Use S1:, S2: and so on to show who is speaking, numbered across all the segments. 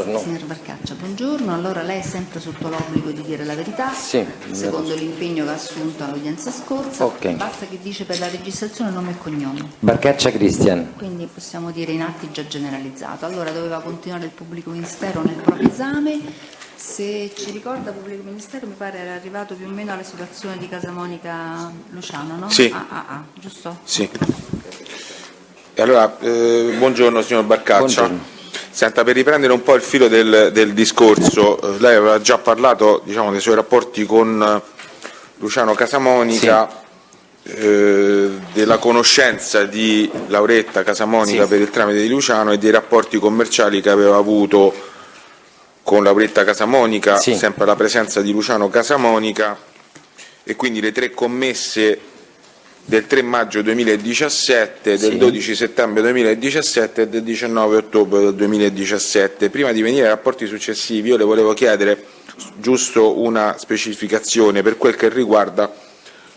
S1: buongiorno.
S2: Signor Barcaccia, buongiorno. Allora lei è sempre sotto l'obbligo di dire la verità,
S1: Sì.
S2: secondo l'impegno che ha assunto all'udienza scorsa.
S1: Ok.
S2: Basta che dice per la registrazione nome e cognome.
S1: Barcaccia Cristian.
S2: Quindi possiamo dire in atti già generalizzato. Allora doveva continuare il pubblico ministero nel proprio esame. Se ci ricorda, pubblico ministero mi pare era arrivato più o meno alla situazione di Casa Monica Luciano, no?
S3: Sì.
S2: Giusto?
S3: Sì. E allora, buongiorno signor Barcaccia.
S1: Buongiorno.
S3: Senta, per riprendere un po' il filo del discorso, lei aveva già parlato, diciamo, dei suoi rapporti con Luciano Casamonica, della conoscenza di Lauretta Casamonica,
S1: Sì,
S3: per il tramite di Luciano, e dei rapporti commerciali che aveva avuto con Lauretta Casamonica,
S1: sì,
S3: sempre alla presenza di Luciano Casamonica, e quindi le 3 commesse del 3 maggio 2017, del
S1: sì,
S3: 12 settembre 2017 e del 19 ottobre del 2017. Prima di venire ai rapporti successivi, io le volevo chiedere giusto una specificazione per quel che riguarda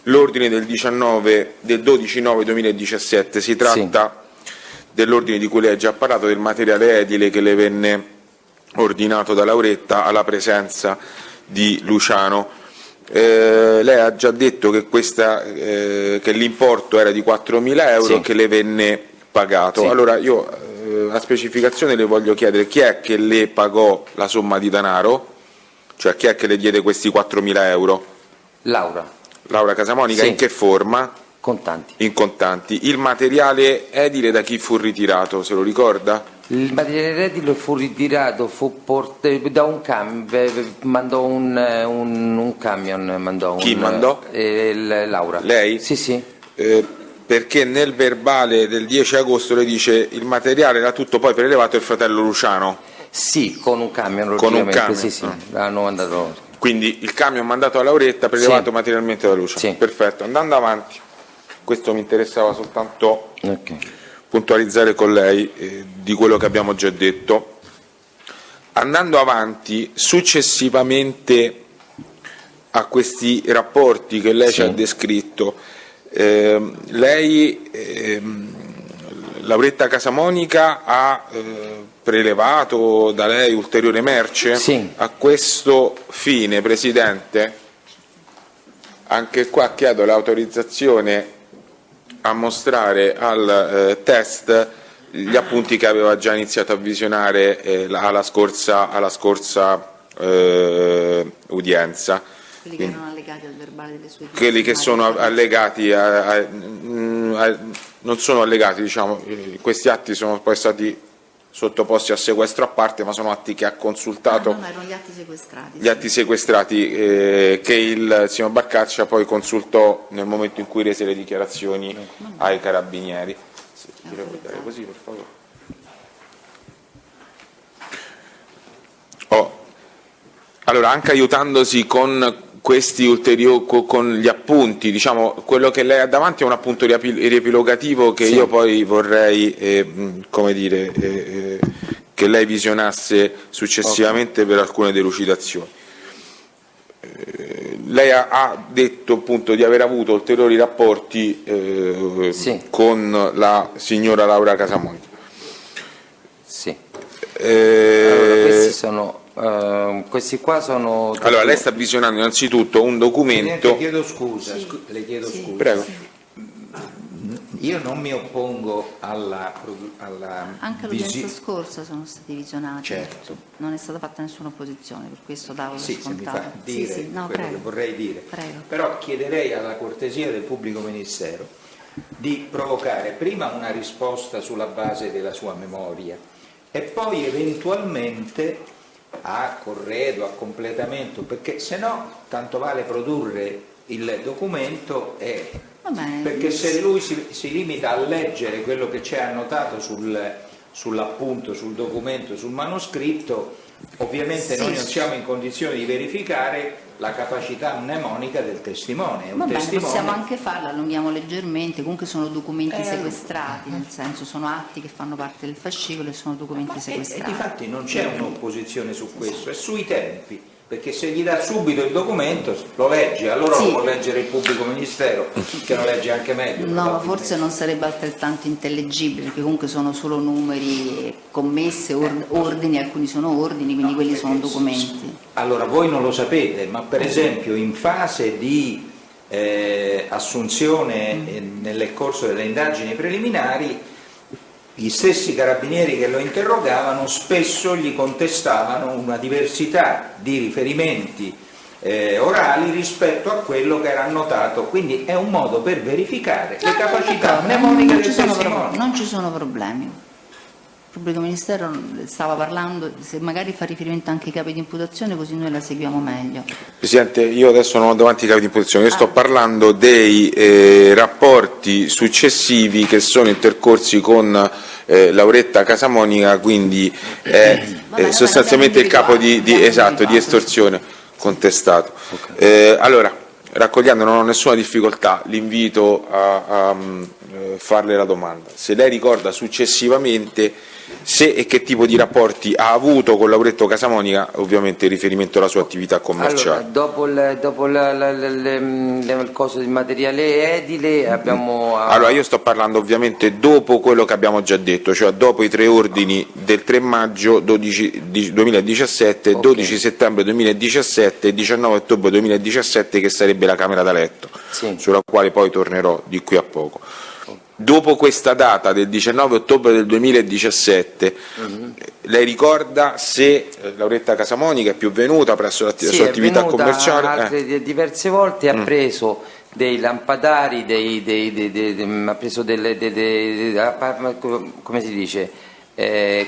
S3: l'ordine del 12/9/2017. Si tratta dell'ordine di cui lei ha già parlato, del materiale edile che le venne ordinato da Lauretta alla presenza di Luciano. Lei ha già detto che, che l'importo era di 4.000 euro,
S1: sì,
S3: che le venne pagato.
S1: Sì.
S3: Allora io a specificazione le voglio chiedere chi è che le pagò la somma di denaro, cioè chi è che le diede questi 4.000 euro?
S1: Laura.
S3: Laura Casamonica.
S1: Sì.
S3: In che forma?
S1: Contanti.
S3: In contanti. Il materiale edile da chi fu ritirato, se lo ricorda?
S1: Il materiale edile fu ritirato, da un camion, mandò un camion.
S3: Chi mandò?
S1: Laura.
S3: Lei?
S1: Sì, sì.
S3: Perché nel verbale del 10 agosto le dice il materiale era tutto poi prelevato il fratello Luciano.
S1: Sì, con un camion,
S3: Con un
S1: logicamente,
S3: camion,
S1: sì, l'hanno mandato.
S3: Quindi il camion mandato a Lauretta, prelevato
S1: Sì.
S3: materialmente da Luciano.
S1: Sì.
S3: Perfetto, andando avanti, questo mi interessava soltanto
S1: Ok.
S3: puntualizzare con lei di quello che abbiamo già detto. Andando avanti, successivamente a questi rapporti che lei ci ha descritto, Lauretta Casamonica ha prelevato da lei ulteriore merce?
S1: Sì.
S3: A questo fine, Presidente, anche qua chiedo l'autorizzazione a mostrare al test gli appunti che aveva già iniziato a visionare alla scorsa udienza.
S2: Quelli che erano allegati al verbale delle sue
S3: Quelli che sono allegati non sono allegati, diciamo, questi atti sono poi stati sottoposti a sequestro a parte, ma sono atti che ha consultato.
S2: No, erano gli atti sequestrati.
S3: Gli atti sequestrati che il signor Barcaccia poi consultò nel momento in cui rese le dichiarazioni ai carabinieri. Se ti devo dare così, per favore. Allora, anche aiutandosi con questi ulteriori, con gli appunti, diciamo, quello che lei ha davanti è un appunto riepilogativo che io poi vorrei, come dire, che lei visionasse successivamente per alcune delucidazioni. Lei ha detto appunto di aver avuto ulteriori rapporti con la signora Laura Casamonica.
S1: Sì. Allora, questi qua sono.
S3: Allora, lei sta visionando innanzitutto un documento.
S4: Le chiedo scusa, le chiedo scusa.
S3: Prego.
S4: Io non mi oppongo alla
S2: Anche all'udienza scorsa sono stati visionati.
S4: Certo.
S2: Non è stata fatta nessuna opposizione, per questo davo
S4: Sì,
S2: per
S4: se mi
S2: scontato.
S4: fa dire
S2: No,
S4: quello
S2: prego.
S4: che vorrei dire.
S2: Prego.
S4: Però chiederei alla cortesia del pubblico ministero di provocare prima una risposta sulla base della sua memoria e poi eventualmente a corredo, a completamento, perché se no tanto vale produrre il documento perché se lui si limita a leggere quello che c'è annotato sull'appunto, sul documento, sul manoscritto, ovviamente noi non siamo in condizione di verificare la capacità mnemonica del testimone.
S2: Va bene, possiamo anche farlo, allunghiamo leggermente, comunque sono documenti sequestrati, nel senso sono atti che fanno parte del fascicolo e sono documenti sequestrati.
S4: E difatti non c'è un'opposizione su questo, è sui tempi. perché se gli dà subito il documento lo legge, allora
S2: Sì.
S4: lo può leggere il pubblico ministero, che lo legge anche meglio.
S2: No, ma forse non sarebbe altrettanto intellegibile, perché comunque sono solo numeri, commesse, ordini, alcuni sono ordini, quindi quelli sono documenti.
S4: Allora voi non lo sapete, ma per esempio in fase di assunzione nel corso delle indagini preliminari, gli stessi carabinieri che lo interrogavano spesso gli contestavano una diversità di riferimenti orali rispetto a quello che era annotato, quindi è un modo per verificare le capacità mnemoniche del testimone.
S2: Non ci sono problemi. Il pubblico ministero stava parlando, se magari fa riferimento anche ai capi di imputazione, così noi la seguiamo meglio.
S3: Presidente, io adesso non ho davanti i capi di imputazione, io sto parlando dei rapporti successivi che sono intercorsi con Lauretta Casamonica, quindi sostanzialmente il capo di estorsione contestato.
S1: Okay.
S3: Allora, raccogliendo, non ho nessuna difficoltà, l'invito a farle la domanda. Se lei ricorda successivamente se e che tipo di rapporti ha avuto con Lauretto Casamonica, ovviamente in riferimento alla sua attività commerciale.
S1: Allora, dopo il coso di materiale edile abbiamo...
S3: Allora, io sto parlando ovviamente dopo quello che abbiamo già detto, cioè dopo i 3 ordini del 3 maggio 2017,
S1: Okay.
S3: 12 settembre 2017 e 19 ottobre 2017, che sarebbe la camera da letto,
S1: Sì.
S3: sulla quale poi tornerò di qui a poco. Dopo questa data del 19 ottobre del 2017, lei ricorda se Lauretta Casamonica è più venuta presso la sua attività commerciale?
S1: Altre diverse volte ha preso dei lampadari, ha preso come si dice,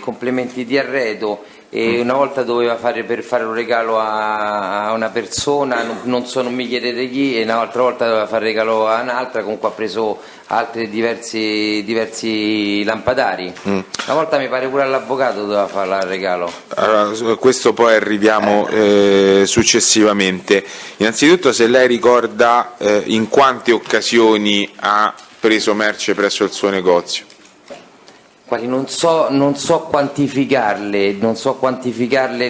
S1: complementi di arredo, e una volta doveva per fare un regalo a una persona, non mi chiedete chi, e un'altra volta doveva fare un regalo a un'altra, comunque ha preso altri diversi lampadari. Una volta mi pare pure all'avvocato doveva fare il regalo.
S3: Allora, questo poi arriviamo successivamente. Innanzitutto, se lei ricorda in quante occasioni ha preso merce presso il suo negozio?
S1: Quali non so quantificarle,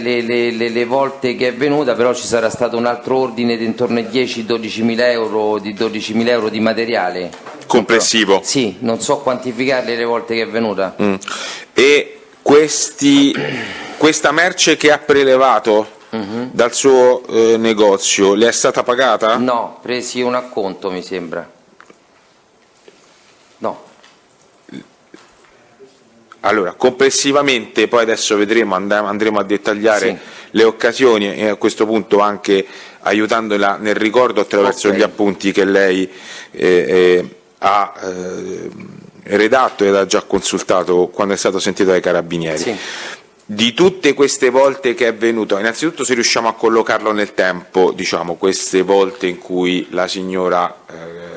S1: le volte che è venuta, però ci sarà stato un altro ordine di intorno ai 10-12 mila euro di materiale.
S3: Complessivo?
S1: Sì, non so quantificarle le volte che è venuta.
S3: E questa merce che ha prelevato dal suo negozio le è stata pagata?
S1: No, presi un acconto, mi sembra. No.
S3: Allora, complessivamente, poi adesso vedremo, andremo a dettagliare
S1: Sì.
S3: le occasioni, e a questo punto anche aiutandola nel ricordo attraverso
S1: Ok.
S3: gli appunti che lei ha redatto ed ha già consultato quando è stato sentito dai carabinieri.
S1: Sì.
S3: Di tutte queste volte che è venuto, innanzitutto se riusciamo a collocarlo nel tempo, diciamo, queste volte in cui la signora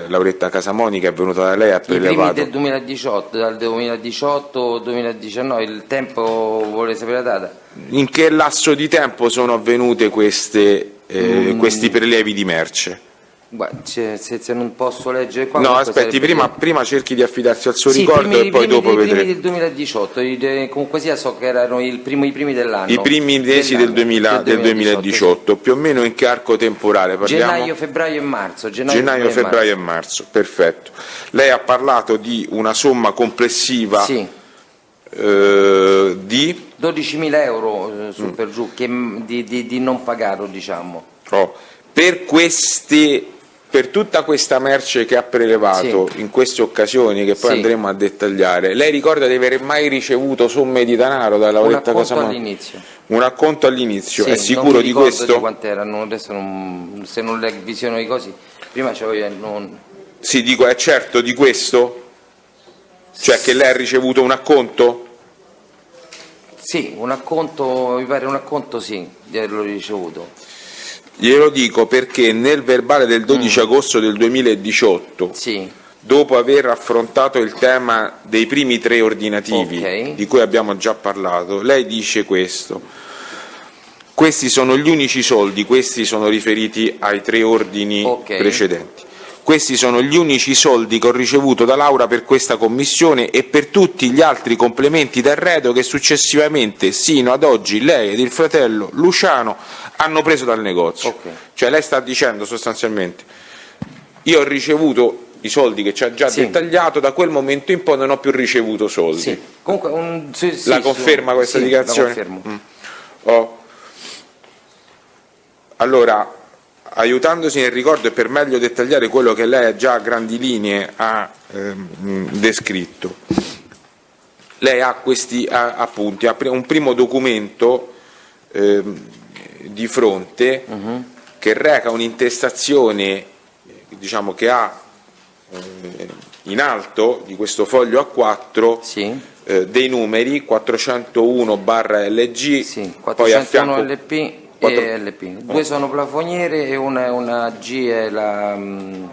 S3: Lauretta Casamonica è venuta da lei, ha
S1: I primi
S3: prelevato...
S1: del 2018, dal 2018-2019, il tempo vuole sapere la data?
S3: In che lasso di tempo sono avvenute questi prelievi di merce?
S1: Guarda, se non posso leggere qua...
S3: No,
S1: comunque
S3: aspetti,
S1: sarebbe
S3: prima cerchi di affidarsi al suo
S1: Sì,
S3: ricordo e poi dopo
S1: i primi
S3: vedremo.
S1: del 2018, comunque sia so che erano i primi dell'anno.
S3: I primi mesi del 2018, più o meno in che arco temporale parliamo?
S1: Gennaio, febbraio e marzo.
S3: Gennaio, febbraio e marzo, perfetto. Lei ha parlato di una somma complessiva
S1: Sì,
S3: di...
S1: 12.000 euro su per giù, di non pagato, diciamo.
S3: Per tutta questa merce che ha prelevato in queste occasioni, che poi
S1: Sì.
S3: andremo a dettagliare, lei ricorda di aver mai ricevuto somme di denaro da
S1: Un
S3: Lauretta
S1: acconto
S3: Casamonica?
S1: all'inizio.
S3: Un acconto all'inizio,
S1: Sì,
S3: è sicuro
S1: non mi
S3: di
S1: ricordo
S3: questo?
S1: di quante erano, adesso se non le visiono i cosi, prima c'avevo...
S3: Sì, dico, è certo di questo? Cioè che lei ha ricevuto un acconto?
S1: Sì, un acconto, mi pare un acconto sì, l'ho ricevuto.
S3: Glielo dico perché nel verbale del 12 agosto del 2018,
S1: Sì,
S3: dopo aver affrontato il tema dei primi 3 ordinativi,
S1: Ok.
S3: di cui abbiamo già parlato, lei dice questo: questi sono gli unici soldi, questi sono riferiti ai 3 ordini
S1: Ok.
S3: precedenti, Questi sono gli unici soldi che ho ricevuto da Laura per questa commissione e per tutti gli altri complementi d'arredo che successivamente, sino ad oggi, lei ed il fratello Luciano hanno preso dal negozio.
S1: Ok.
S3: Cioè lei sta dicendo sostanzialmente: io ho ricevuto i soldi che ci ha già
S1: Sì.
S3: dettagliato, da quel momento in poi non ho più ricevuto soldi.
S1: Sì. Comunque, sì,
S3: La conferma questa
S1: sì,
S3: dichiarazione?
S1: La confermo.
S3: Allora, aiutandosi nel ricordo e per meglio dettagliare quello che lei già a grandi linee ha descritto, lei ha questi appunti, ha un primo documento di fronte che reca un'intestazione, diciamo, che ha in alto di questo foglio A4
S1: Sì.
S3: dei numeri 401/LG,
S1: Sì,
S3: poi a
S1: 401
S3: fianco
S1: LP e LP. Due sono plafoniere e una G è un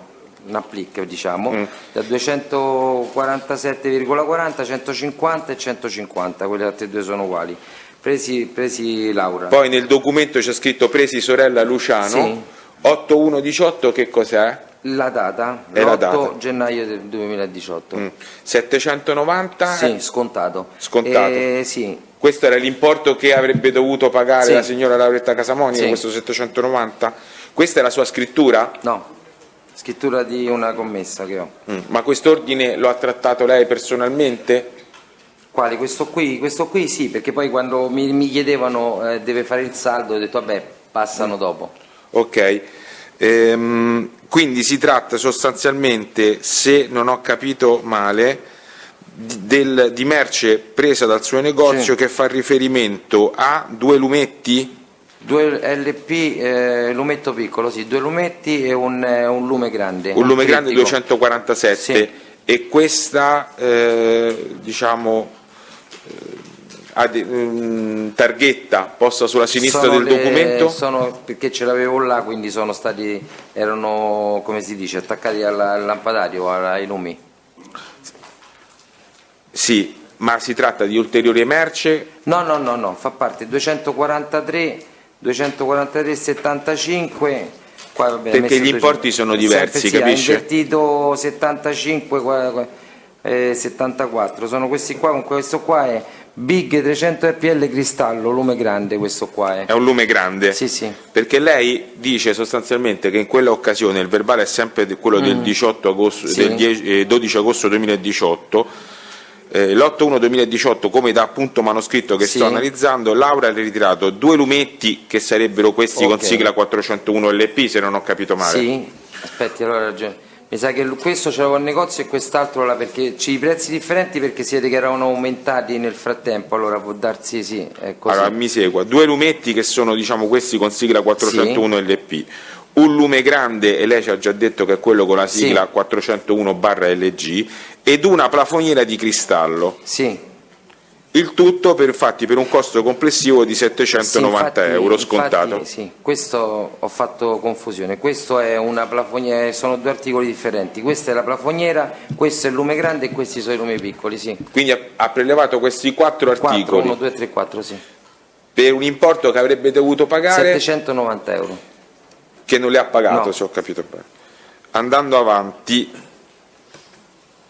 S1: applique, diciamo, da 247,40, 150 e 150, quelle altre due sono uguali. Presi Laura.
S3: Poi nel documento c'è scritto presi sorella Luciano.
S1: Sì.
S3: 8118 che cos'è?
S1: La data,
S3: È la
S1: l'8
S3: data.
S1: gennaio del 2018.
S3: 790?
S1: Sì, scontato.
S3: Scontato.
S1: Sì.
S3: Questo era l'importo che avrebbe dovuto pagare
S1: Sì.
S3: la signora Lauretta Casamonica,
S1: Sì.
S3: questo 790? Questa è la sua scrittura?
S1: No, scrittura di una commessa che ho.
S3: Ma quest'ordine lo ha trattato lei personalmente?
S1: Quale? Questo qui sì, perché poi quando mi chiedevano deve fare il saldo, ho detto vabbè, passano dopo.
S3: Ok. Quindi si tratta sostanzialmente, se non ho capito male, di merce presa dal suo negozio,
S1: Sì.
S3: che fa riferimento a 2 lumetti?
S1: 2 LP, lumetto piccolo, sì, 2 lumetti e un lume grande.
S3: Un lume grande
S1: trittico.
S3: 247.
S1: Sì.
S3: E questa, diciamo, targhetta posta sulla sinistra
S1: Sono
S3: del documento?
S1: Sono perché ce l'avevo là, quindi erano, come si dice, attaccati al lampadario, ai lumi.
S3: Sì, ma si tratta di ulteriore merce?
S1: No, fa parte 243,75. Qua, vabbè,
S3: Perché
S1: messo
S3: gli importi
S1: 200.
S3: sono diversi,
S1: Sempre, sì,
S3: capisce?
S1: Ha invertito 75, 74. Sono questi qua, con questo qua è Big 300 RPL cristallo, lume grande, questo qua
S3: È un lume grande?
S1: Sì, sì.
S3: Perché lei dice sostanzialmente che in quella occasione, il verbale è sempre quello del 18 agosto,
S1: Sì.
S3: del 12 agosto 2018, l'8/1 2018, come da appunto manoscritto che
S1: Sì.
S3: sto analizzando, Laura ha ritirato 2 lumetti che sarebbero questi con
S1: Ok.
S3: sigla 401 LP, se non ho capito male.
S1: Sì, aspetti, allora ragione. Mi sa che questo ce l'avevo al negozio e quest'altro là, perché c'è i prezzi differenti perché si vede che erano aumentati nel frattempo, allora può darsi, sì, è così.
S3: Allora mi segua, 2 lumetti che sono, diciamo, questi con sigla 401 LP, un lume grande, e lei ci ha già detto che è quello con la sigla 401/LG, ed una plafoniera di cristallo.
S1: Sì.
S3: Il tutto per un costo complessivo di 790
S1: Sì,
S3: euro
S1: infatti,
S3: scontato.
S1: sì, questo ho fatto confusione. Questo è una plafoniera, sono 2 articoli differenti. Questa è la plafoniera, questo è il lume grande e questi sono i lumi piccoli, sì.
S3: Quindi ha prelevato questi 4 articoli
S1: 4, 1, 2, 3, 4, sì.
S3: per un importo che avrebbe dovuto pagare,
S1: 790 euro.
S3: che non le ha pagato,
S1: No.
S3: se ho capito bene. Andando avanti,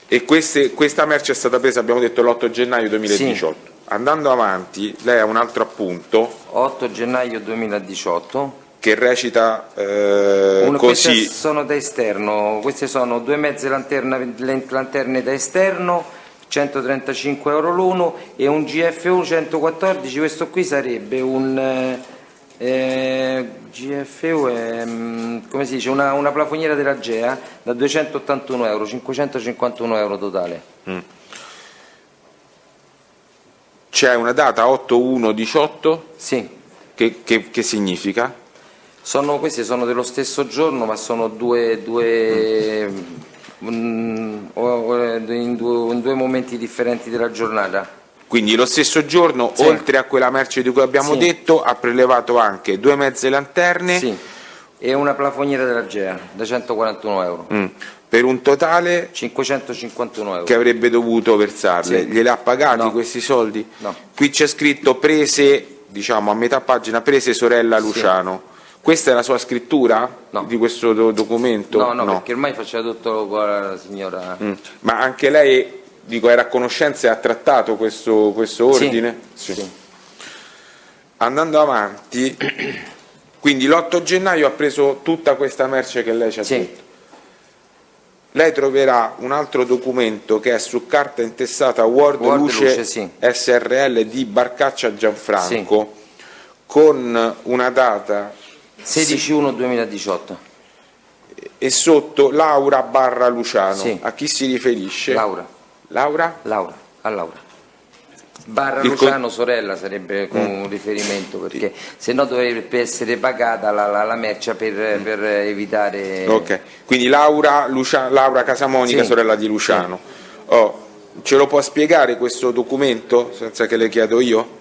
S3: e questa merce è stata presa, abbiamo detto, l'8 gennaio 2018.
S1: Sì.
S3: Andando avanti, lei ha un altro appunto
S1: 8 gennaio 2018.
S3: che recita
S1: Queste
S3: così.
S1: sono da esterno, queste sono 2 mezze lanterne da esterno, 135 euro l'uno, e un GFU 114, questo qui sarebbe un GFU è, come si dice, una plafoniera della GEA da 281 euro, 551 euro totale.
S3: C'è una data 8/1/18
S1: Sì.
S3: che significa?
S1: Queste sono dello stesso giorno, ma sono in due momenti differenti della giornata.
S3: Quindi lo stesso giorno,
S1: Sì.
S3: oltre a quella merce di cui abbiamo
S1: Sì.
S3: detto, ha prelevato anche 2 mezze lanterne,
S1: Sì. E una plafoniera della GEA da 141 euro.
S3: per un totale
S1: 551 euro.
S3: che avrebbe dovuto versarle.
S1: Sì.
S3: Gliele ha pagati
S1: No.
S3: questi soldi?
S1: No.
S3: Qui c'è scritto prese, diciamo a metà pagina, prese sorella Luciano. Questa è la sua scrittura
S1: No.
S3: di questo documento?
S1: No, perché ormai faceva tutto con la signora.
S3: Ma anche lei, dico, era a conoscenza e ha trattato questo ordine?
S1: Sì.
S3: Andando avanti, quindi l'8 gennaio ha preso tutta questa merce che lei ci ha
S1: Sì.
S3: detto. Lei troverà un altro documento che è su carta intestata World Luce
S1: sì.
S3: SRL di Barcaccia Gianfranco, con una data
S1: 16/1/2018.
S3: e sotto Laura barra Luciano.
S1: Sì.
S3: A chi si riferisce?
S1: Laura. A Laura. Barra
S3: Il
S1: Luciano, sorella, sarebbe con un riferimento, perché se no dovrebbe essere pagata la merce per evitare...
S3: Ok, quindi Laura Casamonica,
S1: Sì.
S3: sorella di Luciano. Ce lo può spiegare questo documento, senza che le chiedo io?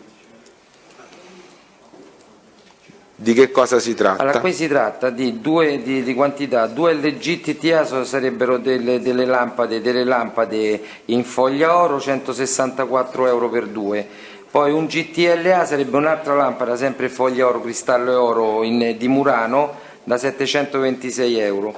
S3: Di che cosa si tratta?
S1: Allora, qui si tratta di quantità, 2 LGTTA sarebbero delle lampade in foglia oro, 164 euro per 2. Poi un GTLA sarebbe un'altra lampada, sempre foglia oro, cristallo e oro di Murano, da 726 euro.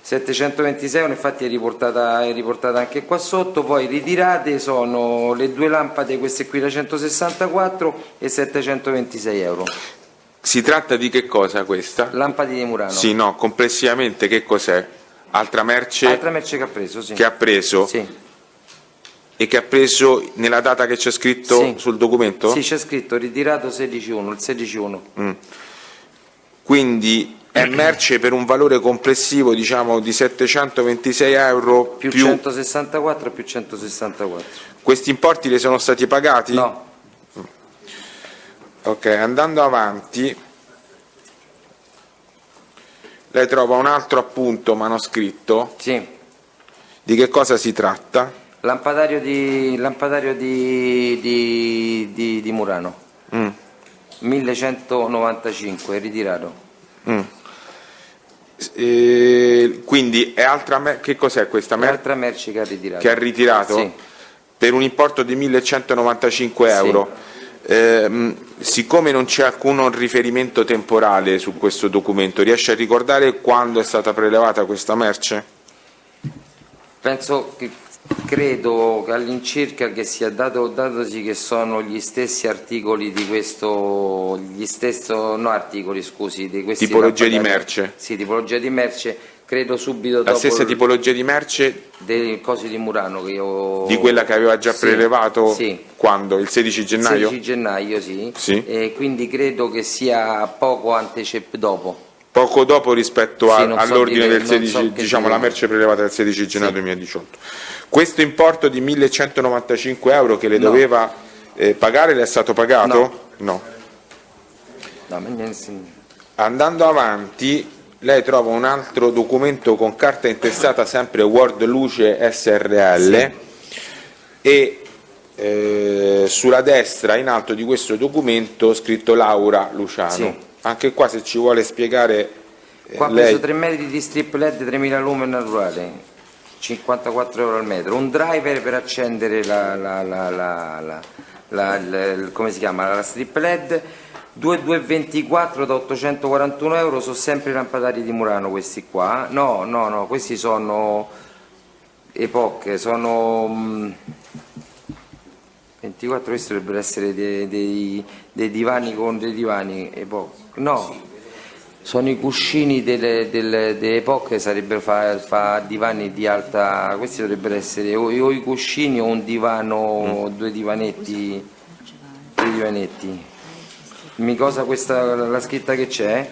S1: 726 euro, infatti è riportata anche qua sotto. Poi ritirate sono le 2 lampade, queste qui da 164 e 726 euro.
S3: Si tratta di che cosa questa?
S1: Lampade di Murano.
S3: Sì, no, complessivamente che cos'è? Altra merce
S1: che ha preso, sì.
S3: che ha preso?
S1: Sì.
S3: E che ha preso nella data che c'è scritto
S1: Sì.
S3: sul documento?
S1: Sì, c'è scritto ritirato 16/1, il 16/1.
S3: Quindi è merce per un valore complessivo, diciamo, di 726 euro
S1: Più 164 più 164.
S3: Questi importi le sono stati pagati?
S1: No,
S3: Ok, andando avanti, lei trova un altro appunto manoscritto.
S1: sì.
S3: Di che cosa si tratta?
S1: Lampadario di Murano. 1195, ritirato.
S3: Quindi è che cos'è questa merce?
S1: Un'altra merce che ha ritirato.
S3: Che ha ritirato?
S1: Sì.
S3: Per un importo di 1195 euro. Siccome non c'è alcun riferimento temporale su questo documento, riesce a ricordare quando è stata prelevata questa merce?
S1: Credo che all'incirca che sia datosi che sono gli stessi articoli di questo, di questi
S3: Tipologia di
S1: lampadari.
S3: merce?
S1: Sì, tipologia di merce, credo subito dopo
S3: La stessa tipologia di merce
S1: dei cosi di Murano che io...
S3: di quella che aveva già
S1: Sì,
S3: prelevato?
S1: sì.
S3: Quando? Il 16 gennaio?
S1: 16 gennaio, sì.
S3: Sì.
S1: E quindi credo che sia poco dopo.
S3: Poco dopo rispetto
S1: Sì, non so
S3: all'ordine
S1: dire-
S3: del 16,
S1: non so che
S3: diciamo
S1: dire.
S3: la merce prelevata del 16 gennaio
S1: Sì.
S3: 2018. Questo importo di 1195 euro che le
S1: No.
S3: doveva pagare le è stato pagato? No.
S1: No,
S3: Andando avanti, lei trova un altro documento con carta intestata sempre World Luce SRL e sulla destra in alto di questo documento scritto Laura Luciano.
S1: Sì.
S3: Anche qua, se ci vuole spiegare
S1: Qua ha
S3: lei...
S1: preso 3 metri di strip LED 3000 lumen naturale, 54 euro al metro, un driver per accendere come si chiama, la strip LED, 2224 da 841 euro, sono sempre i lampadari di Murano questi qua. No, questi sono Epoch, sono 24, questi dovrebbero essere dei divani con dei divani Epoch. No, sono i cuscini delle Epoch, sarebbero fa divani di alta, questi dovrebbero essere o i cuscini o un divano, due divanetti. Mi cosa questa la scritta che c'è?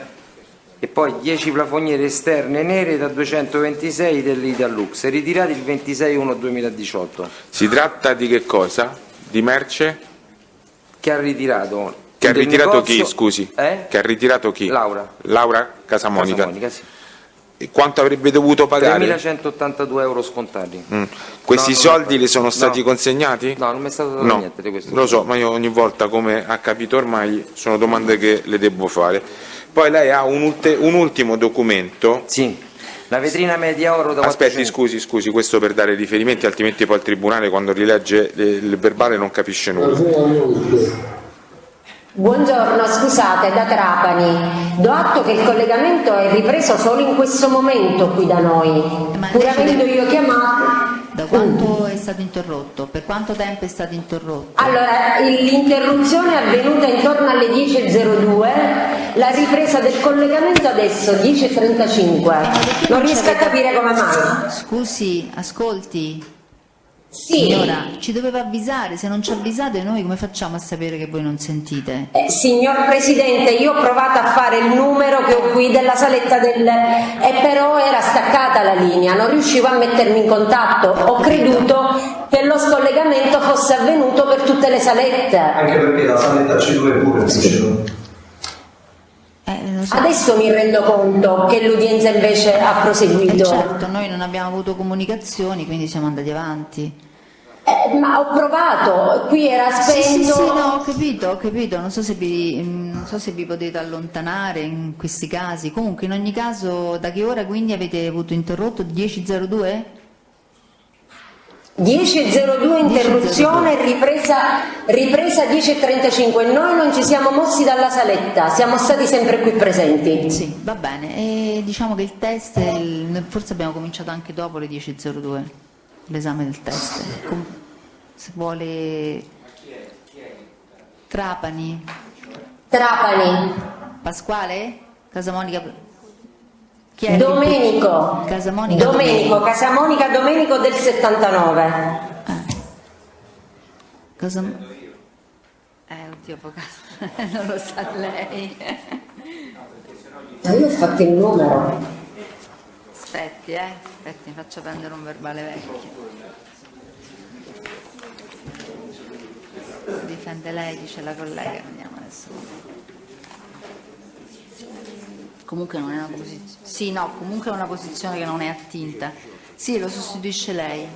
S1: E poi 10 plafoniere esterne nere da 226 dell'Italux, ritirati il 26/1/2018.
S3: Si tratta di che cosa? Di merce?
S1: Che ha ritirato?
S3: Che ha
S1: del
S3: ritirato
S1: negozio-
S3: chi, scusi?
S1: Eh?
S3: Che ha ritirato chi?
S1: Laura.
S3: Laura Casamonica.
S1: Casamonica, sì.
S3: E quanto avrebbe dovuto pagare?
S1: 3.182 euro scontati.
S3: Questi
S1: No, non
S3: soldi
S1: è
S3: le sono stati
S1: no.
S3: consegnati?
S1: No, non mi è stato dato
S3: No,
S1: niente di questo.
S3: lo so, ma io ogni volta, come ha capito ormai, sono domande che le devo fare. Poi lei ha un ultimo documento.
S1: Sì, la vetrina media oro da
S3: Aspetti,
S1: 400...
S3: scusi, questo per dare riferimenti, altrimenti poi il tribunale quando rilegge il verbale non capisce nulla.
S5: Buongiorno, scusate, da Trapani. Do atto che il collegamento è ripreso solo in questo momento qui da noi, pur avendo io chiamato.
S2: Da quanto è stato interrotto? Per quanto tempo è stato interrotto?
S5: Allora, l'interruzione è avvenuta intorno alle 10.02, la ripresa del collegamento adesso 10.35. Non riesco a capire come mai.
S2: Scusi, ascolti.
S5: Sì.
S2: Signora, ci doveva avvisare, se non ci avvisate noi come facciamo a sapere che voi non sentite?
S5: Signor Presidente, io ho provato a fare il numero che ho qui della saletta e però era staccata la linea, non riuscivo a mettermi in contatto. Ho creduto che lo scollegamento fosse avvenuto per tutte le salette.
S6: Anche perché la saletta C2 pure funziona.
S2: Lo so.
S5: Adesso mi rendo conto che l'udienza invece ha proseguito.
S2: Certo, noi non abbiamo avuto comunicazioni, quindi siamo andati avanti.
S5: Ma ho provato, qui era spento.
S2: Sì, no, ho capito, non so se vi potete allontanare in questi casi. Comunque, in ogni caso, da che ora quindi avete avuto interrotto? 10.02?
S5: 10.02 interruzione, ripresa 10.35. Noi non ci siamo mossi dalla saletta, siamo stati sempre qui presenti.
S2: Sì, va bene. E diciamo che il test, forse abbiamo cominciato anche dopo le 10.02, l'esame del test. Se vuole... Trapani. Pasquale? Casamonica? Chi è?
S5: Domenico.
S2: Casamonica.
S5: Casamonica Domenico del 79.
S2: Oddio, non lo sa lei.
S5: Io ho fatto il numero.
S2: Aspetti, mi faccio prendere un verbale vecchio. Difende lei, dice la collega, vediamo adesso. Comunque non è una posizione. Sì, no, comunque è una posizione che non è attinta. Sì, lo sostituisce lei,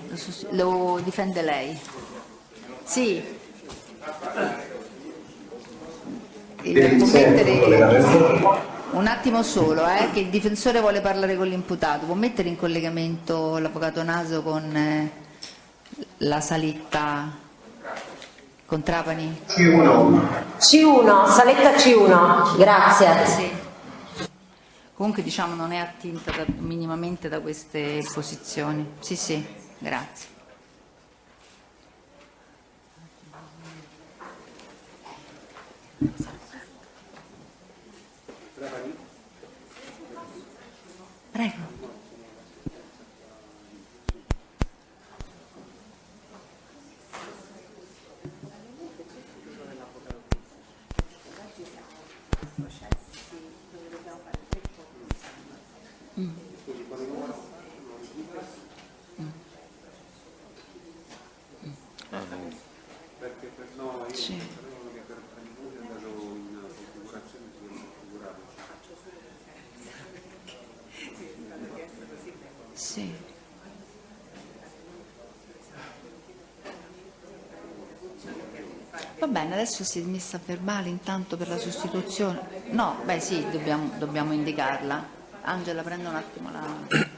S2: lo difende lei. Sì. Può mettere un attimo solo, che il difensore vuole parlare con l'imputato. Può mettere in collegamento l'avvocato Naso con la saletta con Trapani?
S5: C1, saletta C1, grazie.
S2: Sì. Comunque diciamo non è attinta minimamente da queste posizioni. Sì, grazie. Prego.
S7: Perché per noi
S2: Sì.
S7: che per Trenitalia è andato in configurazione si è configurato.
S2: Sì. Va bene, adesso si è messa a verbale intanto per la sostituzione. No, beh sì, dobbiamo indicarla. Angela, prende un attimo la...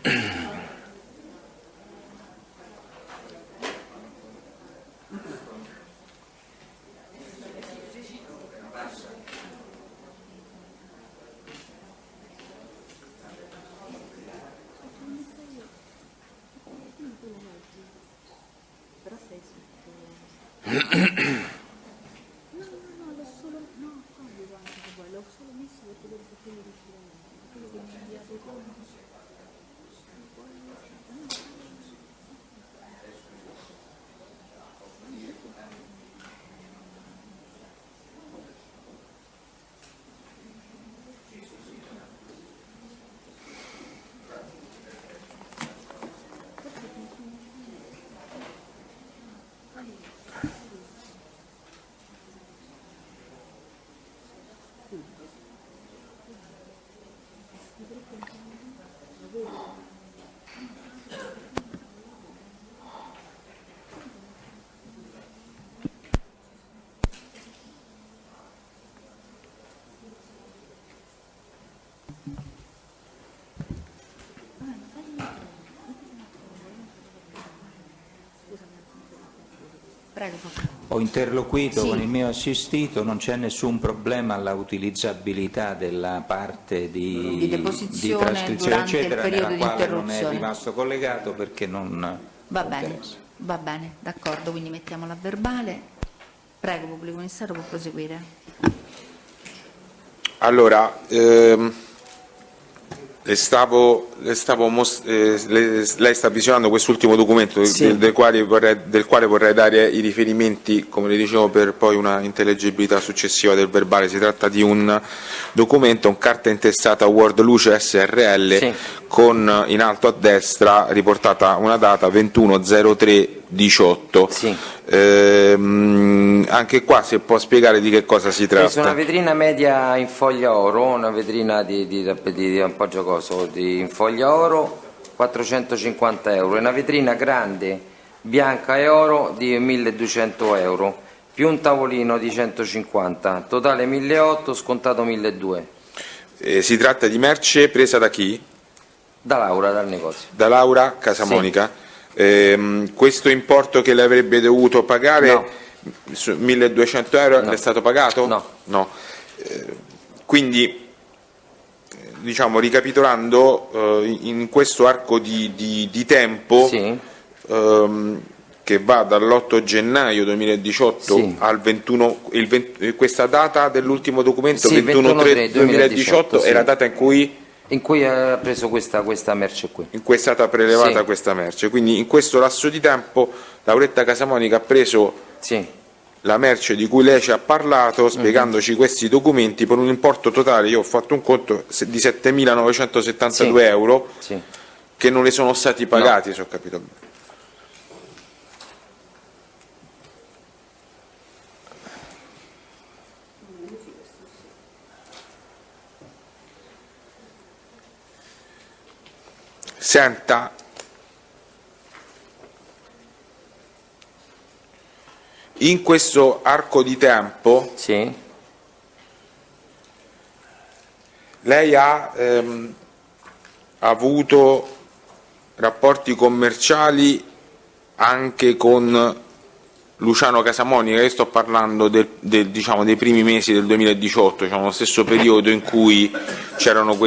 S2: Prego, papà.
S4: ho interloquito
S2: Sì.
S4: con il mio assistito, non c'è nessun problema alla utilizzabilità della parte
S2: Di deposizione
S4: trascrizione
S2: durante il
S4: eccetera,
S2: periodo
S4: nella
S2: di
S4: quale non è
S2: interruzione.
S4: rimasto collegato perché non
S2: Va bene,
S4: interessa.
S2: va bene, d'accordo, quindi mettiamola a verbale. Prego, pubblico ministero, può proseguire.
S3: Allora, lei sta visionando quest'ultimo documento
S1: Sì.
S3: del quale vorrei dare i riferimenti, come le dicevo, per poi una intellegibilità successiva del verbale. Si tratta di un documento, un carta intestata Word Luce SRL,
S1: Sì.
S3: con in alto a destra riportata una data 21/03/18.
S1: Sì.
S3: Anche qua si può spiegare di che cosa si
S1: Ho preso una
S3: tratta.
S1: vetrina media in foglia oro, una vetrina di appoggio coso in foglia oro, 450 euro, e una vetrina grande bianca e oro di 1200 euro, più un tavolino di 150, totale 1800, scontato 1200.
S3: Si tratta di merce presa da chi?
S1: Da Laura, dal negozio.
S3: Da Laura Casamonica. Questo importo che le avrebbe dovuto pagare,
S1: No.
S3: su 1200 euro,
S1: No.
S3: le è stato pagato?
S1: No.
S3: Quindi, diciamo, ricapitolando, in questo arco di tempo,
S1: Sì.
S3: che va dall'8 gennaio 2018
S1: Sì.
S3: al 21, questa data dell'ultimo documento,
S1: Sì,
S3: 21/3/2018,
S1: sì.
S3: è la data in cui
S1: ha preso questa merce qui.
S3: è stata prelevata
S1: Sì.
S3: questa merce. Quindi in questo lasso di tempo Lauretta Casamonica ha preso
S1: Sì.
S3: la merce di cui lei ci ha parlato, spiegandoci questi documenti, per un importo totale, io ho fatto un conto, di 7.972 euro,
S1: Sì.
S3: che non le sono stati pagati, se ho capito bene. Senta, in questo arco di tempo
S1: Sì.
S3: lei ha avuto rapporti commerciali anche con Luciano Casamonica. Io sto parlando diciamo, dei primi mesi del 2018, diciamo, lo stesso periodo in cui c'erano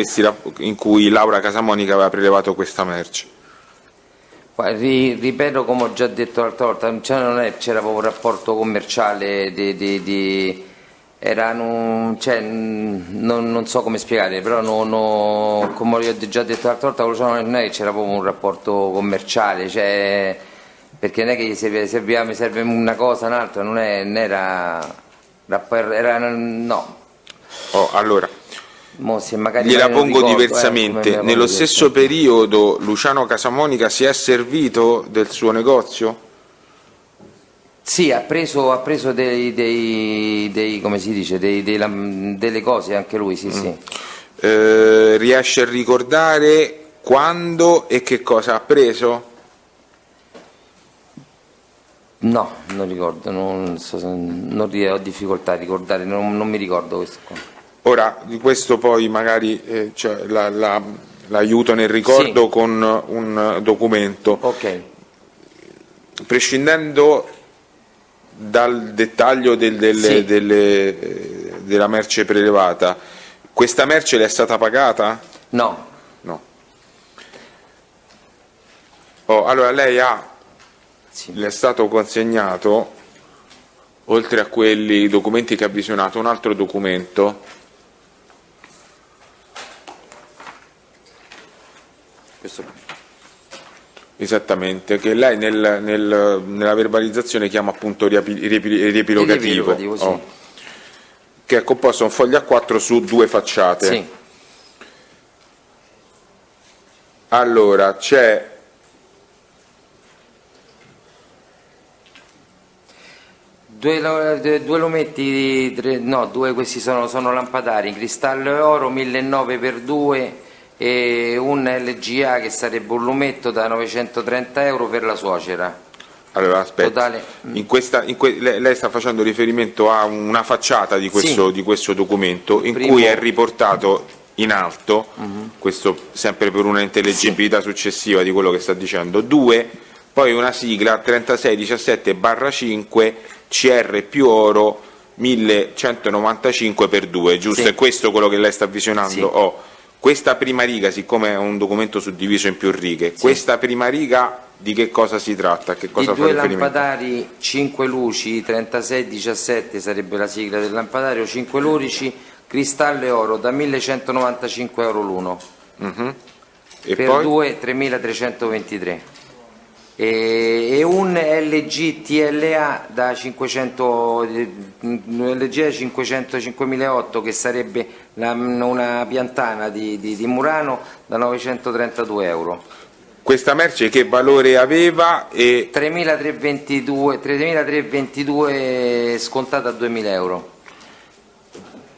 S3: in cui Laura Casamonica aveva prelevato questa merce.
S1: Ripeto, come ho già detto l'altra volta, c'era proprio un rapporto commerciale non so come spiegare, però come ho già detto l'altra volta, non è che c'era proprio un rapporto commerciale, perché non è che mi serve una cosa, un'altra, no.
S3: Allora,
S1: Se magari
S3: gliela
S1: non
S3: pongo
S1: ricordo,
S3: diversamente.
S1: come
S3: Nello stesso periodo Luciano Casamonica si è servito del suo negozio?
S1: Sì, ha preso come si dice, delle cose anche lui, sì, sì.
S3: Riesce a ricordare quando e che cosa ha preso?
S1: No, non ricordo, ho difficoltà a ricordare, non mi ricordo questo qua.
S3: Ora, di questo poi magari l'aiuto nel ricordo
S1: Sì.
S3: con un documento.
S1: Ok.
S3: Prescindendo dal dettaglio
S1: Sì.
S3: della merce prelevata, questa merce le è stata pagata?
S1: No,
S3: No. Allora lei
S1: sì.
S3: le è stato consegnato, oltre a quelli documenti che ha visionato, un altro documento
S1: Questo qua.
S3: esattamente, che lei nella verbalizzazione riepilogativo,
S1: Riepilogativo, sì.
S3: che è composto da un foglio A4 su 2 facciate.
S1: Sì.
S3: Allora, c'è
S1: Due lumetti, due, questi sono lampadari, cristallo e oro, 1.900 x 2, e un LGA che sarebbe un lumetto da 930 euro per la suocera.
S3: Allora, aspetta,
S1: Totale.
S3: lei sta facendo riferimento a una facciata di questo documento in
S1: Primo.
S3: cui è riportato in alto, questo sempre per una intellegibilità successiva di quello che sta dicendo, 2, poi una sigla 3617/5 CR più oro 1195 per 2, giusto?
S1: Sì.
S3: È questo quello che lei sta visionando?
S1: Sì.
S3: Questa prima riga, siccome è un documento suddiviso in più righe, questa prima riga di che cosa si tratta? Che cosa
S1: Di
S3: fa
S1: due
S3: riferimento?
S1: lampadari, 5 luci, 3617 sarebbe la sigla del lampadario, 5 luci, cristallo e oro da 1195 euro l'uno.
S3: E
S1: Per
S3: poi?
S1: 2 3323 e un LG TLA da 500, LG 500 5008 che sarebbe una piantana di Murano da 932 euro.
S3: Questa merce che valore aveva? E
S1: 3.322 scontata a 2.000 euro.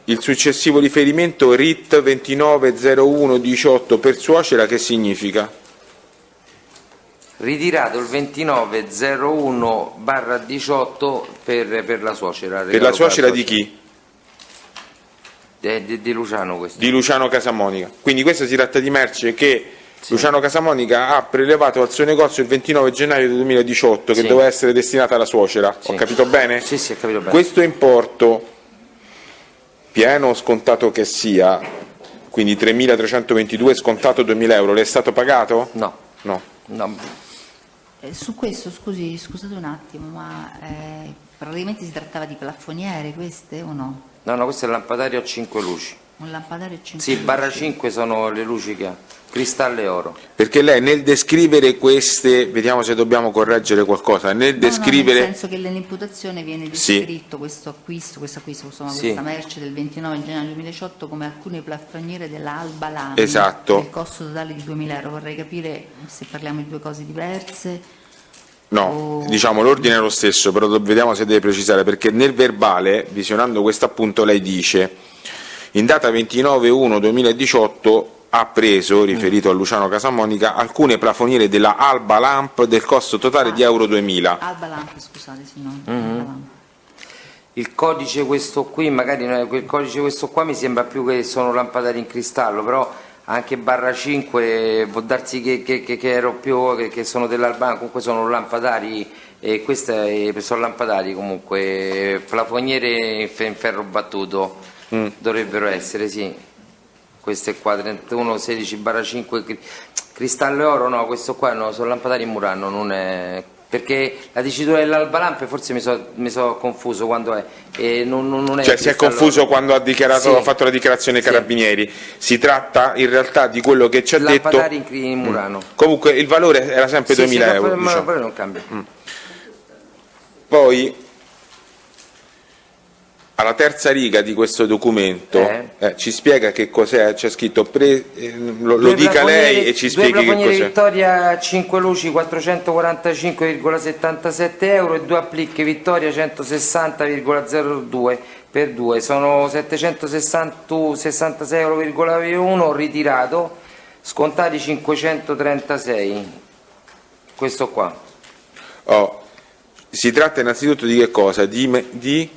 S3: il successivo riferimento RIT 290118 per suocera che significa?
S1: Ritirato il 2901/18 per la suocera.
S3: Per la suocera di chi?
S1: Di Luciano questo.
S3: Di Luciano Casamonica. Quindi questa si tratta di merce che Luciano Casamonica ha prelevato al suo negozio il 29 gennaio del 2018 che
S1: Sì.
S3: doveva essere destinata alla suocera.
S1: Sì.
S3: Ho capito bene?
S1: Sì, ho capito bene.
S3: Questo importo, pieno o scontato che sia, quindi 3.322 scontato 2.000 euro, le è stato pagato?
S1: No.
S3: No.
S1: No.
S2: Su questo, scusate un attimo, ma praticamente si trattava di plafoniere queste o no?
S1: No, questo è il lampadario a 5 luci.
S2: Un lampadario 5
S1: Sì, barra 5 sono le luci che ha, cristallo e oro.
S3: Perché lei nel descrivere queste, vediamo se dobbiamo correggere qualcosa, nel descrivere...
S2: nel senso che nell'imputazione viene
S3: Sì.
S2: descritto questo acquisto, insomma,
S1: Sì.
S2: questa merce del 29 gennaio 2018 come alcune plafoniere della Alba Lamy,
S3: Esatto.
S2: del costo totale di 2.000 euro. Vorrei capire se parliamo di due cose diverse.
S3: No,
S2: Oh.
S3: diciamo l'ordine è lo stesso, però vediamo se deve precisare, perché nel verbale, visionando questo appunto, lei dice in data 29/1/2018 ha preso, riferito a Luciano Casamonica, alcune plafoniere della Alba Lamp del costo totale di euro 2000.
S2: Alba Lamp, scusate, sì, no, Alba Lamp.
S1: Il codice questo qui, magari quel codice questo qua mi sembra più che sono lampadari in cristallo, però anche barra 5 può darsi che ero più che sono dell'Albano, comunque sono lampadari e queste sono lampadari comunque, plafoniere in ferro battuto dovrebbero essere, sì. Queste qua 3116 barra 5 cristallo e oro, no, questo qua no, sono lampadari in Murano, non è. Perché la dicitura dell'Alba Lamp forse mi so confuso quando è. Non è
S3: Cioè si è
S1: cristallo
S3: confuso
S1: oro.
S3: quando ha dichiarato,
S1: Sì.
S3: ha fatto la dichiarazione ai
S1: Sì.
S3: Carabinieri. Si tratta in realtà di quello che ci ha detto.
S1: Lampadari in Murano.
S3: Comunque il valore era sempre 2000 euro.
S1: Ma
S3: diciamo.
S1: poi non cambia.
S3: Poi alla terza riga di questo documento ci spiega che cos'è, c'è scritto lo dica lei e ci spieghi che
S1: Due plafoniere
S3: cos'è.
S1: Vittoria 5 luci 445,77 euro e due applicche Vittoria 160,02 per 2 sono 766,1 euro ritirato, scontati 536. Questo qua.
S3: Si tratta innanzitutto di che cosa? Di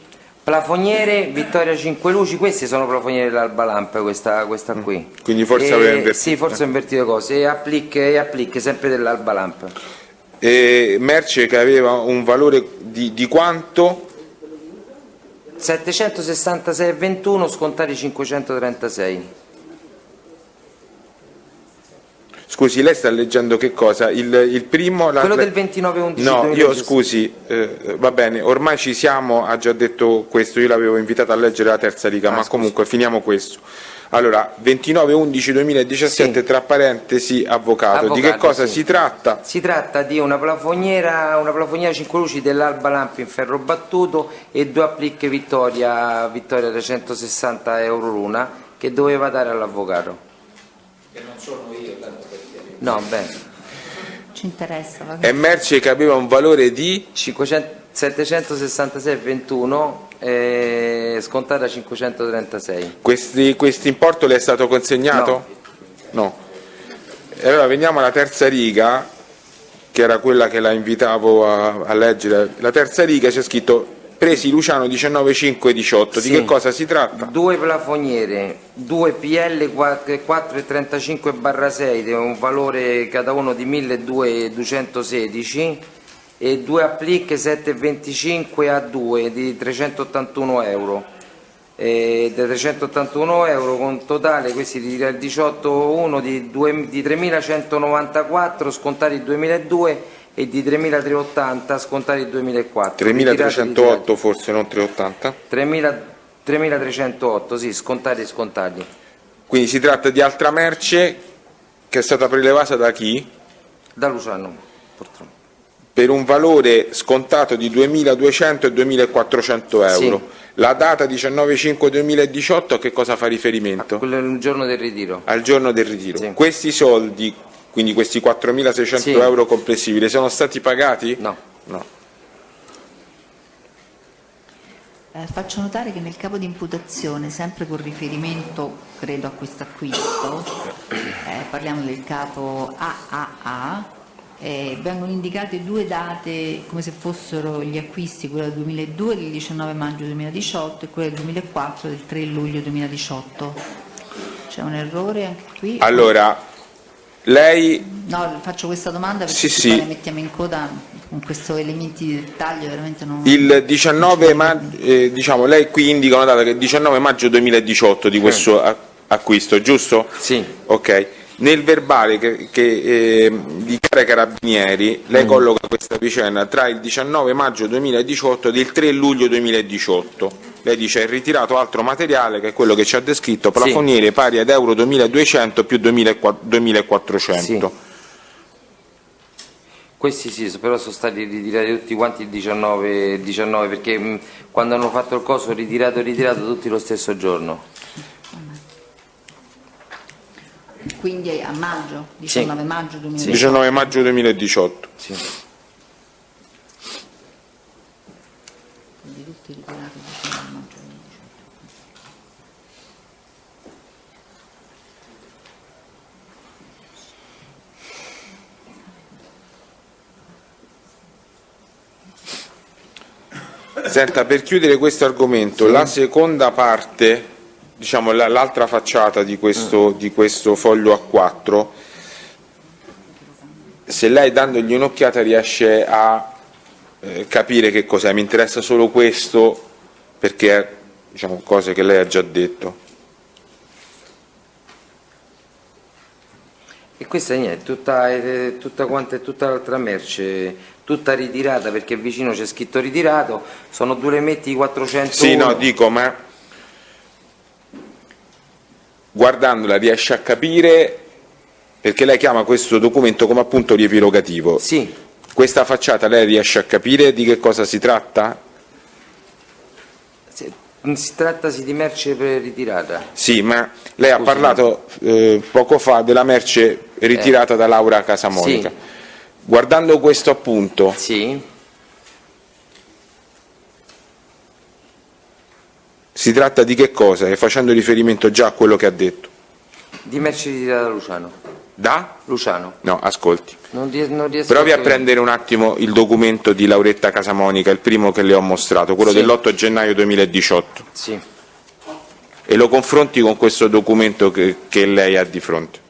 S1: Plafoniere Vittoria 5 luci, queste sono plafoniere dell'Alba Lamp, questa qui.
S3: Quindi forse aveva invertito.
S1: Sì, forse ho invertito cose. E applicche sempre dell'Alba Lamp.
S3: merce che aveva un valore di quanto?
S1: 766,21 scontati 536.
S3: Scusi, lei sta leggendo che cosa? Il primo?
S1: Quello del 29/11.
S3: No,
S1: 2016.
S3: io scusi, va bene, ormai ci siamo, ha già detto questo, io l'avevo invitato a leggere la terza riga, ma
S1: scusi.
S3: comunque finiamo questo. Allora, 29/11/2017,
S1: Sì.
S3: tra parentesi, avvocato. Di che
S1: Avvocato,
S3: cosa
S1: sì.
S3: si tratta?
S1: Si tratta di una plafoniera 5 luci dell'Alba Lamp in ferro battuto e due applicche Vittoria da 160 euro l'una che doveva dare all'avvocato.
S4: Che non sono io, tanto per dire.
S1: No, beh,
S2: Ci interessa. va
S3: È
S2: bene.
S3: merce che aveva un valore di...
S1: 766,21 scontata 536.
S3: Questo importo le è stato consegnato? No. E allora veniamo alla terza riga, che era quella che la invitavo a leggere. La terza riga c'è scritto presi Luciano 19,518.
S1: Sì.
S3: Di che cosa si tratta?
S1: Due plafoniere, due PL 4,35/6 di un valore cada uno di 1.216 e 2 applique 7,25 a 2 di 381 euro. Da 381 euro con totale questi ritira il 18,1 di 3.194 scontati il 2002 e di 3.380 scontati il 2004.
S3: 3.308 forse, non 380.
S1: 3.308, sì, scontati e scontati.
S3: Quindi si tratta di altra merce che è stata prelevata da chi?
S1: Da Luciano, purtroppo.
S3: Per un valore scontato di 2.200 e 2.400 euro.
S1: Sì.
S3: La data 19/5/2018 a che cosa fa riferimento?
S1: Quello è il giorno del ritiro.
S3: Al giorno del ritiro.
S1: Sì.
S3: Questi soldi, quindi questi 4.600
S1: Sì.
S3: euro complessivi, le sono stati pagati?
S1: No.
S3: No.
S2: Faccio notare che nel capo di imputazione, sempre con riferimento credo a questo acquisto, parliamo del capo AAA, vengono indicate 2 date come se fossero gli acquisti, quella del 2002 del 19 maggio 2018 e quella del 2004 del 3 luglio 2018. C'è un errore anche qui?
S3: Allora, lei...
S2: No, faccio questa domanda perché
S3: Sì,
S2: se
S3: sì.
S2: poi le mettiamo in coda con questi elementi di dettaglio veramente non...
S3: Il 19 maggio, diciamo, lei qui indica una data che è il 19 maggio 2018 di questo acquisto, giusto?
S1: Sì.
S3: Ok. Nel verbale di Chiara Carabinieri lei colloca questa vicenda tra il 19 maggio 2018 e il 3 luglio 2018. Lei dice è ritirato altro materiale che è quello che ci ha descritto, plafoniere pari ad euro 2.200 più 2.400.
S1: Sì. Questi sì, però sono stati ritirati tutti quanti il 19 perché quando hanno fatto il coso ritirato tutti lo stesso giorno.
S2: Quindi a maggio, 19 maggio 2018.
S3: 19 maggio 2018.
S1: Sì.
S2: Quindi tutti ritirati il 19 maggio 2018.
S3: Senta, per chiudere questo argomento, la seconda parte, diciamo l'altra facciata di questo foglio A4, se lei dandogli un'occhiata riesce a capire che cos'è, mi interessa solo questo perché è, diciamo, cose che lei ha già detto.
S1: E questa niente, tutta l'altra merce, tutta ritirata perché vicino c'è scritto ritirato, sono 2 lemetti 400.
S3: Sì, no, dico, ma guardandola riesce a capire, perché lei chiama questo documento come appunto riepilogativo.
S1: Sì.
S3: Questa facciata lei riesce a capire di che cosa si tratta?
S1: Si trattasi di merce ritirata.
S3: Sì, ma lei ha parlato poco fa della merce ritirata da Laura Casamonica.
S1: Sì.
S3: Guardando questo appunto,
S1: Sì.
S3: si tratta di che cosa? E facendo riferimento già a quello che ha detto.
S1: Di merce ritirata da Luciano.
S3: Da?
S1: Luciano.
S3: No, ascolti.
S1: Non riesco
S3: Provi a
S1: capire.
S3: prendere un attimo il documento di Lauretta Casamonica, il primo che le ho mostrato, quello
S1: Sì.
S3: dell'8 gennaio 2018,
S1: Sì.
S3: e lo confronti con questo documento che lei ha di fronte.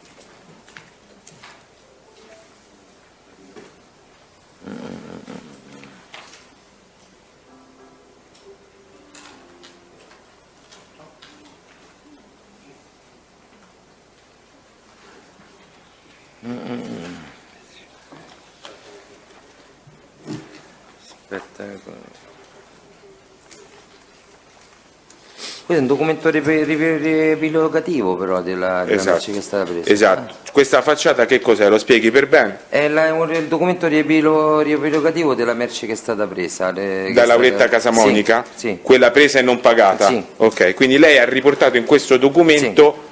S1: Aspetta. Questo è un documento riepilogativo però della merce che è stata presa.
S3: Esatto. Questa facciata che cos'è? Lo spieghi per bene?
S1: È il documento riepilogativo della merce che è stata presa.
S3: Da Lauretta Casamonica?
S1: Sì, sì.
S3: Quella presa e non pagata?
S1: Sì.
S3: Ok, quindi lei ha riportato in questo documento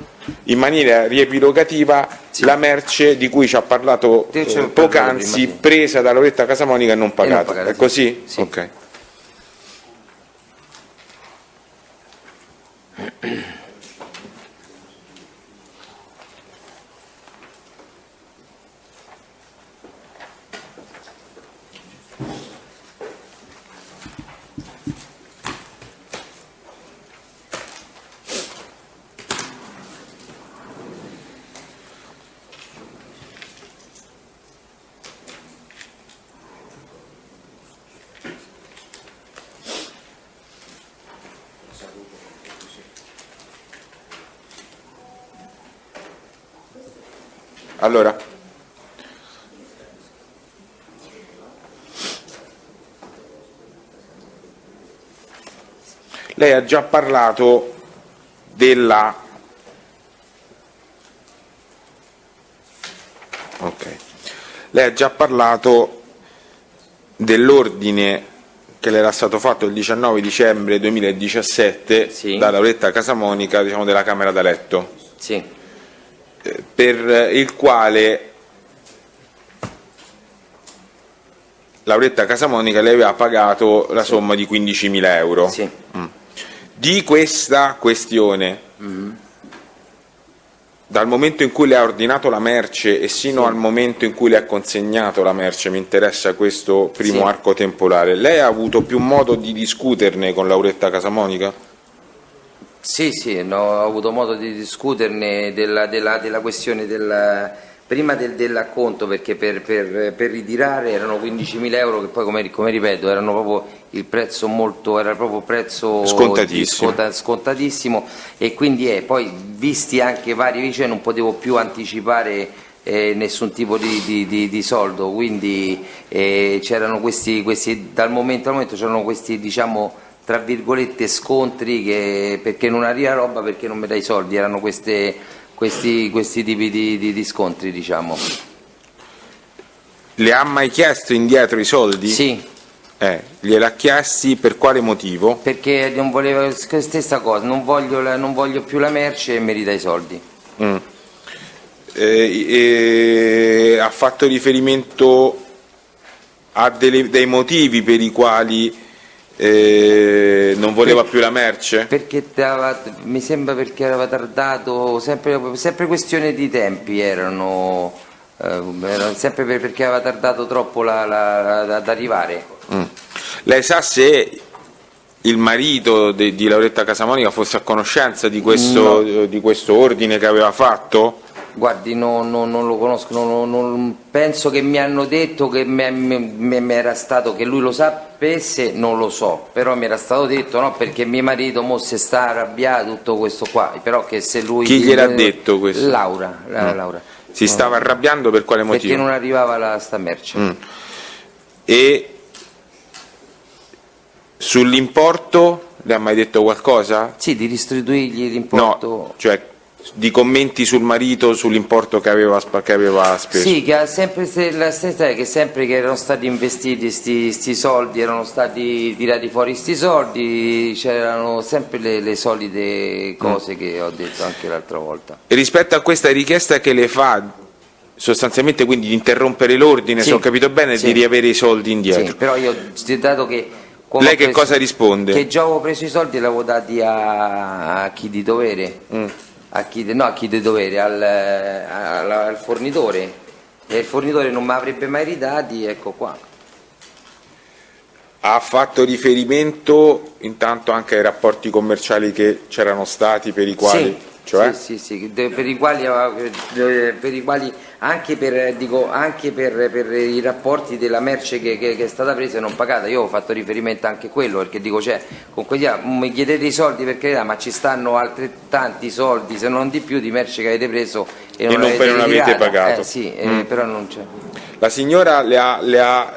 S3: in maniera riepilogativa la merce di cui ci ha parlato poc'anzi,
S1: prima, sì.
S3: presa da Lauretta Casamonica e non pagata.
S1: pagata,
S3: È
S1: sì.
S3: così?
S1: Sì.
S3: Ok. Allora, lei ha già parlato della... Ok. Lei ha già parlato dell'ordine che le era stato fatto il 19 dicembre 2017
S1: Sì.
S3: da Lauretta Casamonica, diciamo, della Camera da Letto,
S1: Sì,
S3: per il quale Lauretta Casamonica le aveva pagato la somma di 15.000 euro.
S1: sì.
S3: Di questa questione, dal momento in cui le ha ordinato la merce e sino al momento in cui le ha consegnato la merce, mi interessa questo primo
S1: Sì.
S3: arco temporale, lei ha avuto più modo di discuterne con Lauretta Casamonica?
S1: Sì, sì, no, ho avuto modo di discuterne della questione prima dell'acconto, perché per ritirare erano 15.000 euro, che poi come ripeto erano proprio il prezzo era proprio prezzo
S3: Scontatissimo.
S1: scontatissimo, e quindi poi visti anche vari vicende non potevo più anticipare nessun tipo di soldo, quindi c'erano questi dal momento al momento c'erano questi, diciamo, tra virgolette, scontri, perché non arriva roba, perché non mi dai i soldi, erano questi tipi di scontri, diciamo.
S3: Le ha mai chiesto indietro i soldi?
S1: Sì,
S3: Gliel'ha chiesti per quale motivo?
S1: perché non volevo, stessa cosa, non voglio più la merce e mi ridai i soldi.
S3: Ha fatto riferimento a dei motivi per i quali non voleva più la merce?
S1: Perché mi sembra perché aveva tardato, sempre questione di tempi erano sempre perché aveva tardato troppo ad arrivare.
S3: Lei sa se il marito di Lauretta Casamonica fosse a conoscenza di questo ordine che aveva fatto?
S1: Guardi, non lo conosco, non penso, che mi hanno detto che mi era stato, che lui lo sapesse, non lo so, però mi era stato detto, no, perché mio marito mo se sta arrabbiato, tutto questo qua, però che se lui...
S3: Chi gliel'ha detto questo?
S1: Laura.
S3: Si stava arrabbiando per quale motivo?
S1: Perché non arrivava sta merce.
S3: E sull'importo le ha mai detto qualcosa?
S1: Sì, di restituirgli l'importo.
S3: No, cioè di commenti sul marito, sull'importo che aveva speso.
S1: Sì, che ha sempre la stessa, che sempre che erano stati investiti sti soldi, erano stati tirati fuori sti soldi, c'erano sempre le solite cose che ho detto anche l'altra volta.
S3: E rispetto a questa richiesta che le fa, sostanzialmente quindi di interrompere l'ordine,
S1: Sì.
S3: se ho capito bene,
S1: Sì.
S3: di riavere i soldi indietro.
S1: Sì, però io, dato che...
S3: Lei che cosa risponde?
S1: Che già avevo preso i soldi e l'avevo dati a chi di dovere. A chi di dovere, al fornitore, e il fornitore non mi avrebbe mai ridati, ecco qua.
S3: Ha fatto riferimento intanto anche ai rapporti commerciali che c'erano stati, per i quali...
S1: Sì,
S3: cioè?
S1: sì, per i quali anche per i rapporti della merce che è stata presa e non pagata. Io ho fatto riferimento anche a quello, perché dico, cioè, comunque mi chiedete i soldi, per carità, ma ci stanno altrettanti soldi, se non di più, di merce che avete preso e non
S3: avete
S1: ritirata.
S3: pagato.
S1: Sì, però non c'è.
S3: La signora le ha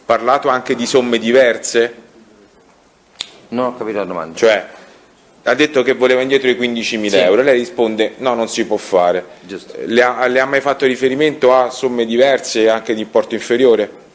S3: parlato anche di somme diverse?
S1: Non ho capito la domanda.
S3: Cioè, ha detto che voleva indietro i 15.000
S1: Sì.
S3: euro, lei risponde no, non si può fare.
S1: Giusto.
S3: Le ha mai fatto riferimento a somme diverse e anche di importo inferiore?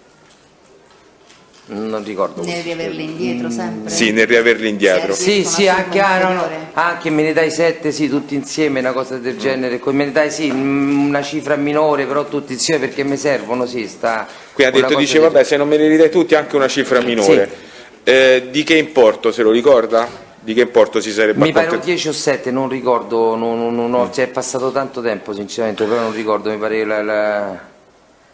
S1: Non ricordo.
S2: Nel riaverle indietro sempre?
S3: Sì, nel riaverli indietro.
S2: Sì.
S1: Sì,
S2: Una
S1: anche,
S2: somma
S1: no,
S2: inferiore.
S1: anche me ne dai 7, sì, tutti insieme, una cosa del genere. Me ne dai, sì, una cifra minore, però tutti insieme perché mi servono, sì, sta.
S3: Qui ha
S1: una
S3: detto,
S1: cosa
S3: dice,
S1: del-
S3: vabbè, se non me li ridai tutti anche una cifra minore. Di che importo, se lo ricorda? Di che importo si sarebbe
S1: Mi pare un
S3: accontentato?
S1: 10 o 7, non ricordo, cioè, è passato tanto tempo sinceramente, però non ricordo, mi pare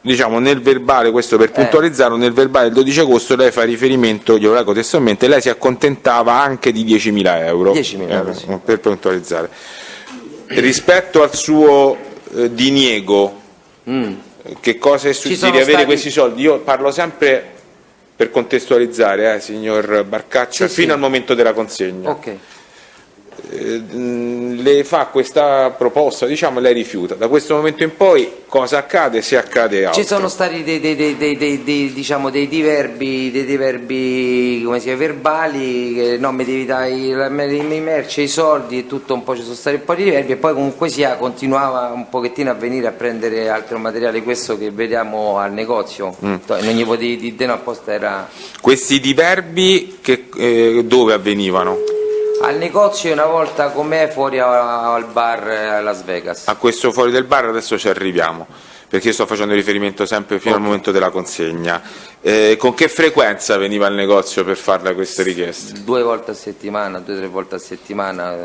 S3: Diciamo, nel verbale, questo per puntualizzare, nel verbale del 12 agosto lei fa riferimento, glielo leggo testualmente, lei si accontentava anche di 10.000 euro.
S1: 10.000 euro, sì.
S3: Per puntualizzare. Rispetto al suo diniego, che cosa è
S1: Ci
S3: successo
S1: sono
S3: di avere
S1: stati-
S3: questi soldi? Io parlo sempre per contestualizzare, signor Barcaccia,
S1: Sì,
S3: fino
S1: sì.
S3: al momento della consegna.
S1: Ok.
S3: le fa questa proposta, diciamo, lei rifiuta. Da questo momento in poi cosa accade, se accade altro?
S1: Ci sono stati diciamo, dei diverbi come si chiama, verbali, che no, mi devi dare le merci, i soldi e tutto, un po' ci sono stati un po' di diverbi, e poi comunque sia continuava un pochettino a venire a prendere altro materiale, questo che vediamo al negozio. Non gli potevi dire no, apposta era...
S3: Questi diverbi dove avvenivano?
S1: Al negozio una volta con me fuori al bar a Las Vegas.
S3: A questo fuori del bar adesso ci arriviamo, perché io sto facendo riferimento sempre fino al momento della consegna. Con che frequenza veniva al negozio per farle queste richieste?
S1: 2 volte a settimana, 2 o 3 volte a settimana,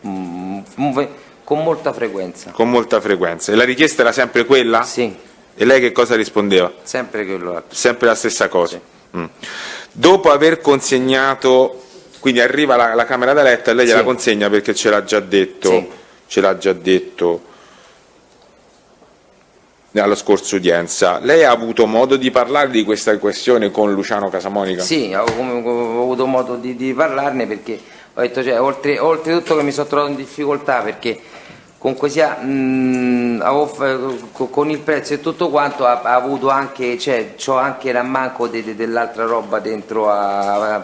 S1: con molta frequenza.
S3: Con molta frequenza. E la richiesta era sempre quella?
S1: Sì.
S3: E lei che cosa rispondeva?
S1: Sempre quello.
S3: Sempre la stessa cosa.
S1: Sì.
S3: Dopo aver consegnato, quindi arriva la camera da letto e lei gliela
S1: Sì.
S3: consegna, perché ce l'ha già detto,
S1: Sì.
S3: ce l'ha già detto alla scorsa udienza. Lei ha avuto modo di parlare di questa questione con Luciano Casamonica?
S1: Sì, ho avuto modo di parlarne, perché ho detto, cioè, oltretutto che mi sono trovato in difficoltà, perché comunque sia con il prezzo e tutto quanto ha avuto anche, cioè, c'ho anche l'ammanco dell'altra roba dentro,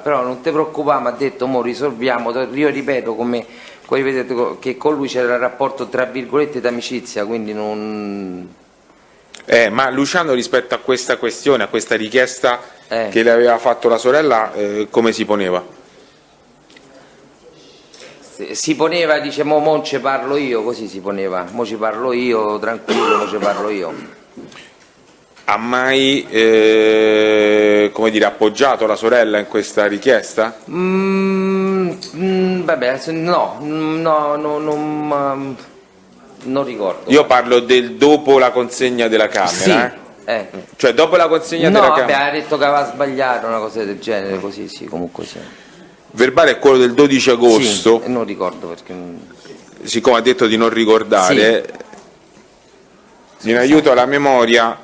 S1: però non ti preoccupare, mi ha detto, mo risolviamo. Io ripeto, come ripeto, che con lui c'era il rapporto tra virgolette d'amicizia, quindi non...
S3: Ma Luciano, rispetto a questa questione, a questa richiesta che le aveva fatto la sorella, come si poneva?
S1: Si poneva, dice, mo ci parlo io, così si poneva, mo ci parlo io, tranquillo, mo ci parlo io.
S3: Ha mai come dire, appoggiato la sorella in questa richiesta?
S1: Vabbè, non ricordo.
S3: Io parlo del dopo la consegna della camera.
S1: Sì,
S3: Cioè dopo la consegna
S1: no,
S3: della
S1: vabbè,
S3: camera.
S1: ha detto che aveva sbagliato, una cosa del genere, così sì, comunque sì.
S3: Verbale è quello del 12 agosto.
S1: Sì, non ricordo perché...
S3: Siccome ha detto di non ricordare, in aiuto alla memoria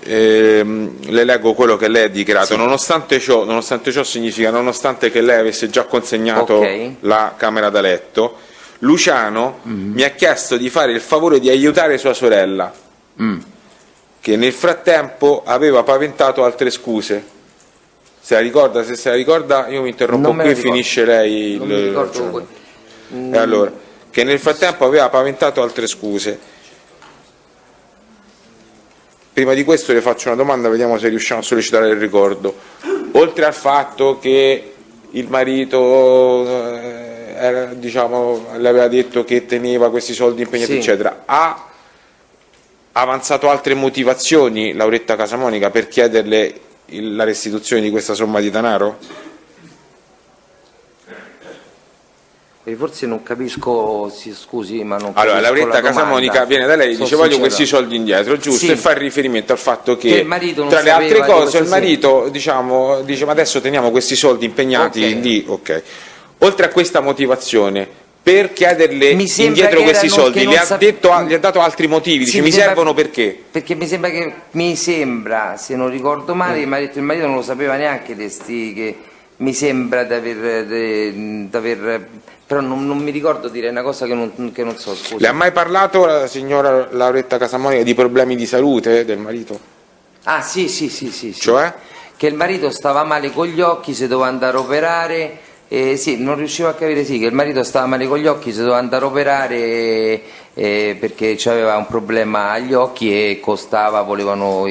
S3: le leggo quello che lei ha dichiarato.
S1: Sì.
S3: Nonostante ciò significa nonostante che lei avesse già consegnato la camera da letto, Luciano mi ha chiesto di fare il favore di aiutare sua sorella, che nel frattempo aveva paventato altre scuse. Se se la ricorda, io mi interrompo qui, finisce lei
S1: non mi ricordo.
S3: E allora, che nel frattempo aveva paventato altre scuse. Prima di questo le faccio una domanda, vediamo se riusciamo a sollecitare il ricordo. Oltre al fatto che il marito le aveva detto che teneva questi soldi impegnati, eccetera, ha avanzato altre motivazioni Lauretta Casamonica per chiederle la restituzione di questa somma di denaro?
S1: Forse non capisco, scusi, ma non
S3: allora,
S1: capisco
S3: Lauretta Casamonica viene da lei e dice voglio questi soldi indietro, giusto? E fa riferimento al fatto che
S1: il marito non
S3: tra le altre
S1: sapeva
S3: cose il marito dice ma adesso teniamo questi soldi impegnati lì, oltre a questa motivazione per chiederle indietro questi soldi, gli ha dato altri motivi, dice mi servono perché? Perché
S1: mi sembra, se non ricordo male, il marito non lo sapeva neanche che mi sembra di aver però non mi ricordo, dire una cosa che non so, scusa.
S3: Le ha mai parlato la signora Lauretta Casamonica di problemi di salute del marito?
S1: Ah sì.
S3: Cioè?
S1: Che il marito stava male con gli occhi, si doveva andare a operare. Sì, non riuscivo a capire, che il marito stava male con gli occhi, si doveva andare a operare perché aveva un problema agli occhi e costava, volevano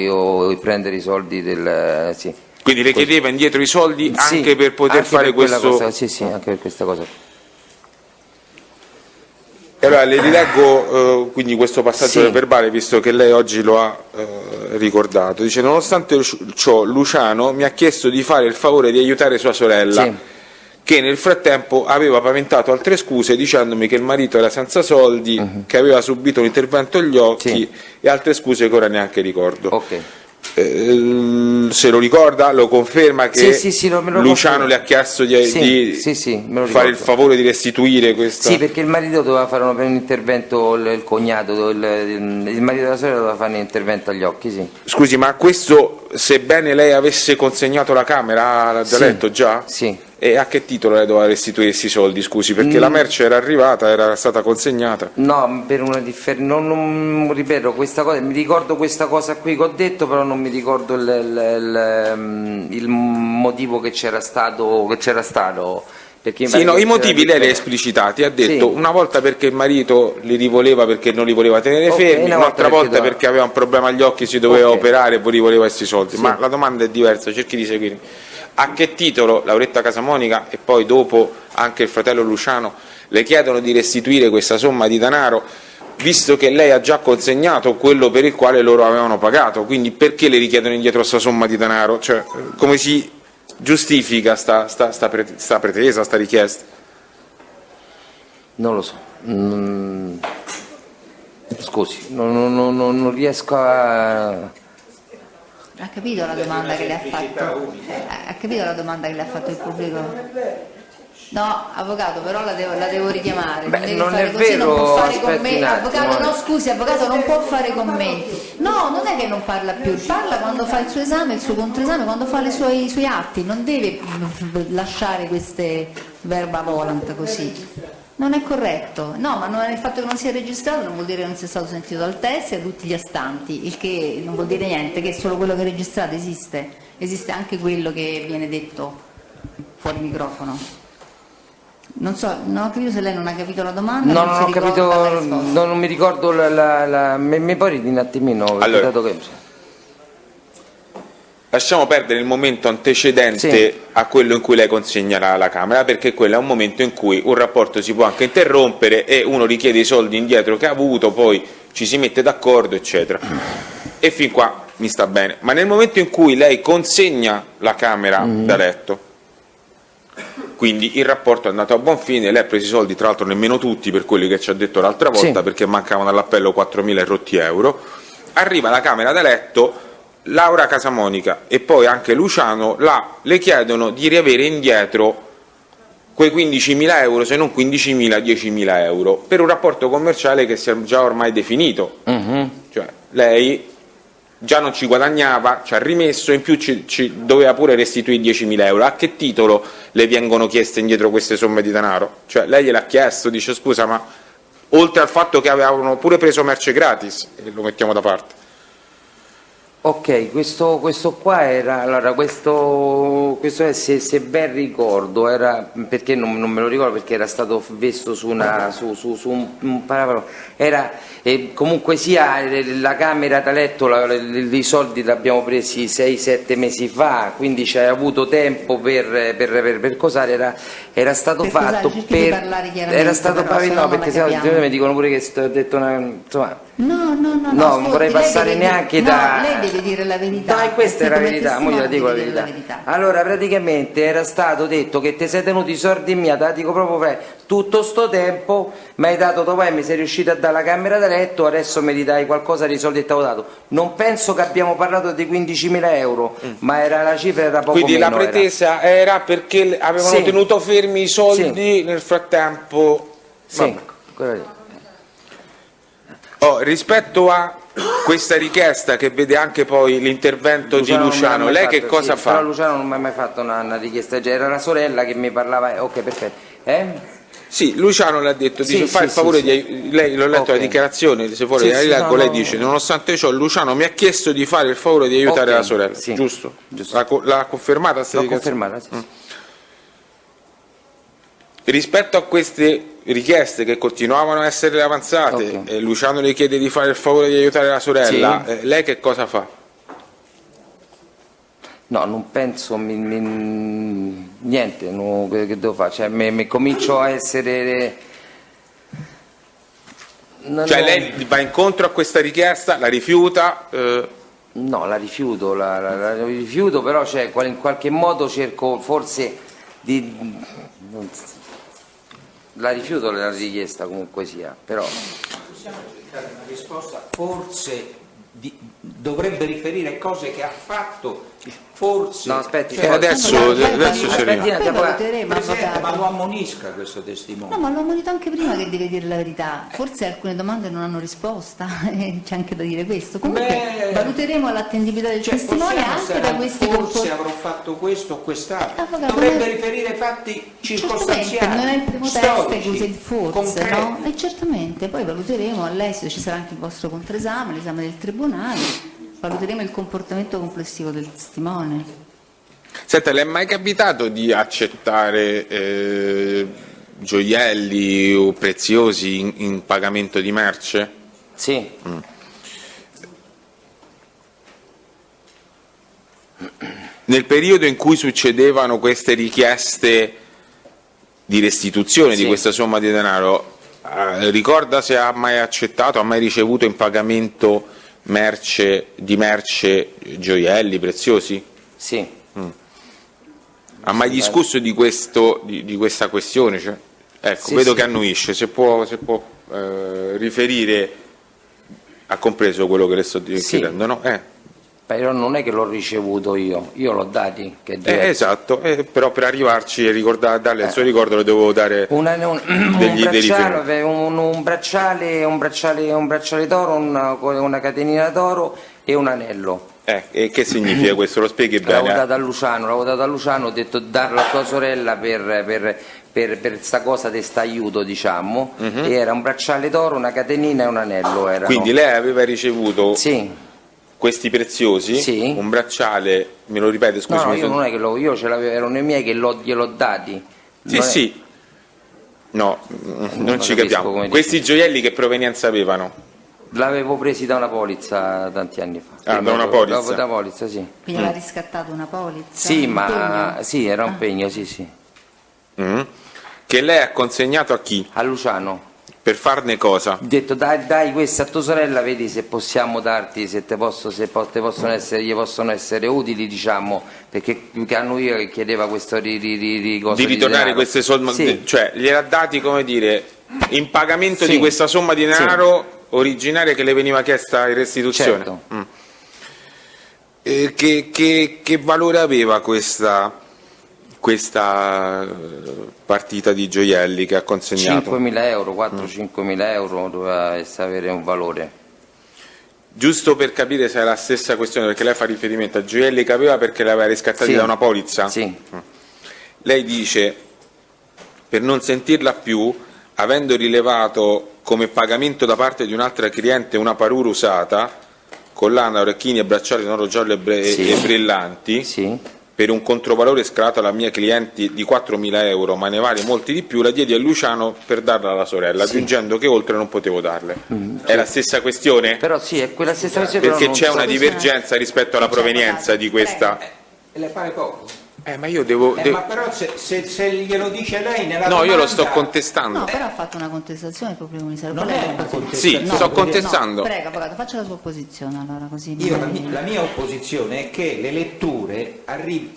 S1: prendere i soldi del...
S3: Quindi le chiedeva indietro i soldi anche per poter fare questo...
S1: Sì, anche per questa cosa.
S3: E allora le rileggo quindi questo passaggio del verbale, visto che lei oggi lo ha ricordato. Dice, nonostante ciò Luciano mi ha chiesto di fare il favore di aiutare sua sorella, che nel frattempo aveva paventato altre scuse dicendomi che il marito era senza soldi, che aveva subito un intervento agli occhi e altre scuse che ora neanche ricordo. Se lo ricorda, lo conferma che Luciano le ha chiesto di fare il favore di restituire questa...
S1: Sì, perché il marito doveva fare un intervento, il cognato, il marito della sorella doveva fare un intervento agli occhi, Scusi,
S3: ma questo, sebbene lei avesse consegnato la camera da letto già?
S1: Sì.
S3: E a che titolo lei doveva restituire questi soldi, scusi? Perché la merce era arrivata, era stata consegnata.
S1: No, per una differenza, non ripeto questa cosa, mi ricordo questa cosa qui che ho detto, però non mi ricordo il motivo che c'era stato, perché
S3: Sì, no, i motivi lei li ha esplicitati, ha detto
S1: Sì.
S3: una volta perché il marito li rivoleva perché non li voleva tenere
S1: Ok,
S3: fermi,
S1: una
S3: un'altra
S1: volta
S3: volta perché aveva un problema agli occhi, si doveva
S1: Ok.
S3: operare e voleva questi soldi.
S1: Sì.
S3: Ma la domanda è diversa, cerchi di seguirmi. A che titolo Lauretta Casamonica e poi dopo anche il fratello Luciano le chiedono di restituire questa somma di denaro, visto che lei ha già consegnato quello per il quale loro avevano pagato? Quindi perché le richiedono indietro questa somma di denaro? Cioè, come si giustifica sta pretesa, sta richiesta?
S1: Non lo so. Scusi, non riesco a...
S2: Ha capito la domanda che le ha fatto? Ha capito la domanda che le ha fatto il pubblico? No, avvocato, però la devo richiamare.
S1: Beh,
S2: Deve
S1: non
S2: fare
S1: è
S2: così, non
S1: vero,
S2: può fare
S1: aspetti
S2: commenti.
S1: un attimo,
S2: Avvocato, no, scusi, avvocato non può fare commenti. No, non è che non parla più, parla quando fa il suo esame, il suo controesame, quando fa i suoi atti, non deve lasciare queste verba volant così. Non è corretto, no, ma il fatto che non sia registrato non vuol dire che non sia stato sentito dal test e da tutti gli astanti, il che non vuol dire niente, che solo quello che è registrato esiste anche quello che viene detto fuori microfono. Non so, non ho capito se lei non ha capito la domanda.
S1: No, non
S2: si
S1: ho
S2: ricorda
S1: capito,
S2: la risposta.
S1: non mi ricordo mi puoi dire un attimino,
S3: Allora.
S1: dato che...
S3: Lasciamo perdere il momento antecedente
S1: Sì.
S3: a quello in cui lei consegnerà alla Camera, perché quello è un momento in cui un rapporto si può anche interrompere e uno richiede i soldi indietro che ha avuto, poi ci si mette d'accordo, eccetera. E fin qua mi sta bene. Ma nel momento in cui lei consegna la Camera da letto, quindi il rapporto è andato a buon fine, lei ha preso i soldi, tra l'altro nemmeno tutti per quelli che ci ha detto l'altra volta,
S1: Sì.
S3: perché mancavano all'appello 4.000 e rotti euro, arriva la Camera da letto, Laura Casamonica e poi anche Luciano le chiedono di riavere indietro quei 15.000 euro, se non 15.000, 10.000 euro, per un rapporto commerciale che si è già ormai definito. Cioè, lei già non ci guadagnava, ci ha rimesso, in più ci doveva pure restituire 10.000 euro. A che titolo le vengono chieste indietro queste somme di denaro? Cioè, lei gliel'ha chiesto, dice scusa, ma oltre al fatto che avevano pure preso merce gratis, e lo mettiamo da parte.
S1: Ok, questo qua era, allora questo è, se ben ricordo, era, perché non me lo ricordo perché era stato messo su un paragrafo, era, comunque sia la Camera da letto, i soldi li abbiamo presi 6-7 mesi fa, quindi c'è avuto tempo per cosare, era stato
S2: Per
S1: fatto
S2: cosare, cerchi di parlare chiaramente,
S1: era stato
S2: però, se no
S1: no,
S2: non la
S1: perché se no
S2: capiamo.
S1: mi dicono pure che ho detto una, insomma.
S2: No,
S1: No,
S2: ascolti,
S1: non vorrei
S2: lei
S1: passare
S2: deve
S1: neanche
S2: dire,
S1: da...
S2: No, lei deve dire la verità.
S1: Dai, questa è la
S2: Come
S1: verità, mo gliela dico la
S2: deve dire
S1: verità. Allora, praticamente era stato detto che ti sei tenuto i soldi miei, te la dico proprio tutto sto tempo, mi hai dato, dopo mi sei riuscito a dare la camera da letto, adesso mi ridai qualcosa dei soldi che ti avevo dato. Non penso che abbiamo parlato di 15.000 euro, ma era, la cifra era poco
S3: Quindi
S1: meno.
S3: la pretesa era perché avevano
S1: Sì.
S3: tenuto fermi i soldi
S1: Sì.
S3: nel frattempo.
S1: Sì,
S3: Vabbè.
S1: quella lì.
S3: Rispetto a questa richiesta che vede anche poi l'intervento di
S1: non
S3: Luciano,
S1: mi ha mai
S3: lei
S1: fatto,
S3: che cosa
S1: sì,
S3: fa?
S1: Però Luciano non mi ha mai fatto una richiesta, cioè, era la sorella che mi parlava, ok, perfetto.
S3: Sì, Luciano le ha detto, dice
S1: Sì,
S3: fa
S1: sì,
S3: il favore
S1: sì,
S3: di... Lei, l'ho letto
S1: Ok.
S3: la dichiarazione, se vuole
S1: Sì,
S3: la
S1: sì,
S3: rileggo,
S1: no,
S3: lei
S1: no.
S3: dice nonostante ciò Luciano mi ha chiesto di fare il favore di aiutare
S1: Ok,
S3: la sorella,
S1: sì,
S3: giusto?
S1: giusto.
S3: L'ha confermata questa
S1: L'ho
S3: dichiarazione?
S1: confermata, sì.
S3: Rispetto a queste richieste che continuavano a essere avanzate,
S1: Ok.
S3: Luciano le chiede di fare il favore di aiutare la sorella,
S1: Sì.
S3: lei che cosa fa?
S1: No, non penso, niente, che devo fare, cioè, mi comincio a essere...
S3: Cioè lei va incontro a questa richiesta, la rifiuta?
S1: No, la rifiuto, la rifiuto, però cioè, in qualche modo cerco forse di... La rifiuto la richiesta comunque sia, però...
S4: Possiamo cercare una risposta, forse dovrebbe riferire cose che ha fatto Forse.
S1: No, aspetti.
S3: adesso ci arriviamo.
S2: Poi valuteremo,
S4: Presidente, ma
S2: avvocato.
S4: lo ammonisca questo testimone.
S2: No, ma l'ho ammonito anche prima che deve dire la verità. Forse alcune domande non hanno risposta, c'è anche da dire questo. Comunque
S4: Beh,
S2: valuteremo l'attendibilità del testimone
S4: possiamo
S2: anche
S4: stare
S2: da
S4: al
S2: questi
S4: forse
S2: comportamenti.
S4: avrò fatto questo o quest'altro.
S2: Avvocato,
S4: Dovrebbe
S2: ma-
S4: riferire fatti
S2: Certamente,
S4: circostanziali.
S2: non è il primo test che
S4: storici,
S2: usa il forse,
S4: concreti.
S2: no? E certamente, poi valuteremo all'esito, ci sarà anche il vostro controesame, l'esame del tribunale, valuteremo il comportamento complessivo del testimone.
S3: Senta, le è mai capitato di accettare gioielli o preziosi in pagamento di merce?
S1: Sì,
S3: Nel periodo in cui succedevano queste richieste di restituzione di
S1: Sì.
S3: questa somma di denaro, ricorda se ha mai accettato, ha mai ricevuto in pagamento merce gioielli preziosi?
S1: sì.
S3: Ha mai discusso di questa questione? Cioè, ecco,
S1: Sì,
S3: vedo
S1: sì.
S3: che annuisce, se può riferire, ha compreso quello che le sto chiedendo, no?
S1: Però non è che l'ho ricevuto io l'ho dati. Che è diverso.
S3: Esatto, però per arrivarci e darle il suo ricordo le devo dare dei riferimenti.
S1: un bracciale d'oro, una catenina d'oro e un anello.
S3: E che significa questo? Lo spieghi
S1: L'avevo
S3: bene?
S1: dato a Luciano, ho detto darlo a tua sorella per sta cosa di sta aiuto, diciamo, e era un bracciale d'oro, una catenina e un anello erano.
S3: Quindi lei aveva ricevuto
S1: Sì.
S3: questi preziosi,
S1: Sì.
S3: un bracciale, me lo ripete, scusi?
S1: No, io non è che io ce l'avevo, erano i miei che gliel'ho dati.
S3: Sì,
S1: Non è-
S3: sì. No, non ci
S1: capisco
S3: capiamo.
S1: come
S3: Questi gioielli che provenienza avevano?
S1: L'avevo presi da una polizza tanti anni fa.
S3: Da una polizza?
S1: Da una polizza, sì.
S2: Quindi aveva riscattato una polizza?
S1: Sì,
S2: un
S1: ma
S2: impegno?
S1: sì, era un pegno, sì, sì.
S3: Che lei ha consegnato a chi?
S1: A Luciano.
S3: Per farne cosa?
S1: Ho detto dai questa a tua sorella, vedi se possiamo darti, se gli possono essere utili, diciamo, perché più che a noi che chiedeva questo
S3: Di ritornare
S1: denaro.
S3: queste somme,
S1: Sì.
S3: cioè gliel'ha dati, come dire, in pagamento
S1: Sì.
S3: di questa somma di denaro originaria che le veniva chiesta in restituzione.
S1: Certo.
S3: Che valore aveva questa partita di gioielli che ha consegnato?
S1: 5.000 euro, 4-5.000 euro doveva avere un valore.
S3: Giusto per capire se è la stessa questione, perché lei fa riferimento a gioielli che aveva perché li aveva riscattati
S1: Sì.
S3: da una polizza?
S1: Sì.
S3: Lei dice, per non sentirla più, avendo rilevato come pagamento da parte di un'altra cliente una parura usata, collana, orecchini e bracciali in oro giallo
S1: Sì.
S3: e brillanti,
S1: Sì.
S3: per un controvalore scalato alla mia cliente di 4.000 euro, ma ne vale molti di più, la diedi a Luciano per darla alla sorella, aggiungendo che oltre non potevo darle. È la stessa questione?
S1: Però sì, è quella stessa questione.
S3: Perché
S1: però
S3: c'è
S1: non
S3: una
S1: so-
S3: divergenza rispetto alla provenienza di questa...
S4: Le pare poco?
S3: Ma io devo...
S4: Ma però se glielo dice lei nella
S3: No, io lo sto
S4: domanda-
S3: contestando.
S2: No, però ha fatto una contestazione proprio commissario.
S4: Non
S2: Qual
S4: è
S2: la
S4: una
S2: posizione?
S3: Sì,
S4: contestazione.
S3: sto contestando.
S2: No, prego, avvocato, faccia la sua posizione allora, così.
S4: Io
S2: magari-
S4: la mia opposizione è che le letture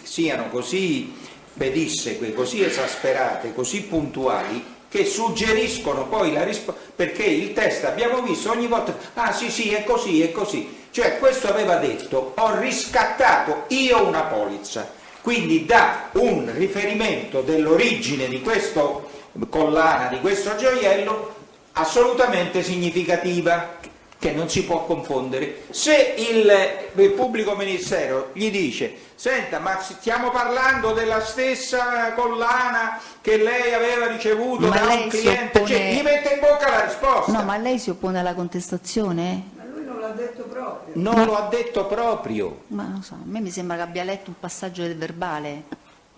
S4: siano così pedisseque, così esasperate, così puntuali, che suggeriscono poi la risposta, perché il test abbiamo visto ogni volta, ah sì, è così, è così. Cioè questo aveva detto, ho riscattato io una polizza, quindi dà un riferimento dell'origine di questo collana, di questo gioiello, assolutamente significativa, che non si può confondere. Se il pubblico ministero gli dice, senta, ma stiamo parlando della stessa collana che lei aveva ricevuto
S2: Ma
S4: da
S2: lei
S4: un
S2: si
S4: cliente,
S2: oppone-
S4: cioè, gli mette in bocca la risposta.
S2: No, ma lei si oppone alla contestazione?
S4: Non lo ha detto proprio.
S2: Ma non so, a me mi sembra che abbia letto un passaggio del verbale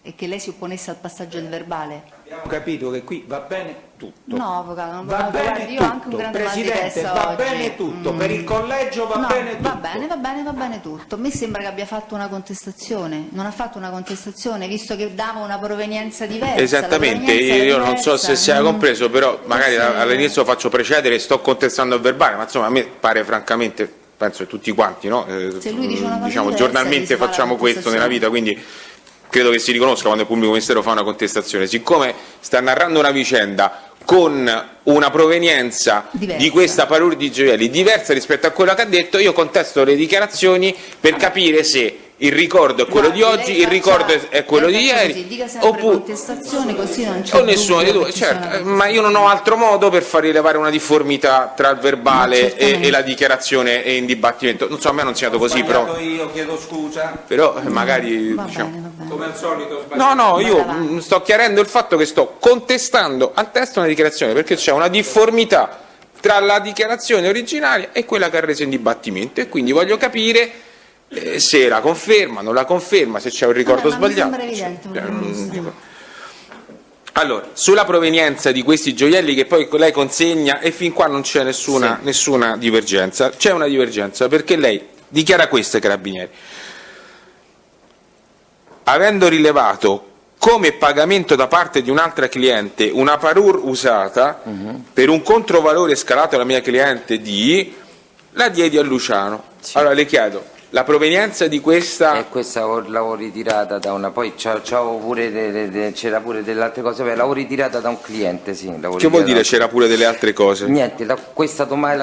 S2: e che lei si opponesse al passaggio del verbale.
S4: Abbiamo capito che qui va bene tutto.
S2: No, avvocato, non
S4: Va
S2: guardi,
S4: bene
S2: io ho anche un
S4: tutto,
S2: grande mal di
S4: Presidente,
S2: testa
S4: va
S2: oggi.
S4: bene tutto, per il collegio va
S2: No,
S4: bene tutto.
S2: va bene tutto. A me sembra che abbia fatto una contestazione. Non ha fatto una contestazione, visto che dava una provenienza diversa.
S3: Esattamente,
S2: La provenienza era
S3: io non so se si è
S2: diversa.
S3: compreso, però magari
S2: Sì.
S3: all'inizio faccio precedere, sto contestando il verbale, ma insomma a me pare francamente, penso che tutti quanti, no?
S2: Se lui dice una cosa
S3: diciamo,
S2: diversa,
S3: giornalmente
S2: gli si fa la
S3: facciamo questo nella
S2: contestazione.
S3: vita, quindi credo che si riconosca quando il pubblico ministero fa una contestazione. Siccome sta narrando una vicenda con una provenienza
S2: Diversa.
S3: di questa parura di gioielli diversa rispetto a quello che ha detto, io contesto le dichiarazioni per capire se il ricordo è quello di oggi, il ricordo è quello di ieri,
S2: dica sempre contestazione, così non c'è
S3: o nessuno dei due, certo, ma io non ho altro modo per far rilevare una difformità tra il verbale e la dichiarazione e in dibattimento. Non so, a me non è segnato così, però
S4: Io chiedo scusa,
S3: magari
S2: Va
S3: diciamo.
S2: bene, va bene.
S4: come al solito sbaglio.
S3: No, io sto chiarendo il fatto che sto contestando al testo una dichiarazione, perché c'è una difformità tra la dichiarazione originaria e quella che ha reso in dibattimento, e quindi voglio capire se la conferma, non la conferma, se c'è un ricordo sbagliato.
S2: Mi sembra evidente.
S3: Allora, sulla provenienza di questi gioielli che poi lei consegna, e fin qua non c'è nessuna divergenza. C'è una divergenza perché lei dichiara questo ai carabinieri: avendo rilevato come pagamento da parte di un'altra cliente una parure usata per un controvalore scalato alla mia cliente di, la diedi a Luciano. Allora le chiedo, la provenienza di questa...
S1: E questa l'avevo ritirata da una, poi c'avevo pure c'era pure delle altre cose, l'avevo ritirata da un cliente, sì.
S3: Che vuol dire c'era pure delle altre cose?
S1: Niente, la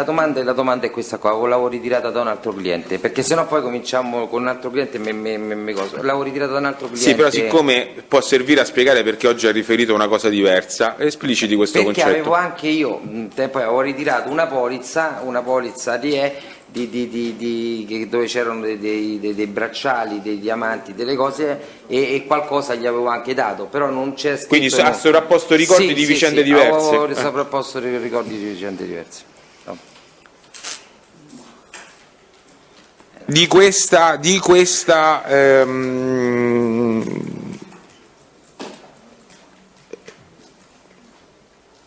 S1: domanda è questa qua, l'avevo ritirata da un altro cliente, perché sennò poi cominciamo con un altro cliente l'avevo ritirata da un altro cliente.
S3: Sì, però siccome può servire a spiegare perché oggi ha riferito una cosa diversa, espliciti questo
S1: perché
S3: concetto.
S1: avevo anche io, poi avevo ritirato una polizza dove c'erano dei bracciali, dei diamanti, delle cose, e qualcosa gli avevo anche dato, però non c'è scritto.
S3: Quindi ha sovrapposto ricordi di vicende diverse.
S1: Avevo sovrapposto ricordi di vicende diverse. No.
S3: Di questa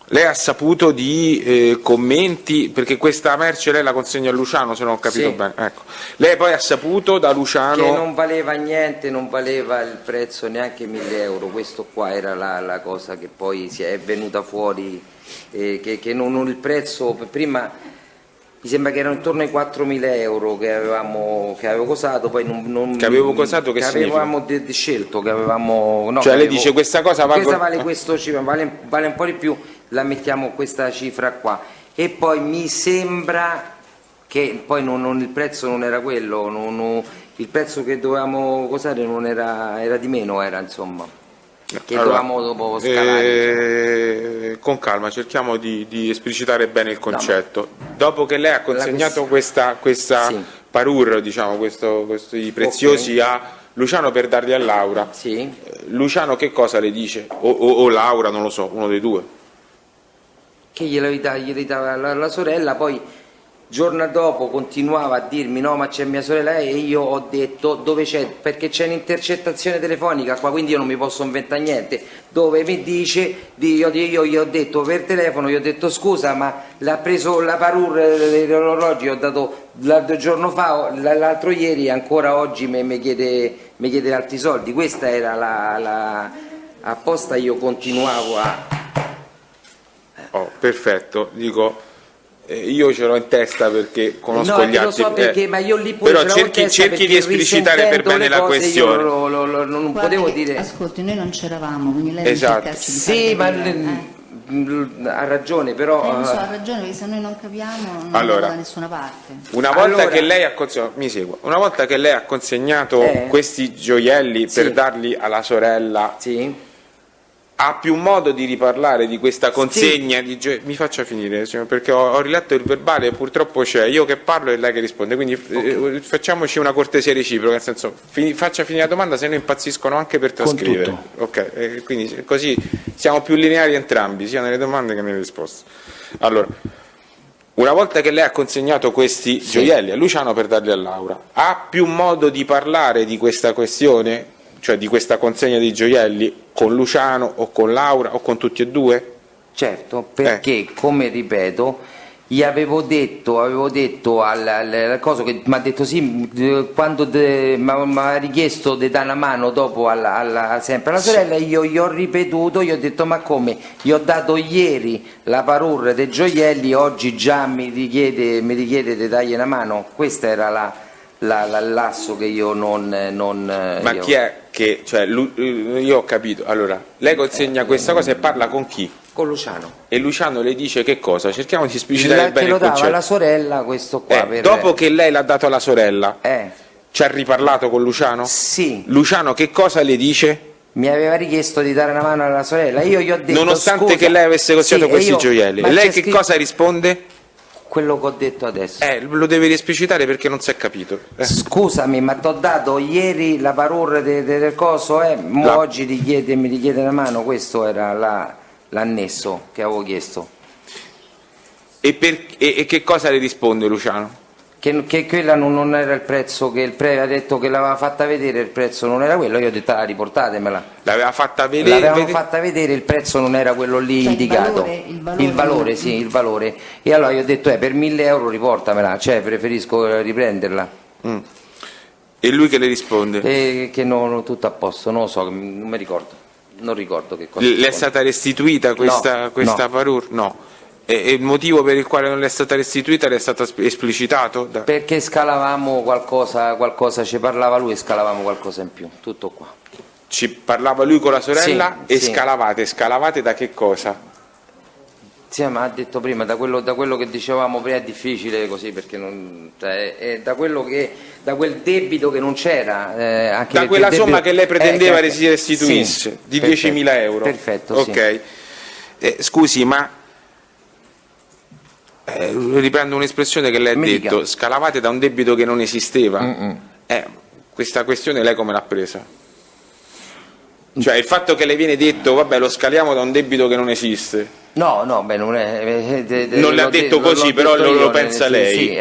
S3: lei ha saputo di commenti, perché questa merce lei la consegna a Luciano, se non ho capito bene. Ecco. Lei poi ha saputo da Luciano
S1: che non valeva niente, non valeva il prezzo neanche 1.000 euro. Questo qua era la cosa che poi è venuta fuori, che non il prezzo prima. Mi sembra che erano intorno ai 4.000 euro che avevo cosato, poi non
S3: che avevo cosato, che
S1: avevamo scelto, che avevamo. No,
S3: cioè lei dice questa cosa
S1: vale questo, vale un po' di più, la mettiamo questa cifra qua. E poi mi sembra che poi il prezzo non era quello, il prezzo che dovevamo cosare non era di meno, era insomma. Che dovevamo dopo scalare.
S3: Con calma, cerchiamo di esplicitare bene il concetto. Dopo che lei ha consegnato questa parure, diciamo, questi preziosi a Luciano per darli a Laura, Luciano che cosa le dice? O Laura, non lo so, uno dei due.
S1: Che gli dava la sorella, poi giorno dopo continuava a dirmi no, ma c'è mia sorella, e io ho detto dove c'è, perché c'è un'intercettazione telefonica qua, quindi io non mi posso inventare niente, dove mi dice, io gli ho detto per telefono, gli ho detto scusa, ma l'ha preso la parure degli orologi, ho dato l'altro giorno fa, l'altro ieri, ancora oggi mi chiede altri soldi. Questa era apposta, io continuavo a...
S3: perfetto, dico... io ce l'ho in testa perché conosco gli altri,
S1: so perché, ma io lì pure
S3: però cerchi di esplicitare per bene la questione.
S1: Io non potevo dire.
S2: Ascolti, noi non c'eravamo, quindi lei
S3: esatto.
S1: Sì, ma ha ragione, però
S2: ha ragione, perché se noi non capiamo non andiamo da nessuna parte.
S3: Una volta che lei ha consegnato, mi segua, una volta che lei ha consegnato questi gioielli per darli alla sorella, ha più modo di riparlare di questa consegna di mi faccia finire, perché ho riletto il verbale e purtroppo c'è io che parlo e lei che risponde, quindi facciamoci una cortesia reciproca, nel senso faccia finire la domanda, se no impazziscono anche per trascrivere. Ok, quindi così siamo più lineari entrambi, sia nelle domande che nelle risposte. Allora, una volta che lei ha consegnato questi gioielli a Luciano per darli a Laura, ha più modo di parlare di questa questione, cioè di questa consegna di gioielli, con Luciano o con Laura o con tutti e due?
S1: Certo, perché come ripeto, gli avevo detto al coso che mi ha detto quando mi ha richiesto di dare una mano dopo sempre alla sorella, io gli ho ripetuto, gli ho detto ma come? Gli ho dato ieri la parure dei gioielli, oggi già mi richiede di dargli una mano. Questa era l'asso che io
S3: ma chi è che, cioè io ho capito, allora lei consegna questa cosa e parla con chi?
S1: Con Luciano.
S3: E Luciano le dice che cosa? Cerchiamo di esplicitare bene il concetto.
S1: Che lo dava alla sorella questo qua
S3: dopo che lei l'ha dato alla sorella Ci ha riparlato con Luciano?
S1: Sì,
S3: Luciano che cosa le dice?
S1: mi aveva richiesto di dare una mano alla sorella, io gli ho detto
S3: Nonostante
S1: scusa,
S3: che lei avesse consigliato
S1: sì,
S3: questi
S1: e io-
S3: gioielli.
S1: ma
S3: E lei
S1: c'è
S3: che
S1: scritto
S3: cosa risponde?
S1: quello che ho detto adesso.
S3: Lo devi riesplicitare perché non si è capito.
S1: Scusami, ma ti ho dato ieri la parole del coso, mo
S3: La-
S1: oggi mi richiede una mano, questo era l'annesso che avevo chiesto.
S3: E che cosa le risponde Luciano?
S1: Che quella non era il prezzo, che il ha detto che l'aveva fatta vedere, il prezzo non era quello, io ho detto riportatemela.
S3: L'aveva fatta vedere?
S1: L'avevamo fatta vedere, il prezzo non era quello lì
S2: Cioè,
S1: indicato.
S2: il valore.
S1: Sì, il valore. E allora io ho detto per 1.000 euro riportamela, cioè preferisco riprenderla.
S3: E lui che le risponde?
S1: E che tutto a posto, non lo so, non mi ricordo. Non ricordo che cosa.
S3: Le è
S1: risponde.
S3: stata restituita questa
S1: no.
S3: parure? No. E il motivo per il quale non le è stata restituita le è stato esplicitato?
S1: Perché scalavamo qualcosa, ci parlava lui e scalavamo qualcosa in più, tutto qua.
S3: Ci parlava lui con la sorella
S1: Sì,
S3: e
S1: sì.
S3: scalavate da che cosa?
S1: Sì, ma ha detto prima, da quello che dicevamo prima è difficile così, perché è da quel debito che non c'era. Anche
S3: Da
S1: perché
S3: quella
S1: il debito-
S3: somma che lei pretendeva
S1: che-
S3: si restituisse,
S1: sì,
S3: di
S1: perfetto,
S3: 10.000 euro.
S1: Perfetto,
S3: ok.
S1: sì.
S3: Scusi, ma riprendo un'espressione che lei ha
S1: Mi
S3: detto,
S1: dica.
S3: scalavate da un debito che non esisteva. Questa questione lei come l'ha presa? Cioè il fatto che le viene detto vabbè lo scaliamo da un debito che non esiste,
S1: No, beh, non è.
S3: non le ha detto così, però
S1: detto
S3: lo
S1: io,
S3: pensa
S1: sì,
S3: lei.
S1: Sì,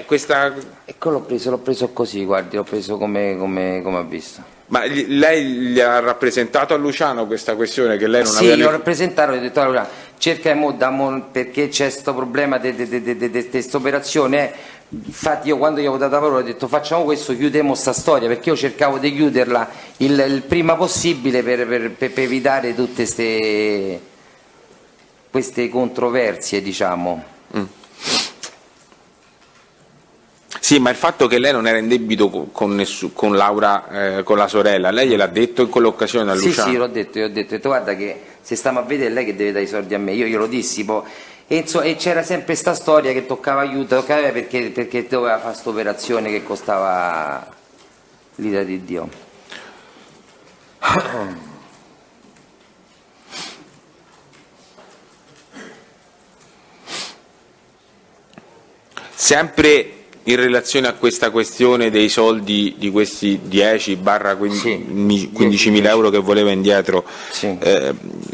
S3: Questa...
S1: Ecco, l'ho preso così, guardi, l'ho preso come ha visto.
S3: Ma lei gli ha rappresentato a Luciano questa questione che lei non
S1: Sì,
S3: aveva...
S1: l'ho rappresentato e ho detto allora, cerca perché c'è questo problema di questa operazione. Infatti io quando gli avevo dato la parola ho detto facciamo questo, chiudiamo sta storia, perché io cercavo di chiuderla il prima possibile per evitare tutte queste controversie, diciamo.
S3: Sì, ma il fatto che lei non era in debito con Laura, con la sorella, lei gliel'ha detto in quell'occasione a Luciano?
S1: Sì, io ho detto guarda che se stiamo a vedere lei che deve dare i soldi a me, io glielo dissi poi. E c'era sempre sta storia che toccava aiuto, perché doveva fare questa operazione che costava l'ira di Dio.
S3: Sempre in relazione a questa questione dei soldi di questi 10-15.000 euro che voleva indietro,
S1: Sì.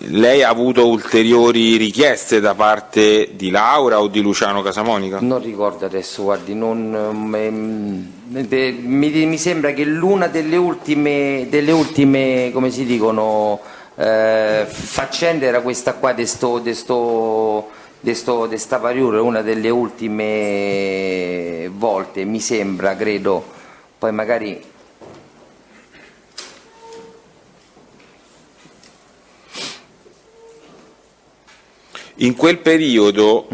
S3: Lei ha avuto ulteriori richieste da parte di Laura o di Luciano Casamonica?
S1: Non ricordo adesso, guardi, mi sembra che l'una delle ultime, come si dicono, faccende era questa qua di sta parure, una delle ultime volte, mi sembra, credo, poi magari...
S3: In quel periodo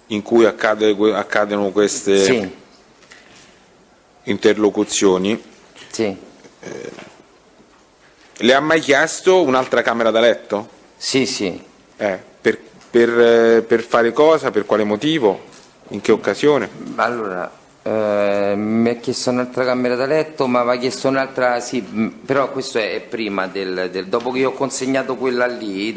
S3: in cui accadono queste
S1: Sì,
S3: interlocuzioni,
S1: sì,
S3: le ha mai chiesto un'altra camera da letto?
S1: sì.
S3: Per fare cosa? Per quale motivo? In che occasione?
S1: Allora, mi ha chiesto un'altra camera da letto, ma aveva chiesto un'altra, sì, però questo è prima dopo che io ho consegnato quella lì,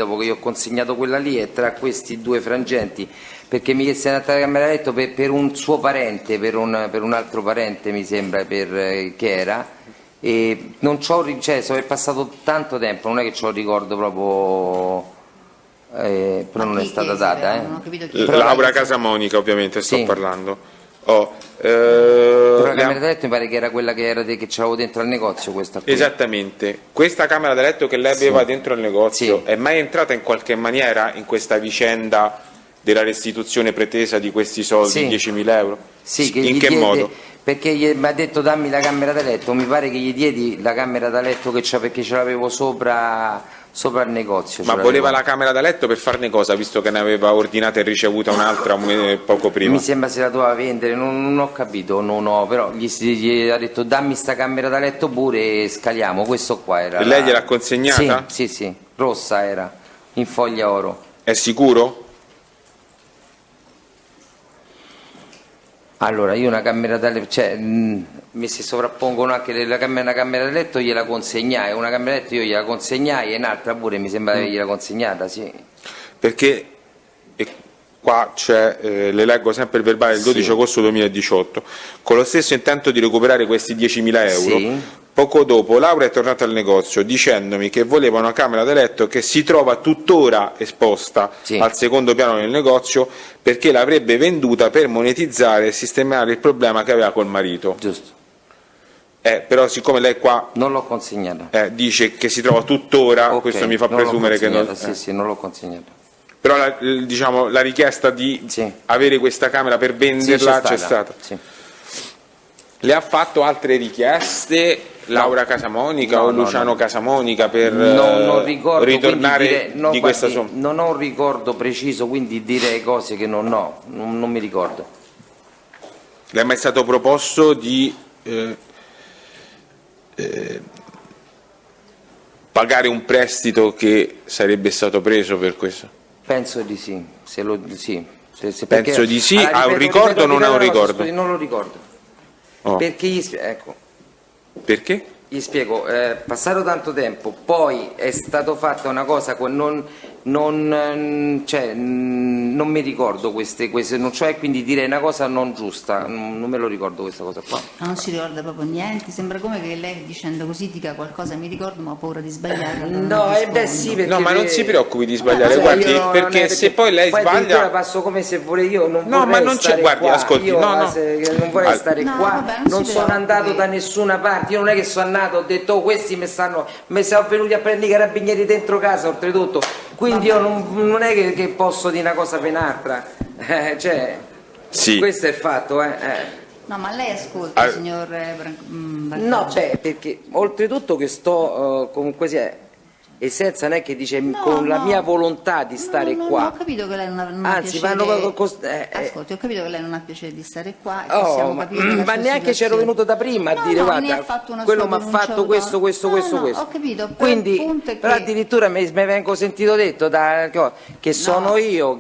S1: e tra questi due frangenti, perché mi chiese un'altra camera da letto per un suo parente, per un altro parente mi sembra, che era, e non cioè, è passato tanto tempo, non è che ce lo ricordo proprio... però non è stata data.
S2: Non ho capito chi.
S1: Però
S3: Laura Casamonica ovviamente sto
S1: Sì.
S3: parlando.
S1: Però la camera da letto mi pare che era quella che c'avevo dentro al negozio, questa qui.
S3: Esattamente. Questa camera da letto che lei aveva dentro il negozio
S1: Sì.
S3: è mai entrata in qualche maniera in questa vicenda della restituzione pretesa di questi soldi,
S1: Sì.
S3: 10.000 euro?
S1: Sì, che
S3: in
S1: gli
S3: che
S1: diede-
S3: modo?
S1: Perché mi ha detto dammi la camera da letto, mi pare che gli diedi la camera da letto perché ce l'avevo sopra il negozio.
S3: Ma voleva la camera da letto per farne cosa, visto che ne aveva ordinata e ricevuta un'altra poco prima?
S1: Mi sembra se la doveva vendere, non ho capito, però gli ha detto dammi sta camera da letto pure e scaliamo, questo qua era.
S3: E lei gliel'ha consegnata?
S1: Sì, rossa era, in foglia oro.
S3: È sicuro?
S1: Allora, io una camera da letto, cioè, mi si sovrappongono anche una camera da letto, gliela consegnai, una camera da letto io gliela consegnai e un'altra pure mi sembra che gliela consegnata, sì.
S3: Perché qua c'è, le leggo sempre il verbale del 12 agosto 2018, con lo stesso intento di recuperare questi 10.000 euro.
S1: Sì.
S3: Poco dopo Laura è tornata al negozio dicendomi che voleva una camera da letto che si trova tuttora esposta al secondo piano del negozio perché l'avrebbe venduta per monetizzare e sistemare il problema che aveva col marito.
S1: Giusto.
S3: Però siccome lei qua
S1: non l'ho consegnata,
S3: dice che si trova tuttora,
S1: okay,
S3: questo mi fa presumere che non...
S1: Sì, non l'ho consegnata.
S3: Però diciamo, la richiesta di avere questa camera per venderla c'è stata. Sì. Le ha fatto altre richieste Laura Casamonica o Luciano Casamonica per
S1: non ricordo,
S3: ritornare di questa somma?
S1: Non ho un ricordo preciso, quindi direi cose che non ho, non mi ricordo.
S3: Le è mai stato proposto di pagare un prestito che sarebbe stato preso per questo?
S1: Penso di sì,
S3: Penso di sì, ha un ricordo o non ha un ricordo?
S1: Non lo ricordo. Perché ecco.
S3: Perché?
S1: Gli spiego, passato tanto tempo, poi è stato fatto una cosa, non mi ricordo queste cioè, quindi direi una cosa non giusta, non me lo ricordo questa cosa qua.
S2: Non si ricorda proprio niente, sembra come che lei dicendo così dica qualcosa mi ricordo ma ho paura di sbagliare.
S1: No, sì, perché...
S3: No, ma non si preoccupi di sbagliare, guardi, perché se poi lei sbaglia...
S1: Poi passo come se vuole io, non
S3: no, ma non c'è, guardi,
S1: qua.
S3: ascolti,
S1: io,
S3: non
S1: vorrei stare qua,
S2: vabbè,
S1: non sono andato da nessuna parte, io non è che sono andato, ho detto questi mi sono venuti a prendere i carabinieri dentro casa oltretutto, quindi io non è che posso dire una cosa per un'altra, cioè, questo è il fatto,
S2: No, ma lei ascolta, signor
S1: No, perché oltretutto che sto comunque sia, e senza non è che dice con la mia volontà di stare qua.
S2: Ho capito che lei non ha
S1: Anzi,
S2: piacere. Ascolti, ho capito che lei non ha piacere di stare qua. Ma
S1: neanche c'ero venuto da prima a dire guarda, quello mi ha fatto questo.
S2: Ho capito,
S1: quindi, però addirittura mi vengo sentito detto che sono io,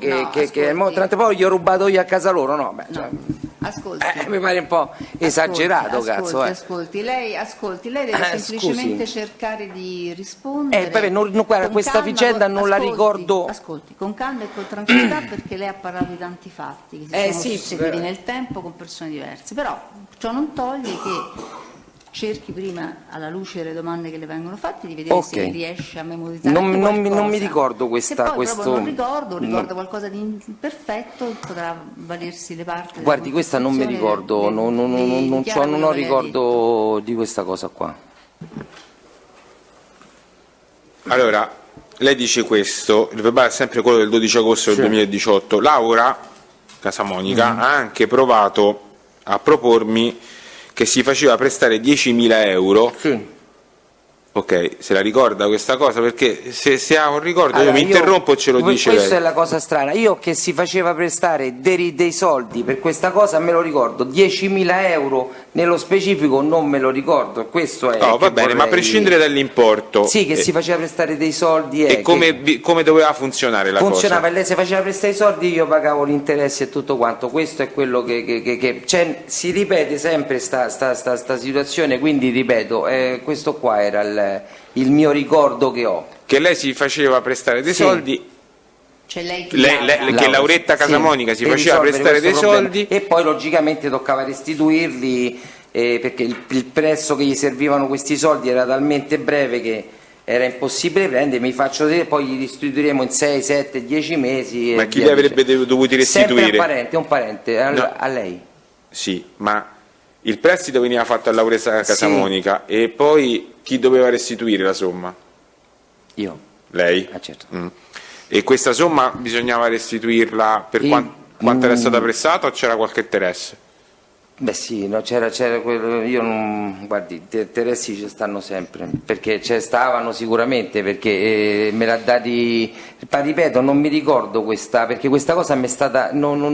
S1: tante volte gli ho rubato io a casa loro,
S2: ascolti.
S1: Mi pare un po' esagerato, cazzo.
S2: Ascolti, lei deve semplicemente cercare di rispondere.
S1: Guarda, questa vicenda non la ricordo.
S2: Ascolti, con calma e con tranquillità perché lei ha parlato di tanti fatti che si sono susseguiti nel tempo con persone diverse, però ciò non toglie che cerchi prima, alla luce delle domande che le vengono fatte, di vedere se riesce a memorizzare
S1: non mi ricordo questa.
S2: Se poi proprio non ricorda qualcosa di imperfetto, potrà valersi le parti.
S1: Guardi, questa non mi ricordo, non ho ricordo di questa cosa qua.
S3: Allora, lei dice questo, il verbale è sempre quello del 12 agosto del 2018. Laura Casamonica ha anche provato a propormi che si faceva prestare 10.000 euro. Ok, se la ricorda questa cosa? Perché se ha un ricordo io mi interrompo e ce lo dice lei.
S1: Questa è la cosa strana, io che si faceva prestare dei soldi per questa cosa me lo ricordo, 10.000 euro nello specifico non me lo ricordo, questo è...
S3: No, va bene, ma a prescindere dall'importo...
S1: Sì, che si faceva prestare dei soldi...
S3: E come doveva funzionare la cosa?
S1: Funzionava, lei si faceva prestare i soldi, io pagavo gli interessi e tutto quanto, questo è quello che si ripete sempre sta situazione, quindi ripeto, questo qua era il mio ricordo che ho.
S3: Che lei si faceva prestare dei soldi...
S2: Cioè
S3: che Lauretta Casamonica si faceva prestare dei soldi
S1: e poi logicamente toccava restituirli perché il prezzo che gli servivano questi soldi era talmente breve che era impossibile prendere, mi faccio vedere, poi gli restituiremo in 6, 7, 10 mesi.
S3: Ma chi li avrebbe dovuti restituire?
S1: Sempre un parente, a lei.
S3: Sì, ma il prestito veniva fatto a Lauretta Casamonica e poi chi doveva restituire la somma?
S1: Io.
S3: Lei?
S1: Certo.
S3: E questa somma bisognava restituirla per quanto era stata prestata o c'era qualche interesse?
S1: Beh sì, no, c'era quello, io non, guardi, interessi ci stanno sempre, perché stavano sicuramente, perché me l'ha dati, ma ripeto, non mi ricordo questa, perché questa cosa mi è stata, non la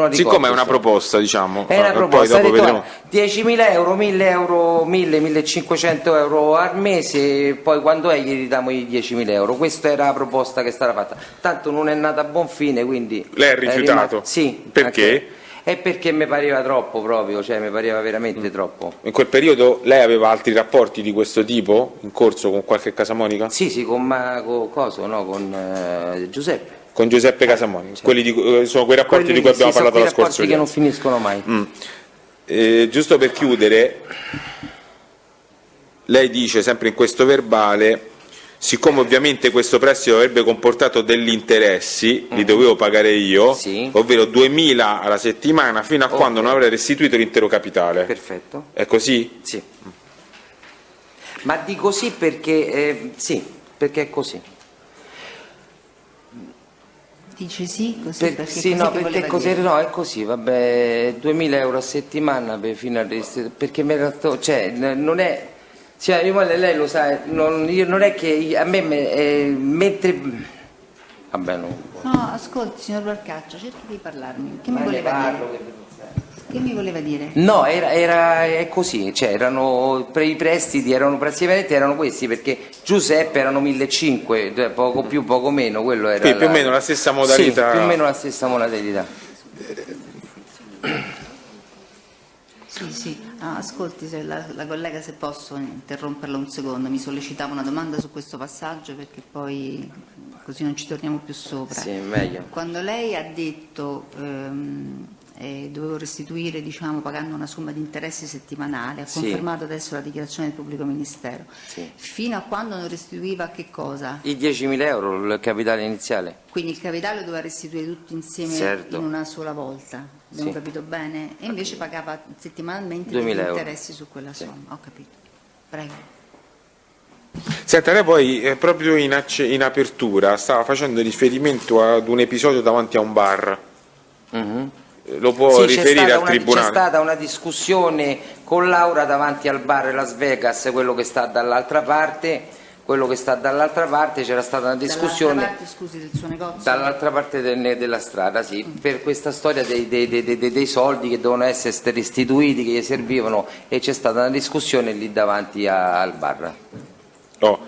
S1: ricordo.
S3: Siccome è una proposta, diciamo,
S1: è una proposta,
S3: poi dopo vedremo.
S1: 10.000 euro, 1.000 euro, 1.500 euro al mese, poi quando gli ridiamo i 10.000 euro, questa era la proposta che è stata fatta, tanto non è nata a buon fine, quindi...
S3: Lei ha rifiutato?
S1: Sì.
S3: Perché?
S1: È perché mi pareva troppo proprio, cioè mi pareva veramente troppo.
S3: In quel periodo lei aveva altri rapporti di questo tipo in corso con qualche Casamonica?
S1: Sì, con Giuseppe.
S3: Con Giuseppe Casamonica,
S1: Sì.
S3: Sono quei rapporti
S1: Quelli
S3: di cui
S1: lì,
S3: abbiamo
S1: sì, sono
S3: parlato
S1: quei
S3: la scorsa
S1: rapporti che non
S3: udienza.
S1: finiscono mai.
S3: Giusto per chiudere, lei dice sempre in questo verbale, siccome ovviamente questo prestito avrebbe comportato degli interessi, li dovevo pagare io,
S1: Sì.
S3: ovvero 2.000 alla settimana fino a quando non avrei restituito l'intero capitale.
S1: Perfetto.
S3: È così?
S1: Sì. Ma dico sì perché perché è così.
S2: Dice sì, così perché
S1: Sì,
S2: così
S1: no,
S2: che
S1: perché
S2: voleva
S1: così,
S2: dire.
S1: no, è così, vabbè, 2.000 euro a settimana fino a perché cioè, non è, cioè, lei lo sa, non è che a me mentre, vabbè, no.
S2: No, ascolti, signor Barcaccio, cerchi di parlarmi. Che mi
S1: Ma ne
S2: voleva
S1: parlo,
S2: dire? Che mi voleva dire?
S1: No, è così, cioè i prestiti erano praticamente questi, perché Giuseppe erano 1.500, cioè, poco più, poco meno, quello era
S3: Sì, più o meno la stessa modalità.
S1: Sì, più o meno la stessa modalità.
S2: Sì. Ah, ascolti, se la collega, se posso interromperla un secondo, mi sollecitava una domanda su questo passaggio perché poi così non ci torniamo più sopra.
S1: Sì, meglio.
S2: Quando lei ha detto dovevo restituire, diciamo, pagando una somma di interessi settimanali, ha
S1: Sì.
S2: confermato adesso la dichiarazione del pubblico ministero.
S1: Sì.
S2: Fino a quando non restituiva che cosa?
S1: I 10.000 euro, il capitale iniziale.
S2: Quindi il capitale lo doveva restituire tutto insieme
S1: Certo.
S2: in una sola volta, abbiamo
S1: Sì.
S2: capito bene? E invece pagava settimanalmente
S1: 2.000
S2: degli
S1: euro.
S2: interessi su quella somma, ho capito. Prego.
S3: Senta, lei poi proprio in apertura stava facendo riferimento ad un episodio davanti a un bar.
S1: Mhm.
S3: Lo può
S1: Sì,
S3: riferire al
S1: c'è
S3: tribunale?
S1: stata una discussione con Laura davanti al bar Las Vegas, quello che sta dall'altra parte, c'era stata una discussione
S2: Dall'altra parte, scusi, del suo negozio?
S1: dall'altra parte della strada, sì, per questa storia dei soldi che dovevano essere restituiti, che gli servivano, e c'è stata una discussione lì davanti al bar.
S3: No,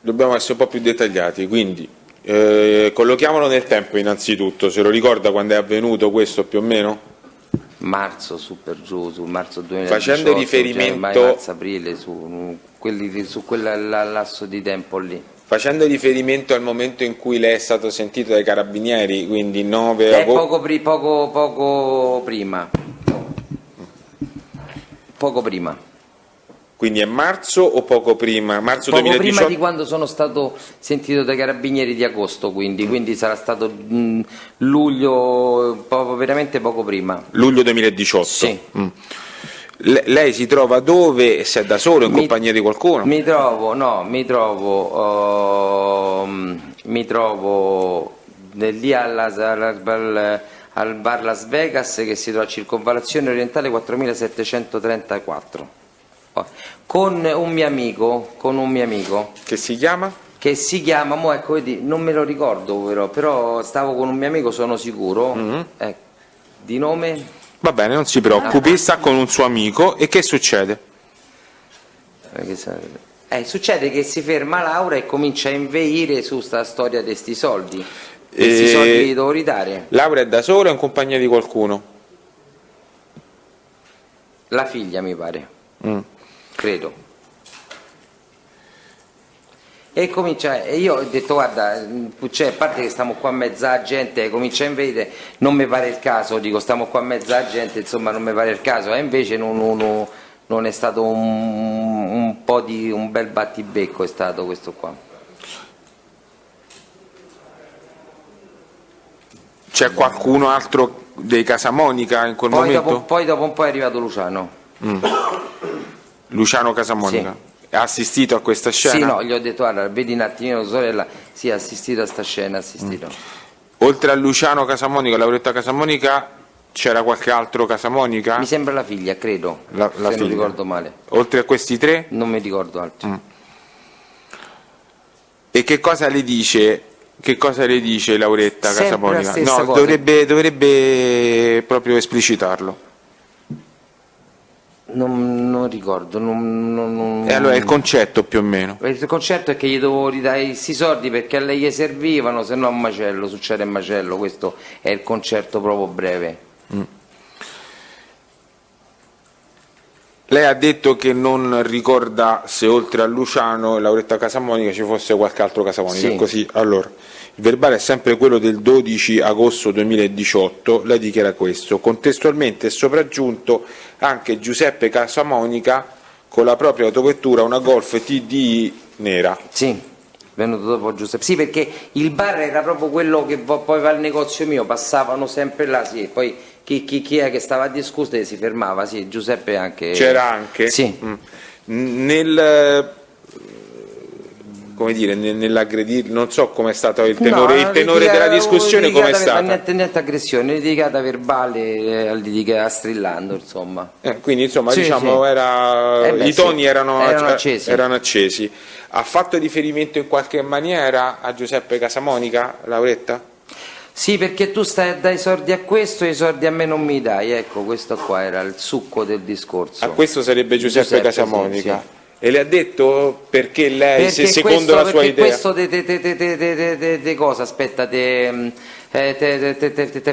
S3: dobbiamo essere un po' più dettagliati, quindi collochiamolo nel tempo innanzitutto, se lo ricorda quando è avvenuto questo più o meno?
S1: Marzo, su per giù, su marzo 2018,
S3: Facendo riferimento-
S1: marzo-aprile, su quel lasso di tempo lì.
S3: Facendo riferimento al momento in cui lei è stato sentito dai carabinieri, quindi 9 agosto...
S1: Poco prima. Poco prima.
S3: Quindi è marzo o poco prima? Marzo
S1: Poco
S3: 2018?
S1: prima di quando sono stato sentito dai carabinieri di agosto, quindi sarà stato luglio, veramente poco prima.
S3: Luglio 2018?
S1: Sì.
S3: Lei si trova dove? Se è da solo, in compagnia di qualcuno?
S1: Mi trovo lì al bar Las Vegas, che si trova a Circonvallazione Orientale 4734, con un mio amico
S3: Che si chiama?
S1: che si chiama, non me lo ricordo però stavo con un mio amico, sono sicuro, di nome.
S3: Va bene, non si preoccupi, sta con un suo amico e che succede?
S1: Succede che si ferma Laura e comincia a inveire su sta storia di sti soldi. Questi soldi li devo ridare.
S3: Laura è da sola o in compagnia di qualcuno?
S1: La figlia, mi pare. Credo. E io ho detto, guarda, a parte che stiamo qua a mezza gente, comincia a inveire, non mi pare il caso, dico, stiamo qua a mezza gente, insomma non mi pare il caso, e invece non è stato un bel battibecco, è stato questo qua.
S3: C'è qualcuno altro dei Casamonica in quel momento?
S1: Poi dopo un po' è arrivato Luciano.
S3: Luciano Casamonica.
S1: Sì.
S3: Ha assistito a questa scena?
S1: Sì, no, gli ho detto, guarda, vedi un attimino, sorella, sì, ha assistito a sta scena, assistito.
S3: Oltre a Luciano Casamonica e Lauretta Casamonica, c'era qualche altro Casamonica?
S1: Mi sembra la figlia, credo,
S3: La
S1: se non
S3: figlia.
S1: ricordo male.
S3: Oltre a questi tre?
S1: Non mi ricordo altri.
S3: E che cosa le dice Lauretta
S1: Sempre
S3: Casamonica?
S1: la stessa
S3: No,
S1: cosa.
S3: dovrebbe proprio esplicitarlo.
S1: Non ricordo.
S3: E allora il concetto più o meno?
S1: Il concetto è che gli devo ridare questi soldi perché a lei gli servivano, se no a un macello, succede un macello, questo è il concetto proprio breve.
S3: Lei ha detto che non ricorda se oltre a Luciano e Lauretta Casamonica ci fosse qualche altro Casamonica.
S1: Sì.
S3: Così, allora, il verbale è sempre quello del 12 agosto 2018, lei dichiara questo: contestualmente è sopraggiunto anche Giuseppe Casamonica con la propria autovettura, una Golf TDI nera.
S1: Sì, venuto dopo Giuseppe. Sì, perché il bar era proprio quello che poi va al negozio mio, passavano sempre là, sì, e poi chi è che stava a discutere si fermava, sì, Giuseppe anche.
S3: C'era anche?
S1: Sì.
S3: Come dire, nell'aggredire, non so com'è stato il tenore della discussione, com'è stata?
S1: Niente aggressione, litigata verbale, strillando, insomma.
S3: Quindi insomma,
S1: Sì,
S3: diciamo,
S1: sì.
S3: I toni erano
S1: accesi.
S3: erano accesi. Ha fatto riferimento in qualche maniera a Giuseppe Casamonica, Lauretta?
S1: Sì, perché tu stai dai soldi a questo e i soldi a me non mi dai, ecco, questo qua era il succo del discorso.
S3: A questo sarebbe Giuseppe Casamonica.
S1: Sì.
S3: E le ha detto perché lei,
S1: Perché
S3: secondo la sua idea?
S1: Questo de cosa? Aspetta, te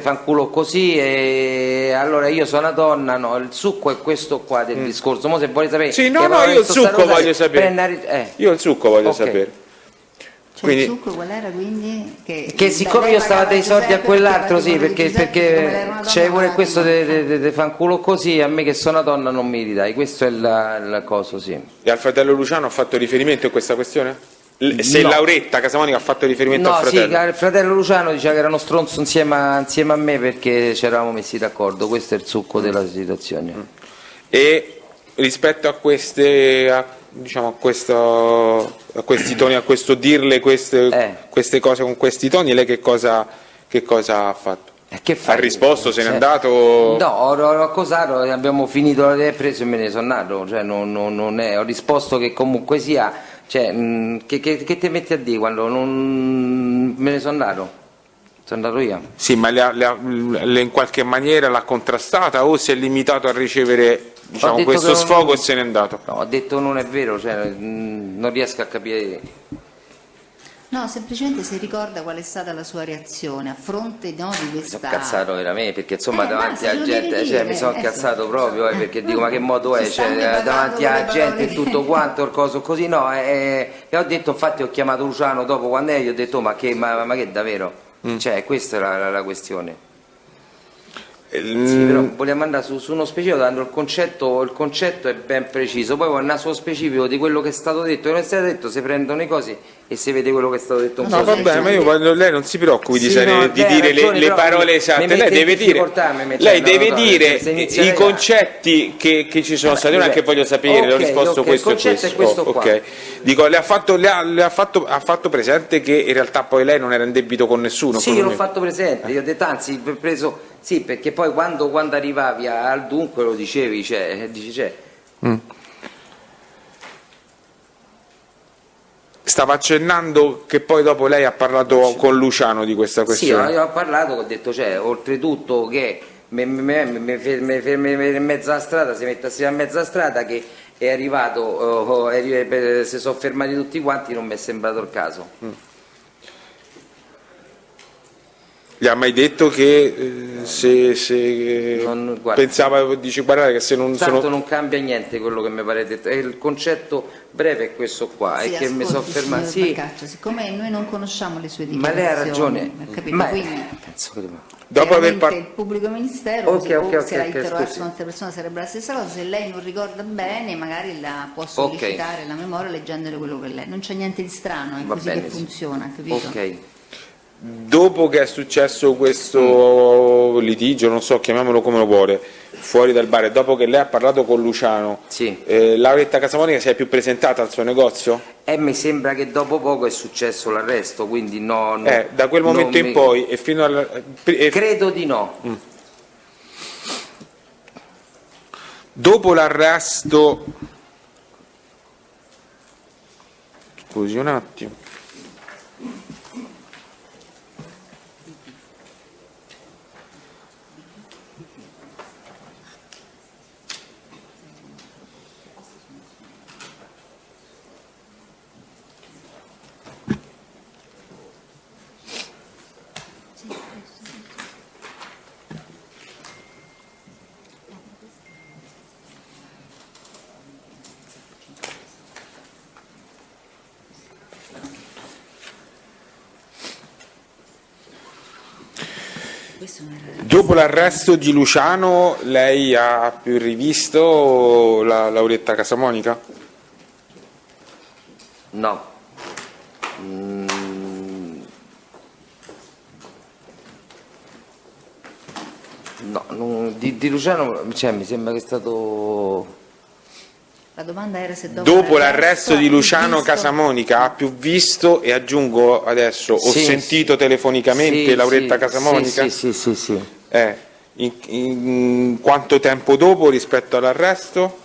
S1: fanculo così, e allora io sono una donna, no, il succo è questo qua del discorso. Mo se vuoi sapere.
S3: Sì, no, io il succo voglio sapere. Io il succo voglio sapere.
S2: Cioè
S3: Quindi,
S2: il succo qual era, quindi?
S1: Che siccome io stavo dei soldi a quell'altro, sì, perché c'è pure questo de fanculo così, a me che sono una donna non mi ridai, questo è il coso, sì.
S3: e al fratello Luciano ha fatto riferimento a questa questione? Se
S1: No.
S3: Lauretta Casamonica ha fatto riferimento
S1: No,
S3: al
S1: sì,
S3: fratello?
S1: il fratello Luciano diceva che era uno stronzo insieme a me perché ci eravamo messi d'accordo, questo è il succo della situazione.
S3: E rispetto a diciamo, a questi toni, a questo dirle queste cose con questi toni, lei che cosa ha fatto?
S1: Che fai?
S3: Ha risposto, se n'è andato?
S1: No, ho accusato, abbiamo finito, l'ho preso e me ne sono andato, cioè non è, ho risposto che comunque sia, cioè, che ti metti a dire quando non me ne sono andato? Sono andato io.
S3: Sì, ma in qualche maniera l'ha contrastata o si è limitato a ricevere, diciamo, questo sfogo e se n'è andato?
S1: No, ho detto non è vero, cioè, non riesco a capire.
S2: No, semplicemente si ricorda qual è stata la sua reazione a fronte, no, di
S1: Mi
S2: questa...
S1: sono cazzato veramente, perché insomma davanti
S2: basta,
S1: alla
S2: lo
S1: gente,
S2: devi
S1: cioè,
S2: dire,
S1: mi sono cazzato proprio, perché dico ma che modo è,
S2: Si stanno
S1: cioè,
S2: pagando
S1: davanti alla
S2: quelle
S1: gente e
S2: parole
S1: tutto
S2: che-
S1: quanto, il coso così, no, e ho detto, infatti ho chiamato Luciano dopo quando è, gli ho detto ma che davvero, cioè questa è la questione. Sì, però vogliamo andare su uno specifico dando il concetto è ben preciso, poi andare sullo specifico di quello che è stato detto e non è stato detto, si prendono le cose e si vede quello che è stato detto un
S3: No,
S1: po'.
S3: vabbè, ma lei non si preoccupi di
S1: Sì, no,
S3: dire
S1: ragione,
S3: le
S1: però
S3: parole
S1: mi
S3: esatte,
S1: mette
S3: lei
S1: in
S3: deve dire,
S1: difficoltà, mi mette-
S3: lei
S1: no,
S3: deve
S1: no,
S3: dire
S1: se inizia
S3: i
S1: lei a-
S3: concetti che ci sono stati, non è che voglio sapere, le ho
S1: Ok,
S3: risposto
S1: ok,
S3: questo
S1: il concetto
S3: e
S1: è questo qua.
S3: ok. Dico, le ha fatto presente che in realtà poi lei non era in debito con nessuno?
S1: Sì, l'ho fatto presente, io ho detto anzi, preso, sì, perché poi quando arrivavi al dunque lo dicevi,
S3: Stava accennando che poi dopo lei ha parlato con Luciano di questa
S1: Sì,
S3: questione.
S1: io ho parlato, ho detto, oltretutto che mi fermi in mezzo alla strada, si mette assieme a mezza strada, che è arrivato, si sono fermati tutti quanti, non mi è sembrato il caso.
S3: Gli ha mai detto che
S1: Guarda,
S3: pensava, dice, guardate che se non
S1: tanto
S3: sono...
S1: non cambia niente quello che mi pare detto, e il concetto breve è questo qua,
S2: Sì,
S1: è che mi sono
S2: ascolti,
S1: fermato.
S2: signor
S1: Sì,
S2: Brancaccia, siccome noi non conosciamo le sue
S1: ma
S2: dichiarazioni,
S1: lei ha ragione.
S2: capito?
S1: Ma
S2: Quindi
S1: penso che
S3: Dopo aver
S2: chiaramente il pubblico ministero
S1: Ok,
S2: se
S1: ok,
S2: era
S1: ok,
S2: interrogato
S1: scusi.
S2: su un'altra persona sarebbe la stessa cosa, se lei non ricorda bene magari la può sollecitare la memoria leggendole quello che lei, non c'è niente di strano, è
S1: Va
S2: così
S1: bene,
S2: che
S1: sì.
S2: funziona, capito?
S1: Ok.
S3: Dopo che è successo questo litigio, non so, chiamiamolo come lo vuole, fuori dal bar, e dopo che lei ha parlato con Luciano,
S1: Sì.
S3: Lauretta Casamonica si è più presentata al suo negozio?
S1: Mi sembra che dopo poco è successo l'arresto, quindi no.
S3: Da quel momento in poi e fino al...
S1: Credo di no.
S3: Dopo l'arresto... Scusi un attimo.
S2: questo non era
S3: Dopo l'arresto di Luciano, lei ha più rivisto la Lauretta Casamonica?
S1: No. No, di Luciano, cioè, mi sembra che è stato...
S2: La domanda era se dopo,
S3: Dopo l'arresto di
S2: ha
S3: Luciano
S2: visto-
S3: Casamonica ha più visto, e aggiungo adesso, ho
S1: Sì,
S3: sentito
S1: sì.
S3: telefonicamente
S1: Sì,
S3: Lauretta
S1: sì,
S3: Casamonica?
S1: Sì.
S3: In quanto tempo dopo rispetto all'arresto?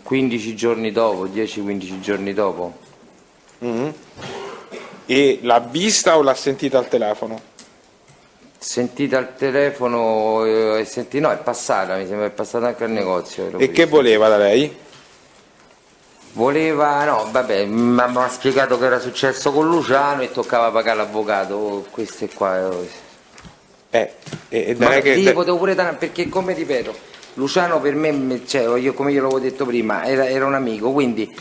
S1: 15 giorni dopo, 10-15 giorni dopo.
S3: E l'ha vista o l'ha sentita al telefono?
S1: Sentita al telefono, no, è passata, mi sembra, è passata anche al negozio. l'ho
S3: E che
S1: vista.
S3: voleva da lei?
S1: Voleva, no, vabbè, mi ha spiegato che era successo con Luciano e toccava pagare l'avvocato. Queste qua.
S3: E
S1: Ma
S3: lei che-
S1: sì, potevo pure dare, perché come ripeto, Luciano per me, cioè, come glielo avevo detto prima, era un amico, quindi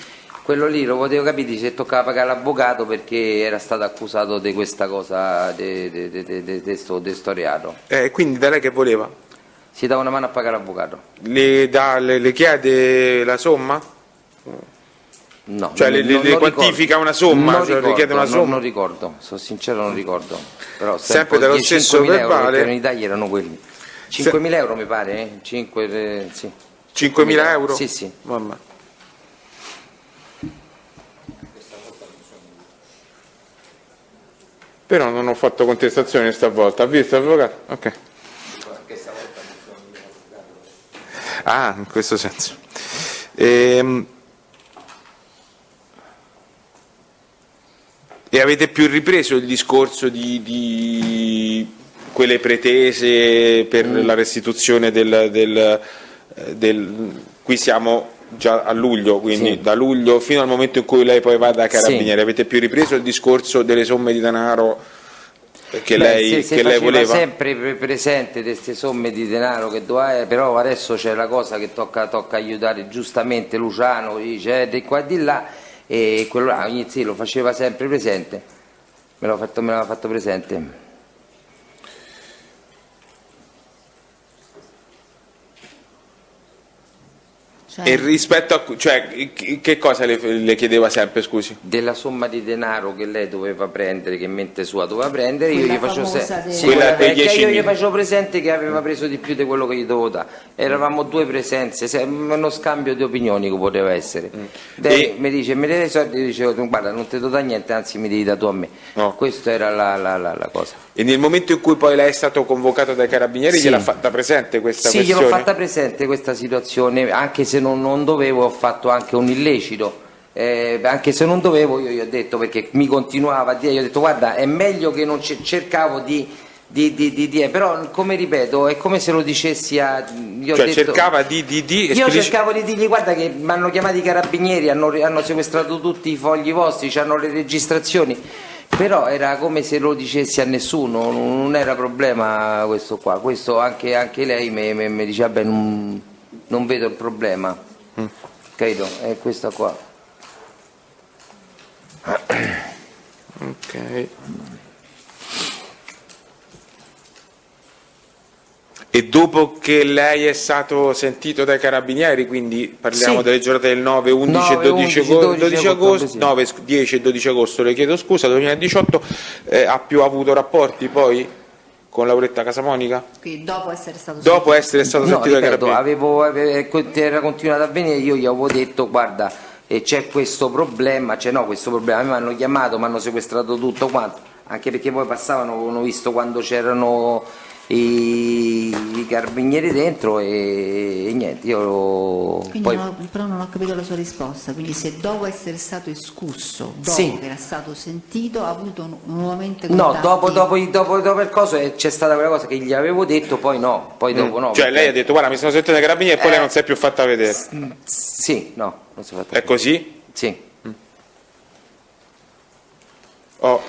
S1: quello lì lo potevo capire se toccava pagare l'avvocato perché era stato accusato di questa cosa, di sto reato.
S3: quindi da lei che voleva?
S1: Si dava una mano a pagare l'avvocato?
S3: Le chiede la somma?
S1: No.
S3: Cioè
S1: non
S3: le
S1: ricordo.
S3: quantifica una somma?
S1: Non
S3: Cioè, le
S1: ricordo,
S3: chiede una somma?
S1: Non ricordo, sono sincero, non ricordo. Però
S3: Sempre dallo stesso
S1: 5.000 euro,
S3: verbale?
S1: perché in Italia erano quelli. 5.000 euro mi pare, eh? 5, sì.
S3: 5.000 euro?
S1: Sì.
S3: Mamma. Però non ho fatto contestazione stavolta, ha visto avvocato? Ok. Ah, in questo senso. E avete più ripreso il discorso di quelle pretese per la restituzione qui siamo già a luglio, quindi
S1: Sì.
S3: da luglio fino al momento in cui lei poi va da Carabinieri,
S1: Sì.
S3: avete più ripreso il discorso delle somme di denaro che
S1: Beh,
S3: lei,
S1: se
S3: che lei
S1: faceva
S3: voleva?
S1: sempre presente queste somme di denaro che doveva, però adesso c'è la cosa che tocca aiutare giustamente Luciano, dice di qua e di là, e quello là sì, lo faceva sempre presente, me l'aveva fatto presente.
S2: Cioè,
S3: E rispetto a cioè, che cosa le chiedeva sempre, scusi?
S1: Della somma di denaro che lei doveva prendere, che in mente sua doveva prendere, io
S2: Quella
S1: gli facevo
S2: famosa del-
S1: sì,
S3: Quella dei
S1: perché io gli
S3: 10.000.
S1: facevo presente che aveva preso di più di quello che gli dovevo dare. Eravamo due presenze, uno scambio di opinioni che poteva essere. Lei mi dice, mi dai i soldi, io dicevo, guarda, non ti do da niente, anzi mi devi da tu a me.
S3: No.
S1: Questa era la cosa.
S3: E nel momento in cui poi lei è stato convocato dai Carabinieri,
S1: Sì.
S3: gliel'ha fatta presente questa
S1: Sì,
S3: questione?
S1: gliel'ho fatta presente questa situazione, anche se non dovevo, ho fatto anche un illecito. Anche se non dovevo, io gli ho detto, perché mi continuava a dire, io ho detto guarda, è meglio che non cercavo di però come ripeto, è come se lo dicessi a... gli ho
S3: Cioè
S1: detto,
S3: cercava
S1: io cercavo di dirgli guarda che mi hanno chiamato i Carabinieri, hanno sequestrato tutti i fogli vostri, hanno le registrazioni, però era come se lo dicessi a nessuno, non era problema questo qua. Questo anche lei mi dice vabbè, non vedo il problema, credo, è questo qua.
S3: Ok. E dopo che lei è stato sentito dai Carabinieri, quindi parliamo
S1: Sì.
S3: delle giornate del 9, 11 e
S1: 9,
S3: 12,
S1: 11,
S3: agosto,
S1: sì.
S3: 9, 10 e 12 agosto, le chiedo scusa, 2018, ha più avuto rapporti poi con Lauretta Casamonica?
S2: quindi dopo essere stato
S3: Dopo essere stato
S1: No,
S3: sentito dai
S1: ripeto,
S3: Carabinieri?
S1: era continuato a venire, io gli avevo detto guarda, c'è questo problema, questo problema, a me mi hanno chiamato, mi hanno sequestrato tutto quanto, anche perché poi passavano, avevano visto quando c'erano i carabinieri dentro e niente, io
S2: Quindi
S1: poi...
S2: però non ho capito la sua risposta, quindi se dopo essere stato escusso, dopo
S1: Sì.
S2: che era stato sentito, ha avuto nuovamente
S1: No,
S2: contatti?
S1: dopo il coso c'è stata quella cosa che gli avevo detto, poi no, poi dopo no.
S3: Cioè
S1: perché-
S3: lei ha detto guarda mi sono sentito dai Carabinieri e poi lei non si è più fatta vedere.
S1: Sì, no, non si è fatto.
S3: È così?
S1: Sì.
S3: Oh.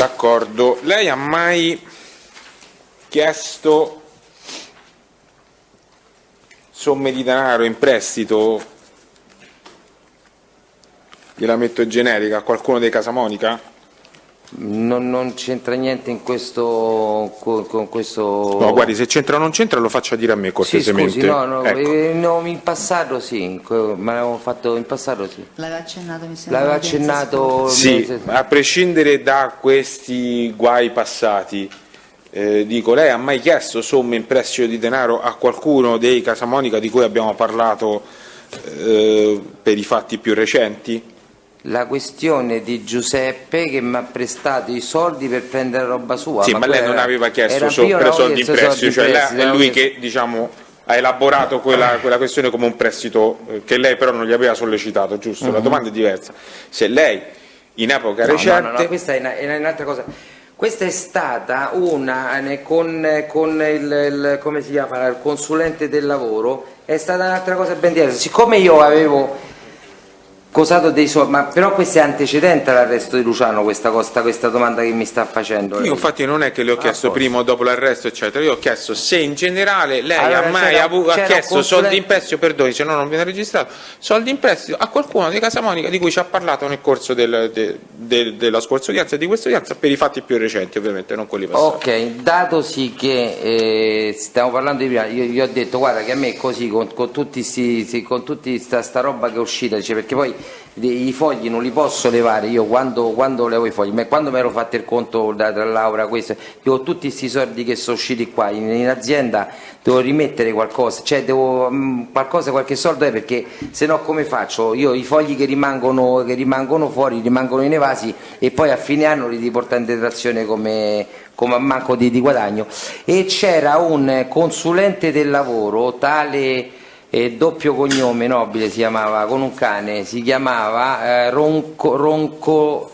S3: D'accordo. Lei ha mai chiesto somme di denaro in prestito, gliela metto generica, a qualcuno dei Casamonica?
S1: Non c'entra niente in questo, con questo...
S3: No, guardi, se c'entra o non c'entra lo faccia dire a me
S1: Sì,
S3: cortesemente.
S1: scusi, no,
S3: Ecco.
S1: no, in passato sì, ma l'avevo fatto in passato sì.
S2: L'aveva accennato, mi sembra.
S1: L'aveva
S2: l'udienza
S1: accennato...
S3: Sì, a prescindere da questi guai passati, dico, lei ha mai chiesto somme in prestito di denaro a qualcuno dei Casamonica di cui abbiamo parlato per i fatti più recenti?
S1: La questione di Giuseppe che mi ha prestato i soldi per prendere roba sua.
S3: Sì, ma lei non aveva chiesto soldi in prestito, cioè è lui che, diciamo, ha elaborato quella questione come un prestito che lei però non gli aveva sollecitato, giusto? La domanda è diversa. Se lei in epoca recente...
S1: No, questa è un'altra cosa. Questa è stata una con il come si chiama, il consulente del lavoro, è stata un'altra cosa ben diversa. Siccome io avevo cosato dei soldi, ma però questo è antecedente all'arresto di Luciano, questa domanda che mi sta facendo.
S3: Io infatti non è che le ho chiesto prima o dopo l'arresto eccetera, io ho chiesto se in generale lei
S1: Allora,
S3: ha mai
S1: c'era
S3: chiesto
S1: un
S3: soldi in prestito, perdoni se no non viene registrato, soldi in prestito a qualcuno dei Casamonica di cui ci ha parlato nel corso della scorsa udienza e di questa udienza per i fatti più recenti ovviamente, non quelli passati.
S1: Ok, dato sì che stiamo parlando di prima, io gli ho detto guarda che a me così con tutti sta roba che è uscita, dice, perché poi i fogli non li posso levare io quando levo i fogli, ma quando mi ero fatto il conto tra Laura questo, io tutti questi soldi che sono usciti qua in azienda devo rimettere qualcosa, cioè devo qualche soldo perché se no come faccio? Io i fogli che rimangono fuori rimangono in evasi e poi a fine anno li riporto in detrazione come a manco di guadagno. E c'era un consulente del lavoro tale doppio cognome Nobile si chiamava, con un cane, si chiamava Roncoloni,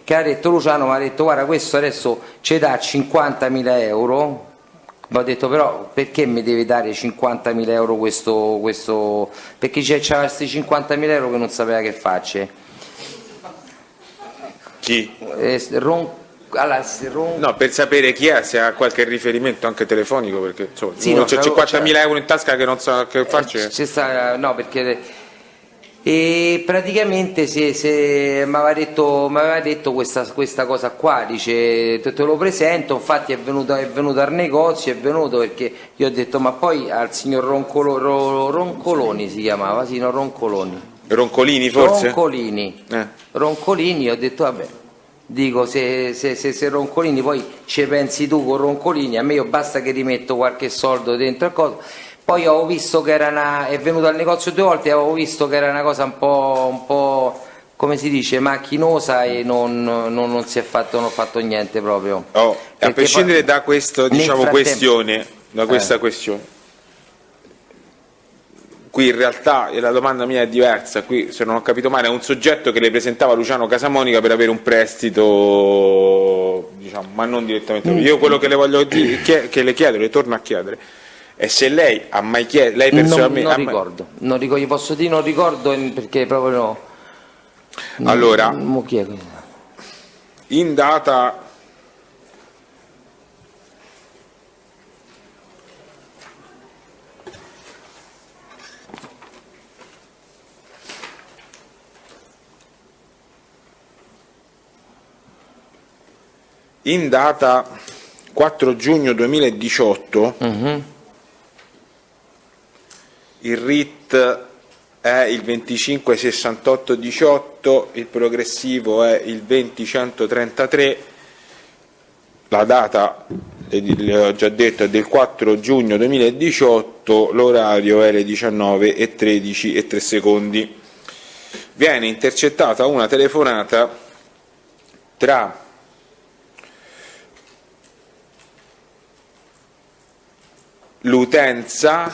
S1: che ha detto Luciano, mi ha detto guarda questo adesso ci dà 50.000 euro, mi ho detto però perché mi deve dare 50.000 euro questo perché c'aveva questi 50.000 euro che non sapeva che faccia.
S3: Chi?
S1: No,
S3: per sapere chi è, se ha qualche riferimento anche telefonico, perché insomma,
S1: sì,
S3: uno c'è 50.000 euro in tasca che non sa che farci.
S1: No, perché e praticamente se mi aveva detto questa cosa qua, dice te lo presento, infatti è venuto al negozio, è venuto perché io ho detto ma poi al signor Roncoloni si chiamava, sì, no,
S3: Roncolini forse?
S1: Roncolini, ho detto vabbè, dico se Roncolini poi ci pensi tu con Roncolini, a me io basta che rimetto qualche soldo dentro il coso. Poi ho visto che è venuto al negozio 2 volte e avevo visto che era una cosa un po' come si dice, macchinosa e non si è fatto, non ho fatto niente proprio.
S3: A prescindere da questa questione, qui in realtà la domanda mia è diversa, qui se non ho capito male è un soggetto che le presentava Luciano Casamonica per avere un prestito, diciamo, ma non direttamente. Io quello che le voglio dire, che le chiedo, le torno a chiedere, è se lei ha mai chiesto, lei personalmente...
S1: Non ricordo, gli posso dire non ricordo perché proprio no.
S3: Allora, in data... In data 4 giugno 2018 il RIT è il 256818, il progressivo è il 20133, la data, le ho già detto, è del 4 giugno 2018, l'orario è le 19:13:03. Viene intercettata una telefonata tra l'utenza,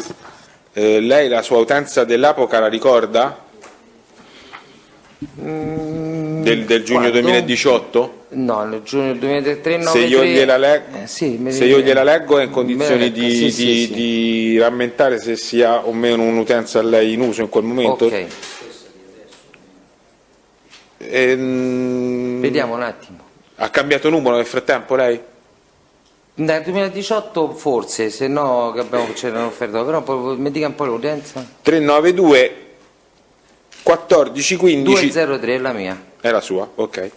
S3: lei la sua utenza dell'epoca la ricorda? del giugno
S1: Quando?
S3: 2018?
S1: No, nel giugno 2003.
S3: Se io gliela leggo,
S1: sì,
S3: se io gliela leggo è in condizioni
S1: sì, sì.
S3: di rammentare se sia o meno un'utenza a lei in uso in quel momento.
S1: Ok. Vediamo un attimo.
S3: Ha cambiato numero nel frattempo lei?
S1: Nel 2018 forse, se no che c'erano offerto, però poi mi dica un po' l'utenza.
S3: 392 14 15
S1: 203 è la mia.
S3: è la sua, ok.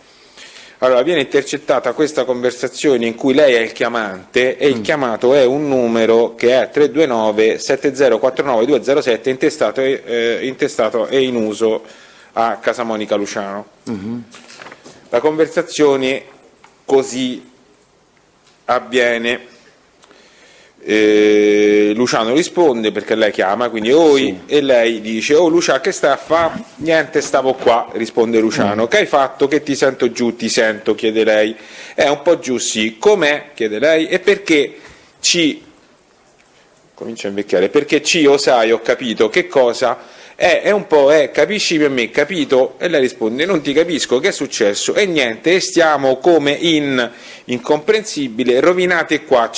S3: Allora viene intercettata questa conversazione in cui lei è il chiamante e il chiamato è un numero che è 329 7049 207 intestato e in uso a Casamonica Luciano. La conversazione così avviene. Luciano risponde perché lei chiama, quindi oi, e lei dice: oh Lucia, che stai a fa? Niente, stavo qua, risponde Luciano. Che hai fatto? Che ti sento giù? Ti sento, chiede lei. È un po' giù, sì. Com'è? Chiede lei. E perché comincia a invecchiare, perché o sai, ho capito, che cosa? È un po', capisci per me, capito? E lei risponde: non ti capisco, che è successo? E niente, e stiamo come incomprensibile, rovinate qua,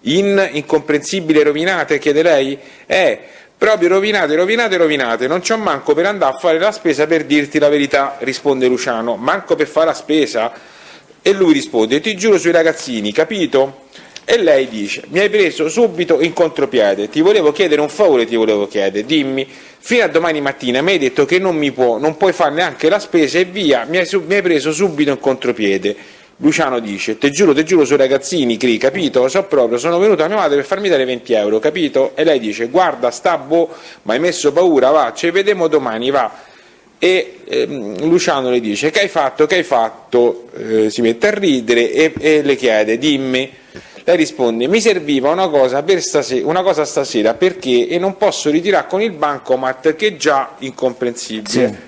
S3: incomprensibile, rovinate, chiede lei. Proprio rovinate, non c'ho manco per andare a fare la spesa, per dirti la verità, risponde Luciano. Manco per fare la spesa? E lui risponde: ti giuro sui ragazzini, capito? E lei dice: mi hai preso subito in contropiede, ti volevo chiedere un favore, dimmi, fino a domani mattina mi hai detto che non puoi fare neanche la spesa e via, mi hai preso subito in contropiede. Luciano dice: te giuro sui ragazzini, capito? Sono venuto a mia madre per farmi dare 20 euro, capito? E lei dice: guarda, mi hai messo paura, va, ci vedremo domani, va. E Luciano le dice: che hai fatto? Si mette a ridere e le chiede: dimmi. Lei risponde: mi serviva una cosa stasera perché e non posso ritirare con il bancomat, che è già incomprensibile.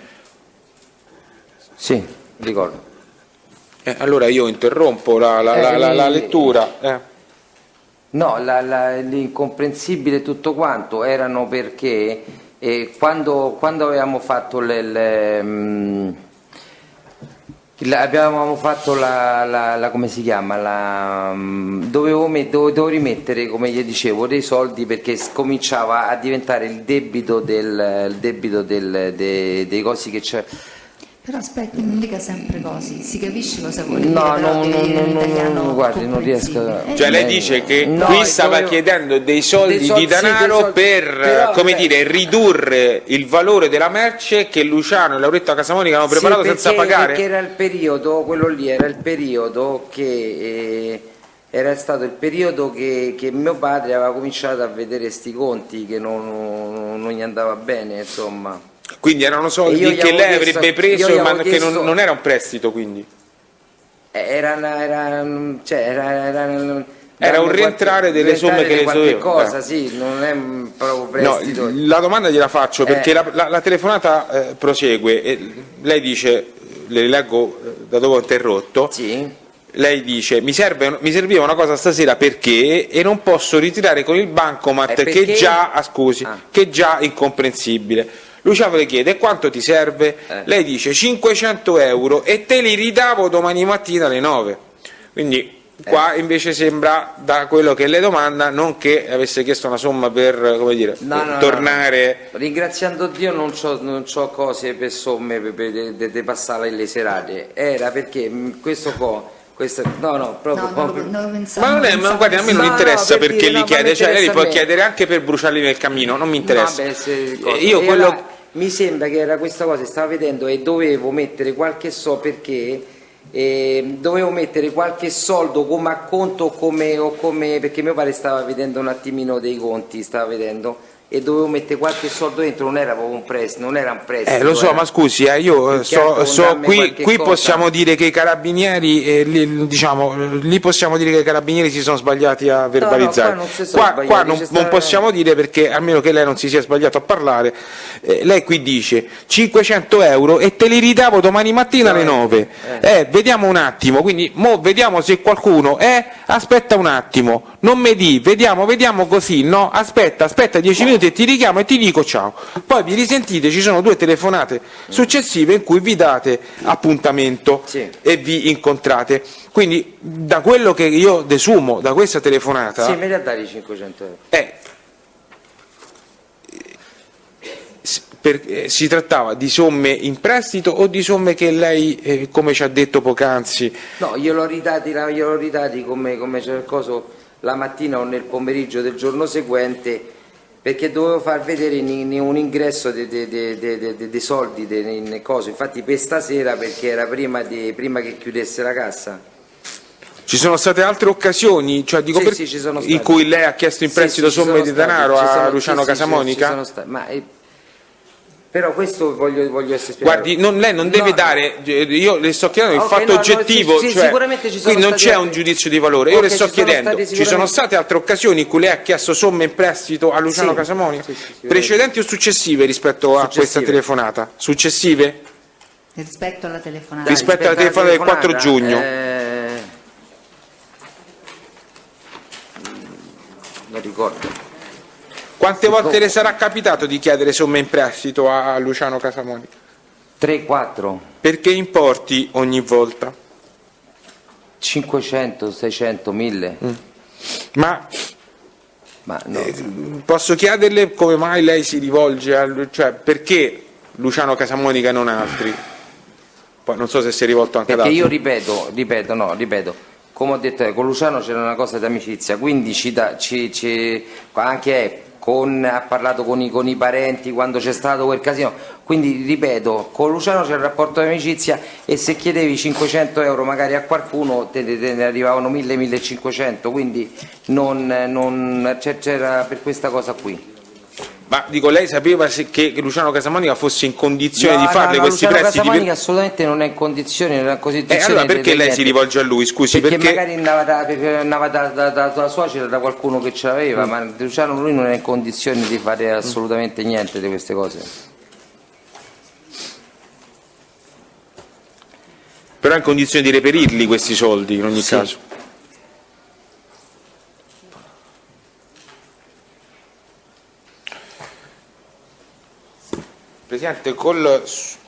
S1: Sì, ricordo.
S3: Allora io interrompo la lettura.
S1: No, l'incomprensibile tutto quanto erano perché quando avevamo fatto abbiamo fatto come si chiama, dovevo rimettere, come gli dicevo, dei soldi perché cominciava a diventare il debito dei cosi che c'è.
S2: Però aspetta, non dica sempre così, si capisce cosa vuole dire.
S1: No, guardi, non riesco.
S3: Cioè lei dice che qui stava chiedendo dei soldi di denaro per ridurre il valore della merce che Luciano e Lauretta Casamonica hanno preparato senza pagare?
S1: Perché era il periodo, quello lì era il periodo che era stato il periodo che mio padre aveva cominciato a vedere sti conti che non gli andava bene, insomma.
S3: Quindi erano soldi che lei avrebbe preso, ma che non era un prestito, quindi?
S1: Era un
S3: rientrare delle somme che le
S1: doveva. Cosa, sì, non è proprio prestito.
S3: No, la domanda gliela faccio perché la telefonata prosegue e lei dice, le leggo da dove ho interrotto.
S1: Sì.
S3: Lei dice: mi serviva una cosa stasera perché e non posso ritirare con il bancomat che è già incomprensibile. Luciano le chiede: quanto ti serve? Lei dice 500 euro e te li ridavo domani mattina alle 9. Quindi qua invece sembra, da quello che le domanda, non che avesse chiesto una somma per, come dire, tornare.
S1: No. Ringraziando Dio non c'ho cose per somme per passare le serate. Era perché proprio.
S3: Ma guardi, a me non interessa perché li chiede, cioè lei li può chiedere anche per bruciarli nel cammino, non mi interessa.
S1: Mi sembra che era questa cosa, stava vedendo e dovevo mettere qualche soldo perché dovevo mettere qualche soldo come acconto perché mio padre stava vedendo un attimino dei conti, e dovevo mettere qualche soldo dentro, non era proprio un prestito,
S3: lo so, ma scusi, io qui possiamo dire che i carabinieri lì possiamo dire che i carabinieri si sono sbagliati a verbalizzare. Qua non possiamo dire, perché a meno che lei non si sia sbagliato a parlare. Lei qui dice 500 euro e te li ridavo domani mattina alle 9. Vediamo un attimo, quindi vediamo se qualcuno aspetta un attimo, non mi di, vediamo così, no, aspetta 10 minuti te ti richiamo e ti dico ciao, poi vi risentite, ci sono 2 telefonate successive in cui vi date appuntamento
S1: Sì.
S3: e vi incontrate. Quindi da quello che io desumo da questa telefonata
S1: Sì, me li ha dati 500 euro.
S3: si trattava di somme in prestito o di somme che lei, come ci ha detto poc'anzi,
S1: No, gliel'ho ridati come c'è il coso la mattina o nel pomeriggio del giorno seguente, perché dovevo far vedere un ingresso dei soldi nel coso, infatti per stasera, perché era prima che chiudesse la cassa.
S3: ci sono state altre occasioni, cioè dico
S1: Sì, ci sono
S3: in
S1: state.
S3: cui lei ha chiesto in
S1: Sì,
S3: prestito
S1: sì, ci
S3: somme
S1: sono
S3: di
S1: stati,
S3: denaro
S1: ci
S3: a
S1: sono-
S3: Luciano
S1: sì,
S3: Casamonica?
S1: ci sono stati, però questo voglio essere spiegato.
S3: Guardi, lei non deve
S1: No,
S3: dare, io le sto chiedendo il
S1: Ok,
S3: fatto
S1: no, no,
S3: oggettivo,
S1: sì,
S3: cioè,
S1: sicuramente ci sono
S3: qui non
S1: stati
S3: c'è
S1: altri-
S3: un giudizio di valore, io
S1: Ok,
S3: le sto
S1: ci sono
S3: chiedendo,
S1: stati
S3: ci sono
S1: sicuramente-
S3: state altre occasioni in cui lei ha chiesto somme in prestito a Luciano
S1: Sì,
S3: Casamonica?
S1: sì, sicuramente.
S3: Precedenti o successive rispetto a questa
S1: Successive.
S3: telefonata? Successive?
S2: Rispetto alla telefonata.
S3: Rispetto alla telefonata del 4 giugno.
S1: Non ricordo.
S3: Quante volte le sarà capitato di chiedere somme in prestito a Luciano Casamonica?
S1: 3-4,
S3: Per che importi ogni volta?
S1: 500, 600, 1000.
S3: Ma
S1: Ma no.
S3: posso chiederle come mai lei si rivolge cioè perché Luciano Casamonica e non altri? Poi non so se si è rivolto anche ad
S1: Perché
S3: altri.
S1: io ripeto, come ho detto, con Luciano c'era una cosa di amicizia, quindi anche ha parlato con i parenti quando c'è stato quel casino, quindi ripeto, con Luciano c'è un rapporto di amicizia e se chiedevi 500 euro magari a qualcuno te ne arrivavano 1000, 1500, quindi c'era per questa cosa qui.
S3: Ma dico, lei sapeva che Luciano Casamonica fosse in condizione di farle questi
S1: Luciano
S3: prestiti?
S1: Casamonica assolutamente non è in condizione, non è in condizione
S3: allora perché
S1: di
S3: lei si
S1: niente.
S3: rivolge a lui? Scusi,
S1: Perché magari andava da suocera, da qualcuno che ce l'aveva, ma Luciano lui non è in condizione di fare assolutamente niente di queste cose.
S3: Però è in condizione di reperirli questi soldi in ogni
S1: Sì.
S3: caso. Presidente, col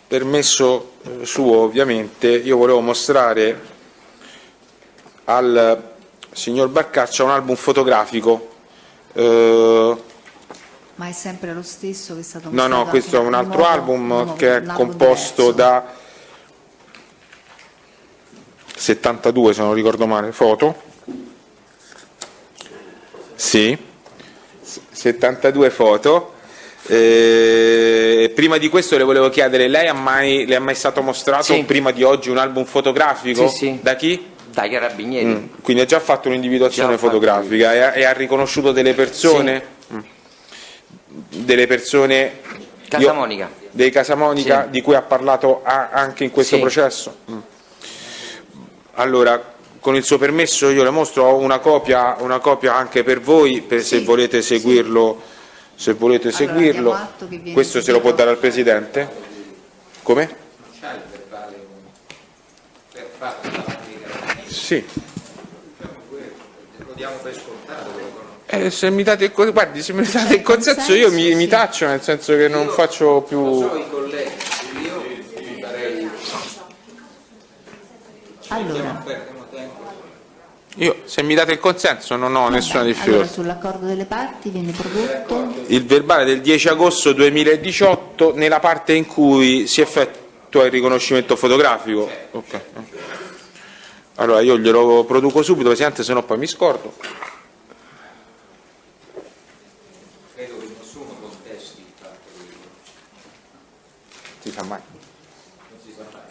S3: permesso suo ovviamente io volevo mostrare al signor Barcaccia un album fotografico.
S2: Ma è sempre lo stesso che è stato
S3: No,
S2: mostrato
S3: questo è
S2: anche
S3: un
S2: in
S3: altro
S2: nuovo-
S3: album
S2: nuovo-
S3: che è
S2: un album
S3: composto
S2: diverso.
S3: da 72, se non ricordo male, foto. Sì, 72 foto. Prima di questo le volevo chiedere, le è mai stato mostrato
S1: Sì.
S3: prima di oggi un album fotografico?
S1: Sì, sì.
S3: Da chi?
S1: Dai carabinieri.
S3: Quindi ha già fatto un'individuazione
S1: Già fatto.
S3: fotografica e ha riconosciuto delle persone? Delle persone
S1: Casamonica.
S3: dei Casamonica
S1: Sì.
S3: di cui ha parlato anche in questo
S1: Sì.
S3: processo? Allora, con il suo permesso io le mostro, ho una copia anche per voi, se volete seguirlo. Se volete
S2: Allora,
S3: seguirlo,
S2: diamo atto che viene
S3: questo se lo può
S2: seguito.
S3: dare al Presidente? Come?
S4: C'ha il verbale per fatto davanti ai carabinieri?
S3: Sì.
S4: Lo diamo per scontato, lo conosco.
S3: Se mi date guardi, se mi date il consenso io mi taccio, nel senso che non faccio più.
S4: Lo so i colleghi, io mi farei.
S2: Allora,
S4: Perdiamo tempo.
S3: Io, se mi date il consenso, non ho nessuna
S2: allora,
S3: difficoltà.
S2: sull'accordo delle parti viene prodotto
S3: Il verbale del 10 agosto 2018 nella parte in cui si effettua il riconoscimento fotografico. Ok. Allora io glielo produco subito, Presidente, se no poi mi scordo.
S4: Credo che nessuno contesti il fatto di
S3: Si sa mai.
S4: non si sa mai.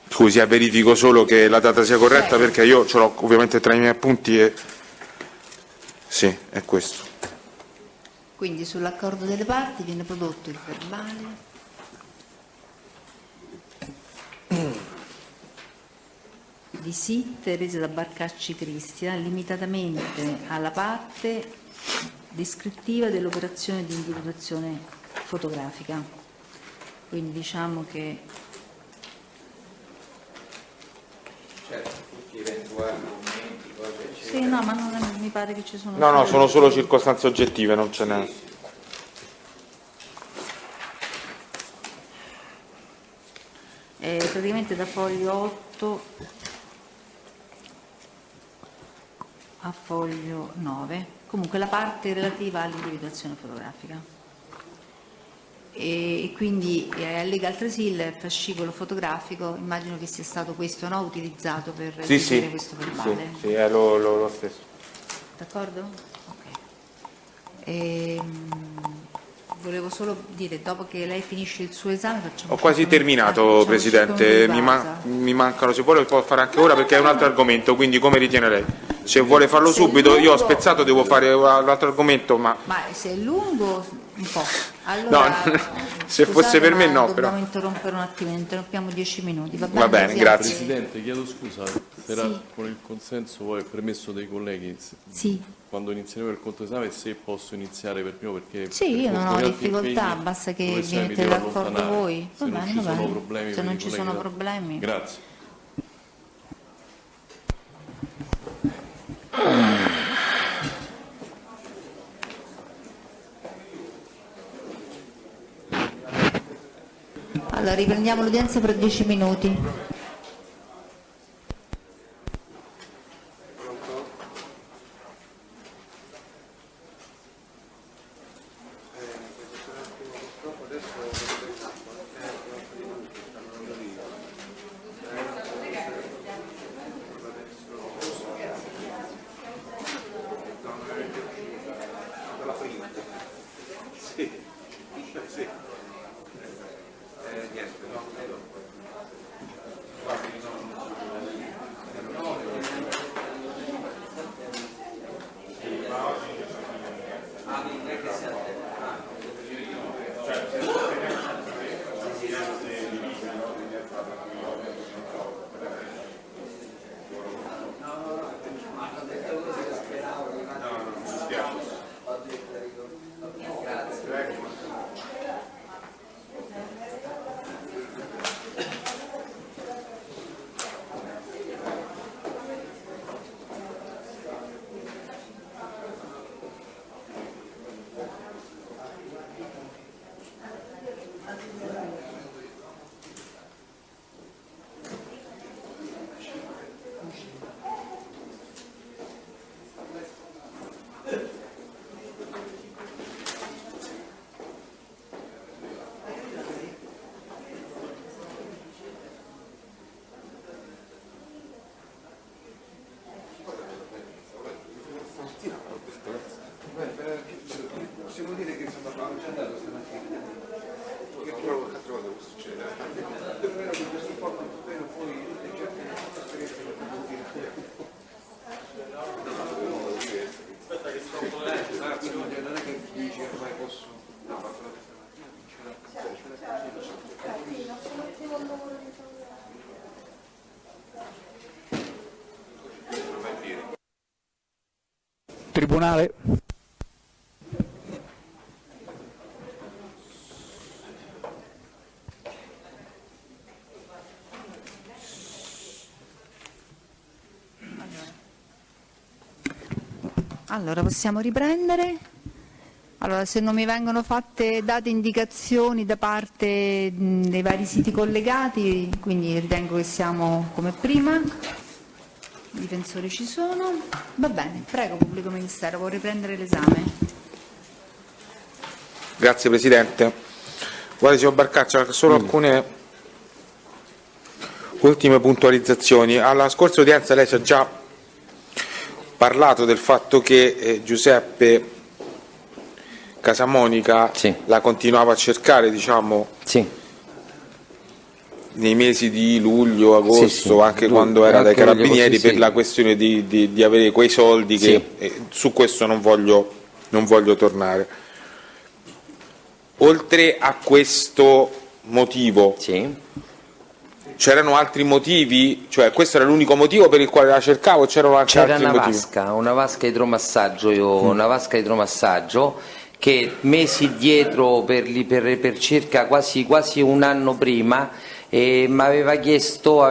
S3: Scusi, verifico solo che la data sia corretta perché io ce l'ho ovviamente tra i miei appunti e. Sì, è questo.
S2: Quindi sull'accordo delle parti viene prodotto il verbale. di SIT rese da Barcacci Cristian limitatamente alla parte descrittiva dell'operazione di individuazione fotografica. Quindi diciamo che
S4: tutti eventuali commenti, cose eccetera.
S2: sì, no, ma non mi pare che ci sono.
S3: No, sono solo circostanze oggettive, non ce n'è.
S2: Praticamente da foglio 8 a foglio 9, comunque la parte relativa all'individuazione fotografica. E quindi allega altresì il fascicolo fotografico, immagino che sia stato questo, no, utilizzato per eseguire questo verbale.
S3: Sì, è lo stesso.
S2: D'accordo? Ok. Volevo solo dire, dopo che lei finisce il suo esame facciamo...
S3: Ho quasi terminato, Presidente, mi mancano, se vuole può fare anche ora perché è un altro argomento, quindi come ritiene lei? Se vuole farlo subito, io ho spezzato, devo fare l'altro argomento, ma
S2: se è lungo, un po'. Allora,
S3: no, se fosse per me no, però.
S2: Dobbiamo interrompere un attimo, interrompiamo 10 minuti, va
S3: Va bene, grazie.
S8: Presidente, chiedo scusa, con il consenso poi permesso dei colleghi, quando inizieremo il conto esame, se posso iniziare per primo, perché
S2: io non ho
S8: altri
S2: difficoltà,
S8: impegni,
S2: basta che
S8: dove mi
S2: venite
S8: devo
S2: d'accordo
S8: allontanare.
S2: voi.
S8: Se non ci sono problemi
S2: Se
S8: per
S2: non
S8: i
S2: ci
S8: colleghi
S2: sono
S8: da-
S2: problemi.
S8: Grazie.
S2: Allora riprendiamo l'udienza per 10 minuti.
S7: Possiamo dire che insomma quando ci è andato stamattina, che trovo che altre volte può succedere. Però che questo po' quanto meno poi le certe esperienze che abbiamo aspetta che sto non è che dici ormai posso. No, ma quella stamattina
S9: Tribunale.
S2: Allora possiamo riprendere. Allora, se non mi vengono date indicazioni da parte dei vari siti collegati, quindi ritengo che siamo come prima. I difensori ci sono. Va bene, prego Pubblico Ministero, vuoi riprendere l'esame?
S3: Grazie Presidente. Guardi signor Barcaccia, solo alcune ultime puntualizzazioni. Alla scorsa udienza lei ci ha già parlato del fatto che Giuseppe Casamonica la continuava a cercare, diciamo, nei mesi di luglio, agosto, anche quando era dai carabinieri, per la questione di avere quei soldi che su questo non voglio tornare. Oltre a questo motivo, C'erano altri motivi? Cioè questo era l'unico motivo per il quale la cercavo? C'erano anche altri motivi?
S1: C'era una vasca idromassaggio, una vasca idromassaggio che mesi dietro per circa quasi un anno prima mi aveva chiesto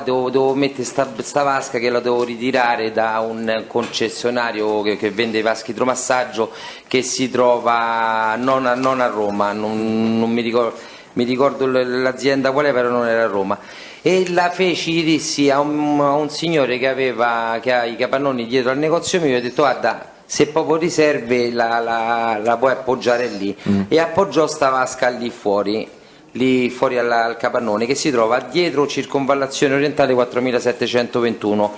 S1: devo mettere sta vasca che la devo ritirare da un concessionario che vende vasche idromassaggio che si trova non a Roma, non mi ricordo l'azienda qual è, però non era a Roma. E gli dissi a un signore che ha i capannoni dietro al negozio mio, ho detto guarda, se proprio riserve la puoi appoggiare lì, e appoggiò sta vasca lì fuori al capannone, che si trova dietro circonvallazione orientale 4721,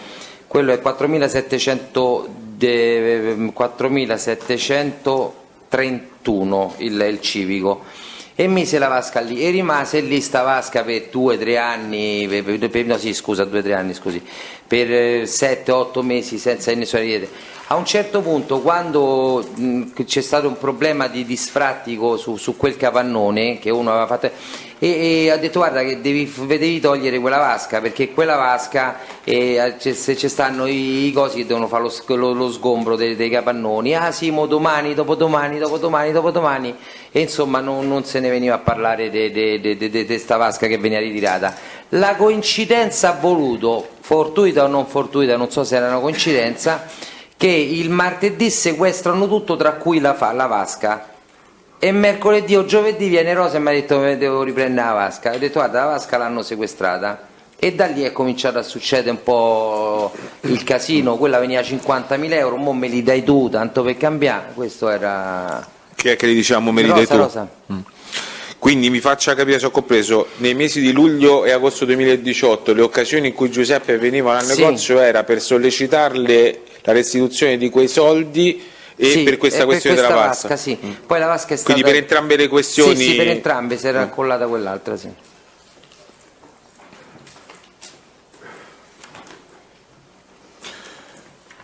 S1: quello è 4731 il civico, e mise la vasca lì e rimase lì sta vasca per 2-3 anni, per 7-8 mesi senza nessuna rete. A un certo punto, quando c'è stato un problema di sfrattico su quel capannone che uno aveva fatto, e ha detto guarda che devi togliere quella vasca, perché quella vasca se ci stanno i cosi che devono fare lo sgombro dei capannoni, mo domani, dopodomani, e insomma non se ne veniva a parlare di sta vasca che veniva ritirata. La coincidenza ha voluto, fortuita o non fortuita, non so se era una coincidenza, che il martedì sequestrano tutto, tra cui la vasca, e mercoledì o giovedì viene Rosa e mi ha detto che devo riprendere la vasca. Ho detto guarda, la vasca l'hanno sequestrata, e da lì è cominciato a succedere un po' il casino. Quella veniva a 50.000 euro, mo me li dai tu tanto per cambiare. Questo era...
S3: Chi è che gli diciamo me li dai tu?
S1: Rosa.
S3: Quindi mi faccia capire se ho compreso, nei mesi di luglio e agosto 2018 le occasioni in cui Giuseppe veniva al negozio era per sollecitarle la restituzione di quei soldi e per questa questione della vasca.
S1: Sì. Poi la vasca è stata...
S3: Quindi per entrambe le questioni...
S1: Sì, per entrambe si era accollata quell'altra, sì.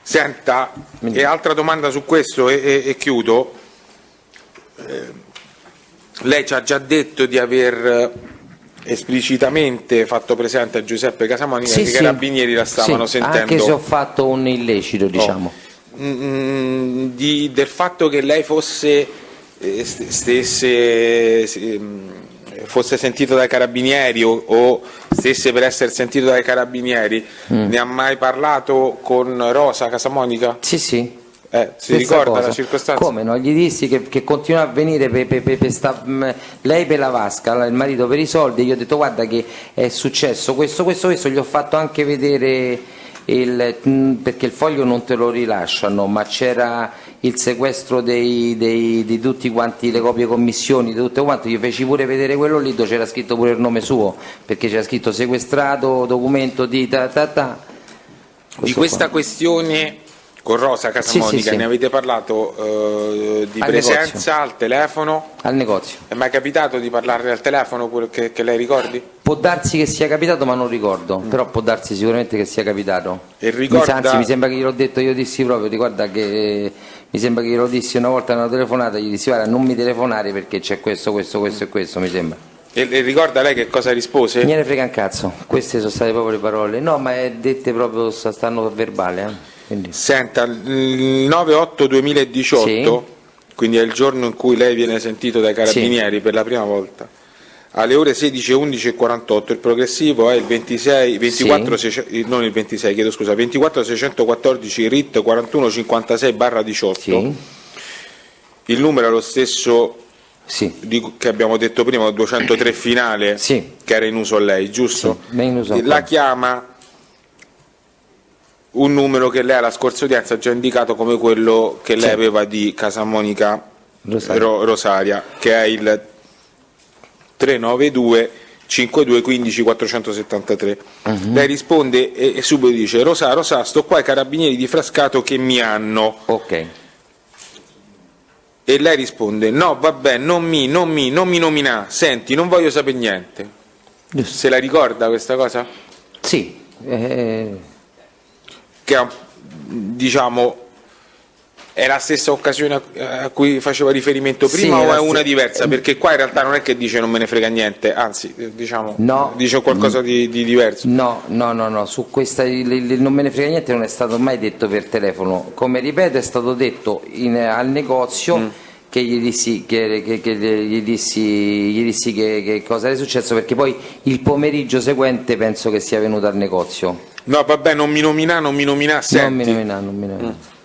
S3: Senta, e altra domanda su questo e chiudo. Lei ci ha già detto di aver esplicitamente fatto presente a Giuseppe Casamonica che i carabinieri la stavano sentendo.
S1: Anche se ho fatto un illecito, diciamo.
S3: Del fatto che lei fosse sentito dai carabinieri o stesse per essere sentito dai carabinieri, ne ha mai parlato con Rosa Casamonica?
S1: Sì.
S3: Si ricorda la circostanza?
S1: Come no? Gli dissi che continua a venire lei per la vasca, il marito per i soldi. Gli ho detto guarda che è successo questo, gli ho fatto anche vedere perché il foglio non te lo rilasciano, ma c'era il sequestro di tutti quanti, le copie commissioni, di tutte quante. Gli feci pure vedere quello lì dove c'era scritto pure il nome suo, perché c'era scritto sequestrato, documento di
S3: di questa questione con Rosa Casamonica.
S1: Sì.
S3: Ne avete parlato di presenza al telefono?
S1: Al negozio.
S3: È mai capitato di parlarle al telefono, quello che lei ricordi?
S1: Può darsi che sia capitato, ma non ricordo, però può darsi sicuramente che sia capitato.
S3: E ricorda...
S1: Anzi, mi sembra che gliel'ho detto, io dissi proprio, ricorda che mi sembra che glielo dissi una volta in una telefonata, gli dissi guarda non mi telefonare perché c'è questo e questo, mi sembra.
S3: E ricorda lei che cosa rispose?
S1: Me ne frega un cazzo, queste sono state proprio le parole, no, ma è dette proprio, stanno a verbale, Quindi.
S3: Senta, il 9/8/2018, sì, quindi è il giorno in cui lei viene sentito dai carabinieri per la prima volta, alle ore 16:11:48, il progressivo è il 24614 RIT 4156/18.
S1: Sì.
S3: Il numero è lo stesso che abbiamo detto prima, 203 finale, che era in uso a lei, giusto?
S1: Sì, in uso
S3: la chiama un numero che lei alla scorsa udienza ha già indicato come quello che lei aveva di Casamonica Rosaria, che è il 392 52 15 473. Lei risponde e subito dice Rosa, sto qua ai carabinieri di Frascato che mi hanno. E lei risponde no vabbè, non mi nomina, senti, non voglio sapere niente. Se la ricorda questa cosa? Che diciamo è la stessa occasione a cui faceva riferimento prima,
S1: Sì,
S3: o è una diversa? Perché qua in realtà non è che dice non me ne frega niente, anzi diciamo,
S1: No.
S3: dice qualcosa di diverso.
S1: No, su questa non me ne frega niente, non è stato mai detto per telefono. Come ripeto, è stato detto al negozio che gli dissi che cosa era successo, perché poi il pomeriggio seguente penso che sia venuto al negozio.
S3: No, vabbè, non mi nomina, senti.
S1: Non mi nomina.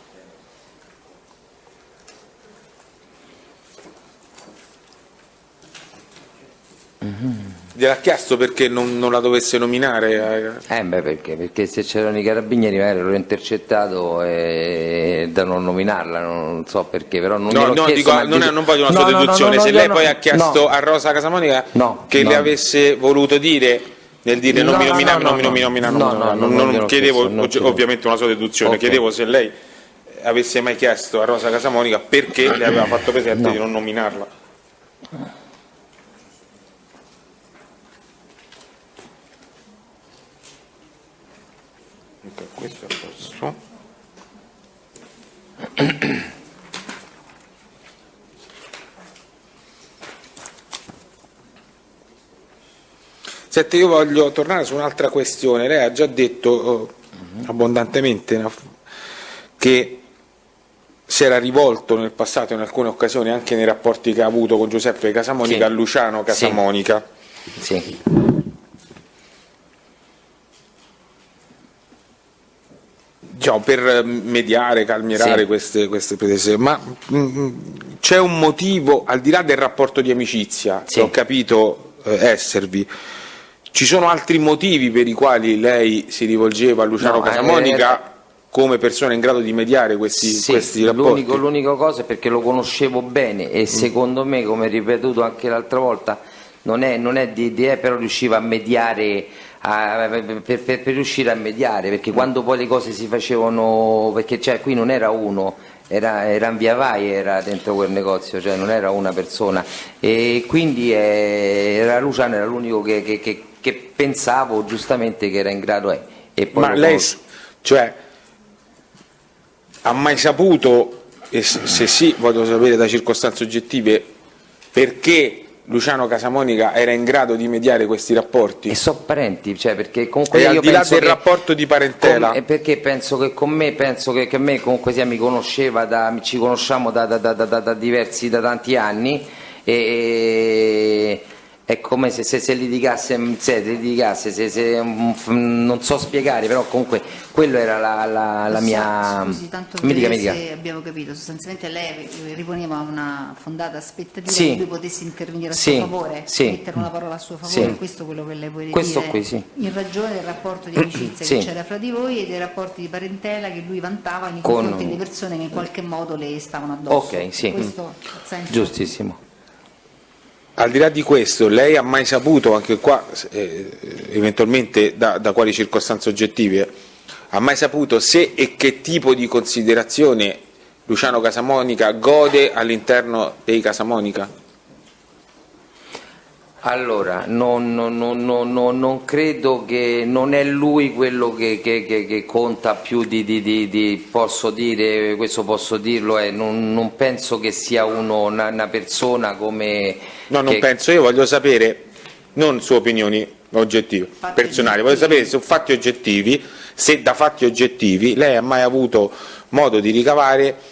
S3: Gliel'ha chiesto perché non la dovesse nominare?
S1: Perché se c'erano i carabinieri magari l'ho intercettato da non nominarla, non so perché, però non gliel'ho chiesto,
S3: dico, non voglio una sua deduzione, se lei poi ha chiesto a Rosa Casamonica che le avesse voluto dire nel dire non mi nomina, non chiedevo ovviamente una sua deduzione, chiedevo se lei avesse mai chiesto a Rosa Casamonica perché le aveva fatto presente di non nominarla. Questo è posto. Senti, io voglio tornare su un'altra questione. Lei ha già detto abbondantemente che si era rivolto nel passato in alcune occasioni, anche nei rapporti che ha avuto con Giuseppe Casamonica, a Luciano Casamonica.
S1: Sì.
S3: Per mediare, calmierare queste pretese, ma c'è un motivo, al di là del rapporto di amicizia, che ho capito esservi, ci sono altri motivi per i quali lei si rivolgeva a Luciano Casamonica come persona in grado di mediare questi rapporti?
S1: L'unica cosa è perché lo conoscevo bene e secondo me, come ripetuto anche l'altra volta, non è di però riusciva a mediare, per riuscire a mediare, perché quando poi le cose si facevano, perché qui non era uno, era un via vai, era dentro quel negozio, cioè non era una persona, e quindi Luciano era l'unico che pensavo giustamente che era in grado. E poi
S3: ma lei ha mai saputo, e se sì voglio sapere da circostanze oggettive, perché Luciano Casamonica era in grado di mediare questi rapporti?
S1: E so parenti, perché comunque
S3: e
S1: io
S3: al di là
S1: penso
S3: del rapporto di parentela,
S1: perché penso che con me, che me comunque mi conosceva, ci conosciamo da tanti anni, e è come se litigasse, non so spiegare, però comunque quello era la mia.
S2: Scusi, tanto
S1: mi dica.
S2: se abbiamo capito, sostanzialmente lei riponeva una fondata aspettativa che lui potesse intervenire a suo favore, mettere una parola a suo favore, questo è quello che lei vuole dire, in ragione del rapporto di amicizia che c'era fra di voi e dei rapporti di parentela che lui vantava nei confronti delle persone che in qualche modo le stavano addosso. Questo senso.
S1: Giustissimo.
S3: Al di là di questo, lei ha mai saputo, anche qua eventualmente da quali circostanze oggettive, ha mai saputo se e che tipo di considerazione Luciano Casamonica gode all'interno dei Casamonica?
S1: Allora, non credo che, non è lui quello che conta più di posso dire, questo posso dirlo, non penso che sia una persona come.
S3: No, non penso, io voglio sapere, non su opinioni oggettive, personali, voglio sapere su fatti oggettivi, se da fatti oggettivi lei ha mai avuto modo di ricavare.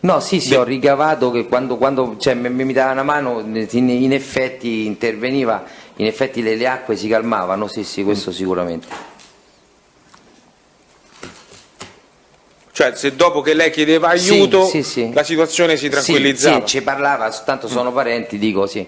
S1: No, sì, ho ricavato che quando mi dava una mano, in effetti interveniva, in effetti le acque si calmavano, sì, questo sicuramente.
S3: Cioè, se dopo che lei chiedeva aiuto, la situazione si tranquillizzava?
S1: Sì, ci parlava, tanto sono parenti, dico sì.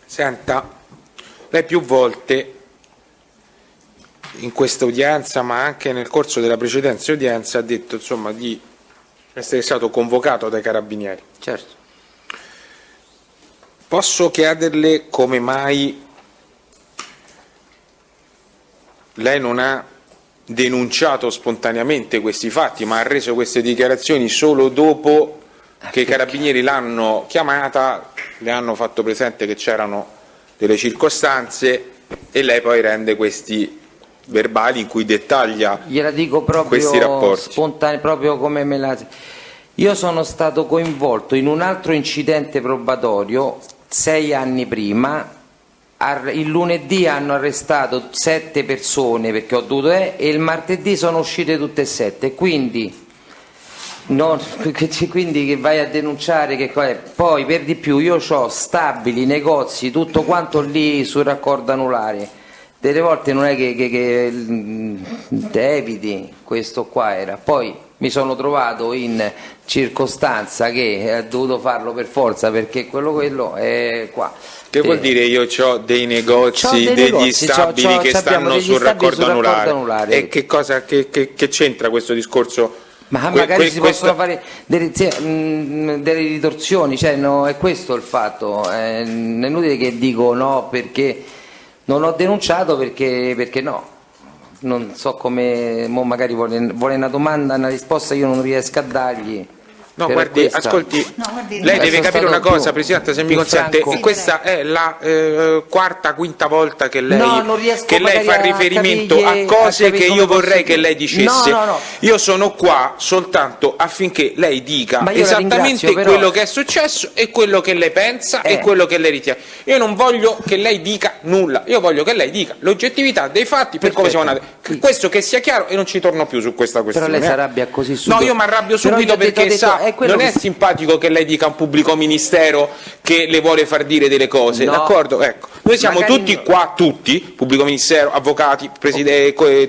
S3: Senta, lei più volte in questa udienza, ma anche nel corso della precedente udienza, ha detto insomma di essere stato convocato dai carabinieri.
S1: Certo.
S3: Posso chiederle come mai lei non ha denunciato spontaneamente questi fatti, ma ha reso queste dichiarazioni solo dopo che i carabinieri l'hanno chiamata, le hanno fatto presente che c'erano delle circostanze e lei poi rende questi verbali in cui dettaglia
S1: gliela dico
S3: questi
S1: proprio
S3: rapporti.
S1: spontaneo, proprio come me la... Io sono stato coinvolto in un altro incidente probatorio 6 anni prima. Il lunedì hanno arrestato 7 persone perché ho dovuto e il martedì sono uscite tutte e 7, quindi quindi che vai a denunciare che poi per di più io ho stabili, negozi, tutto quanto lì sul raccordo anulare. Delle volte non è che eviti, questo qua era. Poi mi sono trovato in circostanza che ho dovuto farlo per forza perché quello è qua.
S3: Che vuol dire io ho dei negozi, degli stabili che stanno sul raccordo anulare? E che cosa che c'entra questo discorso?
S1: Ma magari si possono fare delle ritorsioni, cioè no, è questo il fatto. È inutile che dico no perché non ho denunciato perché no. Non so come, magari vuole una domanda, una risposta, io non riesco a dargli.
S3: No, guardi, ascolti, lei deve capire una cosa, Presidente, se mi consente, questa è la quarta, quinta volta che lei, fa riferimento a cose che io vorrei che lei dicesse.
S1: No.
S3: Io sono qua soltanto affinché lei dica esattamente quello che è successo e quello che lei pensa e quello che lei ritiene. Io non voglio che lei dica nulla, io voglio che lei dica l'oggettività dei fatti per come siamo andati. Questo che sia chiaro e non ci torno più su questa questione.
S1: Però lei si arrabbia così subito.
S3: No, io mi arrabbio subito perché sa... Non è simpatico che lei dica a un pubblico ministero che le vuole far dire delle cose, d'accordo? Ecco, noi siamo tutti qua, tutti, pubblico ministero, avvocati,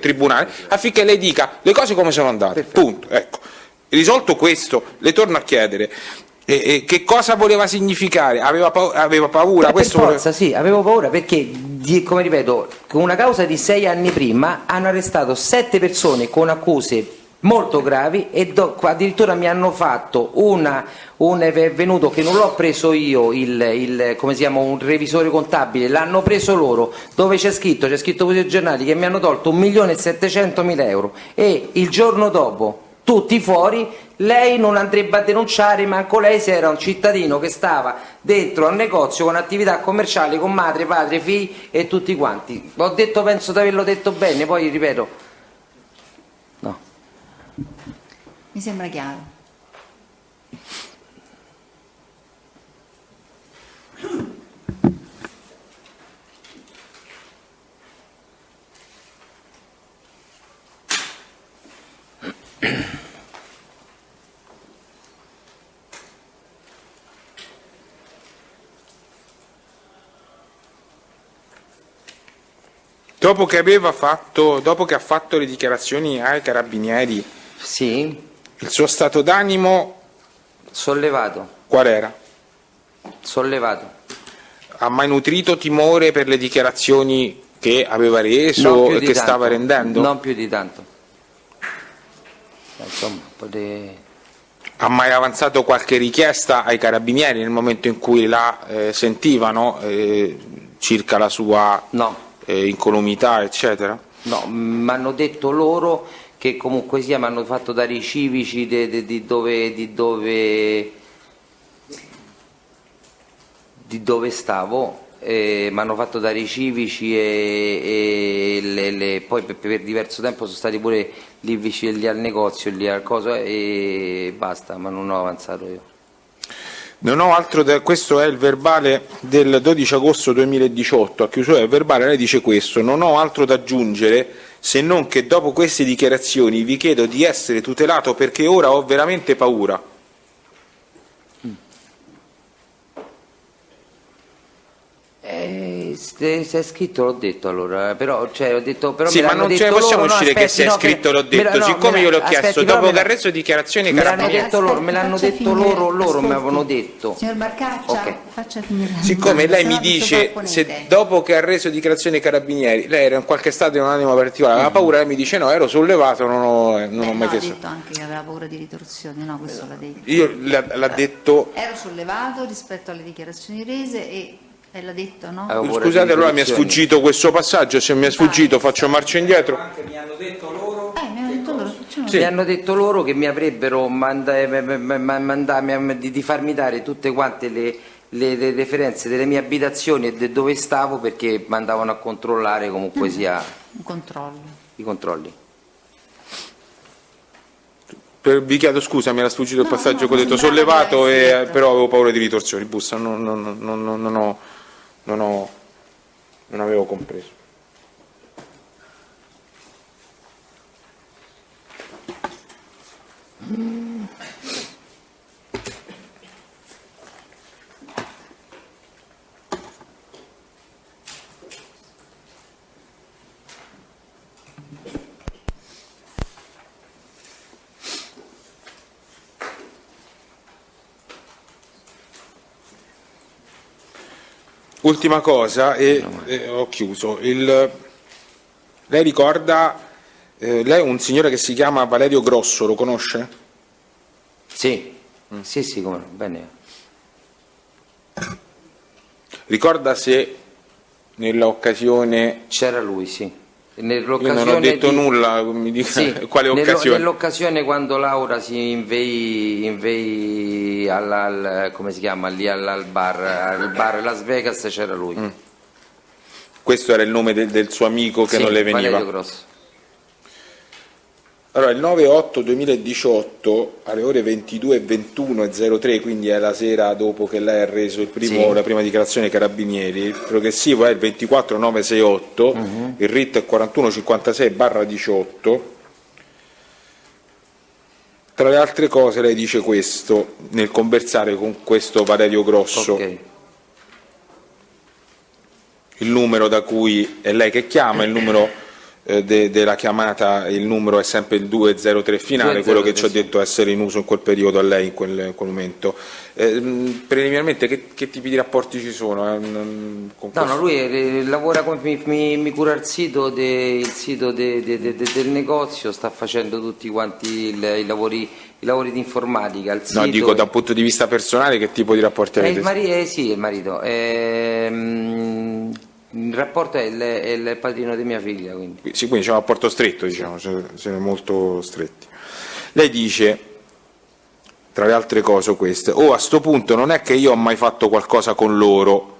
S3: tribunale, affinché lei dica le cose come sono andate, punto. Ecco, risolto questo, le torno a chiedere. Che cosa voleva significare? Aveva paura?
S1: Per forza, sì, avevo paura perché, come ripeto, con una causa di 6 anni prima hanno arrestato 7 persone con accuse molto gravi e addirittura mi hanno fatto è venuto che non l'ho preso io come si chiama, un revisore contabile, l'hanno preso loro, dove c'è scritto così ai giornali che mi hanno tolto 1.700.000 euro e il giorno dopo tutti fuori. Lei non andrebbe a denunciare manco lei se era un cittadino che stava dentro al negozio con attività commerciali con madre, padre, figli e tutti quanti. Ho detto, penso di averlo detto bene, poi ripeto no.
S2: Mi sembra chiaro.
S3: Dopo che ha fatto le dichiarazioni ai carabinieri,
S1: sì,
S3: il suo stato d'animo
S1: sollevato.
S3: Qual era?
S1: Sollevato.
S3: Ha mai nutrito timore per le dichiarazioni che aveva reso e che stava rendendo?
S1: Non più di tanto. Insomma,
S3: ha mai avanzato qualche richiesta ai carabinieri nel momento in cui la sentivano circa la sua incolumità, eccetera?
S1: No, mi hanno detto loro che comunque sia, mi hanno fatto dare i civici di dove stavo, mi hanno fatto dare i civici e poi per diverso tempo sono stati pure lì vicini lì al negozio, lì al coso e basta, ma non ho avanzato io.
S3: Non ho altro questo è il verbale del 12 agosto 2018, a chiusura del verbale lei dice questo: non ho altro da aggiungere se non che dopo queste dichiarazioni vi chiedo di essere tutelato perché ora ho veramente paura.
S1: Se è scritto l'ho detto allora, però ho detto però
S3: sì, ma non ce ne possiamo uscire che se è scritto l'ho detto, siccome io l'ho chiesto dopo che ha reso dichiarazioni
S1: me l'hanno detto loro, mi avevano detto.
S2: Signor Marcaccia, faccia finire.
S3: Siccome lei mi dice se dopo che ha reso dichiarazioni ai carabinieri lei era in qualche stato di un animo particolare, aveva paura, lei mi dice no, ero sollevato, non ho mai chiesto.
S2: Ha detto anche che aveva paura di ritorsioni, no, questo l'ha detto.
S3: Io l'ha detto.
S2: Ero sollevato rispetto alle dichiarazioni rese e L'ha detto, no?
S3: Scusate, allora mi è sfuggito questo passaggio, se mi è sfuggito faccio marcia indietro.
S4: Anche mi hanno detto loro.
S2: Mi hanno detto loro,
S1: Sì. Mi hanno detto loro che mi avrebbero di farmi dare tutte quante le referenze delle mie abitazioni e di dove stavo, perché mandavano a controllare comunque sia
S2: un controllo.
S1: I controlli.
S3: Vi chiedo scusa, mi era sfuggito il passaggio che ho detto sollevato, però avevo paura di ritorsioni. Bussa, non avevo compreso. Ultima cosa, ho chiuso. Lei ricorda, lei è un signore che si chiama Valerio Grosso, lo conosce?
S1: Sì, sì, come no, bene.
S3: Ricorda se nell'occasione...
S1: C'era lui, sì.
S3: Io non ho detto nulla, mi dica
S1: sì,
S3: quale occasione?
S1: Nell'occasione quando Laura si inveì come si chiama, lì al bar Las Vegas, c'era lui.
S3: Questo era il nome del suo amico che non le veniva?
S1: Valerio Grosso.
S3: Allora, il 9/8/2018 alle ore 22:21:03, quindi è la sera dopo che lei ha reso la prima dichiarazione ai carabinieri, il progressivo è il 24/968, il RIT è 4156/18. Tra le altre cose lei dice questo nel conversare con questo Valerio Grosso.
S1: Okay.
S3: Il numero da cui è lei che chiama, il numero della chiamata, il numero è sempre il 203 finale, quello che ci ha detto essere in uso in quel periodo a lei in quel momento. Preliminarmente che tipi di rapporti ci sono?
S1: No, lui lavora mi cura il sito del negozio, sta facendo tutti quanti i lavori di informatica al sito.
S3: No, dico da un punto di vista personale che tipo di rapporti avete?
S1: Sì, il marito. Il rapporto è il padrino di mia figlia, quindi.
S3: Sì, quindi c'è un rapporto stretto, diciamo, siete molto stretti. Lei dice, tra le altre cose, queste: a sto punto non è che io ho mai fatto qualcosa con loro.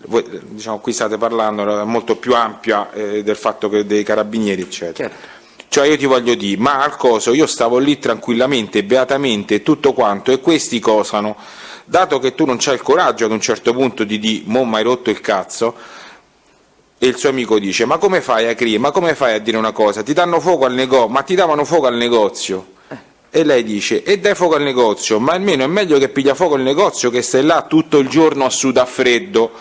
S3: Voi, diciamo, qui state parlando molto più ampia del fatto che dei carabinieri, eccetera.
S1: Certo.
S3: Cioè io ti voglio dire, ma al coso io stavo lì tranquillamente, beatamente e tutto quanto, e questi cosano, dato che tu non c'hai il coraggio ad un certo punto di dire, mo' m'hai rotto il cazzo. E il suo amico dice, ma come fai a criare, ma come fai a dire una cosa, ti danno fuoco al negozio, ma ti davano fuoco al negozio. E lei dice, e dai fuoco al negozio, ma almeno è meglio che piglia fuoco il negozio che stai là tutto il giorno a sudare freddo,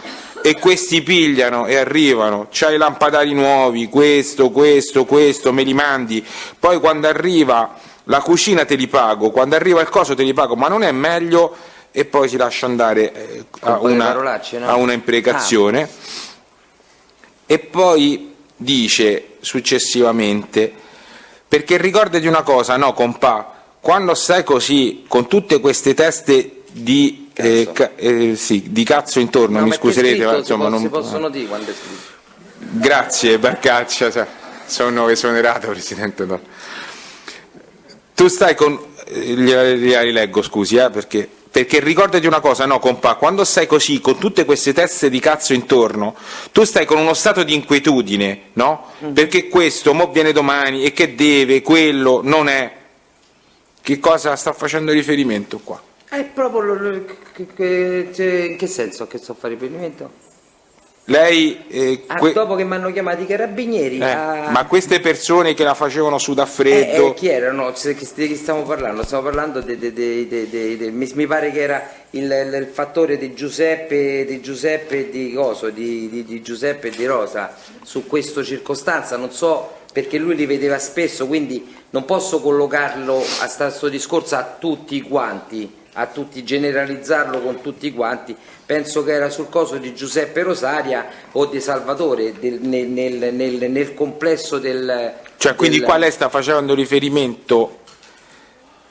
S3: e questi pigliano e arrivano, c'hai i lampadari nuovi, questo, me li mandi, poi quando arriva la cucina te li pago, quando arriva il coso te li pago, ma non è meglio, e poi si lascia andare a una imprecazione. E poi dice successivamente, perché ricordati una cosa, no compà, quando stai così con tutte queste teste di cazzo intorno,
S1: no,
S3: mi scuserete, ma insomma
S1: non si possono dire quando è scritto.
S3: Grazie Barcaccia, sono esonerato, Presidente. No. Tu stai con gliela rileggo, scusi, perché ricordati una cosa, no compà, quando stai così con tutte queste teste di cazzo intorno, tu stai con uno stato di inquietudine, no? Perché questo mo viene domani e che deve, quello non è. Che cosa sta facendo riferimento qua?
S1: È proprio in che senso che sto a fare riferimento?
S3: Lei
S1: dopo che mi hanno chiamato i carabinieri
S3: ma queste persone che la facevano sudare freddo
S1: chi erano? Chi stiamo parlando? Stiamo parlando mi pare che era il fattore di Giuseppe di Giuseppe e di Rosa su questa circostanza, non so, perché lui li vedeva spesso, quindi non posso collocarlo a questo discorso a tutti quanti, generalizzarlo con tutti quanti. Penso che era sul coso di Giuseppe Rosaria o di Salvatore nel complesso del...
S3: Cioè, quindi qua lei sta facendo riferimento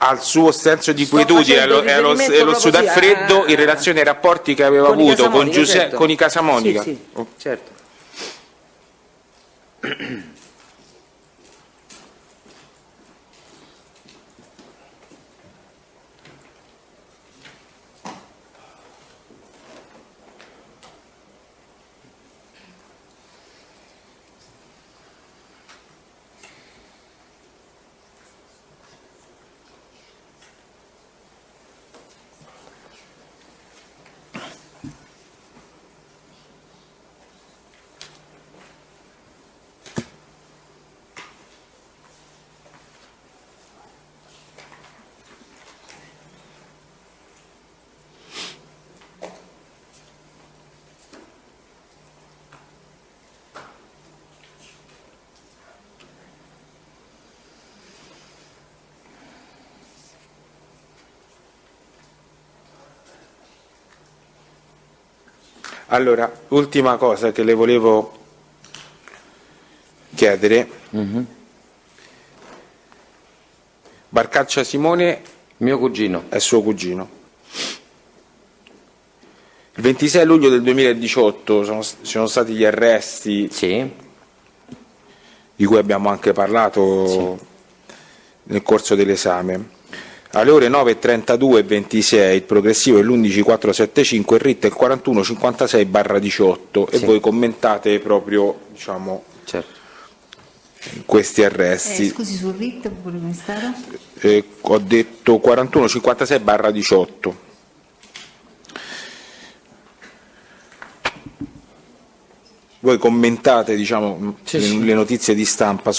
S3: al suo senso di quietudine, allo sudar freddo in relazione ai rapporti che aveva avuto con Giuseppe,
S1: certo.
S3: con i Casamonica.
S1: Sì, certo.
S3: Allora, ultima cosa che le volevo chiedere. Barcaccia Simone
S1: Mio cugino.
S3: è suo cugino. Il 26 luglio del 2018 sono stati gli arresti,
S1: Sì.
S3: di cui abbiamo anche parlato nel corso dell'esame. Alle ore 9:32 e 26 il progressivo è l'11.475, il RIT è il 4156/18 e voi commentate proprio, diciamo,
S1: Certo.
S3: questi arresti.
S2: Scusi, sul RIT, pubblico ministero?
S3: Ho detto 4156/18. Voi commentate, diciamo, le notizie di stampa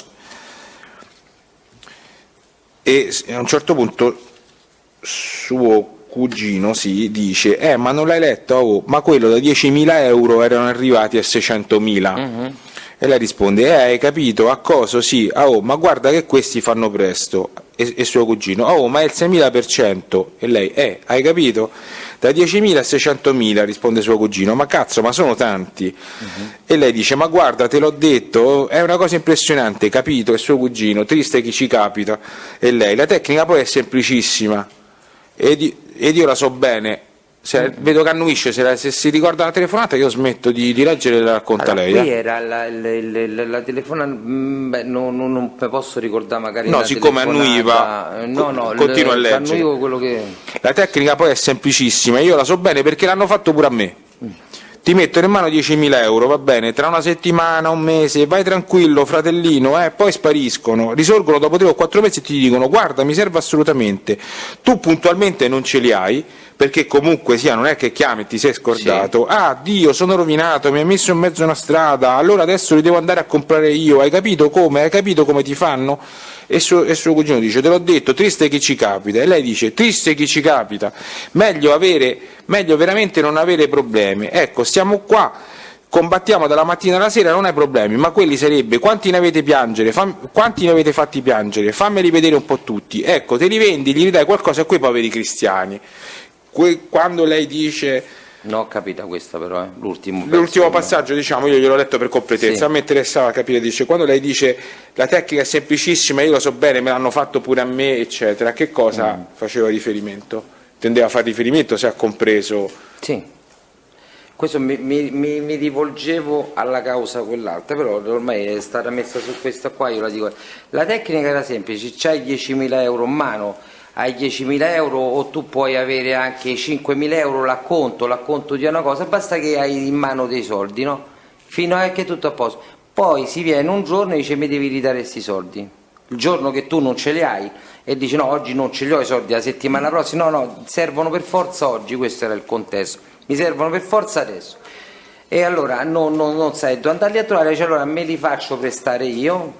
S3: e a un certo punto suo cugino dice ma non l'hai letto? Oh, ma quello da 10.000 euro erano arrivati a 600.000. E lei risponde hai capito? A cosa? Sì. Ma guarda che questi fanno presto. E suo cugino ma è il 6.000%. E lei hai capito? Da 10.000 a 600.000, risponde suo cugino, ma cazzo, ma sono tanti. E lei dice ma guarda, te l'ho detto, è una cosa impressionante, capito? E suo cugino, triste chi ci capita. E lei, la tecnica poi è semplicissima ed io la so bene. Vedo che annuisce, se si ricorda la telefonata io smetto di leggere e la racconta
S1: Allora,
S3: lei.
S1: qui era la telefonata, non posso ricordare magari.
S3: No,
S1: la
S3: siccome
S1: telefonata.
S3: annuiva, continua a leggere.
S1: Annuivo quello che...
S3: La tecnica poi è semplicissima, io la so bene perché l'hanno fatto pure a me. Ti mettono in mano 10.000 euro, va bene, tra una settimana, un mese, vai tranquillo fratellino, poi spariscono, risorgono dopo 3 o 4 mesi e ti dicono guarda mi serve assolutamente, tu puntualmente non ce li hai, perché comunque sia non è che chiami e ti sei scordato, Dio sono rovinato, mi ha messo in mezzo a una strada, allora adesso li devo andare a comprare io, hai capito come ti fanno? E suo cugino dice te l'ho detto, triste chi ci capita, e lei dice triste chi ci capita, meglio veramente non avere problemi, ecco stiamo qua, combattiamo dalla mattina alla sera, non hai problemi, ma quelli sarebbe quanti ne avete fatti piangere, fammeli vedere un po' tutti, ecco te li vendi, gli ridai qualcosa a quei poveri cristiani. Quando lei dice
S1: No, ho capito questa però, l'ultimo
S3: passaggio, diciamo, io gliel'ho letto per completezza, a me interessava capire, dice, quando lei dice la tecnica è semplicissima, io lo so bene, me l'hanno fatto pure a me, eccetera, a che cosa faceva riferimento? Tendeva a fare riferimento, se ha compreso?
S1: Sì, questo mi rivolgevo alla causa quell'altra, però ormai è stata messa su questa qua, io la dico, la tecnica era semplice, c'hai 10.000 euro in mano, hai 10.000 euro o tu puoi avere anche 5.000 euro, l'acconto di una cosa, basta che hai in mano dei soldi, no? Fino a che tutto a posto. Poi si viene un giorno e dice mi devi ridare questi soldi. Il giorno che tu non ce li hai e dici no, oggi non ce li ho i soldi, la settimana prossima, no, servono per forza oggi, questo era il contesto, mi servono per forza adesso. E allora non sai, devo andarli a trovare, dice allora me li faccio prestare io,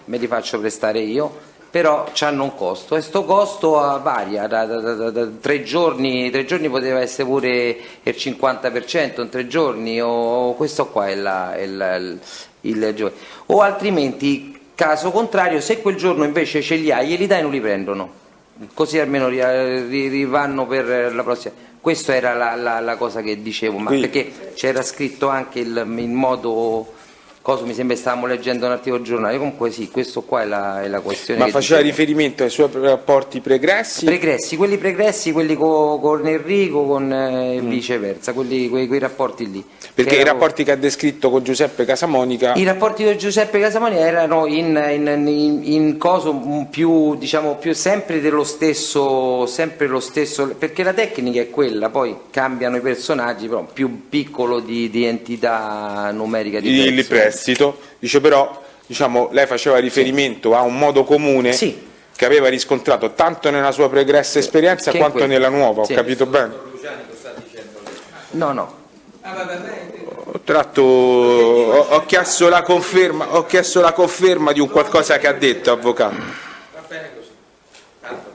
S1: però hanno un costo e sto costo varia da 3 giorni poteva essere pure il 50% in 3 giorni o questo qua è il giorno, o altrimenti caso contrario se quel giorno invece ce li hai glieli dai e non li prendono, così almeno rivanno per la prossima. Questa era la cosa che dicevo, ma perché c'era scritto anche il modo cosa mi sembra stavamo leggendo un articolo giornale, comunque sì, questo qua è la questione.
S3: Ma
S1: che
S3: faceva
S1: dicevo.
S3: riferimento ai suoi rapporti pregressi?
S1: Quelli pregressi, quelli con Enrico, con viceversa, quei rapporti lì.
S3: Perché i rapporti che ha descritto con Giuseppe Casamonica...
S1: I rapporti di Giuseppe Casamonica erano in coso più, diciamo, più sempre lo stesso, perché la tecnica è quella, poi cambiano i personaggi, però più piccolo di entità numerica di
S3: Il prestito, dice però, diciamo, lei faceva riferimento a un modo comune che aveva riscontrato tanto nella sua pregressa esperienza quanto nella nuova, ho capito bene?
S1: No.
S3: Ho chiesto la conferma di un qualcosa che ha detto, avvocato.
S4: Va bene così. Tanto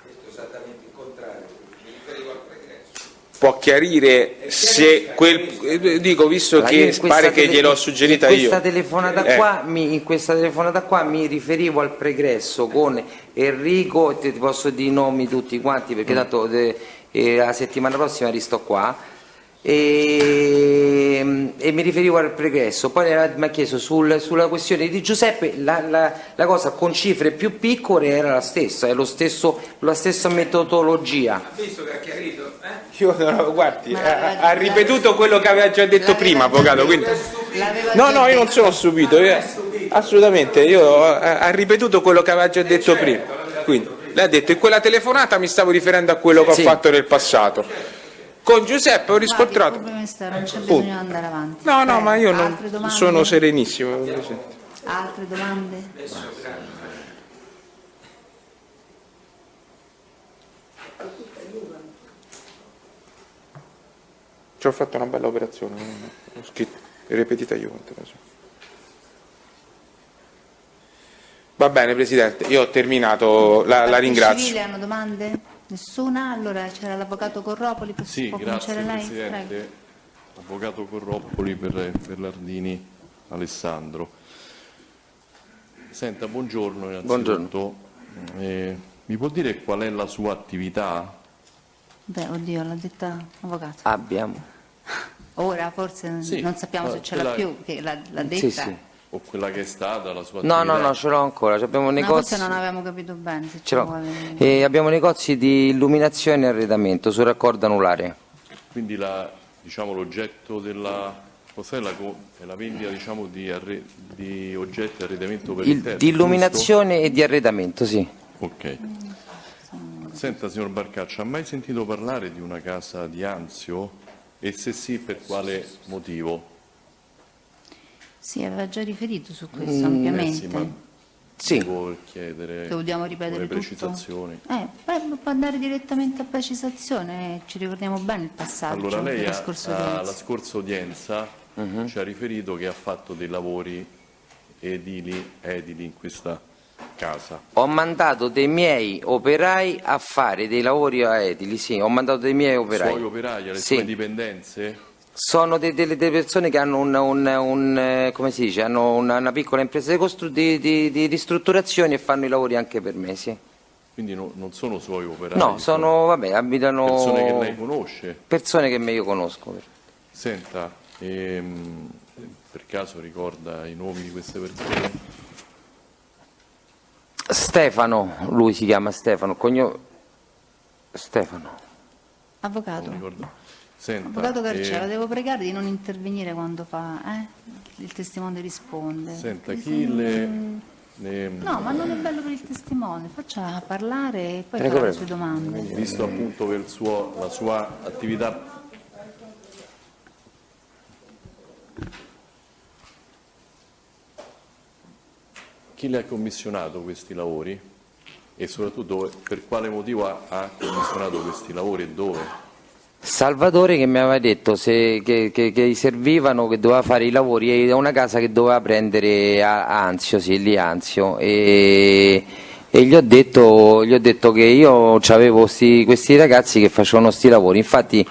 S4: detto esattamente il contrario. Mi riferivo al pregresso.
S3: Può chiarire se quel... dico, visto che pare che gliel'ho suggerita io.
S1: In questa telefonata qua mi riferivo al pregresso con Enrico, ti posso dire i nomi tutti quanti perché tanto la settimana prossima risto qua, e mi riferivo al pregresso. Poi mi ha chiesto sulla questione di Giuseppe, la cosa con cifre più piccole era la stessa, è la stessa metodologia.
S4: Ha visto che ha chiarito?
S3: Io guardi, ha ripetuto quello che aveva già detto prima, avvocato, quindi... No, io non sono stupito, assolutamente, ha ripetuto quello che aveva già detto prima, quindi lei ha detto in quella telefonata mi stavo riferendo a quello che ho fatto nel passato. Con Giuseppe ho riscontrato...
S2: Non c'è bisogno di andare avanti.
S3: No, ma io non
S2: domande?
S3: sono serenissimo.
S2: Altre domande?
S3: Ci ho fatto una bella operazione, ho scritto ripetita Juventus. Va bene Presidente, io ho terminato, la ringrazio.
S2: Civile hanno domande? Nessuna? Allora c'era l'avvocato Corropoli,
S8: Sì,
S2: può
S8: grazie
S2: cominciare lei?
S8: Presidente.
S2: Prego.
S8: Avvocato Corroppoli per Lardini Alessandro. Senta, buongiorno innanzitutto. Mi può dire qual è la sua attività?
S2: Beh, oddio, l'ha detta avvocato.
S1: Abbiamo.
S2: Ora forse non sappiamo se ce l'ha più, che l'ha detta.
S1: Sì.
S8: O quella che è stata la sua attività?
S1: No, ce l'ho ancora. Abbiamo
S2: No,
S1: negozi.
S2: forse non avevamo capito bene. Se
S1: Ce l'ho. Abbiamo negozi di illuminazione e arredamento sul raccordo anulare.
S8: Quindi l'oggetto della... Cos'è è la vendita di oggetti arredamento per il terzo?
S1: Di illuminazione e di arredamento, sì.
S8: Ok. Senta, signor Barcaccia, ha mai sentito parlare di una casa di Anzio? E se sì, per quale motivo?
S2: Sì, aveva già riferito su questo ampiamente.
S1: Sì.
S8: Devo chiedere
S2: Dobbiamo ripetere tutto?
S8: precisazioni.
S2: Può andare direttamente a precisazione, ci ricordiamo bene il passaggio.
S8: Allora, lei
S2: della scorsa udienza.
S8: alla scorsa udienza ci ha riferito che ha fatto dei lavori edili in questa casa.
S1: Ho mandato dei miei operai a fare dei lavori edili, sì, ho mandato dei miei operai.
S8: Suoi operai, alle sue dipendenze?
S1: Sono delle persone che hanno come si dice, hanno una piccola impresa di ristrutturazione e fanno i lavori anche per me, sì.
S8: Quindi non sono suoi operai?
S1: No, abitano...
S8: Persone che lei conosce?
S1: Persone che io conosco.
S8: Senta, per caso ricorda i nomi di queste persone?
S1: Stefano, lui si chiama Stefano, Stefano.
S2: Avvocato.
S8: Senta,
S2: Avvocato Carcella, devo pregare di non intervenire quando il testimone risponde.
S8: Senta,
S2: No, ma non è bello per il testimone, faccia parlare e poi farà le sue domande.
S8: Visto appunto la sua attività... Chi le ha commissionato questi lavori? E soprattutto per quale motivo ha commissionato questi lavori e dove?
S1: Salvatore che mi aveva detto che gli servivano, che doveva fare i lavori da una casa che doveva prendere a Anzio, lì Anzio, e gli ho detto che io avevo questi ragazzi che facevano sti lavori, infatti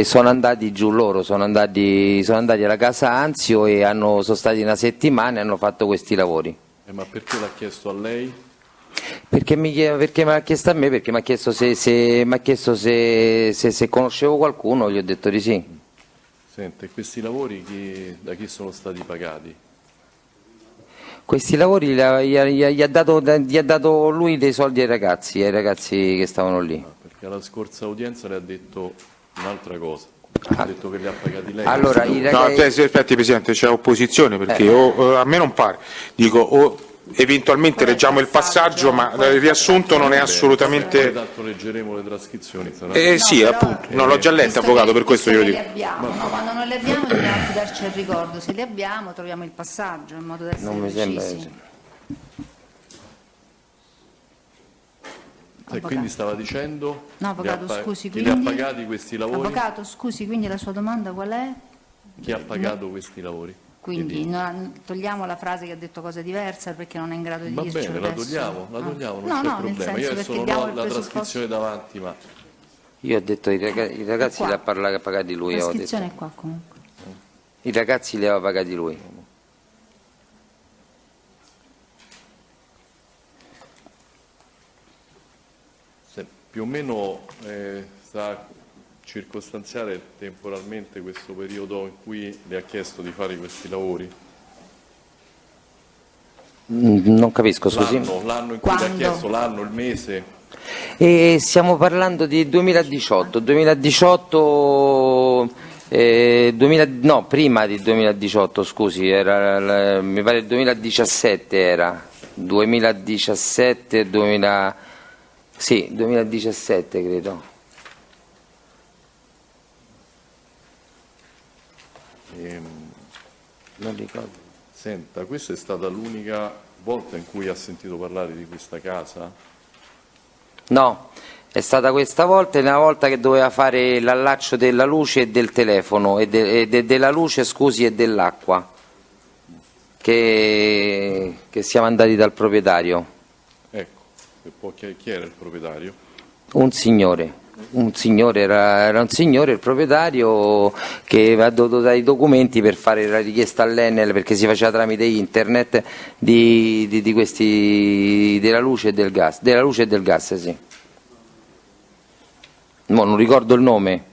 S1: sono andati giù loro, sono andati alla casa Anzio e sono stati una settimana e hanno fatto questi lavori.
S8: Ma perché l'ha chiesto a lei?
S1: Perché mi ha chiesto a me, perché mi ha chiesto se conoscevo qualcuno, gli ho detto di sì.
S8: Senta, e questi lavori da chi sono stati pagati?
S1: Questi lavori gli ha dato lui dei soldi ai ragazzi che stavano lì.
S8: Perché alla scorsa udienza le ha detto un'altra cosa. Ha detto che li ha pagati lei.
S1: Allora,
S3: aspetti Presidente, c'è opposizione perché a me non pare, dico o eventualmente leggiamo il passaggio, ma il riassunto non è assolutamente...
S8: Tanto leggeremo le trascrizioni.
S3: Sì, appunto, non l'ho già letto, avvocato, per questo io lo dico.
S2: Quando non le abbiamo dobbiamo affidarci al ricordo, se le abbiamo troviamo il passaggio in modo da essere
S1: Non mi sembra.
S2: precisi.
S8: E quindi stava dicendo?
S2: No, avvocato, scusi,
S8: chi
S2: quindi...
S8: li ha pagati questi lavori?
S2: Avvocato, scusi, quindi la sua domanda qual è?
S8: Chi ha pagato questi lavori?
S2: Quindi togliamo la frase che ha detto cosa diversa perché non è in grado di
S8: Va
S2: dircelo
S8: bene,
S2: adesso.
S8: la togliamo, non
S2: No,
S8: c'è
S2: no,
S8: problema.
S2: nel
S8: Io
S2: senso
S8: adesso
S2: perché
S8: non
S2: diamo
S8: ho
S2: il
S8: la
S2: presupposto.
S8: trascrizione davanti, ma
S1: Io ho detto i ragazzi li ha pagati lui.
S2: La
S1: Ho detto.
S2: trascrizione è qua comunque.
S1: I ragazzi li aveva pagati lui.
S8: se più o meno sta a circostanziare temporalmente questo periodo in cui le ha chiesto di fare questi lavori?
S1: Non capisco, scusi.
S8: L'anno in cui le ha chiesto, l'anno, il mese?
S1: E stiamo parlando di 2018. 2018 no, prima di 2018, scusi, mi pare il 2017 era. 2017, 2017 credo. Non ricordo.
S8: Senta, questa è stata l'unica volta in cui ha sentito parlare di questa casa?
S1: No, è stata questa volta e una volta che doveva fare l'allaccio della luce e del telefono, e della luce, scusi, e dell'acqua, che siamo andati dal proprietario.
S8: Ecco, e poi chi era il proprietario?
S1: Un signore, era un signore, il proprietario, che aveva dovuto dare i documenti per fare la richiesta all'Enel, perché si faceva tramite internet, di questi, della luce e del gas, sì. No, non ricordo il nome.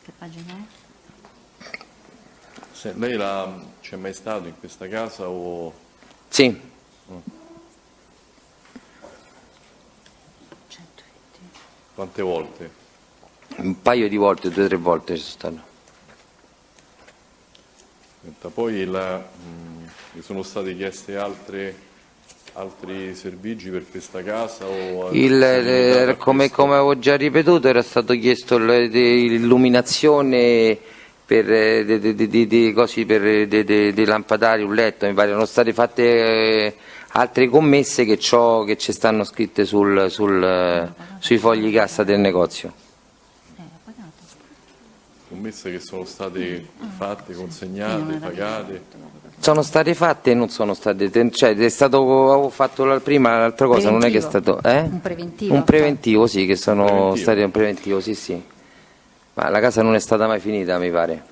S2: Che pagina è?
S8: Lei c'è mai stato in questa casa o...
S1: Sì.
S2: 120.
S8: Quante volte?
S1: Un paio di volte, 2 o 3 volte ci sono stato.
S8: Senta, poi mi sono stati chiesti altri servigi per questa casa? O
S1: come avevo già ripetuto, era stato chiesto l'illuminazione per dei lampadari, un letto, mi pare. Sono state fatte altre commesse che ci stanno scritte sui fogli cassa del negozio.
S8: Commesse che sono state fatte, consegnate, pagate?
S1: Sono state fatte e non sono state, cioè avevo fatto prima l'altra cosa, non è che è stato
S2: Un preventivo.
S1: un preventivo, sì, che sono stati un preventivo, sì. Ma la casa non è stata mai finita, mi pare.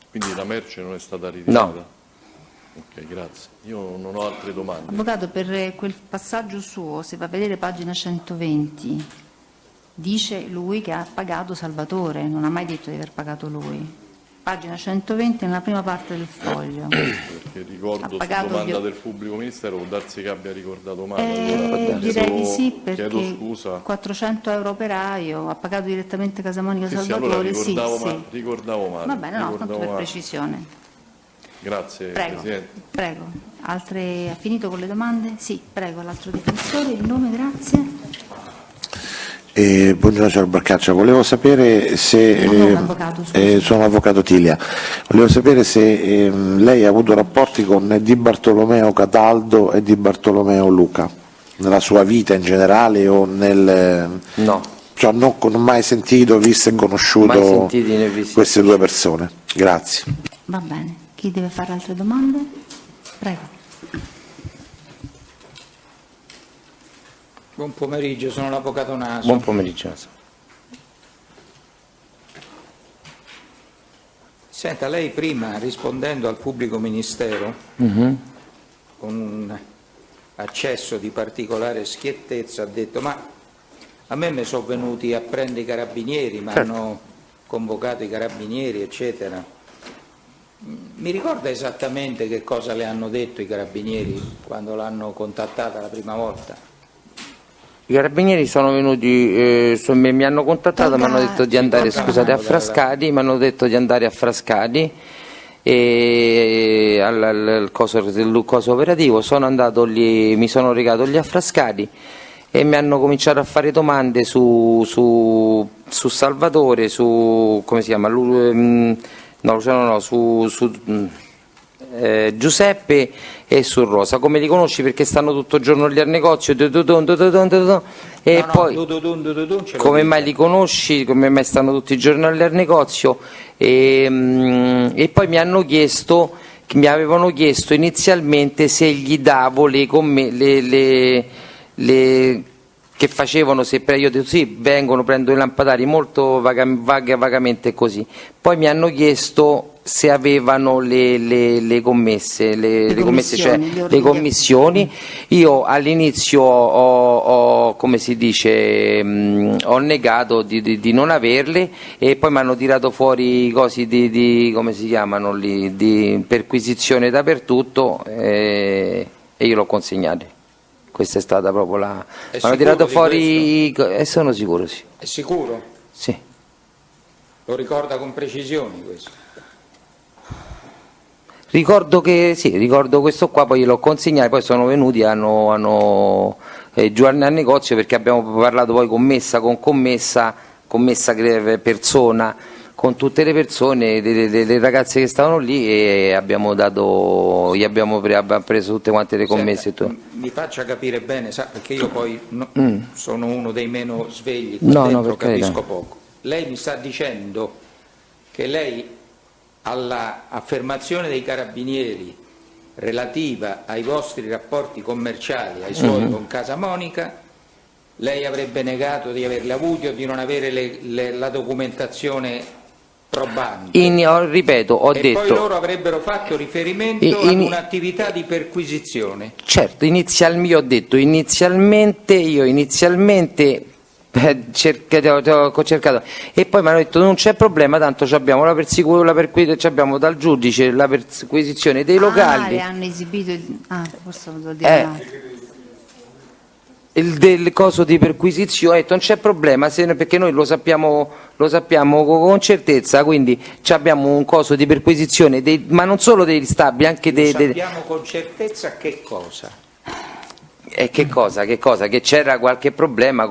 S8: Quindi la merce non è stata ritirata?
S1: No.
S8: Ok, grazie. Io non ho altre domande.
S2: Avvocato, per quel passaggio suo, se va a vedere pagina 120, dice lui che ha pagato Salvatore, non ha mai detto di aver pagato lui. Pagina 120 nella prima parte del foglio.
S8: Perché ricordo su domanda del pubblico ministero, può darsi che abbia ricordato male. Allora,
S2: direi di sì,
S8: chiedo
S2: perché
S8: scusa.
S2: 400 euro operaio, ha pagato direttamente Casamonica
S8: Sì,
S2: Salvatore.
S8: allora ricordavo male.
S2: Va bene, no, tanto per precisione.
S8: Grazie,
S2: Prego,
S8: Presidente.
S2: prego. Ha finito con le domande? Sì, prego, l'altro difensore, il nome, grazie.
S9: Buongiorno signor Barcaccia, volevo sapere se sono avvocato Tilia, volevo sapere se lei ha avuto rapporti con Di Bartolomeo Cataldo e Di Bartolomeo Luca nella sua vita in generale o
S1: no,
S9: cioè non mai sentito, visto e conosciuto queste due persone. Grazie.
S2: Va bene, chi deve fare altre domande? Prego.
S4: Buon pomeriggio, sono l'avvocato Naso.
S1: Buon pomeriggio.
S4: Senta, lei prima, rispondendo al pubblico ministero, con un accesso di particolare schiettezza, ha detto: ma a me mi sono venuti a prendere i carabinieri, mi hanno convocato i carabinieri, eccetera. Mi ricorda esattamente che cosa le hanno detto i carabinieri quando l'hanno contattata la prima volta?
S1: I carabinieri sono venuti, mi hanno contattato, mi hanno detto di andare, scusate, a Frascati, mi hanno detto di andare a Frascati e al coso operativo. Sono andato lì, mi sono recato lì a Frascati e mi hanno cominciato a fare domande su Salvatore, su come si chiama? Giuseppe e su Rosa. Come li conosci? Perché stanno tutto il giorno lì al negozio e poi come mai li conosci? Come mai stanno tutti i giorni lì al negozio? E poi mi avevano chiesto inizialmente se gli davo che facevano, se io ho detto sì, vengono, prendo i lampadari, molto vagamente così. Poi mi hanno chiesto se avevano le commesse, cioè le commissioni. Io all'inizio ho come si dice, ho negato di non averle e poi mi hanno tirato fuori cosi di come si chiamano lì, di perquisizione dappertutto e io l'ho consegnato. Questa è stata proprio la... Mi hanno tirato fuori e sono sicuro, sì.
S4: È sicuro?
S1: Sì.
S4: Lo ricorda con precisione questo?
S1: Ricordo questo qua, poi l'ho consegnato, poi sono venuti giù al negozio perché abbiamo parlato poi commessa, persona, con tutte le persone, le ragazze che stavano lì e gli abbiamo preso tutte quante le commesse.
S4: Senta, mi faccia capire bene, sa, perché io poi sono uno dei meno svegli, dentro capisco poco. Lei mi sta dicendo che lei all'affermazione dei carabinieri relativa ai vostri rapporti commerciali, ai suoi con Casa Monica, lei avrebbe negato di averli avuti o di non avere la documentazione probante.
S1: Ripeto, ho detto...
S4: poi loro avrebbero fatto riferimento ad un'attività di perquisizione.
S1: Certo, io ho detto inizialmente ho cercato e poi mi hanno detto non c'è problema, tanto abbiamo abbiamo dal giudice la perquisizione dei locali.
S2: Le hanno esibito forse lo devo dire
S1: del coso di perquisizione, ho detto non c'è problema perché noi lo sappiamo con certezza, quindi abbiamo un coso di perquisizione ma non solo degli stabili, anche
S4: sappiamo con certezza che cosa?
S1: Che cosa? Che c'era qualche problema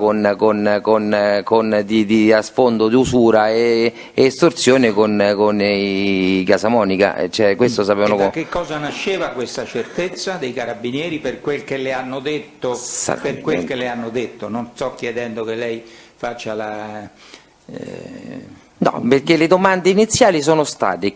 S1: di a sfondo di usura e estorsione con i Casa Monica, cioè, questo sapevano.
S4: E da che cosa nasceva questa certezza dei carabinieri per quel che le hanno detto? Per quel che le hanno detto, non sto chiedendo che lei faccia la...
S1: No, perché le domande iniziali sono state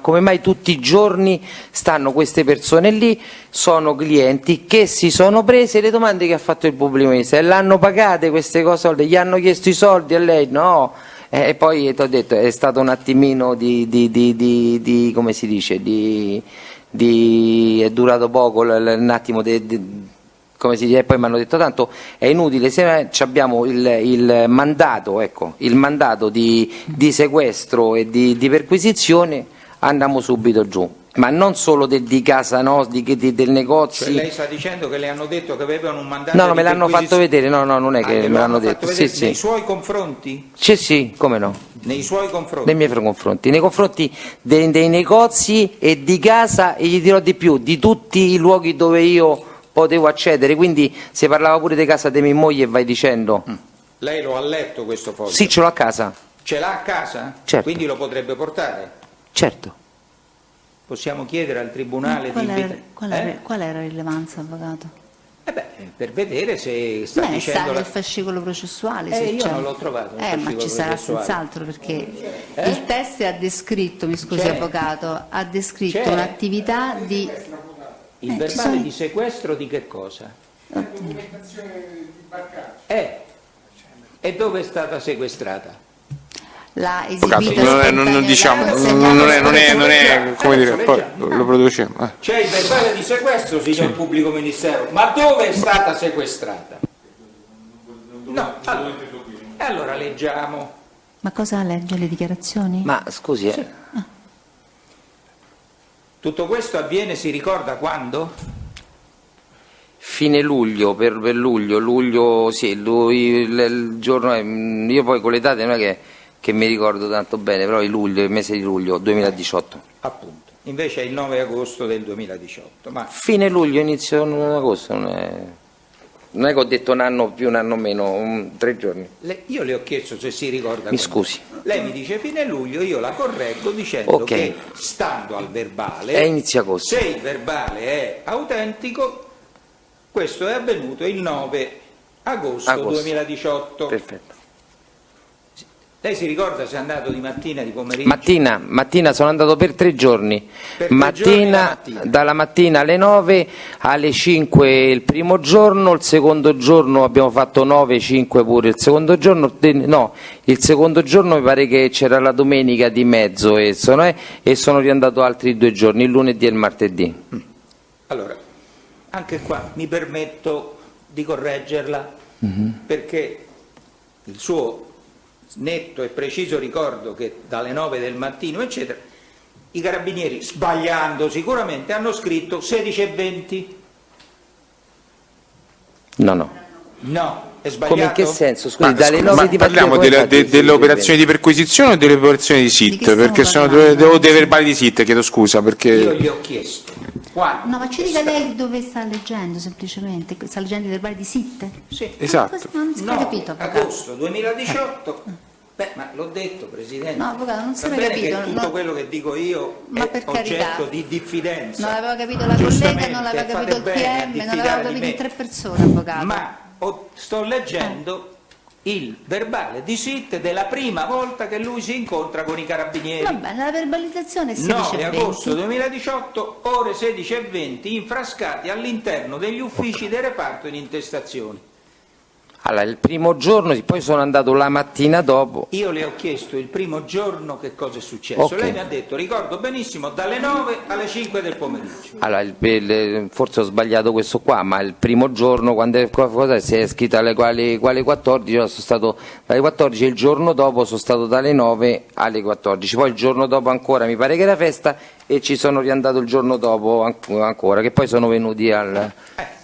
S1: come mai tutti i giorni stanno queste persone lì, sono clienti che si sono prese le domande che ha fatto il pubblico ministero, l'hanno pagate queste cose, gli hanno chiesto i soldi a lei, no, e poi ti ho detto è stato un attimino di come si dice, è durato poco un attimo come si dice, e poi mi hanno detto tanto è inutile, se abbiamo il mandato di sequestro e di perquisizione andiamo subito giù, ma non solo di casa del negozio.
S4: Cioè lei sta dicendo che le hanno detto che avevano un mandato
S1: no, me l'hanno fatto vedere, no, non è che me l'hanno detto. Sì.
S4: Nei suoi confronti?
S1: Sì, come no.
S4: Nei suoi confronti?
S1: Nei miei confronti, nei confronti dei negozi e di casa, e gli dirò di più, di tutti i luoghi dove io potevo accedere, quindi se parlava pure di casa di mia moglie e vai dicendo.
S4: Lei lo ha letto questo foglio?
S1: Sì, ce l'ho a casa.
S4: Ce l'ha a casa?
S1: Certo.
S4: Quindi lo potrebbe portare?
S1: Certo.
S4: Possiamo chiedere al Tribunale
S2: qual era la rilevanza, avvocato?
S4: Per vedere se sta dicendo...
S2: Sta nel fascicolo processuale.
S4: Io non l'ho trovato.
S2: Ma ci sarà senz'altro, perché il test ha descritto, mi scusi avvocato, ha descritto un'attività di...
S4: Il verbale di sequestro di che cosa?
S7: La documentazione di Barcaccio.
S4: E dove è stata sequestrata?
S2: l'ha esibita
S3: non diciamo, non è come dire, poi lo produciamo.
S4: C'è il verbale di sequestro, signor Pubblico Ministero, ma dove è stata sequestrata? No, allora leggiamo.
S2: Ma cosa legge, le dichiarazioni?
S1: Ma scusi,
S4: Tutto questo avviene, si ricorda quando?
S1: fine luglio, per luglio, sì, il giorno, io poi con le date non è che mi ricordo tanto bene, però il mese di luglio 2018.
S4: Appunto, invece è il 9 agosto del 2018. Ma
S1: Fine luglio, inizio agosto, non è che ho detto un anno più, un anno meno, 3 giorni.
S4: io le ho chiesto se si ricorda.
S1: Mi scusi.
S4: Lei mi dice fine luglio, io la correggo dicendo che stando al verbale,
S1: è inizio agosto.
S4: Se il verbale è autentico, questo è avvenuto il 9 agosto 2018.
S1: Perfetto.
S4: Lei si ricorda se è andato di mattina e di pomeriggio?
S1: Mattina sono andato per 3 giorni.
S4: Per 3 giorni la mattina.
S1: Dalla mattina alle 9, alle 5 il primo giorno, il secondo giorno abbiamo fatto 9, 5 pure il secondo giorno, no, il secondo giorno mi pare che c'era la domenica di mezzo e sono riandato altri 2 giorni, il lunedì e il martedì.
S4: Allora, anche qua mi permetto di correggerla perché il suo netto e preciso ricordo che dalle 9 del mattino eccetera i carabinieri, sbagliando sicuramente, hanno scritto 16:20.
S1: No,
S4: è sbagliato.
S1: come in che senso? Scusi, dalle 9 di mattina
S3: parliamo delle operazioni di perquisizione o delle operazioni di SIT? Perché sono dei verbali di SIT, chiedo scusa perché
S4: io gli ho chiesto quando.
S2: No, ma ci dica lei dove sta leggendo semplicemente, sta leggendo i verbali di SIT?
S4: Sì.
S3: Esatto.
S2: Non si è capito, avvocato.
S4: Agosto 2018. Beh, ma l'ho detto, Presidente.
S2: No, avvocato, non si
S4: Va
S2: è
S4: bene
S2: capito.
S4: che tutto quello che dico io
S2: Ma
S4: è
S2: per
S4: oggetto
S2: carità.
S4: di diffidenza.
S2: Non aveva capito la collega, non aveva capito il PM, non aveva capito in 3 persone, avvocato.
S4: Ma sto leggendo il verbale di SIT della prima volta che lui si incontra con i carabinieri.
S2: Va bene, la verbalizzazione è
S4: 9 agosto
S2: 16:20.
S4: 2018, ore 16:20, infrascati all'interno degli uffici del reparto in intestazioni.
S1: Allora, il primo giorno, poi sono andato la mattina dopo.
S4: Io le ho chiesto il primo giorno che cosa è successo. Lei mi ha detto, ricordo benissimo, dalle 9 alle 5 del pomeriggio.
S1: Allora, forse ho sbagliato questo qua, ma il primo giorno, quando si è scritta alle quali 14, io sono stato dalle 14 e il giorno dopo sono stato dalle 9 alle 14. Poi il giorno dopo ancora mi pare che era festa e ci sono riandato il giorno dopo ancora, che poi sono venuti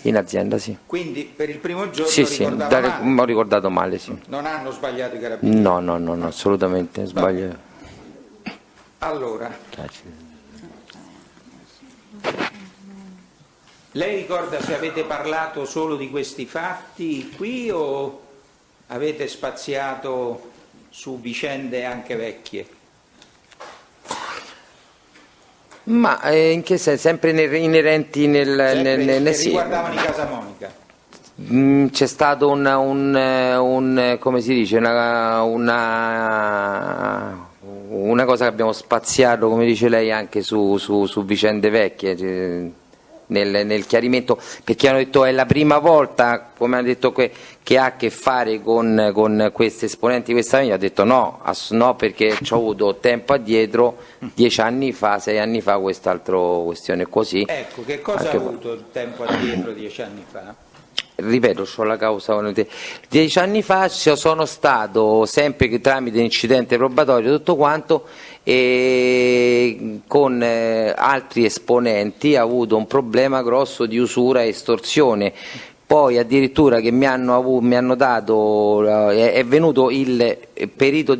S1: in azienda, sì.
S4: Quindi per il primo giorno
S1: Sì,
S4: male.
S1: ho ricordato male, sì.
S4: Non hanno sbagliato i carabinieri?
S1: No, assolutamente sbaglio.
S4: Allora, lei ricorda se avete parlato solo di questi fatti qui o avete spaziato su vicende anche vecchie?
S1: Ma in che senso? Sempre inerenti
S4: Sempre
S1: sì.
S4: riguardavano i Casamonica?
S1: C'è stato come si dice, una cosa che abbiamo spaziato, come dice lei, anche su vicende vecchie, nel chiarimento, perché hanno detto è la prima volta, come hanno detto, che ha a che fare con questi esponenti di questa famiglia. Ha detto no, perché ci ho avuto tempo addietro, 10 anni fa, 6 anni fa, quest'altra questione così.
S4: Ecco, che cosa ha avuto il tempo addietro 10 anni fa?
S1: Ripeto, c'ho la causa con te. 10 anni fa sono stato, sempre che tramite incidente probatorio, tutto quanto, e con altri esponenti ha avuto un problema grosso di usura e estorsione. Poi addirittura che mi hanno dato, è venuto il perito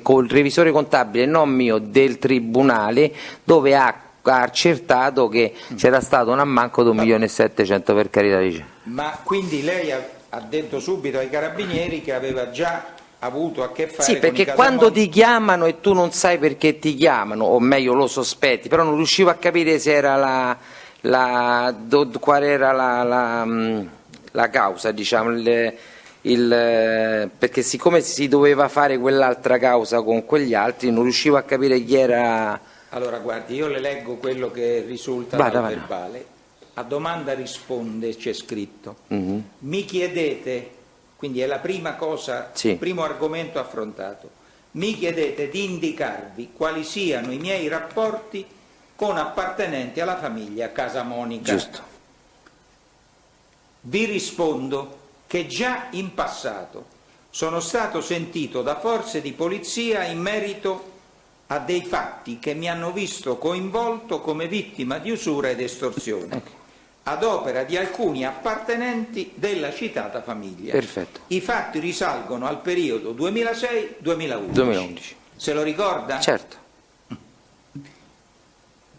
S1: col revisore contabile, non mio, del tribunale, dove ha accertato che c'era stato un ammanco di 1.700.000, per carità dice.
S4: Ma quindi lei ha detto subito ai carabinieri che aveva già avuto a che fare
S1: sì, perché
S4: con i
S1: quando
S4: Casamonica?
S1: ti chiamano e tu non sai perché ti chiamano, o meglio lo sospetti, però non riuscivo a capire se era qual era la causa, diciamo, perché siccome si doveva fare quell'altra causa con quegli altri, non riuscivo a capire chi era.
S4: Allora guardi, io le leggo quello che risulta dal verbale. A domanda risponde, c'è scritto. Mi chiedete, quindi è la prima cosa, il primo argomento affrontato, mi chiedete di indicarvi quali siano i miei rapporti con appartenenti alla famiglia Casamonica.
S1: Giusto.
S4: Vi rispondo che già in passato sono stato sentito da forze di polizia in merito a dei fatti che mi hanno visto coinvolto come vittima di usura ed estorsione, ad opera di alcuni appartenenti della citata famiglia.
S1: Perfetto.
S4: I fatti risalgono al periodo 2006-2011. Se lo ricorda?
S1: Certo.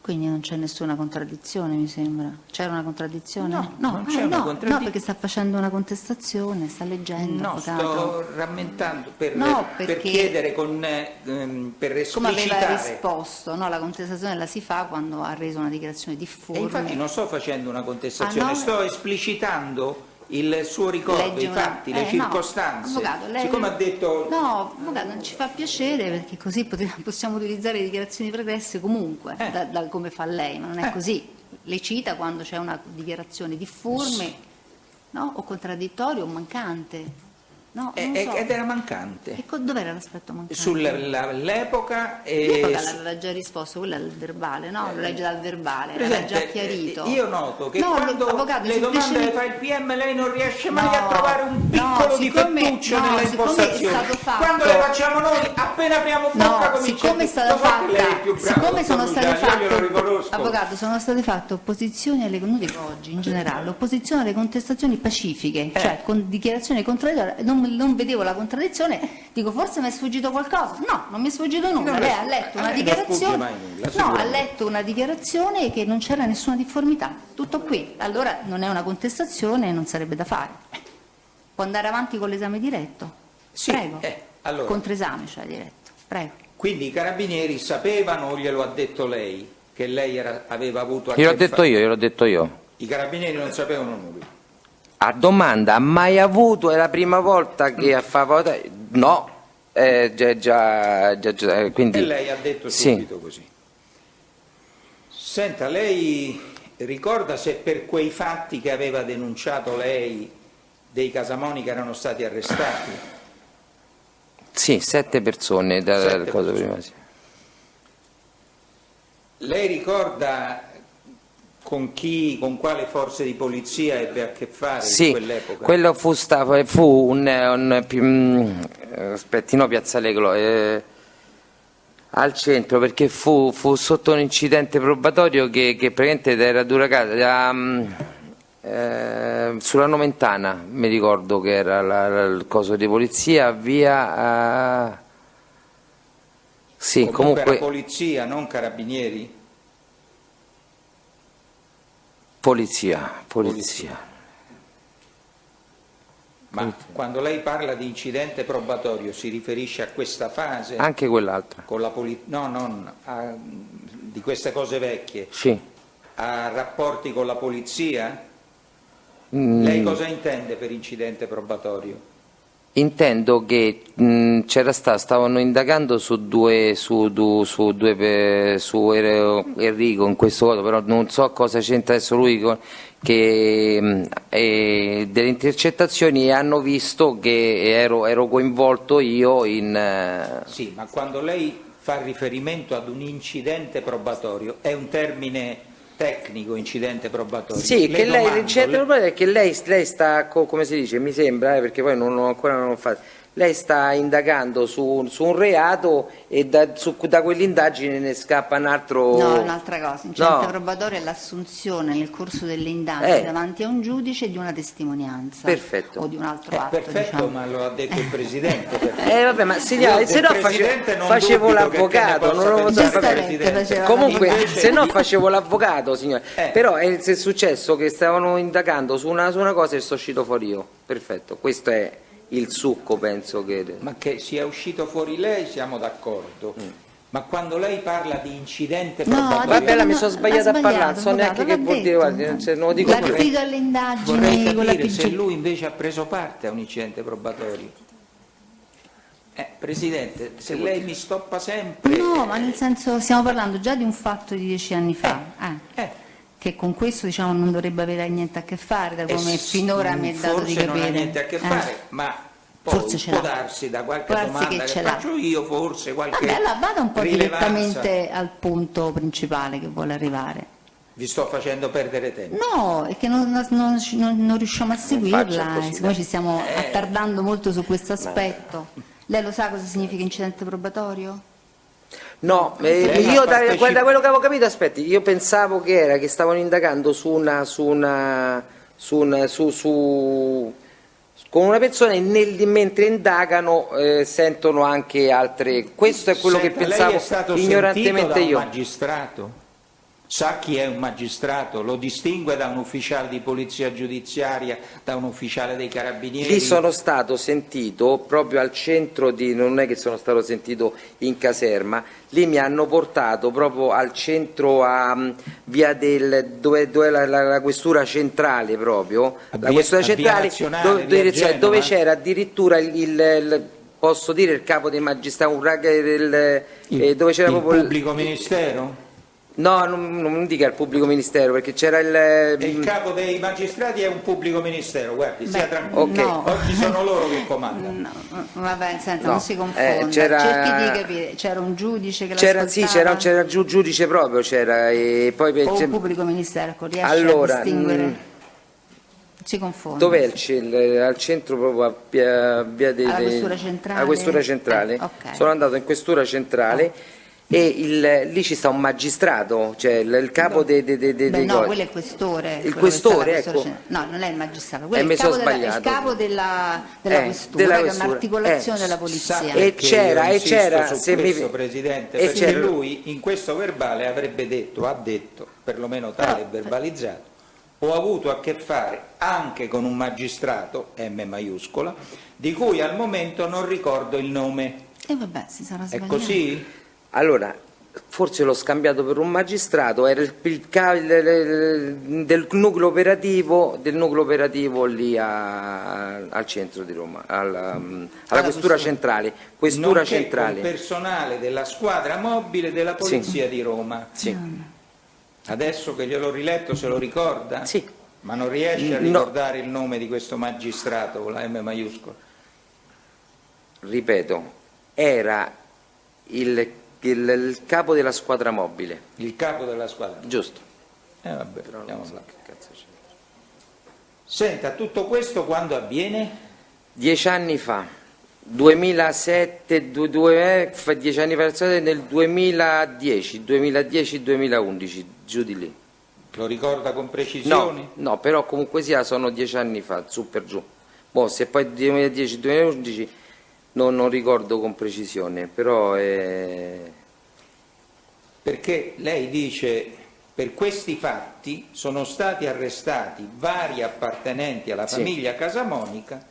S2: Quindi non c'è nessuna contraddizione, mi sembra. C'era una contraddizione?
S4: No, non c'è una contraddizione.
S2: No, perché sta facendo una contestazione, sta leggendo.
S4: No,
S2: avvocato.
S4: sto rammentando per
S2: perché
S4: chiedere, per
S2: come aveva
S4: esplicitare.
S2: risposto, no, la contestazione la si fa quando ha reso una dichiarazione difforme.
S4: E infatti non sto facendo una contestazione,
S2: no?
S4: sto esplicitando il suo ricordo, i fatti, le circostanze.
S2: No, avvocato, lei...
S4: Siccome ha detto...
S2: No, avvocato, non ci fa piacere perché così possiamo utilizzare le dichiarazioni pregresse comunque, da come fa lei, ma non è così. Le cita quando c'è una dichiarazione difforme, no? O contraddittoria o mancante. No, non so.
S4: Ed era mancante.
S2: Dov'era l'aspetto mancante?
S4: Sull'epoca
S2: L'epoca l'aveva già risposto, quello è il verbale, no? Lo legge dal verbale, l'aveva già chiarito.
S4: Io noto che
S2: no,
S4: quando
S2: avvocato,
S4: le domande le fa il PM lei non riesce mai a trovare un piccolo difettuccio nella impostazione. Quando le facciamo noi, appena apriamo bocca comincia
S2: siccome è stata fatta, siccome sono state fatte,
S4: avvocato,
S2: sono state fatte opposizioni alle, non dico oggi, in generale, opposizioni alle contestazioni pacifiche, cioè con dichiarazioni contraddittorie, non vedevo la contraddizione, dico forse mi è sfuggito qualcosa. No, non mi è sfuggito nulla. Lei ha letto una dichiarazione. Ha letto una dichiarazione che non c'era nessuna difformità. Tutto qui. Allora non è una contestazione e non sarebbe da fare. Può andare avanti con l'esame diretto?
S4: Sì,
S2: prego.
S4: Allora.
S2: Controesame, cioè diretto. Prego.
S4: Quindi i carabinieri sapevano o glielo ha detto lei che lei aveva avuto a che
S1: fare? Gliel'ho detto io.
S4: I carabinieri non sapevano nulla.
S1: A domanda, ha mai avuto, è la prima volta che a favore... No, quindi...
S4: E lei ha detto subito così. Senta, lei ricorda se per quei fatti che aveva denunciato lei dei Casamonica erano stati arrestati?
S1: Sì, 7 persone dal cosa prima. Sì.
S4: Lei ricorda con quale forze di polizia ebbe a che fare in quell'epoca?
S1: Quello fu aspettino Piazza Leglo, al centro, perché fu sotto un incidente probatorio che praticamente era sulla Nomentana, mi ricordo che era il coso di polizia, via... sì, comunque
S4: era polizia, non carabinieri?
S1: Polizia.
S4: Ma quando lei parla di incidente probatorio si riferisce a questa fase?
S1: Anche quell'altra.
S4: Con la di queste cose vecchie?
S1: Sì.
S4: A rapporti con la polizia? Lei cosa intende per incidente probatorio?
S1: Intendo che stavano indagando su Enrico in questo modo, però non so cosa c'entra adesso lui delle intercettazioni, e hanno visto che ero coinvolto io in...
S4: Sì, ma quando lei fa riferimento ad un incidente probatorio è un termine tecnico, incidente probatorio?
S1: Sì, che l'incidente probatorio è che lei sta, come si dice, mi sembra, perché poi ancora non ho fatto, lei sta indagando su un reato e da quell'indagine ne scappa un altro...
S2: No, un'altra cosa, incidente probatorio è l'assunzione nel corso delle indagini davanti a un giudice di una testimonianza.
S1: Perfetto.
S2: O di un altro atto.
S4: Perfetto, diciamo. Ma lo ha detto il Presidente.
S1: Vabbè, ma se no facevo l'avvocato, non lo so fare. Comunque, se no facevo l'avvocato, signore. Però è successo che stavano indagando su una cosa e sono uscito fuori io. Perfetto, questo è il succo, penso che...
S4: Ma che sia uscito fuori lei siamo d'accordo, ma quando lei parla di incidente probatorio...
S1: Vabbè, mi sono sbagliata a parlare, non so neanche che vuol dire, guardi, non lo dico.
S2: L'affido alle indagini con la
S4: capire se lui invece ha preso parte a un incidente probatorio. Presidente, se lei mi stoppa sempre...
S2: No, ma nel senso, stiamo parlando già di un fatto di 10 anni fa, che con questo diciamo non dovrebbe avere niente a che fare, da come finora mi è dato di capire.
S4: Forse non ha niente a che fare, ma Poi
S2: Forse ce
S4: può
S2: l'ha.
S4: darsi da qualche
S2: Può darsi
S4: domanda
S2: che
S4: che
S2: ce l'ha.
S4: faccio io, forse qualche
S2: Vabbè, allora vada un po'
S4: rilevanza.
S2: direttamente al punto principale che vuole arrivare.
S4: Vi sto facendo perdere tempo.
S2: No, è che non riusciamo a
S1: faccia
S2: seguirla,
S1: così,
S2: e siccome ci stiamo
S4: Eh.
S2: attardando molto su questo aspetto. Lei lo sa cosa significa incidente probatorio?
S1: No,
S4: Lei ha
S1: io
S4: partecipato-
S1: da quello che avevo capito, aspetti, io pensavo che stavano indagando con una persona e mentre indagano sentono anche altre. Questo è quello
S4: Senta,
S1: che pensavo
S4: lei è stato sentito
S1: ignorantemente
S4: da un
S1: io.
S4: magistrato? Sa chi è un magistrato? Lo distingue da un ufficiale di polizia giudiziaria, da un ufficiale dei carabinieri?
S1: Lì sono stato sentito proprio al centro non è che sono stato sentito in caserma, lì mi hanno portato proprio al centro a via dove è la questura centrale proprio, la questura
S4: a via
S1: centrale
S4: Nazionale, via Genova?
S1: dove c'era addirittura posso dire il capo dei magistrati, dove c'era
S4: il
S1: proprio
S4: pubblico ministero?
S1: No, non dica il pubblico ministero perché c'era
S4: Il capo dei magistrati è un pubblico ministero, guardi, sia tranquillo.
S1: ok.
S2: No.
S4: Oggi sono loro che comandano.
S2: No, vabbè, senta,
S1: No,
S2: non si confonda.
S1: c'era-
S2: Cerchi di capire, c'era un giudice che
S1: c'era sì,
S2: l'ascoltava?
S1: c'era il giudice proprio, c'era e poi
S2: O un pubblico ministero, ecco, riesce
S1: Allora,
S2: a distinguere? Non si confonde.
S1: dov'è al centro proprio a via
S2: Alla questura centrale?
S1: alla questura centrale.
S2: Ok.
S1: Sono andato in questura centrale e lì ci sta un magistrato, cioè il capo dei
S2: Beh, no,
S1: cosi.
S2: quello è il questore.
S1: Il
S2: quello che
S1: questore,
S2: sta alla questura
S1: ecco.
S2: centrale. No, non è il magistrato, quello è
S1: mi
S2: il
S1: sono
S2: capo, il
S1: sbagliato.
S2: capo della
S1: Della
S2: questura, che è
S1: questura.
S2: un'articolazione della
S4: Sa
S2: polizia.
S1: E
S4: perché
S1: c'era-
S4: io
S1: e
S4: insisto
S1: c'era-
S4: su
S1: se mi-
S4: questo, Presidente,
S1: e
S4: perché
S1: c'era-
S4: lui in questo verbale avrebbe detto, ha detto, perlomeno tale verbalizzato, ho avuto a che fare anche con un magistrato, M maiuscola, di cui al momento non ricordo il nome.
S2: E vabbè, si sarà
S4: È
S2: sbagliato.
S4: così?
S1: Allora, forse l'ho scambiato per un magistrato, era del nucleo operativo lì al centro di Roma, alla questura centrale. Questura
S4: Nonché
S1: centrale.
S4: con personale della squadra mobile della Polizia di Roma.
S1: Sì.
S4: Adesso che gliel'ho riletto se lo ricorda?
S1: Sì.
S4: Ma non riesce a
S1: No.
S4: ricordare il nome di questo magistrato con la M maiuscola?
S1: Ripeto, era il capo della squadra mobile,
S4: Il capo della squadra.
S1: giusto?
S4: Vabbè, andiamo là.
S1: Che cazzo c'è?
S4: Senta, tutto questo quando avviene?
S1: 10 anni fa, 2007, 10 anni fa, nel 2010-2011, giù di lì.
S4: Lo ricorda con precisione?
S1: No, però comunque sia sono 10 anni fa, su per giù. Boh, se poi 2010-2011 non ricordo con precisione, però
S4: Perché lei dice, per questi fatti sono stati arrestati vari appartenenti alla
S1: Sì.
S4: famiglia Casamonica,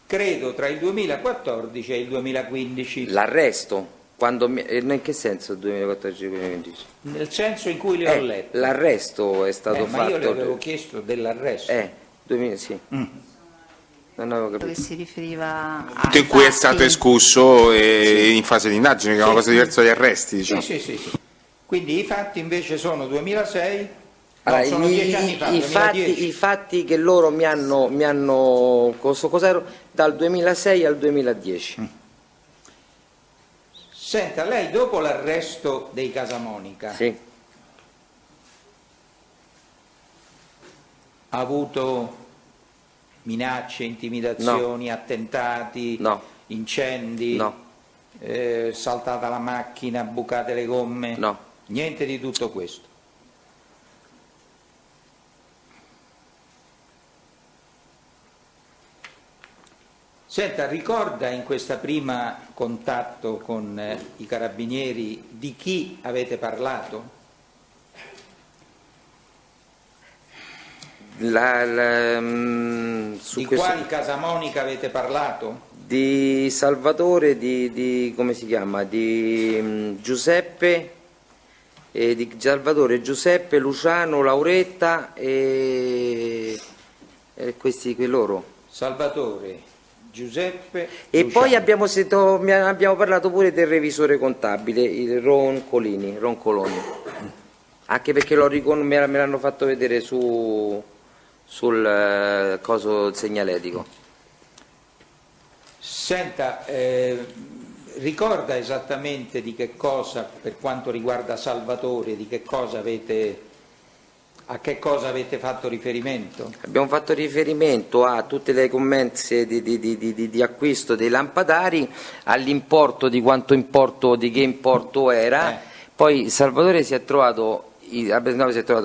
S4: credo tra il 2014 e il 2015.
S1: l'arresto, in che senso 2014-2015?
S4: Nel senso in cui le ho letto.
S1: L'arresto è stato
S4: Ma
S1: fatto...
S4: io le avevo chiesto dell'arresto.
S1: 2000, sì. Non avevo capito.
S2: Che si riferiva a
S3: In cui è stato escusso in fase di indagine, che è una cosa diversa dagli arresti, diciamo.
S4: Sì. Quindi i fatti invece sono 2006,
S1: Allora,
S4: sono 10 anni fa, 2010.
S1: i fatti che loro mi hanno cos'ero? Dal 2006 al 2010.
S4: Senta, lei dopo l'arresto dei Casamonica
S1: Sì.
S4: ha avuto minacce, intimidazioni, attentati,
S1: No.
S4: incendi,
S1: No.
S4: saltata la macchina, bucate le gomme?
S1: No.
S4: Niente di tutto questo. Senta, ricorda in questa prima contatto con i carabinieri di chi avete parlato?
S1: Su
S4: Di
S1: questo-
S4: quali Casamonica avete parlato?
S1: di Salvatore, di come si chiama? Di Giuseppe, di Salvatore, Giuseppe, Luciano, Lauretta e questi loro.
S4: Salvatore, Giuseppe
S1: E
S4: Luciano.
S1: poi abbiamo parlato pure del revisore contabile, il Ron Coloni. Anche perché me l'hanno fatto vedere sul coso segnaletico.
S4: Senta, ricorda esattamente di che cosa, per quanto riguarda Salvatore, a che cosa avete fatto riferimento?
S1: Abbiamo fatto riferimento a tutte le commesse di acquisto dei lampadari, all'importo di quanto importo, di che importo era. Poi Salvatore si è trovato,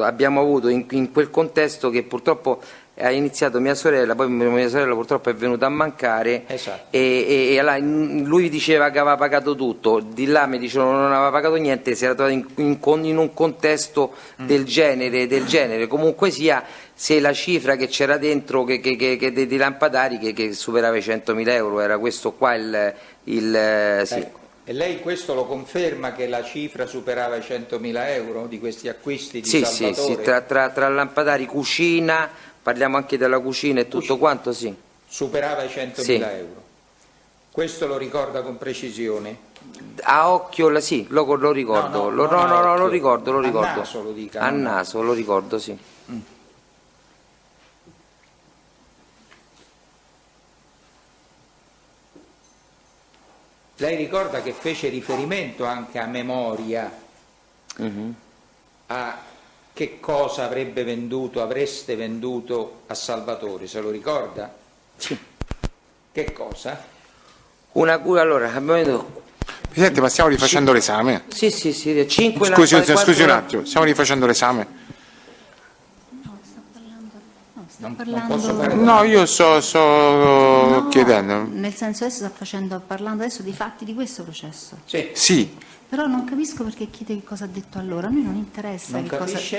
S1: abbiamo avuto in quel contesto che purtroppo ha iniziato mia sorella, poi mia sorella purtroppo è venuta a mancare.
S4: Esatto.
S1: e allora lui diceva che aveva pagato tutto, di là mi dicevano non aveva pagato niente, si era trovato in un contesto del genere, comunque sia, se la cifra che c'era dentro dei lampadari che superava i 100.000 euro, era questo qua sì.
S4: Ecco. E lei questo lo conferma, che la cifra superava i 100.000 euro di questi acquisti di Salvatore?
S1: Sì, tra lampadari, cucina, parliamo anche della cucina e tutto quanto, sì.
S4: Superava i 100.000 euro. Questo lo ricorda con precisione?
S1: A occhio, sì, lo ricordo. No, lo ricordo.
S4: A naso lo dica.
S1: A naso, lo ricordo, sì.
S4: Lei ricorda che fece riferimento anche a memoria a che cosa avreste venduto a Salvatore, se lo ricorda?
S1: Sì.
S4: Che cosa?
S1: Allora, abbiamo...
S3: Presidente, ma stiamo rifacendo l'esame?
S1: Sì, 5
S3: Scusi un attimo, stiamo rifacendo l'esame?
S4: Non posso fare...
S3: No, io sto chiedendo.
S2: Nel senso, adesso sta parlando adesso dei fatti di questo processo.
S3: Sì.
S2: Però non capisco perché chiede che cosa ha detto allora, a noi non interessa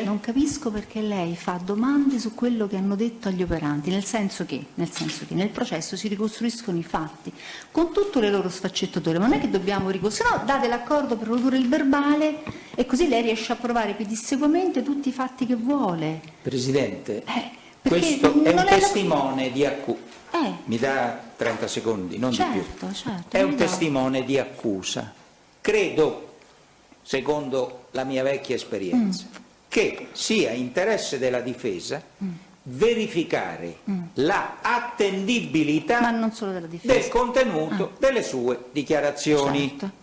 S2: non capisco perché lei fa domande su quello che hanno detto agli operanti, nel senso che nel processo si ricostruiscono i fatti con tutte le loro sfaccettature, ma non è che dobbiamo ricostruire, no, date l'accordo per produrre il verbale e così lei riesce a provare pedissequamente tutti i fatti che vuole.
S4: Presidente, questo è un testimone di accusa. Mi dà 30 secondi, non di più.
S2: Certo,
S4: è un testimone di accusa. Credo, secondo la mia vecchia esperienza, che sia interesse della difesa verificare la attendibilità
S2: ma non solo della difesa,
S4: del contenuto delle sue dichiarazioni,
S2: certo.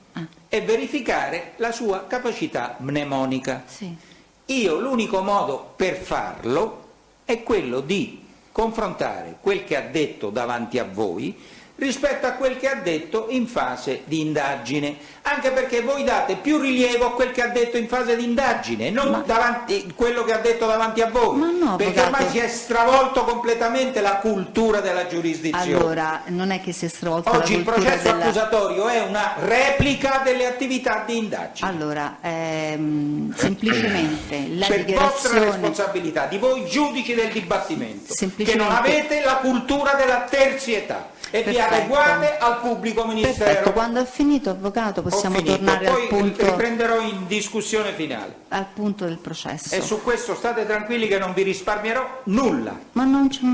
S4: E verificare la sua capacità mnemonica.
S2: Sì.
S4: Io l'unico modo per farlo è quello di confrontare quel che ha detto davanti a voi rispetto a quel che ha detto in fase di indagine, anche perché voi date più rilievo a quel che ha detto in fase di indagine, non quello che ha detto davanti a voi, perché ormai si è stravolto completamente la cultura della giurisdizione.
S2: Allora, non è che si è stravolta
S4: oggi
S2: la cultura
S4: il processo accusatorio è una replica delle attività di indagine.
S2: Allora, semplicemente la
S4: per
S2: dichiarazione...
S4: vostra responsabilità, di voi giudici del dibattimento, che non
S2: semplicemente...
S4: avete la cultura della terzietà e vi adeguate al pubblico ministero.
S2: Perfetto, quando è finito, avvocato, possiamo tornare
S4: poi
S2: al punto...
S4: riprenderò in discussione finale.
S2: Al punto del processo.
S4: E su questo state tranquilli che non vi risparmierò nulla.
S2: Ma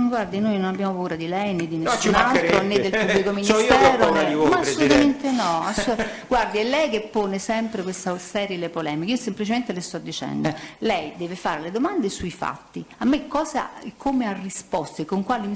S2: guardi, noi non abbiamo paura di lei, né di nessun altro, né del pubblico
S4: So
S2: ministero.
S4: io che ho paura di voi,
S2: ma
S4: Presidente.
S2: assolutamente no. Guardi, è lei che pone sempre questa sterile polemica. Io semplicemente le sto dicendo, lei deve fare le domande sui fatti. A me come ha risposto e con quale,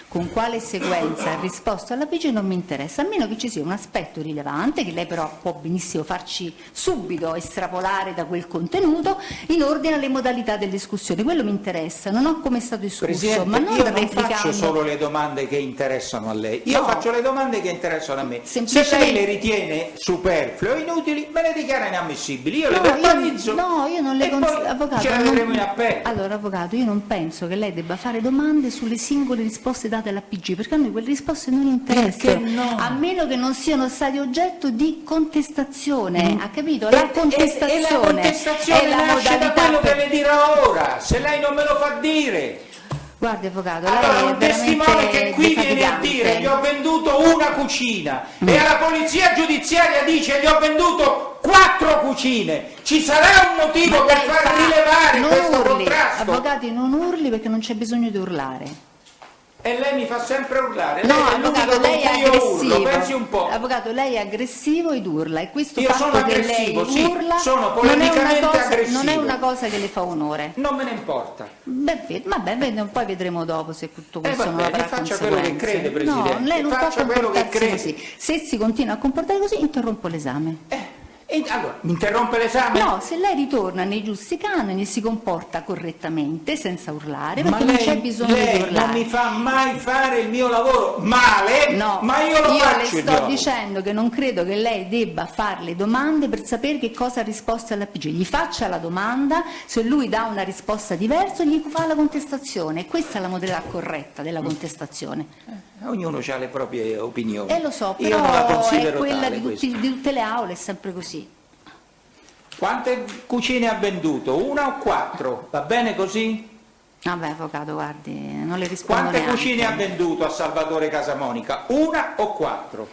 S2: con quale sequenza ha risposto alla PG non mi interessa, a meno che ci sia un aspetto rilevante che lei però può benissimo farci subito estrapolare da quel contenuto in ordine alle modalità delle discussioni. Quello mi interessa, non ho come è stato discusso.
S4: Presidente,
S2: ma non
S4: io non faccio solo le domande che interessano a lei, io faccio le domande che interessano a me. Se lei le ritiene superflue o inutili, me le dichiara inammissibili, io le verbalizzo.
S2: Io non le
S4: avvocato, ce le vedremo in appello.
S2: Allora, avvocato, io non penso che lei debba fare domande sulle singole risposte date alla PG, perché a noi quelle risposte non interessano, a meno che non siano stati oggetto di contestazione, ha capito? La contestazione,
S4: e la contestazione
S2: è la
S4: nasce da
S2: modalità
S4: quello che le dirò ora, se lei non me lo fa dire.
S2: Guardi, avvocato,
S4: allora
S2: lei è
S4: un testimone che qui viene a dire gli ho venduto una cucina e alla polizia giudiziaria dice gli ho venduto 4 cucine, ci sarà un motivo per far rilevare questo contrasto?
S2: Avvocati, non urli perché non c'è bisogno di urlare.
S4: E lei mi fa sempre urlare.
S2: No,
S4: Lei è
S2: avvocato,
S4: l'unico
S2: lei
S4: con
S2: è
S4: cui io urlo,
S2: aggressivo.
S4: pensi un po'.
S2: Avvocato, lei è aggressivo ed urla, e questo
S4: Io sono
S2: fatto che lei
S4: aggressivo, sì,
S2: urla
S4: sono
S2: non è
S4: polemicamente
S2: una cosa,
S4: aggressivo.
S2: non è una cosa che le fa onore.
S4: Non me ne importa.
S2: Beh, vabbè, poi vedremo dopo se tutto questo non
S4: vabbè,
S2: avrà
S4: faccia
S2: conseguenze.
S4: quello che crede, Presidente.
S2: No, lei non
S4: Faccia
S2: può
S4: quello che
S2: comportarsi
S4: crede.
S2: così. Se si continua a comportare così, interrompo l'esame.
S4: E allora, mi interrompe l'esame?
S2: No, se lei ritorna nei giusti canoni e si comporta correttamente, senza urlare, perché non c'è bisogno di urlare.
S4: non mi fa mai fare il mio lavoro male,
S2: No,
S4: ma io lo faccio
S2: le
S4: il mio
S2: sto
S4: lavoro.
S2: dicendo che non credo che lei debba farle domande per sapere che cosa ha risposto alla PG. Gli faccia la domanda, se lui dà una risposta diversa gli fa la contestazione. Questa è la modalità corretta della contestazione.
S4: Ognuno ha le proprie opinioni.
S2: Lo so,
S4: Io non la
S2: però è
S4: considero
S2: quella
S4: tale,
S2: di tutte le aule, è sempre così.
S4: Quante cucine ha venduto? 1 o 4? Va bene così?
S2: Vabbè, avvocato, guardi, non le rispondo
S4: Quante
S2: neanche.
S4: cucine ha venduto a Salvatore Casamonica? 1 o 4?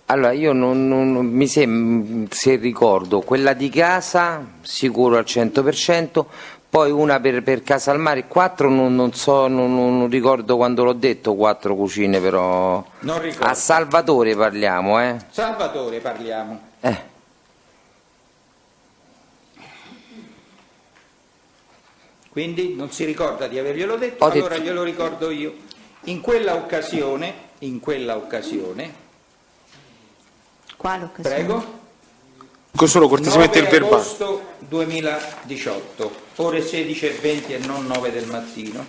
S1: Allora, io non mi sembra, se ricordo, quella di casa, sicuro al 100%, poi una per Casa al Mare, 4 non ricordo quando l'ho detto, 4 cucine, però...
S4: Non ricordo.
S1: A Salvatore parliamo,
S4: Salvatore parliamo. Quindi non si ricorda di averglielo detto,
S1: Ho
S4: allora
S1: detto.
S4: glielo ricordo io. In quella occasione,
S2: Quale occasione?
S4: prego,
S3: Solo cortesemente il
S4: 9
S3: verbale.
S4: agosto 2018, ore 16:20 e non 9 del mattino,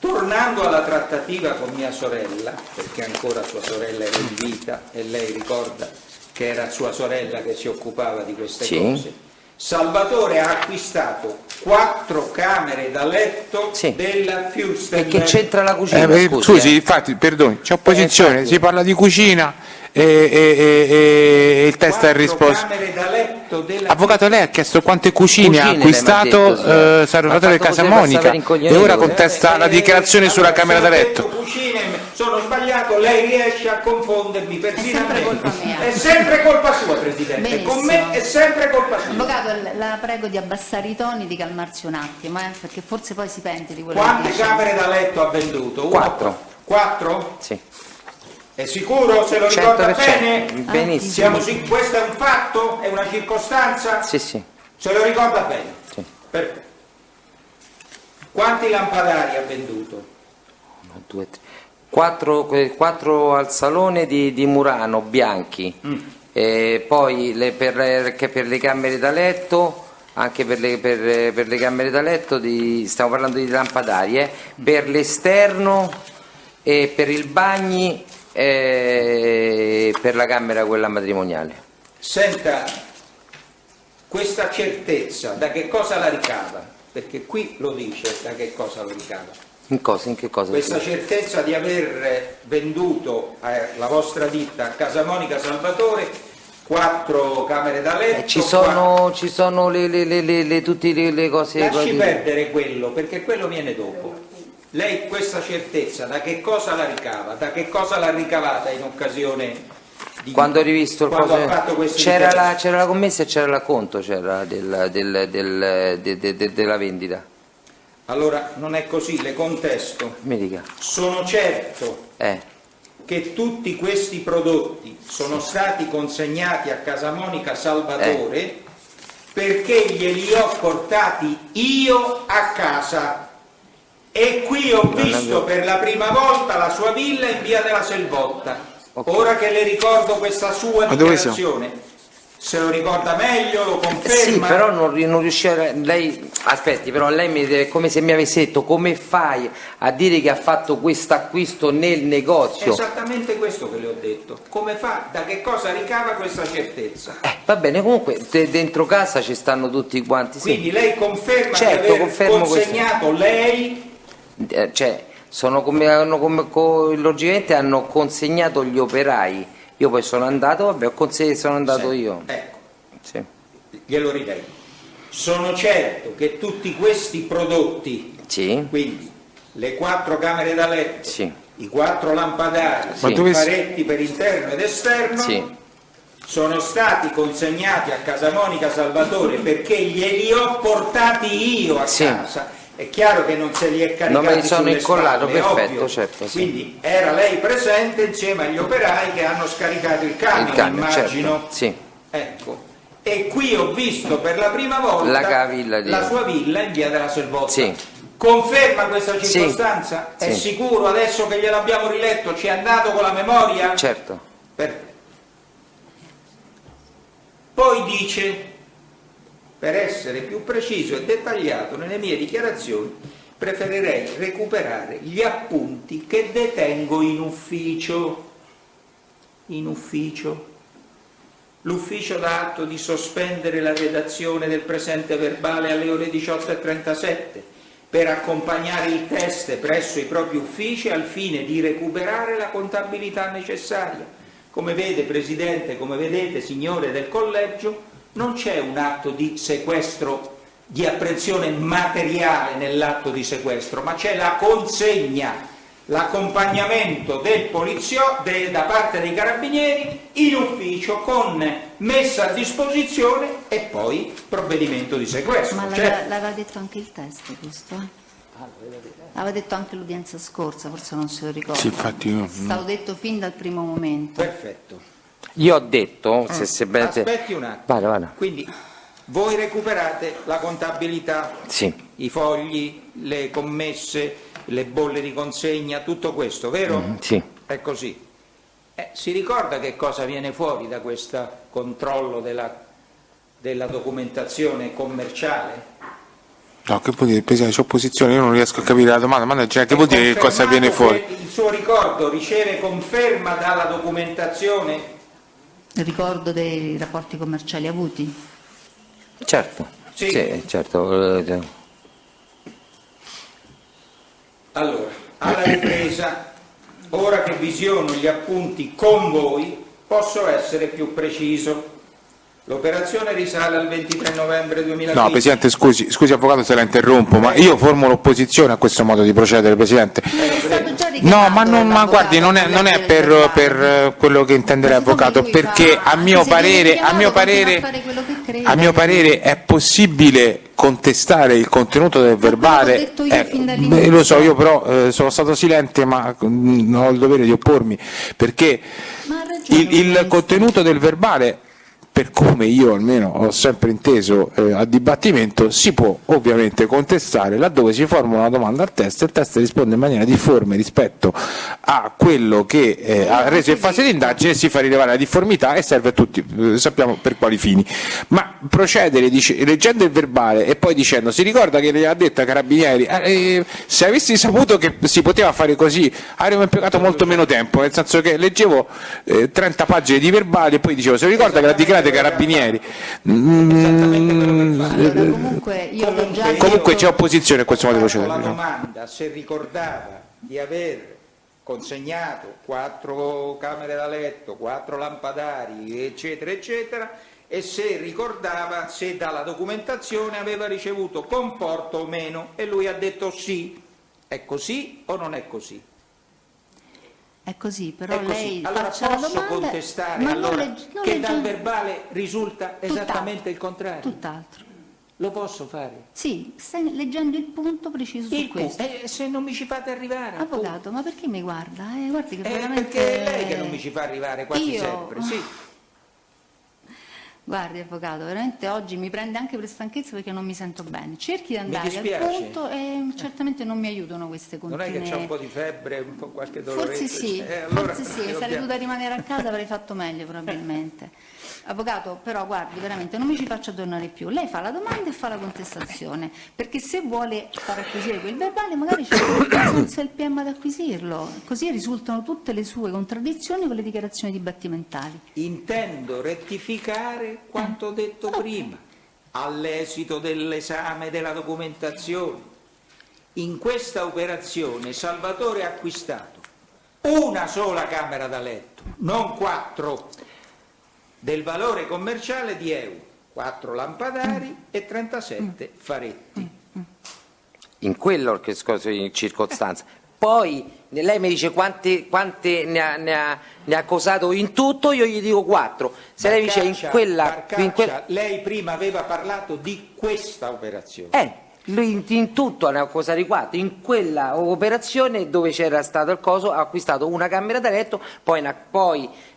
S4: tornando alla trattativa con mia sorella, perché ancora sua sorella era in vita e lei ricorda che era sua sorella che si occupava di queste
S1: Sì.
S4: cose, Salvatore ha acquistato 4 camere da letto
S1: Sì.
S4: della Fürstenberg.
S1: E che c'entra la cucina?
S10: Scusi, infatti, perdoni, c'è opposizione,
S1: infatti.
S10: si parla di cucina e il testo è
S4: 4
S10: risposto.
S4: camere da letto della
S10: Avvocato, lei ha chiesto quante cucine ha
S1: Cucine,
S10: acquistato
S1: lei m'ha detto, sì.
S10: Salvatore
S1: Ma fatto così
S10: Casamonica
S1: per
S10: e
S1: stare
S10: ora
S1: in
S10: contesta la dichiarazione sulla
S4: allora,
S10: camera
S4: se
S10: da
S4: ho
S10: letto.
S4: detto cucine, sono sbagliato, lei riesce a confondermi persino a
S2: sempre
S4: me.
S2: colpa mia.
S4: È sempre colpa sua, Presidente,
S2: Benissimo.
S4: con me è sempre colpa sua.
S2: Avvocato, la prego di abbassare i toni, di calmarsi un attimo, perché forse poi si pente di quello
S4: Quante
S2: che dice.
S4: camere da letto ha venduto?
S1: 4.
S4: 4?
S1: Sì.
S4: È sicuro? Se lo ricorda
S1: 100%.
S4: bene?
S1: Benissimo.
S4: Siamo questo è un fatto? È una circostanza?
S1: Sì, sì.
S4: Se lo ricorda bene?
S1: Sì.
S4: Perfetto. Quanti lampadari ha venduto?
S1: 1, 2, 3. 4 al salone di Murano, bianchi. E poi per le camere da letto, anche per le camere da letto, stiamo parlando di lampadari, per l'esterno e per il bagni e per la camera quella matrimoniale.
S4: Senta, questa certezza da che cosa la ricava? Perché qui lo dice da che cosa lo ricava.
S1: In che cosa?
S4: Questa certezza di aver venduto la vostra ditta a Casamonica Salvatore 4 camere da letto.
S1: Ci sono tutte le cose.
S4: Lasci perdere quello, perché quello viene dopo. Lei questa certezza da che cosa la ricava? Da che cosa l'ha ricavata in occasione di
S1: Quando ho rivisto il
S4: quando ha fatto queste
S1: c'era
S4: dichiarazioni?
S1: la commessa e c'era l'acconto, c'era della vendita.
S4: Allora non è così, le contesto.
S1: Mi dica.
S4: Sono certo che tutti questi prodotti sono stati consegnati a Casamonica Salvatore perché glieli ho portati io a casa. E qui ho visto per la prima volta la sua villa in via della Selvotta. Ora che le ricordo questa sua dichiarazione, se lo ricorda meglio, lo conferma?
S1: Sì, però non riusciva. Lei, aspetti, però lei è come se mi avesse detto come fai a dire che ha fatto questo acquisto nel negozio.
S4: Esattamente questo che le ho detto. Come fa? Da che cosa ricava questa certezza?
S1: Va bene, comunque dentro casa ci stanno tutti quanti. Sì.
S4: Quindi lei conferma
S1: Certo,
S4: di aver
S1: confermo
S4: consegnato lei.
S1: Cioè, logicamente hanno consegnato gli operai. Io poi sono andato, sono andato io.
S4: Ecco,
S1: Sì.
S4: glielo ripeto. Sono certo che tutti questi prodotti,
S1: Sì.
S4: quindi le 4 camere da letto,
S1: Sì.
S4: i 4 lampadari,
S1: Sì.
S4: i faretti per interno ed esterno,
S1: Sì.
S4: sono stati consegnati a Casamonica Salvatore perché glieli ho portati io a
S1: Sì.
S4: casa È chiaro che non se li è caricati
S1: Non me li sono
S4: sulle
S1: incollato,
S4: spalle,
S1: perfetto,
S4: ovvio.
S1: certo, sì.
S4: Quindi era lei presente insieme agli operai che hanno scaricato il camion, immagino.
S1: certo, sì.
S4: Ecco. E qui ho visto per la prima volta la sua villa in via della Selvotta.
S1: Sì.
S4: Conferma questa circostanza?
S1: Sì.
S4: È
S1: Sì.
S4: sicuro adesso che gliel'abbiamo riletto? Ci è andato con la memoria?
S1: Certo.
S4: Perfetto. Poi dice, per essere più preciso e dettagliato nelle mie dichiarazioni, preferirei recuperare gli appunti che detengo in ufficio. In ufficio. L'ufficio dà atto di sospendere la redazione del presente verbale alle ore 18:37 per accompagnare il test presso i propri uffici al fine di recuperare la contabilità necessaria. Come vede, Presidente, come vedete, signore del Collegio, non c'è un atto di sequestro, di apprensione materiale nell'atto di sequestro, ma c'è la consegna, l'accompagnamento del poliziotto da parte dei carabinieri in ufficio con messa a disposizione e poi provvedimento di sequestro.
S2: Ma
S4: Certo.
S2: l'aveva detto anche il test, giusto? Aveva detto anche l'udienza scorsa, forse non se lo ricorda.
S10: Sì, infatti io...
S2: Stato detto fin dal primo momento.
S4: Perfetto.
S1: Io ho detto, se ben...
S4: Aspetti un attimo.
S1: Vada.
S4: Quindi voi recuperate la contabilità,
S1: Sì.
S4: i fogli, le commesse, le bolle di consegna, tutto questo, vero?
S1: Sì.
S4: È così. Si ricorda che cosa viene fuori da questo controllo della documentazione commerciale?
S10: No, che vuol dire, Presidente, c'è opposizione, io non riesco a capire la domanda, che vuol dire che cosa viene fuori?
S4: Il suo ricordo riceve conferma dalla documentazione?
S2: Il ricordo dei rapporti commerciali avuti?
S1: Certo.
S4: Sì.
S1: Sì, certo.
S4: Allora, alla ripresa, ora che visiono gli appunti con voi, posso essere più preciso. L'operazione risale al 23 novembre 2015.
S10: No, Presidente, scusi Avvocato se la interrompo, ma io formulo opposizione a questo modo di procedere, Presidente. No, ma guardi, non è per quello che intende l'Avvocato, perché a mio parere è possibile contestare il contenuto del verbale. Lo so, io però sono stato silente, ma non ho il dovere di oppormi, perché il contenuto del verbale, per come io almeno ho sempre inteso a dibattimento, si può ovviamente contestare laddove si formula una domanda al test e il test risponde in maniera difforme rispetto a quello che ha reso in fase di indagine, si fa rilevare la difformità e serve a tutti, sappiamo per quali fini. Ma procedere leggendo il verbale e poi dicendo si ricorda che le ha detto ai Carabinieri, se avessi saputo che si poteva fare così avremmo impiegato molto meno tempo, nel senso che leggevo 30 pagine di verbali e poi dicevo se ricorda che l'ha dichiarato Carabinieri. Comunque c'è opposizione a questo modo di procedere.
S4: La domanda se ricordava di aver consegnato 4 camere da letto, 4 lampadari, eccetera, eccetera, e se ricordava se dalla documentazione aveva ricevuto conforto o meno, e lui ha detto sì. È così o non è così?
S2: È così, però lei
S4: allora
S2: faccia la
S4: posso
S2: domanda,
S4: contestare
S2: ma
S4: allora che dal verbale risulta esattamente il contrario?
S2: Tutt'altro.
S4: Lo posso fare?
S2: Sì, stai leggendo il punto preciso su questo.
S4: Se non mi ci fate arrivare.
S2: Avvocato, ma perché mi guarda? Guardi che veramente...
S4: Perché è lei che non mi ci fa arrivare quasi sempre, sì.
S2: Guardi Avvocato, veramente oggi mi prende anche per stanchezza perché non mi sento bene. Cerchi di andare al punto e certamente non mi aiutano queste continue...
S4: Non è che c'è un po' di febbre, un po' qualche dolore?
S2: Forse sì,
S4: allora,
S2: forse sì, sarei dovuta rimanere a casa, avrei fatto meglio probabilmente. Avvocato, però guardi, veramente non mi ci faccia tornare più. Lei fa la domanda e fa la contestazione, perché se vuole far acquisire quel verbale magari c'è senza il PM ad acquisirlo, così risultano tutte le sue contraddizioni con le dichiarazioni dibattimentali.
S4: Intendo rettificare quanto detto prima, all'esito dell'esame della documentazione. In questa operazione Salvatore ha acquistato una sola camera da letto, non 4, del valore commerciale di euro, 4 lampadari e 37 faretti.
S1: In quello che in circostanza. Poi lei mi dice quante ne ha accusato in tutto, io gli dico 4. Se lei dice in quella...
S4: Lei prima aveva parlato di questa operazione.
S1: Lui in tutto ha cosa riguarda, in quella operazione dove c'era stato il coso ha acquistato una camera da letto, poi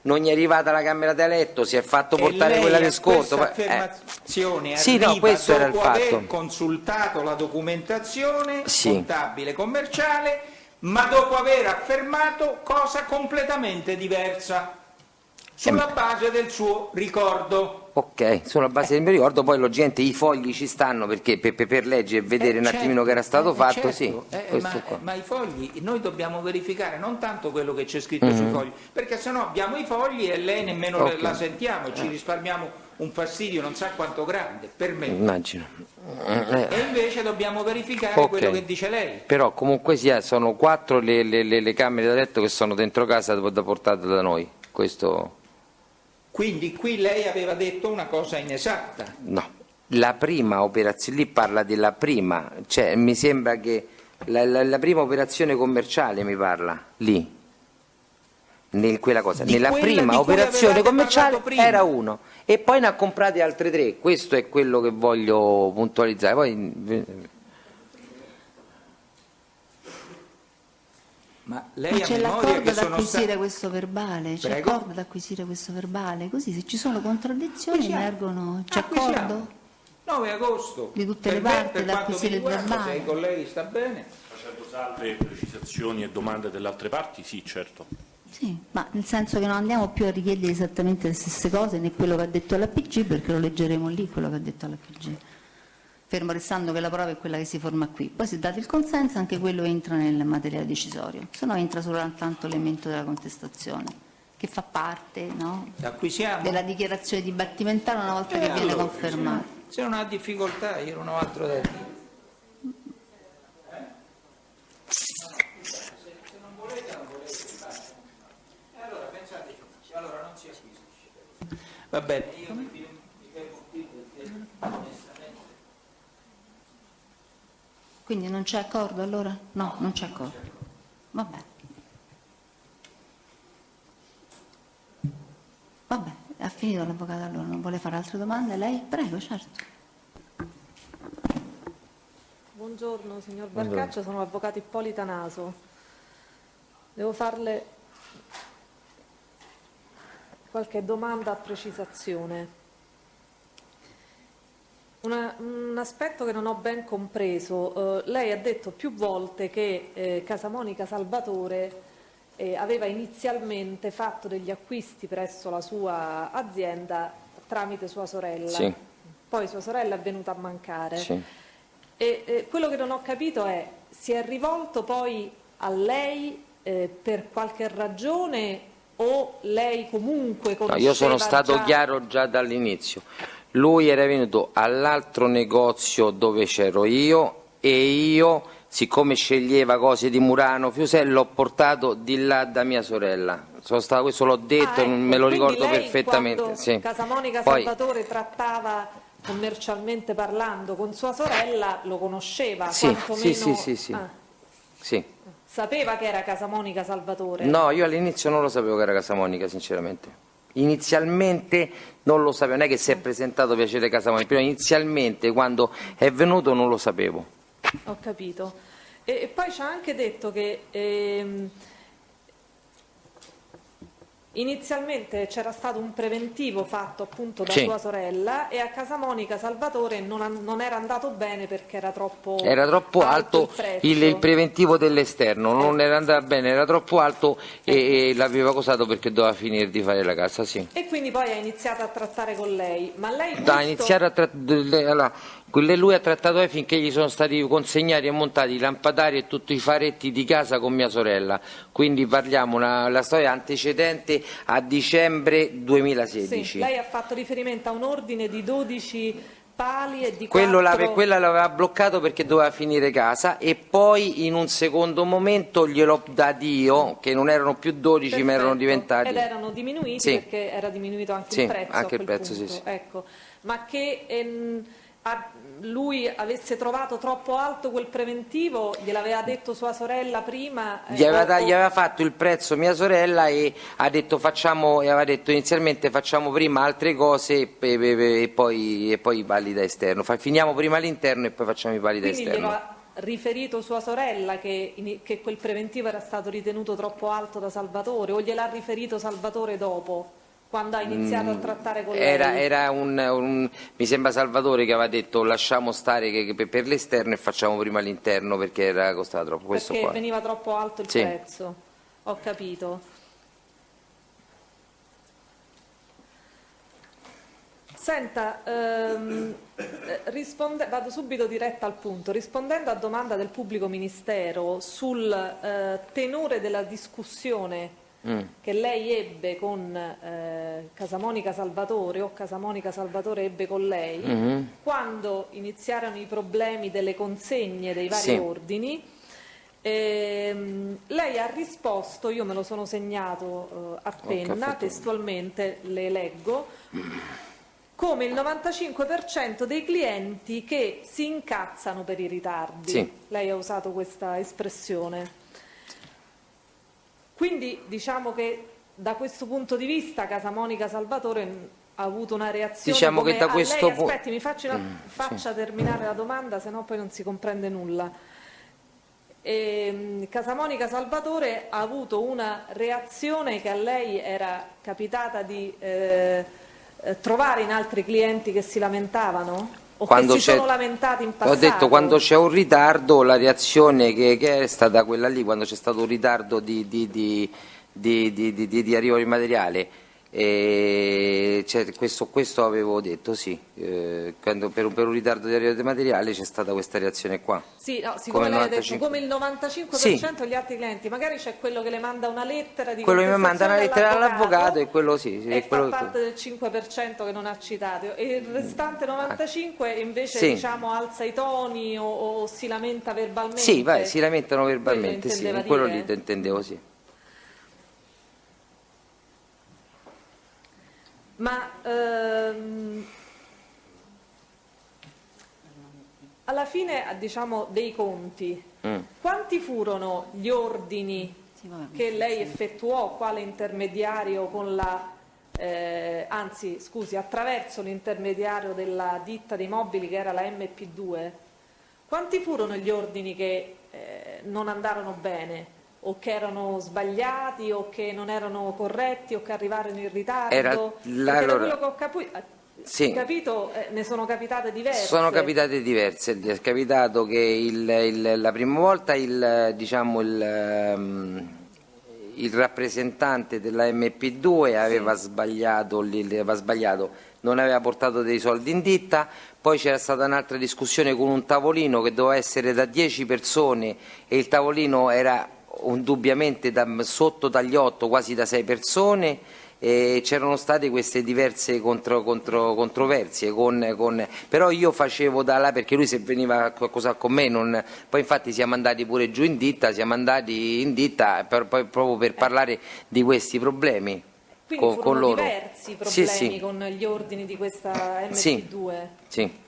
S1: non gli è arrivata la camera da letto, si è fatto portare quella del scorto.
S4: Questa affermazione
S1: sì, no, questo era il
S4: dopo
S1: fatto.
S4: aver consultato la documentazione
S1: sì.
S4: contabile commerciale, ma dopo aver affermato cosa completamente diversa sulla base del suo ricordo.
S1: Ok, sulla base del mio ricordo, poi logicamente i fogli ci stanno perché per leggere e vedere un attimino che era stato fatto,
S4: certo,
S1: sì.
S4: Ma i fogli, noi dobbiamo verificare non tanto quello che c'è scritto sui fogli, perché sennò abbiamo i fogli e lei nemmeno la sentiamo, ci risparmiamo un fastidio non sa quanto grande, per me.
S1: Immagino.
S4: E invece dobbiamo verificare quello che dice lei.
S1: Però comunque sia, sono 4 le camere da letto che sono dentro casa da portate da noi, questo...
S4: Quindi qui lei aveva detto una cosa inesatta.
S1: No, la prima operazione, lì parla della prima, cioè mi sembra che la prima operazione commerciale mi parla, lì, quella cosa, nella prima operazione commerciale era 1 e poi ne ha comprate altre 3, questo è quello che voglio puntualizzare. Poi...
S4: Ma lei
S2: c'è l'accordo ad acquisire questo verbale, c'è accordo ad acquisire questo verbale, così se ci sono contraddizioni emergono, c'è accordo?
S4: 9 agosto.
S2: Di tutte le parti ad acquisire il verbale.
S4: Se i colleghi sta bene.
S11: Facendo salve precisazioni e domande delle altre parti, sì, certo.
S2: Sì, ma nel senso che non andiamo più a richiedere esattamente le stesse cose né quello che ha detto l'APG, perché lo leggeremo lì quello che ha detto l'APG. Fermo restando che la prova è quella che si forma qui. Poi se date il consenso anche quello entra nel materiale decisorio, se no entra soltanto l'elemento della contestazione, che fa parte, no, della dichiarazione dibattimentale una volta che viene confermata.
S4: Se non ha difficoltà io non ho altro da dire. Se non volete non fare. Allora pensate, allora non si acquisisce. Va bene, io mi fermo qui perché...
S2: Quindi non c'è accordo allora? No, non c'è accordo. Vabbè. Vabbè, ha finito l'avvocato allora, non vuole fare altre domande? Lei? Prego, certo.
S12: Buongiorno signor Barcaccio, sono l'avvocato Ippolita Naso. Devo farle qualche domanda a precisazione. Un aspetto che non ho ben compreso, lei ha detto più volte che Casa Monica Salvatore aveva inizialmente fatto degli acquisti presso la sua azienda tramite sua sorella,
S1: sì.
S12: Poi sua sorella è venuta a mancare,
S1: sì.
S12: E quello che non ho capito è, si è rivolto poi a lei per qualche ragione o lei comunque conosceva?
S1: No, io sono stato chiaro già dall'inizio. Lui era venuto all'altro negozio dove c'ero io e io, siccome sceglieva cose di Murano Fiusello, l'ho portato di là da mia sorella. Questo l'ho detto,
S12: ecco,
S1: me lo ricordo
S12: lei,
S1: perfettamente. Sì.
S12: Casa Monica Salvatore trattava commercialmente parlando con sua sorella, lo conosceva?
S1: Sì,
S12: quantomeno...
S1: sì. Sì.
S12: Sapeva che era Casa Monica Salvatore?
S1: No, io all'inizio non lo sapevo che era Casa Monica, sinceramente. Inizialmente non lo sapevo, non è che si è presentato Piacere Casa Monica, però inizialmente quando è venuto non lo sapevo.
S12: Ho capito. E poi ci ha anche detto che inizialmente c'era stato un preventivo fatto appunto da sua sorella e a Casa Monica Salvatore non era andato bene perché era troppo
S1: alto il preventivo dell'esterno, non era andato bene, era troppo alto e l'aveva cosato perché doveva finire di fare la casa, sì.
S12: E quindi poi ha iniziato a trattare con lei, ma lei
S1: lui ha trattato lei finché gli sono stati consegnati e montati i lampadari e tutti i faretti di casa con mia sorella, quindi parliamo la storia antecedente a dicembre 2016.
S12: Sì, lei ha fatto riferimento a un ordine di 12 pali e di
S1: quella
S12: 4...
S1: l'aveva bloccato perché doveva finire casa e poi in un secondo momento gliel'ho dato io, che non erano più 12. Perfetto. Ma erano diventati...
S12: Ed erano diminuiti, sì. Perché era diminuito anche
S1: sì,
S12: il prezzo.
S1: Anche il prezzo,
S12: punto.
S1: Sì.
S12: Ecco. Ma che lui avesse trovato troppo alto quel preventivo, gliel'aveva detto sua sorella prima?
S1: Gli aveva fatto il prezzo mia sorella e ha detto aveva detto inizialmente facciamo prima altre cose e poi i pali da esterno, finiamo prima l'interno e poi facciamo i pali da esterno.
S12: Quindi gli aveva riferito sua sorella che quel preventivo era stato ritenuto troppo alto da Salvatore, o gliel'ha riferito Salvatore dopo? Quando ha iniziato a trattare con lei?
S1: Mi sembra Salvatore che aveva detto lasciamo stare che per l'esterno e facciamo prima l'interno perché era costato troppo. Questo
S12: perché
S1: qua.
S12: veniva troppo alto il prezzo. Ho capito. Senta, vado subito diretta al punto. Rispondendo a domanda del pubblico ministero sul tenore della discussione che lei ebbe con Casamonica Salvatore, o Casamonica Salvatore ebbe con lei, quando iniziarono i problemi delle consegne dei vari ordini, lei ha risposto, io me lo sono segnato a penna, testualmente le leggo, come il 95% dei clienti che si incazzano per i ritardi.
S1: Sì.
S12: Lei ha usato questa espressione. Quindi diciamo che da questo punto di vista Casamonica Salvatore ha avuto una reazione
S1: diciamo
S12: come
S1: che da questo
S12: lei, aspetti, mi faccia terminare la domanda, se no poi non si comprende nulla. Casamonica Salvatore ha avuto una reazione che a lei era capitata di trovare in altri clienti che si lamentavano? O
S1: Quando
S12: che si sono lamentati in passato?
S1: Ho detto quando c'è un ritardo la reazione che è stata quella lì, quando c'è stato un ritardo di arrivo di materiale. Questo avevo detto, sì, quando per un ritardo di arrivo di materiale c'è stata questa reazione qua.
S12: Sì, no, siccome lei ha detto come il 95%
S1: sì.
S12: degli altri clienti, magari c'è quello che le manda una lettera di
S1: quello che mi manda una lettera all'avvocato
S12: e
S1: quello sì,
S12: e
S1: quello...
S12: fa parte del 5% che non ha citato, e il restante 95% invece
S1: sì.
S12: diciamo alza i toni o si lamenta verbalmente.
S1: Sì, vai, si lamentano verbalmente, sì, quello lì intendevo, sì.
S12: Ma alla fine, diciamo, dei conti, quanti furono gli ordini che lei effettuò quale intermediario con la, anzi scusi, attraverso l'intermediario della ditta dei mobili che era la MP2? Quanti furono gli ordini che non andarono bene? O che erano sbagliati, o che non erano corretti, o che arrivarono in ritardo? Da quello che ho capito ne sono capitate diverse.
S1: Sono capitate diverse, è capitato che la prima volta il rappresentante della MP2 aveva sbagliato, non aveva portato dei soldi in ditta, poi c'era stata un'altra discussione con un tavolino che doveva essere da 10 persone e il tavolino era indubbiamente sotto dagli 8, quasi da 6 persone, e c'erano state queste diverse controversie però io facevo da là, perché lui se veniva qualcosa con me poi infatti siamo andati pure giù in ditta, proprio per parlare di questi problemi.
S12: Quindi
S1: con loro
S12: diversi problemi
S1: sì.
S12: Con gli ordini di questa MP2.
S1: Sì.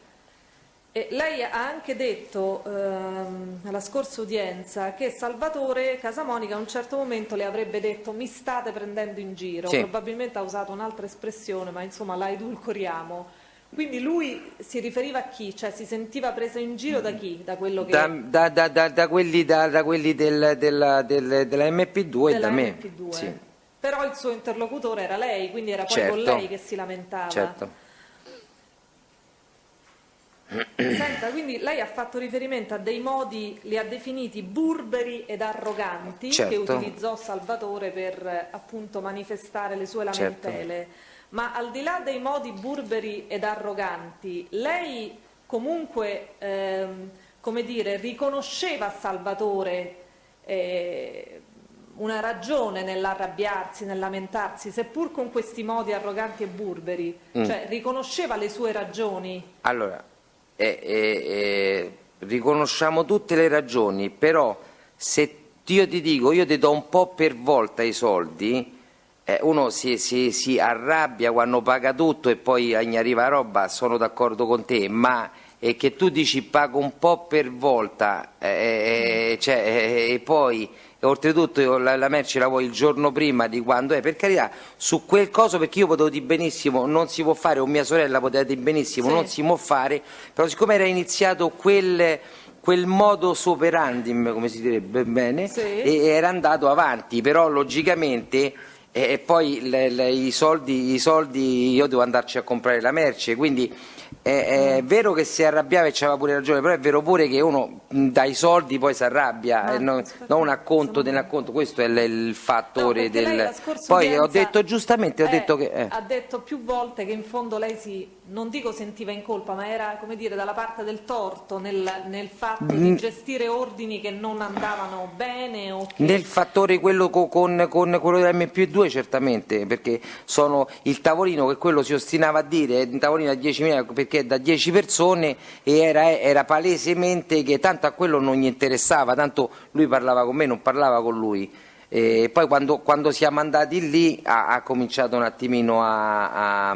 S12: E lei ha anche detto alla scorsa udienza che Salvatore Casamonica a un certo momento le avrebbe detto mi state prendendo in giro, probabilmente ha usato un'altra espressione, ma insomma la edulcoriamo. Quindi lui si riferiva a chi? Cioè si sentiva preso in giro da chi? Da quello che...
S1: Da quelli della MP2 e da me.
S12: MP2.
S1: Sì.
S12: Però il suo interlocutore era lei, quindi era poi con lei che si lamentava.
S1: Certo.
S12: Senta, quindi lei ha fatto riferimento a dei modi, li ha definiti burberi ed arroganti, che utilizzò Salvatore per appunto manifestare le sue lamentele. Ma al di là dei modi burberi ed arroganti, lei comunque, come dire, riconosceva a Salvatore una ragione nell'arrabbiarsi, nel lamentarsi, seppur con questi modi arroganti e burberi, cioè riconosceva le sue ragioni?
S1: Allora, riconosciamo tutte le ragioni, però se io ti dico, io ti do un po' per volta i soldi, uno si arrabbia quando paga tutto e poi gli arriva roba, sono d'accordo con te, ma e che tu dici pago un po' per volta, e poi oltretutto la merce la vuoi il giorno prima di quando è, per carità, su quel coso, perché io potevo dire benissimo non si può fare, o mia sorella poteva dire benissimo non si può fare, però siccome era iniziato quel modus operandi, come si direbbe bene, e era andato avanti, però logicamente e poi i soldi io devo andarci a comprare la merce, quindi è vero che si arrabbiava e c'aveva pure ragione, però è vero pure che uno dai soldi poi si arrabbia, non un acconto dell'acconto, questo è il fattore del... Poi ho detto giustamente,
S12: ha detto più volte che in fondo lei non dico sentiva in colpa, ma era, come dire, dalla parte del torto nel fatto di gestire ordini che non andavano bene o che...
S1: Nel fattore quello con quello dell'M+2 certamente, perché sono il tavolino che quello si ostinava a dire, è un tavolino da 10.000 perché è da 10 persone e era palesemente che tanto a quello non gli interessava, tanto lui parlava con me, non parlava con lui. E poi quando siamo andati lì ha cominciato un attimino a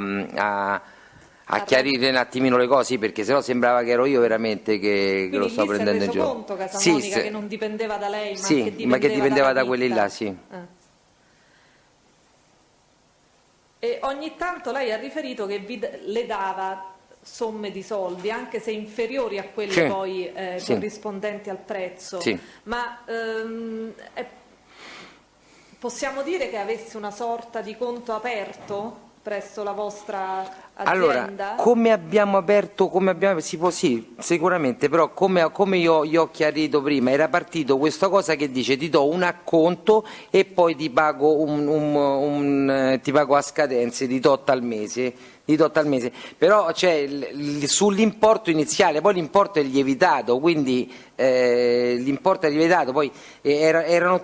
S1: chiarire un attimino le cose, perché sennò sembrava che ero io veramente che lo sto prendendo in giro.
S12: Conto Casamonica che non dipendeva da lei,
S1: ma che dipendeva da quelli là, sì.
S12: E ogni tanto lei ha riferito che le dava somme di soldi, anche se inferiori a quelle poi corrispondenti al prezzo, ma possiamo dire che avesse una sorta di conto aperto presso la vostra azienda?
S1: Allora, come abbiamo aperto, sì, sicuramente, però come io ho chiarito prima, era partito questa cosa che dice ti do un acconto e poi ti pago, ti pago a scadenze di tot al mese. Però sull'importo iniziale, poi l'importo è lievitato, quindi l'importo è lievitato, poi erano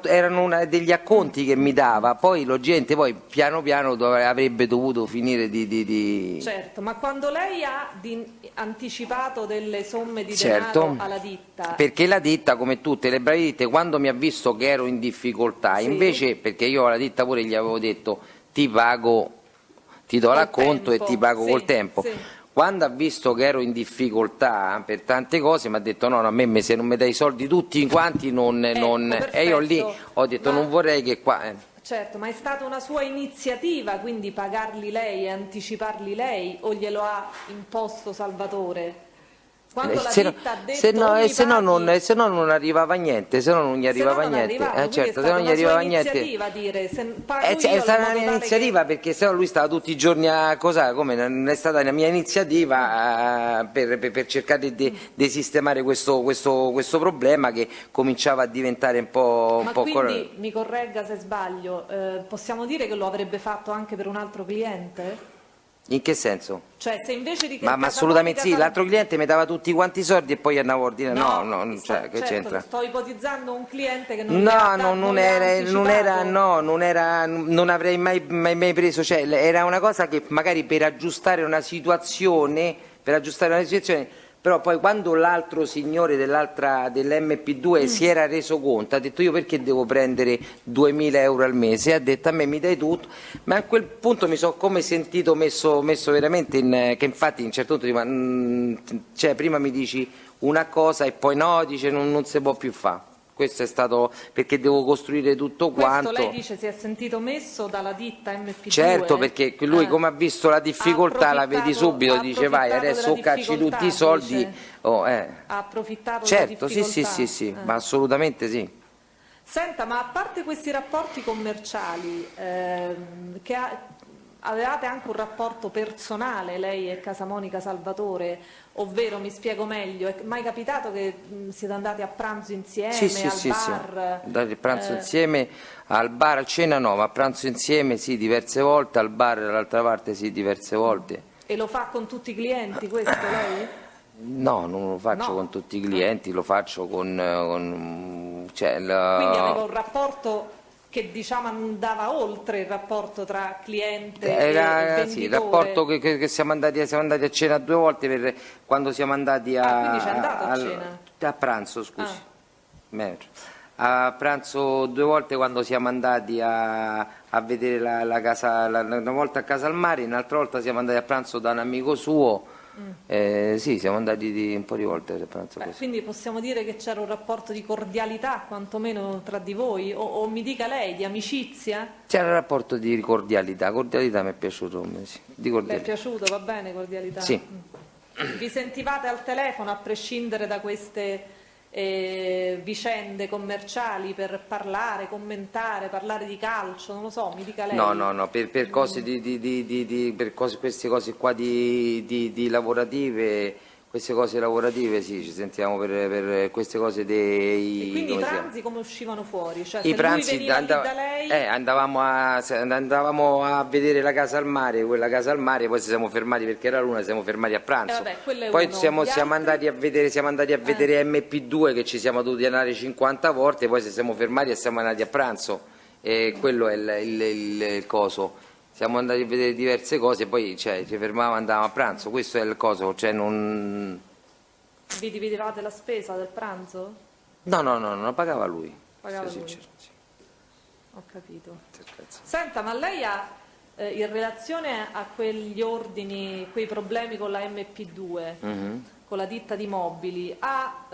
S1: degli acconti che mi dava, poi logicamente poi piano piano avrebbe dovuto finire di...
S12: Certo, ma quando lei ha anticipato delle somme di denaro alla ditta...
S1: Perché la ditta, come tutte le brave ditte, quando mi ha visto che ero in difficoltà, invece, perché io alla ditta pure gli avevo detto ti pago, ti do l'acconto e ti pago col tempo. Quando ha visto che ero in difficoltà per tante cose mi ha detto no, a me se non mi dai i soldi tutti quanti e io lì ho detto non vorrei che qua...
S12: Certo, ma è stata una sua iniziativa, quindi pagarli lei e anticiparli lei, o glielo ha imposto Salvatore? Quando la ditta ha detto
S1: se no non arrivava niente, se no non gli arrivava niente. Certo, se non gli arrivava niente. È stata un'iniziativa perché se no lui stava tutti i giorni a come non è stata la mia iniziativa per cercare di sistemare questo problema che cominciava a diventare un po'.
S12: Ma quindi mi corregga se sbaglio, possiamo dire che lo avrebbe fatto anche per un altro cliente?
S1: In che senso?
S12: Cioè, se invece di
S1: ma assolutamente sì, l'altro cliente mi dava tutti quanti i soldi e poi andavo a ordinare che c'entra?
S12: Sto ipotizzando un cliente che non
S1: non avrei mai preso, cioè era una cosa che magari per aggiustare una situazione, però poi quando l'altro signore dell'M+2 si era reso conto, ha detto io perché devo prendere 2.000 euro al mese, ha detto a me mi dai tutto, ma a quel punto mi sono come sentito messo veramente che infatti a un certo punto cioè prima mi dici una cosa e poi no, dice non si può più fare. Questo è stato perché devo costruire tutto quanto.
S12: Lei dice si è sentito messo dalla ditta Mp2?
S1: Certo, perché lui come ha visto la difficoltà la vedi subito, dice vai adesso cacci tutti i soldi.
S12: Ha approfittato della difficoltà?
S1: Sì, ma assolutamente sì.
S12: Senta, ma a parte questi rapporti commerciali, avevate anche un rapporto personale lei e Casamonica Salvatore, ovvero, mi spiego meglio, è mai capitato che siete andati a pranzo insieme al bar?
S1: Andati a pranzo insieme al bar, a cena no, ma a pranzo insieme sì diverse volte, al bar dall'altra parte sì diverse volte.
S12: E lo fa con tutti i clienti questo lei?
S1: No, non lo faccio con tutti i clienti, lo faccio con
S12: Quindi aveva un rapporto che diciamo andava oltre il rapporto tra cliente e venditore.
S1: Sì, il rapporto che siamo andati a cena 2 volte quando siamo andati
S12: quindi c'è andato a cena?
S1: A pranzo, scusi. A pranzo 2 volte quando siamo andati a vedere la casa, una volta a Casa al Mare, un'altra volta siamo andati a pranzo da un amico suo Sì, siamo andati un po' di volte a pranzo così.
S12: Quindi possiamo dire che c'era un rapporto di cordialità, quantomeno tra di voi, o mi dica lei, di amicizia?
S1: C'era un rapporto di cordialità mi è piaciuto, sì. Di
S12: Le è
S1: cordialità.
S12: piaciuto, va bene, cordialità?
S1: Sì.
S12: Vi sentivate al telefono, a prescindere da queste vicende commerciali, per parlare, commentare, parlare di calcio, non lo so, mi dica lei.
S1: No, per cose queste cose qua di lavorative, queste cose lavorative sì, ci sentiamo per queste cose dei...
S12: E quindi i pranzi come uscivano fuori? Cioè,
S1: I
S12: se
S1: pranzi
S12: lui veniva lì da lei...
S1: andavamo a vedere la casa al mare, quella casa al mare, poi ci siamo fermati perché era l'una, siamo fermati a pranzo.
S12: Vabbè, quello è
S1: Poi
S12: uno.
S1: siamo andati a vedere MP2 che ci siamo dovuti andare 50 volte, poi ci siamo fermati e siamo andati a pranzo. E quello è il coso. Siamo andati a vedere diverse cose, poi ci fermavamo e andavamo a pranzo. Questo è il coso, cioè non...
S12: Vi dividevate la spesa del pranzo?
S1: No, pagava lui.
S12: Pagava lui.
S1: Sincero, sì.
S12: Ho capito. Senta, ma lei ha, in relazione a quegli ordini, quei problemi con la MP2, con la ditta di mobili, ha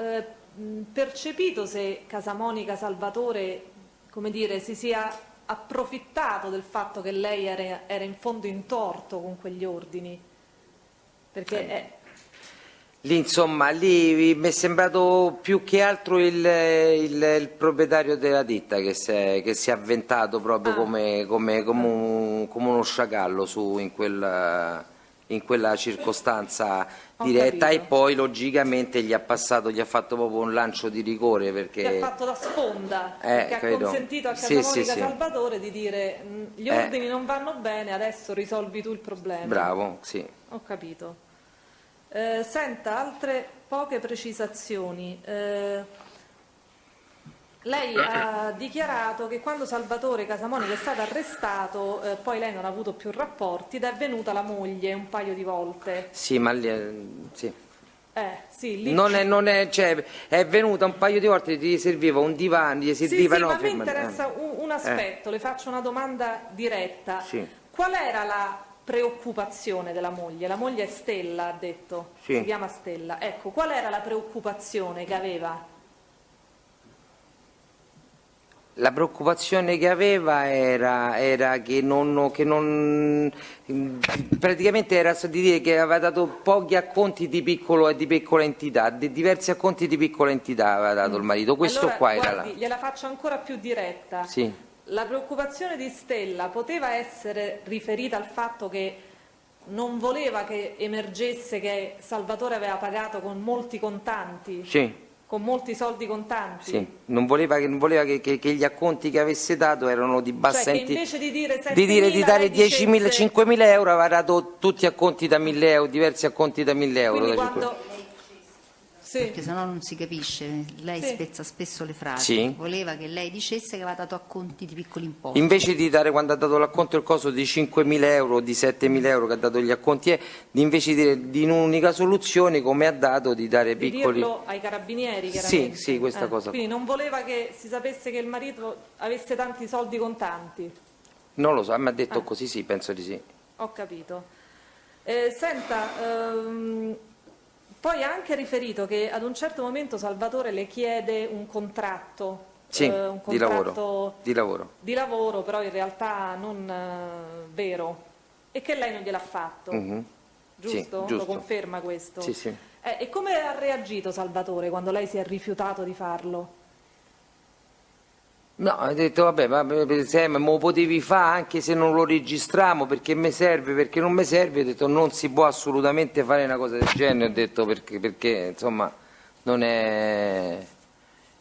S12: percepito se Casamonica Salvatore, come dire, si sia approfittato del fatto che lei era in fondo in torto con quegli ordini? Perché
S1: Lì mi è sembrato più che altro il proprietario della ditta che si è avventato proprio come uno sciacallo in quella circostanza diretta, e poi logicamente gli ha fatto proprio un lancio di rigore, perché
S12: gli ha fatto da sponda, perché ha consentito a Casamonica Salvatore di dire gli ordini non vanno bene, adesso risolvi tu il problema.
S1: Bravo, sì.
S12: Ho capito. Senta, altre poche precisazioni. Lei ha dichiarato che quando Salvatore Casamonica è stato arrestato, poi lei non ha avuto più rapporti ed è venuta la moglie un paio di volte.
S1: Sì, ma sì.
S12: Sì, lì
S1: è venuta un paio di volte, gli serviva un divano, gli serviva...
S12: Sì, ma mi interessa un aspetto, le faccio una domanda diretta.
S1: Sì.
S12: Qual era la preoccupazione della moglie? La moglie è Stella, ha detto,
S1: sì.
S12: Si chiama Stella. Ecco, qual era la preoccupazione che aveva?
S1: La preoccupazione che aveva era che non praticamente era di dire che aveva dato pochi acconti di piccola entità, diversi acconti di piccola entità aveva dato il marito. Questo
S12: allora,
S1: qua
S12: guardi,
S1: era la...
S12: gliela faccio ancora più diretta.
S1: Sì.
S12: La preoccupazione di Stella poteva essere riferita al fatto che non voleva che emergesse che Salvatore aveva pagato con molti contanti?
S1: Sì.
S12: Con molti soldi contanti?
S1: Sì, non voleva che gli acconti che avesse dato erano di bassa entità.
S12: Che invece di dire 7.000,
S1: di dare 10.000, 5.000 euro aveva dato tutti acconti da 1.000 euro, diversi acconti da 1.000 euro.
S12: Quindi quando...
S2: Perché sennò non si capisce, lei spezza spesso le frasi.
S1: Sì.
S2: Voleva che lei dicesse che aveva dato acconti di piccoli importi.
S1: Invece di dare, quando ha dato l'acconto il coso di 5.000 euro, di 7.000 euro che ha dato gli acconti, invece di dire di un'unica soluzione, come ha dato, di dare piccoli...
S12: Di dirlo ai carabinieri, chiaramente.
S1: Sì, questa cosa.
S12: Quindi non voleva che si sapesse che il marito avesse tanti soldi contanti?
S1: Non lo so, mi ha detto così, sì, penso di sì.
S12: Ho capito. Senta... Poi ha anche riferito che ad un certo momento Salvatore le chiede un contratto, un contratto
S1: di lavoro,
S12: però in realtà non vero, e che lei non gliel'ha fatto, giusto?
S1: Sì,
S12: Lo conferma questo?
S1: Sì, sì.
S12: E come ha reagito Salvatore quando lei si è rifiutato di farlo?
S1: No, ha detto vabbè, ma me lo potevi fare anche se non lo registriamo, perché mi serve, perché non mi serve. Ho detto non si può assolutamente fare una cosa del genere, ho detto perché insomma non è...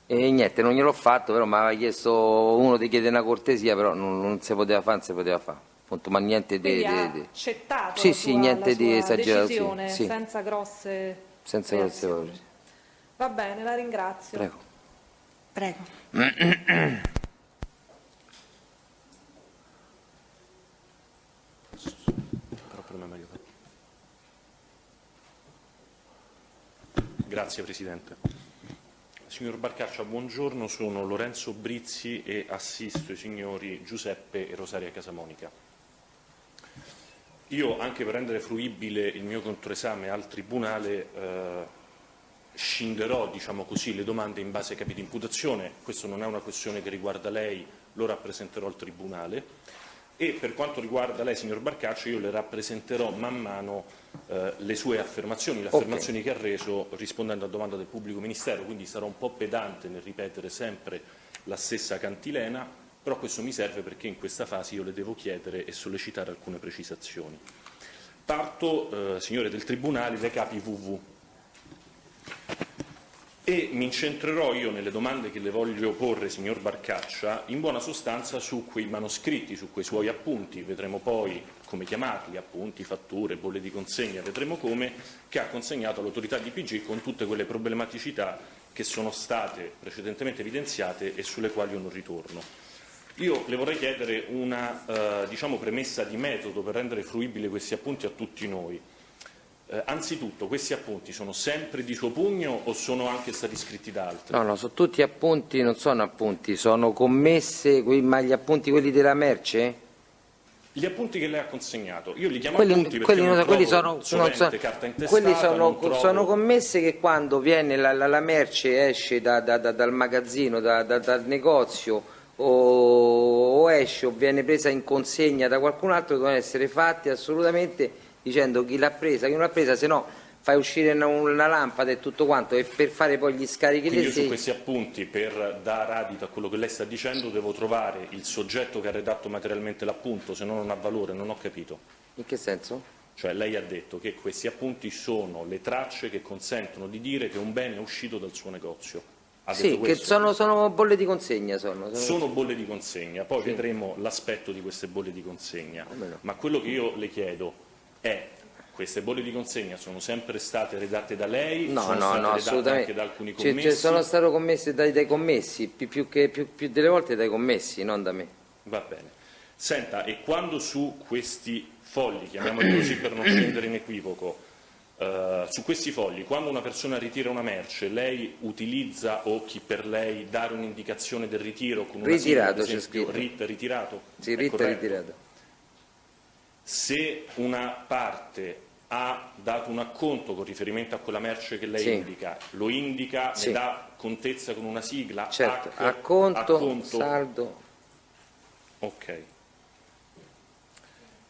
S1: E niente, non gliel'ho fatto, però mi aveva chiesto, uno ti chiede una cortesia, però non si poteva fare, appunto, ma niente di...
S12: accettato
S1: niente di esagerazione,
S12: decisione, senza grosse
S1: parole.
S12: Va bene, la ringrazio.
S2: Prego.
S11: Grazie Presidente. Signor Barcaccia, buongiorno, sono Lorenzo Brizzi e assisto i signori Giuseppe e Rosaria Casamonica. Io, anche per rendere fruibile il mio controesame al Tribunale, scinderò, diciamo così, le domande in base ai capi di imputazione. Questo non è una questione che riguarda lei, lo rappresenterò al Tribunale. E per quanto riguarda lei, signor Barcaccia, io le rappresenterò man mano le sue affermazioni, le affermazioni che ha reso rispondendo a domanda del pubblico ministero, quindi sarò un po' pedante nel ripetere sempre la stessa cantilena, però questo mi serve perché in questa fase io le devo chiedere e sollecitare alcune precisazioni. Parto, signore del Tribunale, dai capi WW. E mi incentrerò io nelle domande che le voglio porre, signor Barcaccia, in buona sostanza su quei manoscritti, su quei suoi appunti, vedremo poi come chiamarli, appunti, fatture, bolle di consegna, vedremo come, che ha consegnato all'autorità di PG con tutte quelle problematicità che sono state precedentemente evidenziate e sulle quali io non ritorno. Io le vorrei chiedere una diciamo, premessa di metodo per rendere fruibili questi appunti a tutti noi. Anzitutto, questi appunti sono sempre di suo pugno o sono anche stati scritti da altri?
S1: No, sono tutti appunti, non sono appunti, sono commesse, ma gli appunti quelli della merce?
S11: Gli appunti che lei ha consegnato, io li chiamo
S1: Quelli,
S11: appunti perché non
S1: quelli
S11: trovo carta intestata,
S1: sono commesse che quando viene la merce esce dal magazzino, dal negozio o esce o viene presa in consegna da qualcun altro, devono essere fatti assolutamente dicendo chi l'ha presa, chi non l'ha presa, se no fai uscire una lampada e tutto quanto, e per fare poi gli scarichi.
S11: Quindi io su questi appunti, per dare adito a quello che lei sta dicendo, devo trovare il soggetto che ha redatto materialmente l'appunto, se no non ha valore, non ho capito.
S1: In che senso?
S11: Cioè lei ha detto che questi appunti sono le tracce che consentono di dire che un bene è uscito dal suo negozio.
S1: Sì, che sono bolle di consegna.
S11: Sono bolle di consegna, poi vedremo l'aspetto di queste bolle di consegna. Ma quello che io le chiedo è: queste bolle di consegna sono sempre state redatte da lei?
S1: No,
S11: sono state redatte anche da alcuni commessi?
S1: Sono state commesse dai commessi, più delle volte dai commessi, non da me.
S11: Va bene. Senta, e quando su questi fogli, chiamiamoli così per non scendere in equivoco, su questi fogli, quando una persona ritira una merce, lei utilizza o chi per lei dare un'indicazione del ritiro con una
S1: ritirato,
S11: sigla, ad esempio, RIT ritirato?
S1: Sì, RIT ritirato.
S11: Se una parte ha dato un acconto con riferimento a quella merce che lei indica, lo indica, ne dà contezza con una sigla?
S1: Certo, acconto, saldo.
S11: Ok.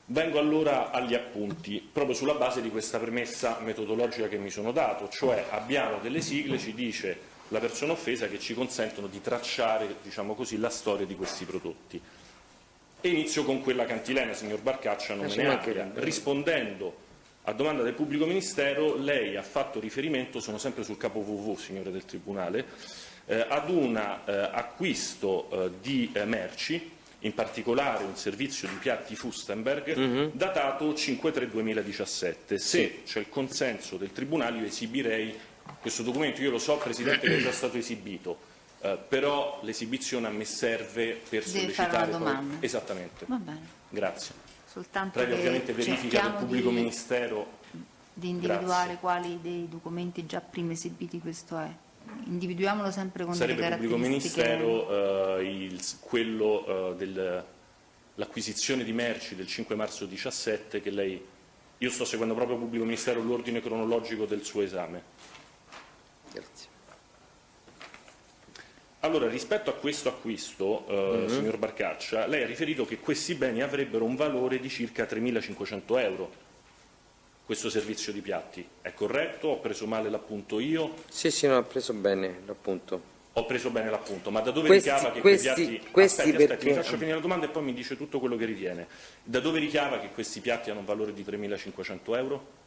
S11: Vengo allora agli appunti, proprio sulla base di questa premessa metodologica che mi sono dato, cioè abbiamo delle sigle, ci dice la persona offesa, che ci consentono di tracciare, diciamo così, la storia di questi prodotti. E inizio con quella cantilena, signor Barcaccia, non me ne abbia. Rispondendo a domanda del pubblico ministero, lei ha fatto riferimento, sono sempre sul capo WW, signore del Tribunale, ad un acquisto di merci, in particolare un servizio di piatti Fustenberg, datato 5/3/2017. Se c'è il consenso del Tribunale, io esibirei questo documento. Io lo so, Presidente, che è già stato esibito, però l'esibizione a me serve per sollecitare
S2: fare una domanda.
S11: Poi... Esattamente.
S2: Va bene.
S11: Grazie.
S2: Soltanto
S11: previa ovviamente verifica del pubblico ministero.
S2: Di individuare quali dei documenti già prima esibiti questo è. Individuiamolo sempre con delle caratteristiche.
S11: Sarebbe pubblico ministero quello dell'acquisizione di merci del 5 marzo 17 che lei... Io sto seguendo proprio pubblico ministero l'ordine cronologico del suo esame.
S1: Grazie.
S11: Allora, rispetto a questo acquisto, signor Barcaccia, lei ha riferito che questi beni avrebbero un valore di circa 3.500 euro. Questo servizio di piatti è corretto? Ho preso male l'appunto io?
S1: Sì, no, ho preso bene l'appunto.
S11: Ho preso bene l'appunto, ma da dove ricava che quei piatti... Aspetti, mi faccio finire la domanda e poi mi dice tutto quello che ritiene. Da dove ricava che questi piatti hanno un valore di 3.500 euro?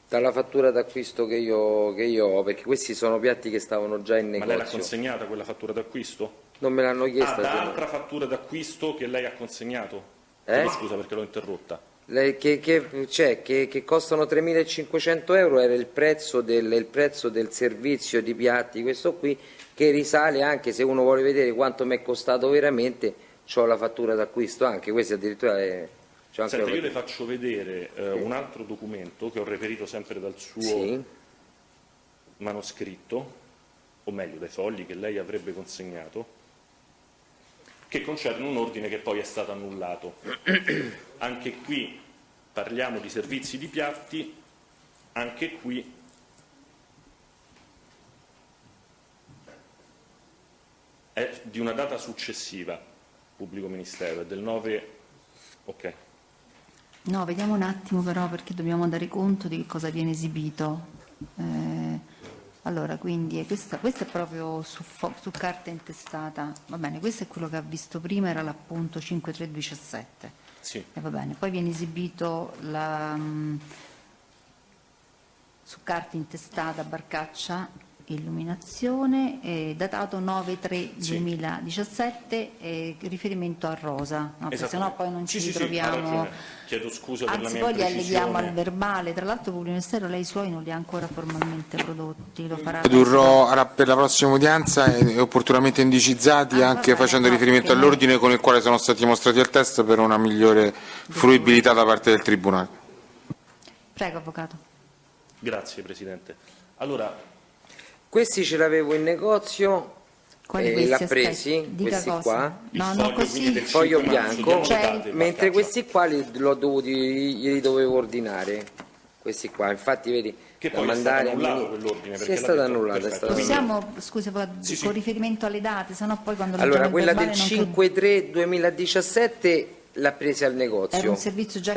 S1: Dalla fattura d'acquisto che io ho, perché questi sono piatti che stavano già in negozio.
S11: Ma lei l'ha consegnata quella fattura d'acquisto?
S1: Non me l'hanno chiesta.
S11: Da altra fattura d'acquisto che lei ha consegnato? Scusa perché l'ho interrotta.
S1: Che costano 3.500 euro era il prezzo del servizio di piatti, questo qui, che risale, anche se uno vuole vedere quanto mi è costato veramente, c'ho la fattura d'acquisto anche, questo addirittura è...
S11: Senta, io le faccio vedere un altro documento che ho reperito sempre dal suo manoscritto, o meglio dai fogli che lei avrebbe consegnato, che concerne un ordine che poi è stato annullato. Anche qui parliamo di servizi di piatti, anche qui è di una data successiva, pubblico ministero, è del 9, ok.
S2: No, vediamo un attimo però, perché dobbiamo dare conto di che cosa viene esibito. Allora, quindi questa è proprio su carta intestata, va bene, questo è quello che ha visto prima, era l'appunto 5317.
S11: Sì.
S2: Va bene, poi viene esibito su carta intestata Barcaccia illuminazione, datato 9/3/2017, riferimento a Rosa, no, perché sennò poi non ci ritroviamo.
S11: Chiedo scusa per la
S2: Anzi,
S11: mia
S2: poi li
S11: imprecisione.
S2: alleghiamo al verbale. Tra l'altro, il pubblico ministero lei i suoi non li ha ancora formalmente prodotti, lo farà.
S10: Produrrò per la prossima udienza e opportunamente indicizzati, anche facendo riferimento all'ordine con il quale sono stati mostrati al test per una migliore fruibilità da parte del Tribunale.
S2: Prego, Avvocato.
S11: Grazie Presidente. Allora,
S1: questi ce l'avevo in negozio, l'ha presi, questi qua, il foglio bianco, mentre questi qua glieli dovevo ordinare, questi qua, infatti vedi,
S11: che
S1: da
S11: poi
S1: mandare
S11: è stato annullato quell'ordine,
S1: è stato annullato.
S2: Possiamo, scusi, con riferimento alle date, sennò poi quando
S1: allora, quella del
S2: non
S1: 5/3/2017 l'ha presa al negozio,
S2: era un servizio già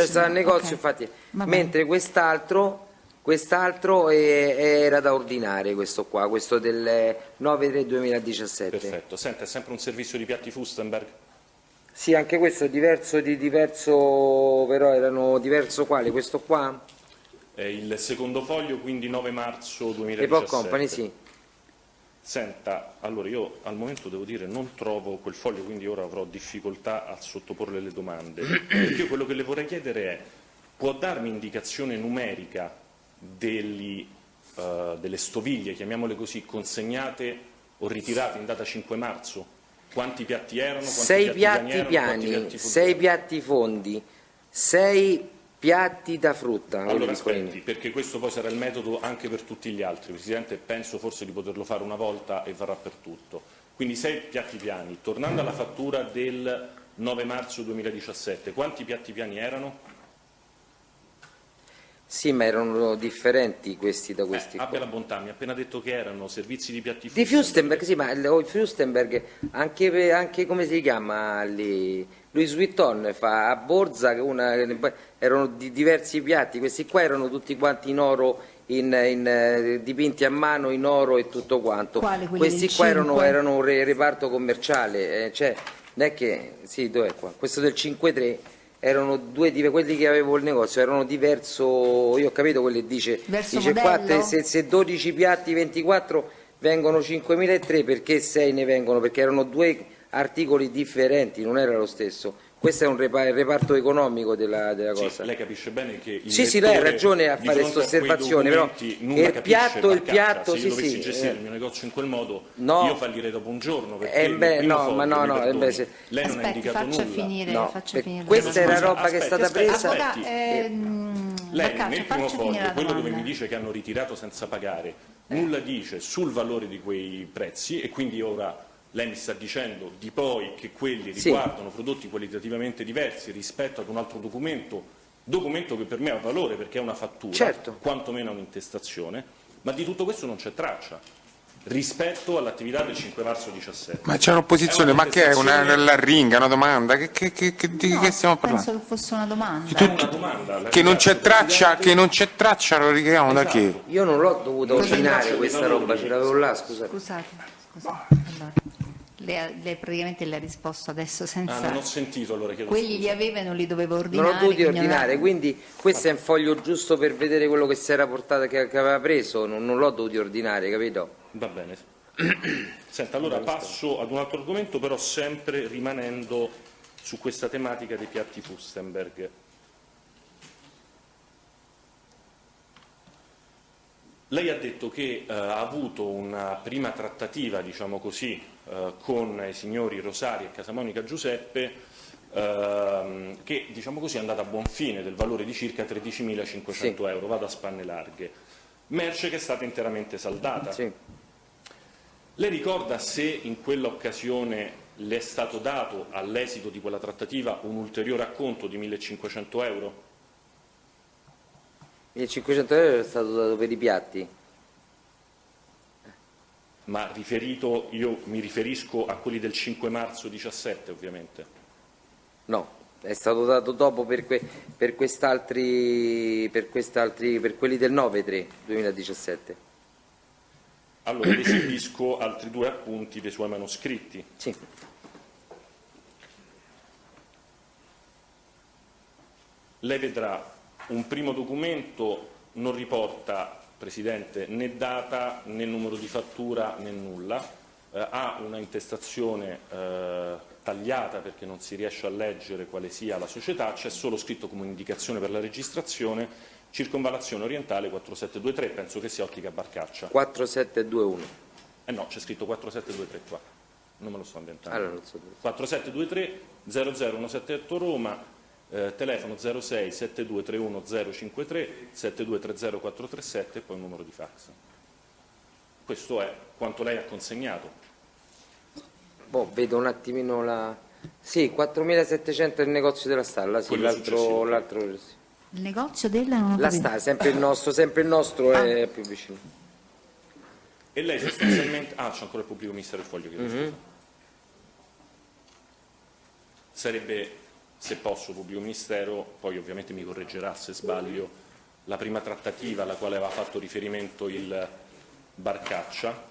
S1: stato al negozio, infatti, mentre quest'altro era da ordinare, questo qua, questo del 9/3/2017.
S11: Perfetto, senta, è sempre un servizio di piatti Fustenberg?
S1: Sì, anche questo è diverso, però erano diverso quale, questo qua?
S11: È il secondo foglio, quindi 9 marzo 2017.
S1: Epoch Company, sì.
S11: Senta, allora io al momento devo dire non trovo quel foglio, quindi ora avrò difficoltà a sottoporle le domande. Io quello che le vorrei chiedere è, può darmi indicazione numerica delle stoviglie, chiamiamole così, consegnate o ritirate in data 5 marzo? Quanti piatti erano?
S1: 6 piatti piani, 6 piatti fondi, 6 piatti da frutta.
S11: Allora aspetti, perché questo poi sarà il metodo anche per tutti gli altri, Presidente, penso forse di poterlo fare una volta e varrà per tutto. Quindi 6 piatti piani. Tornando alla fattura del 9 marzo 2017, quanti piatti piani erano?
S1: Sì, ma erano differenti questi da questi.
S11: Abbia la bontà, mi ha appena detto che erano servizi di piatti
S1: di Fustenberg, sì, ma il Fustenberg anche come si chiama lì? Louis Vuitton fa a Borza, erano di diversi piatti, questi qua erano tutti quanti in oro, dipinti a mano in oro e tutto quanto. Questi qua erano un reparto commerciale, cioè, non è che, sì, dov'è qua? Questo del 5-3 erano quelli che avevo il negozio erano diverso, io ho capito quello che dice 4, se 12 piatti 24 vengono 5.003, perché 6 ne vengono? Perché erano 2 articoli differenti, non era lo stesso. Questo è il reparto economico della cosa.
S11: Lei capisce bene che
S1: sì, lei ha ragione a fare questa osservazione, però il piatto,
S11: se io dovessi gestire il mio negozio in quel modo, io fallirei dopo un giorno, perché lei non ha indicato nulla.
S1: Questa era roba che è stata presa.
S11: Lei nel primo foglio, quello dove mi dice che hanno ritirato senza pagare, nulla dice sul valore di quei prezzi, e quindi ora lei mi sta dicendo di poi che quelli riguardano prodotti qualitativamente diversi rispetto ad un altro documento che per me ha valore perché è una fattura, quantomeno un'intestazione, ma di tutto questo non c'è traccia rispetto all'attività del 5 marzo 17.
S10: Ma c'è un'opposizione, ma che è una ringa, una domanda? Di che stiamo parlando?
S2: Penso che fosse una domanda.
S10: Che non c'è traccia, lo richiamo da chi?
S1: Io non l'ho dovuto ordinare questa roba, ce l'avevo là, scusate.
S2: Allora. Lei praticamente le ha risposto adesso senza.
S11: Non ho sentito, allora chiedo
S2: quelli
S11: scusa.
S2: li aveva e non li dovevo ordinare.
S1: Non ho dovuti ordinare, quindi questo è un foglio giusto per vedere quello che si era portato, che aveva preso, non l'ho dovuti ordinare, capito?
S11: Va bene. Senta, allora passo ad un altro argomento, però sempre rimanendo su questa tematica dei piatti Fustenberg. Lei ha detto che ha avuto una prima trattativa, diciamo così, con i signori Rosari e Casamonica Giuseppe, che diciamo così è andata a buon fine, del valore di circa 13.500 euro, vado a spanne larghe, merce che è stata interamente saldata. Lei ricorda se in quell'occasione le è stato dato all'esito di quella trattativa un ulteriore acconto di 1.500 euro?
S1: 1.500 euro è stato dato per i piatti.
S11: Ma io mi riferisco a quelli del 5 marzo 17, ovviamente.
S1: No, è stato dato dopo per quelli del 9/3/2017.
S11: Allora le esibisco altri 2 appunti dei suoi manoscritti.
S1: Sì.
S11: Lei vedrà un primo documento, non riporta, Presidente, né data né numero di fattura né nulla, ha una intestazione tagliata perché non si riesce a leggere quale sia la società, c'è solo scritto come indicazione per la registrazione Circonvallazione Orientale 4723, penso che sia Ottica Barcaccia.
S1: 4721.
S11: No, c'è scritto 4723 qua, non me lo sto inventando.
S1: Allora, non so.
S11: 4723 00178 Roma, telefono 06 7231 053 7230 437 e poi un numero di fax. Questo è quanto lei ha consegnato.
S1: Vedo un attimino la... Sì, 4.700 il negozio della Stalla, sì, l'altro...
S2: Il negozio della...
S1: La Stalla, sempre il nostro è più vicino.
S11: E lei sostanzialmente... c'è ancora il pubblico ministero del foglio, scusa. Sarebbe, se posso, pubblico ministero, poi ovviamente mi correggerà se sbaglio, la prima trattativa alla quale aveva fatto riferimento il Barcaccia,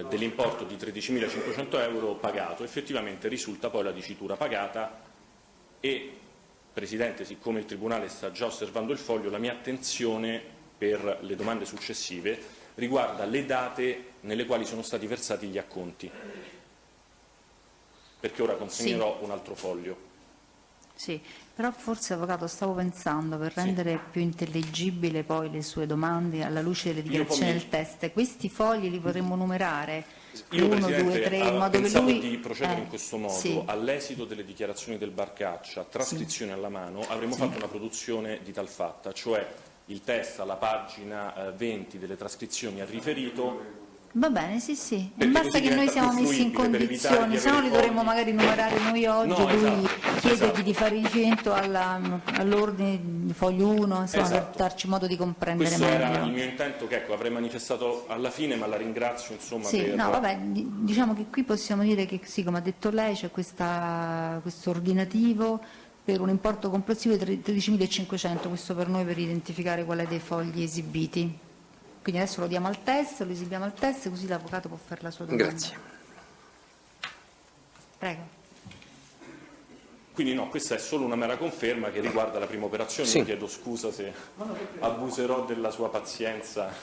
S11: dell'importo di 13.500 euro pagato. Effettivamente risulta poi la dicitura pagata e, Presidente, siccome il Tribunale sta già osservando il foglio, la mia attenzione per le domande successive riguarda le date nelle quali sono stati versati gli acconti, perché ora consegnerò un altro foglio.
S2: Sì, però forse, Avvocato, stavo pensando, per rendere più intelligibile poi le sue domande alla luce delle dichiarazioni del test, questi fogli li potremmo numerare?
S11: Io,
S2: 1,
S11: Presidente,
S2: 2, 3, in modo
S11: pensavo
S2: che lui...
S11: di procedere in questo modo. All'esito delle dichiarazioni del Barcaccia, trascrizione alla mano, avremmo fatto una produzione di tal fatta, cioè il test alla pagina 20 delle trascrizioni ha riferito.
S2: Va bene, sì. Basta che noi siamo messi in condizioni, se no li dovremmo magari numerare noi oggi, lui chiedergli di fare riferimento all'ordine di foglio 1, insomma, per darci modo di comprendere
S11: Questo
S2: meglio.
S11: era il mio intento, che avrei manifestato alla fine, ma la ringrazio, insomma, per...
S2: No, vabbè, diciamo che qui possiamo dire che sì, come ha detto lei, c'è questo ordinativo per un importo complessivo di 13.500, questo per noi per identificare qual è dei fogli esibiti. Quindi adesso lo diamo al test, lo esibiamo al test, così l'Avvocato può fare la sua domanda.
S1: Grazie.
S2: Prego.
S11: Quindi no, questa è solo una mera conferma che riguarda la prima operazione. Mi chiedo scusa se abuserò della sua pazienza.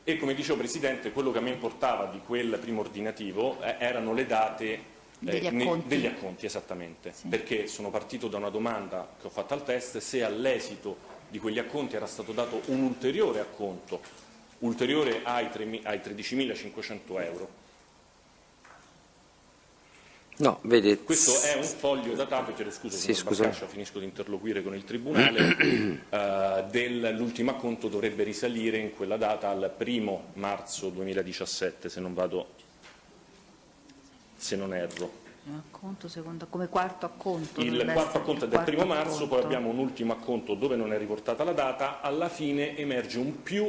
S11: E come dicevo, Presidente, quello che a me importava di quel primo ordinativo erano le date degli acconti, esattamente, perché sono partito da una domanda che ho fatto al test, se all'esito di quegli acconti era stato dato un ulteriore acconto, ulteriore ai 13.500 euro.
S1: No, vede.
S11: Questo è un foglio datato, chiedo scusa, Barcaccia, finisco di interloquire con il Tribunale, dell'ultimo acconto dovrebbe risalire in quella data al 1° marzo 2017, se non erro.
S2: Acconto secondo, come quarto acconto.
S11: Il quarto acconto è del 1° marzo, poi abbiamo un ultimo acconto dove non è riportata la data, alla fine emerge un più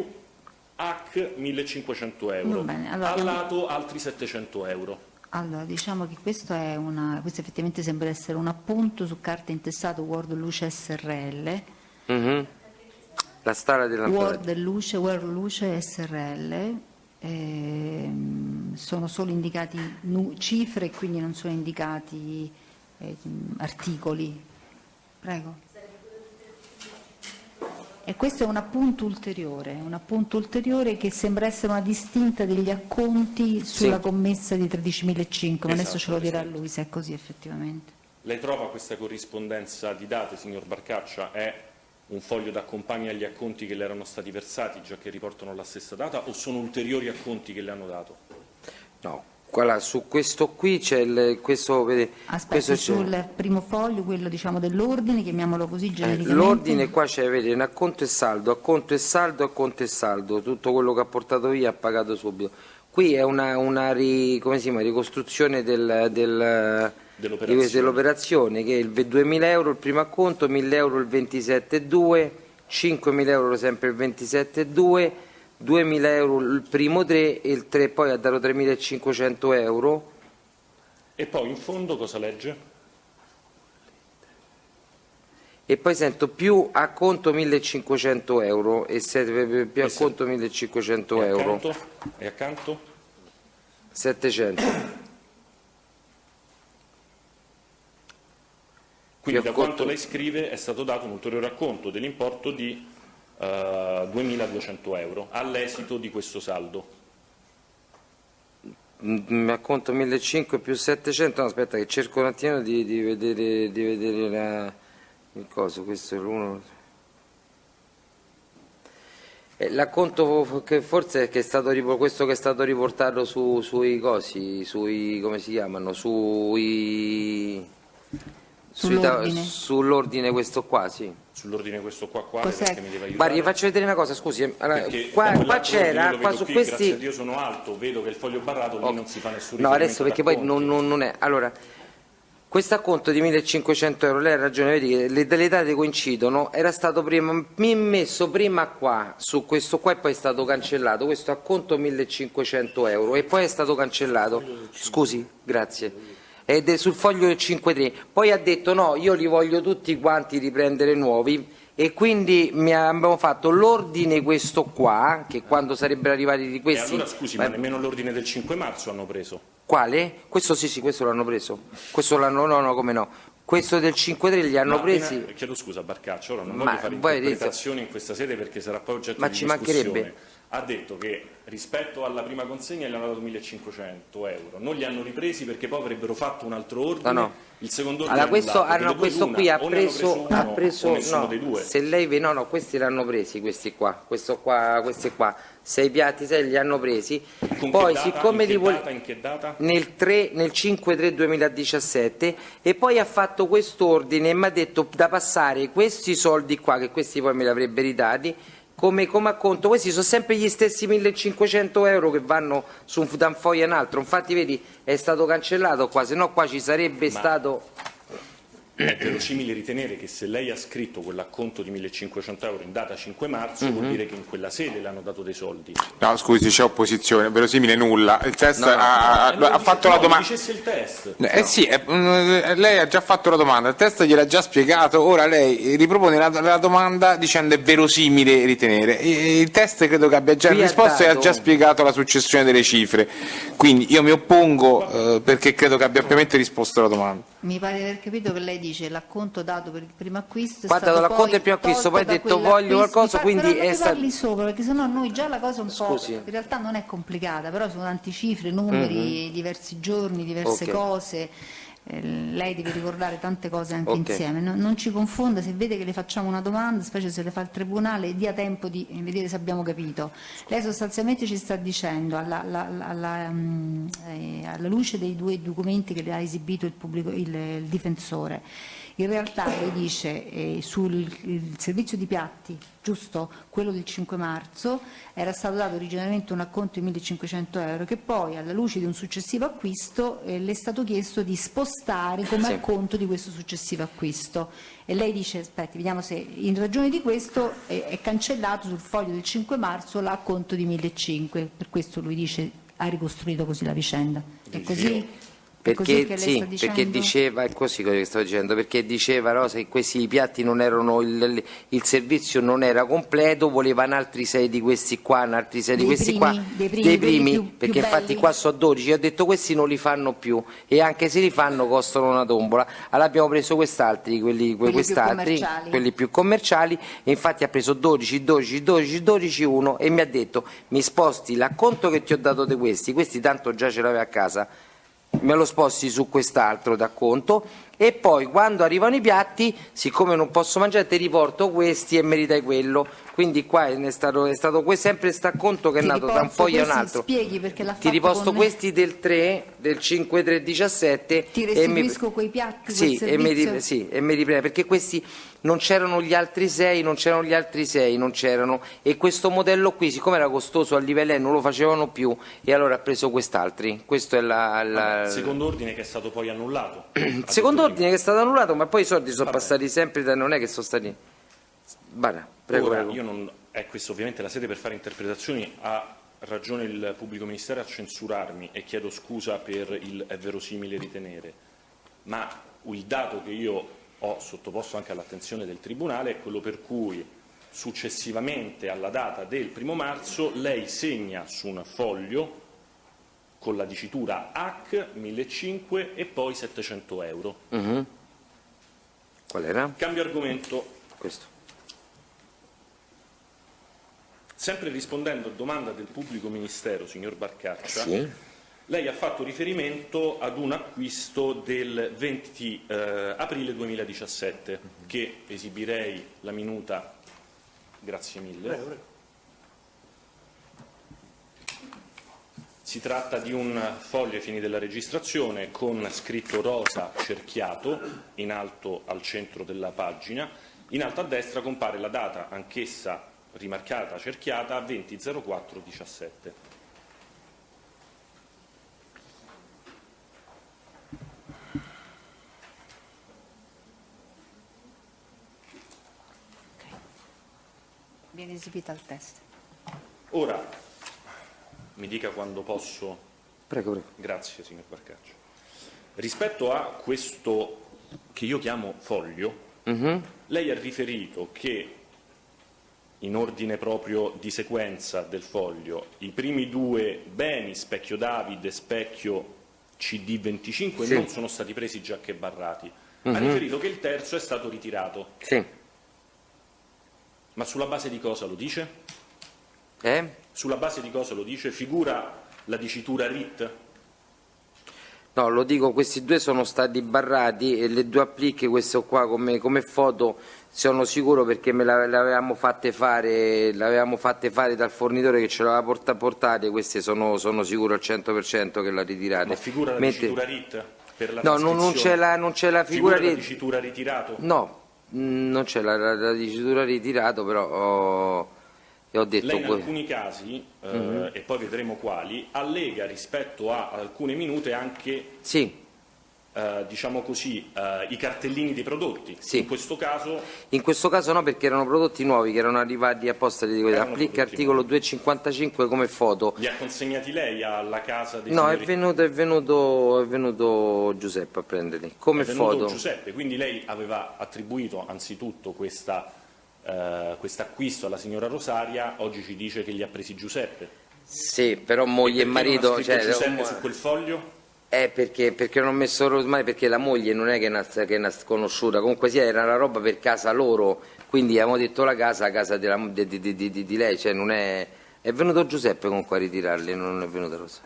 S11: H 1.500 euro,
S2: bene, allora,
S11: al lato altri 700 euro.
S2: Allora, diciamo che questo effettivamente sembra essere un appunto su carta intestato Word Luce SRL.
S1: La Stalla della
S2: Word Luce SRL. Sono solo indicati cifre e quindi non sono indicati articoli. Prego. E questo è un appunto ulteriore che sembra essere una distinta degli acconti sulla commessa di 13.500, ma adesso ce lo dirà lui se è così effettivamente.
S11: Lei trova questa corrispondenza di date, signor Barcaccia? È un foglio da accompagna agli acconti che le erano stati versati, già che riportano la stessa data, o sono ulteriori acconti che le hanno dato?
S1: No, guarda, su questo qui c'è questo, vede,
S2: questo sul primo foglio, quello diciamo dell'ordine, chiamiamolo così genericamente.
S1: L'ordine qua c'è, vede, un acconto e saldo, tutto quello che ha portato via ha pagato subito. Qui è una ricostruzione dell'operazione, che è il 2.000 euro il primo acconto, 1.000 euro il 27,2, 5.000 euro sempre il 27,2, 2.000 euro il primo 3 e il 3 poi ha dato 3.500 euro.
S11: E poi in fondo cosa legge?
S1: E poi sento più acconto 1.500 euro e più acconto 1.500 euro.
S11: E accanto?
S1: 700.
S11: Quindi da quanto lei scrive è stato dato un ulteriore acconto dell'importo di 2.200 euro all'esito di questo saldo.
S1: Acconto 1.500 più 700, no, aspetta che cerco un attimo di vedere il coso, questo è l'uno. L'acconto che forse è stato questo che è stato riportato sui cosi, come si chiamano, sull'ordine questo qua, sì.
S11: Sull'ordine questo qua, perché mi deve aiutare?
S1: Guardi, faccio vedere una cosa, scusi. Allora, qua c'era, qua su questi...
S11: Grazie a Dio sono alto, vedo che il foglio barrato lì non si fa nessun riferimento.
S1: No, adesso perché poi non è... Allora, questo acconto di 1.500 euro, lei ha ragione, vedi che le date coincidono, era stato messo prima qua, su questo qua e poi è stato cancellato, questo acconto 1.500 euro e poi è stato cancellato, scusi, grazie, ed è sul foglio del 5.3, poi ha detto no, io li voglio tutti quanti riprendere nuovi e quindi abbiamo fatto l'ordine questo qua, che quando sarebbero arrivati di questi...
S11: E allora scusi, ma nemmeno l'ordine del 5 marzo hanno preso?
S1: Quale? Questo sì, questo l'hanno preso. Questo l'hanno, no, come no. Questo del 5-3 li hanno presi.
S11: Chiedo scusa, Barcaccio, ora non voglio fare interpretazioni in questa sede perché sarà poi oggetto di discussione.
S1: Ma ci mancherebbe.
S11: Ha detto che rispetto alla prima consegna gli hanno dato 1.500 euro, non li hanno ripresi perché poi avrebbero fatto un altro ordine.
S1: No.
S11: Il secondo ordine
S1: allora, questo qui ha preso
S11: no, dei due.
S1: Se lei vede, no, questi l'hanno presi, questi qua, questi qua, 6 piatti, 6 li hanno presi. Poi siccome
S11: in che data?
S1: Nel 5-3-2017 e poi ha fatto quest'ordine e mi ha detto da passare questi soldi qua, che questi poi me li avrebbe ridati, come acconto. Questi sono sempre gli stessi 1.500 euro che vanno da un foglio a un altro, infatti vedi è stato cancellato qua, se no qua ci sarebbe stato...
S11: È verosimile ritenere che se lei ha scritto quell'acconto di 1.500 euro in data 5 marzo vuol dire che in quella sede le hanno dato dei soldi.
S10: No, scusi, c'è opposizione, verosimile nulla. Il test ha fatto la domanda.
S11: Dicesse il test.
S10: Sì, lei ha già fatto la domanda, il test gliel'ha già spiegato, ora lei ripropone la domanda dicendo è verosimile ritenere. Il test credo che abbia già risposto e ha già spiegato la successione delle cifre. Quindi io mi oppongo perché credo che abbia ampiamente risposto alla domanda.
S2: Mi pare di aver capito che lei dice l'acconto dato per il primo acquisto.
S1: Qua ha dato l'acconto del primo acquisto, poi ha detto voglio qualcosa, quindi
S2: è stato. Parli sopra, perché sennò noi già la cosa un po'.
S1: Scusi.
S2: In realtà non è complicata, però sono tanti cifre, numeri, diversi giorni, diverse cose. Lei deve ricordare tante cose anche insieme, non ci confonda, se vede che le facciamo una domanda, specie se le fa il tribunale, dia tempo di vedere se abbiamo capito. Lei sostanzialmente ci sta dicendo alla luce dei due documenti che le ha esibito il difensore, in realtà lei dice sul servizio di piatti, giusto? Quello del 5 marzo era stato dato originariamente un acconto di 1.500 euro che poi alla luce di un successivo acquisto le è stato chiesto di spostare come acconto di questo successivo acquisto e lei dice aspetti, vediamo se in ragione di questo è cancellato sul foglio del 5 marzo l'acconto di 1.500, per questo lui dice ha ricostruito così la vicenda. È così?
S1: Perché diceva, è così che stavo dicendo, perché diceva no, se questi piatti non erano, il servizio non era completo, volevano altri 6 di questi qua, altri 6 di questi qua, dei primi perché infatti qua sono 12, ho detto questi non li fanno più e anche se li fanno costano una tombola, allora abbiamo preso quest'altri, quelli più commerciali e infatti ha preso 12, 1 e mi ha detto mi sposti l'acconto che ti ho dato di questi tanto già ce l'aveva a casa, me lo sposti su quest'altro d'acconto e poi quando arrivano i piatti, siccome non posso mangiare, ti riporto questi e meritai quello. Quindi qua è stato sempre sta conto che è nato da un foglio a un altro.
S2: Spieghi perché l'ha
S1: Ti riposto questi del 3, del 5-3-17
S2: ti restituisco quei piatti,
S1: sì,
S2: quel
S1: e mi
S2: servizio?
S1: riprende, perché questi non c'erano gli altri 6, non c'erano, e questo modello qui, siccome era costoso a livello non lo facevano più, e allora ha preso quest'altri. Questo è
S11: il secondo ordine che è stato poi annullato.
S1: Secondo ordine che è stato annullato, ma poi i soldi sono passati sempre, non è che sono stati... Prego.
S11: Questa ovviamente è la sede per fare interpretazioni, ha ragione il pubblico ministero a censurarmi e chiedo scusa per il è verosimile ritenere, ma il dato che io ho sottoposto anche all'attenzione del Tribunale è quello per cui successivamente alla data del 1° marzo lei segna su un foglio con la dicitura HAC 1.500 e poi 700 euro.
S1: Qual era?
S11: Cambio argomento.
S1: Questo.
S11: Sempre rispondendo a domanda del pubblico ministero, signor Barcaccia,
S1: sì.
S11: Lei ha fatto riferimento ad un acquisto del 20 aprile 2017, che esibirei la minuta, grazie mille. Si tratta di un foglio ai fini della registrazione con scritto rosa cerchiato in alto al centro della pagina, in alto a destra compare la data, anch'essa rimarcata, cerchiata, 20/04/17.
S2: Viene esibita al test.
S11: Ora, mi dica quando posso.
S1: Prego.
S11: Grazie, signor Barcaccia. Rispetto a questo che io chiamo foglio, lei ha riferito che in ordine proprio di sequenza del foglio, i primi 2 beni, specchio David e specchio CD25,
S1: sì,
S11: non sono stati presi già che barrati. Ha riferito che il terzo è stato ritirato.
S1: Sì.
S11: Ma sulla base di cosa lo dice? Sulla base di cosa lo dice? Figura la dicitura RIT?
S1: No, lo dico, questi 2 sono stati barrati e le 2 applicche, questo qua come foto, sono sicuro perché me le avevamo fatte fare dal fornitore che ce l'aveva portate, queste sono sicuro al 100% che l'ha ritirate.
S11: Ma figura la dicitura RIT? Per la
S1: no, non c'è la figura
S11: RIT. La dicitura ritirato?
S1: No, non c'è la dicitura ritirato, però ho detto...
S11: Lei in alcuni casi, e poi vedremo quali, allega rispetto a alcune minute anche,
S1: sì,
S11: diciamo così, i cartellini dei prodotti.
S1: Sì.
S11: In questo caso
S1: no, perché erano prodotti nuovi che erano arrivati apposta di applica articolo 255 come foto.
S11: Li ha consegnati lei alla casa dei
S1: No,
S11: signori?
S1: è venuto Giuseppe a prenderli come foto.
S11: Giuseppe, quindi lei aveva attribuito anzitutto questo acquisto alla signora Rosaria, oggi ci dice che li ha presi Giuseppe.
S1: Sì, però moglie e marito...
S11: Giuseppe su quel foglio?
S1: Perché non ho messo Rosemary, perché la moglie non è che è una sconosciuta, comunque sia, era la roba per casa loro, quindi abbiamo detto la casa di lei, cioè non è... È venuto Giuseppe comunque a ritirarli, non è venuta Rosa.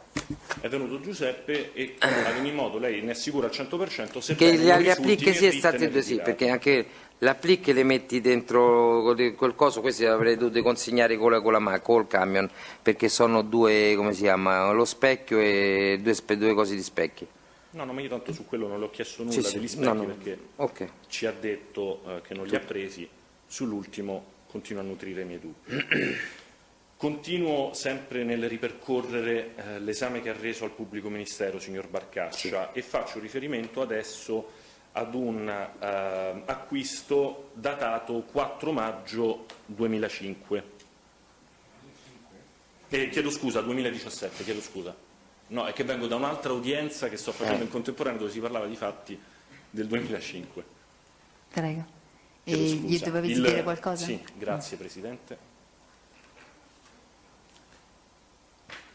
S11: È venuto Giuseppe e ad ogni modo lei ne assicura al 100% se
S1: che le applicche sì, è state 2 sì, perché anche l'applicche le metti dentro quel coso, questi le avrei dovute consegnare col camion, perché sono 2, come si chiama, lo specchio e 2 cose di specchi.
S11: No, ma io tanto su quello non le ho chiesto nulla degli specchi, perché ci ha detto che non li ha presi, sull'ultimo continuo a nutrire i miei dubbi. Continuo sempre nel ripercorrere l'esame che ha reso al pubblico ministero, signor Barcaccia, e faccio riferimento adesso ad un acquisto datato 4 maggio 2005. Chiedo scusa, 2017, chiedo scusa. No, è che vengo da un'altra udienza che sto facendo in contemporanea dove si parlava di fatti del 2005.
S2: Prego. E gli dovevi dire qualcosa?
S11: Sì, grazie Presidente.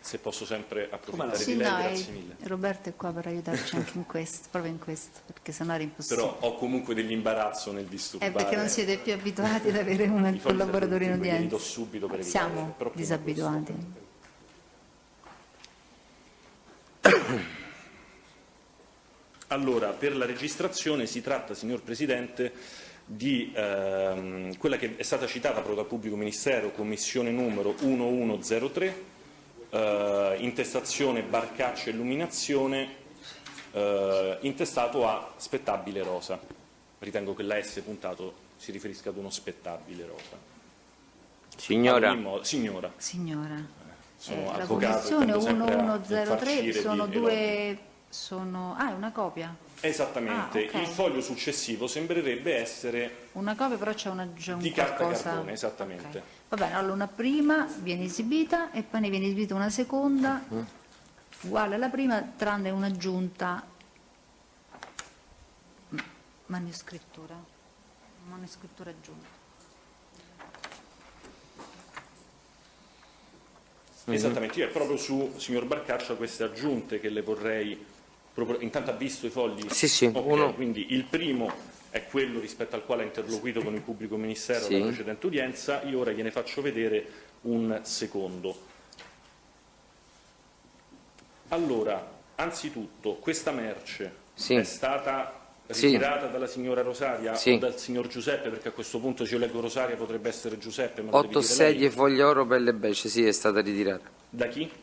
S11: Se posso sempre approfittare di lei, grazie mille.
S2: Roberto è qua per aiutarci anche in questo, proprio in questo, perché sennò era impossibile.
S11: Però ho comunque dell'imbarazzo nel disturbare.
S2: È perché non siete più abituati ad avere un collaboratore in udienza.
S11: Subito per
S2: siamo disabituati.
S11: Allora, per la registrazione si tratta, signor Presidente, di quella che è stata citata proprio dal Pubblico Ministero, commissione numero 1103, intestazione Barcaccia Illuminazione, intestato a spettabile rosa. Ritengo che la S puntato si riferisca ad uno spettabile rosa.
S1: Signora.
S11: Signora. Sono
S2: la
S11: avvocato.
S2: commissione 1103 sono due... è una copia?
S11: Esattamente,
S2: okay.
S11: Il foglio successivo sembrerebbe essere
S2: una copia, però c'è un
S11: di carta carbone, esattamente.
S2: Okay. Va bene, allora una prima viene esibita e poi ne viene esibita una seconda uguale alla prima, tranne un'aggiunta manoscrittura aggiunta.
S11: Esattamente, io è proprio su, signor Barcaccia, queste aggiunte che le vorrei. Intanto ha visto i fogli?
S1: Sì,
S11: okay, quindi il primo è quello rispetto al quale ha interloquito con il Pubblico Ministero alla precedente udienza, io ora gliene faccio vedere un secondo. Allora, anzitutto, questa merce è stata ritirata dalla signora Rosaria o dal signor Giuseppe, perché a questo punto se io leggo Rosaria potrebbe essere Giuseppe, ma
S1: 8 sedie, foglie oro, pelle beige, sì, è stata ritirata.
S11: Da chi?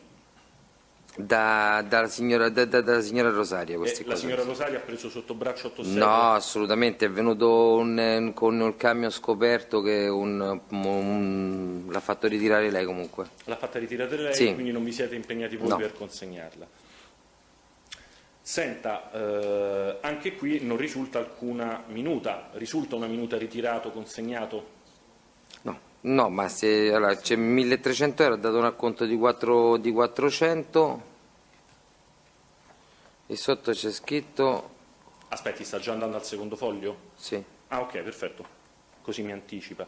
S1: Dalla signora Rosaria.
S11: La signora Rosaria ha preso sotto braccio 8 sedie?
S1: No, assolutamente, è venuto con il camion scoperto che l'ha fatto ritirare lei comunque.
S11: L'ha fatta ritirare lei, quindi non vi siete impegnati voi per consegnarla. Senta, anche qui non risulta alcuna minuta, risulta una minuta ritirato, consegnato?
S1: No, ma se allora, c'è 1300 euro, ha dato un acconto di 400 e sotto c'è scritto...
S11: Aspetti, sta già andando al secondo foglio?
S1: Sì.
S11: Ah, ok, perfetto, così mi anticipa.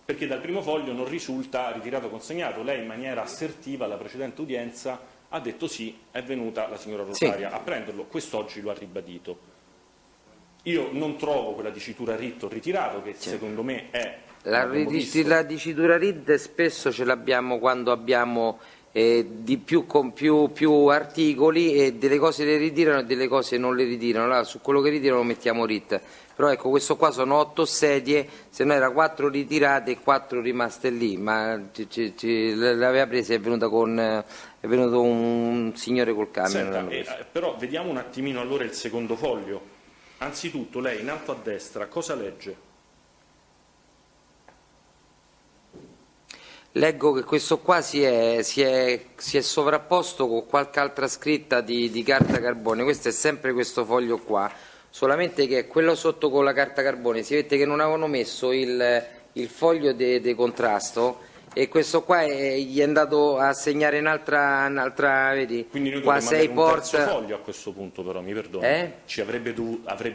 S11: Perché dal primo foglio non risulta ritirato consegnato, lei in maniera assertiva alla precedente udienza ha detto sì, è venuta la signora Rosaria a prenderlo, quest'oggi lo ha ribadito. Io non trovo quella dicitura ritto ritirato, che secondo me è... La
S1: dicitura RID spesso ce l'abbiamo quando abbiamo più articoli e delle cose le ritirano e delle cose non le ritirano. Allora, su quello che ritirano mettiamo RID. Però ecco, questo qua sono 8 sedie, se no era 4 ritirate e 4 rimaste lì, ma l'aveva presa, è venuto un signore col camion.
S11: Senta, però vediamo un attimino allora il secondo foglio. Anzitutto lei in alto a destra cosa legge?
S1: Leggo che questo qua si è sovrapposto con qualche altra scritta di carta carbone. Questo è sempre questo foglio qua, solamente che quello sotto con la carta carbone si vede che non avevano messo il foglio di contrasto, e questo qua gli è andato a segnare un'altra, vedi?
S11: Quindi noi
S1: qua
S11: dovremmo avere un terzo foglio a questo punto, però mi perdoni, ci avrebbe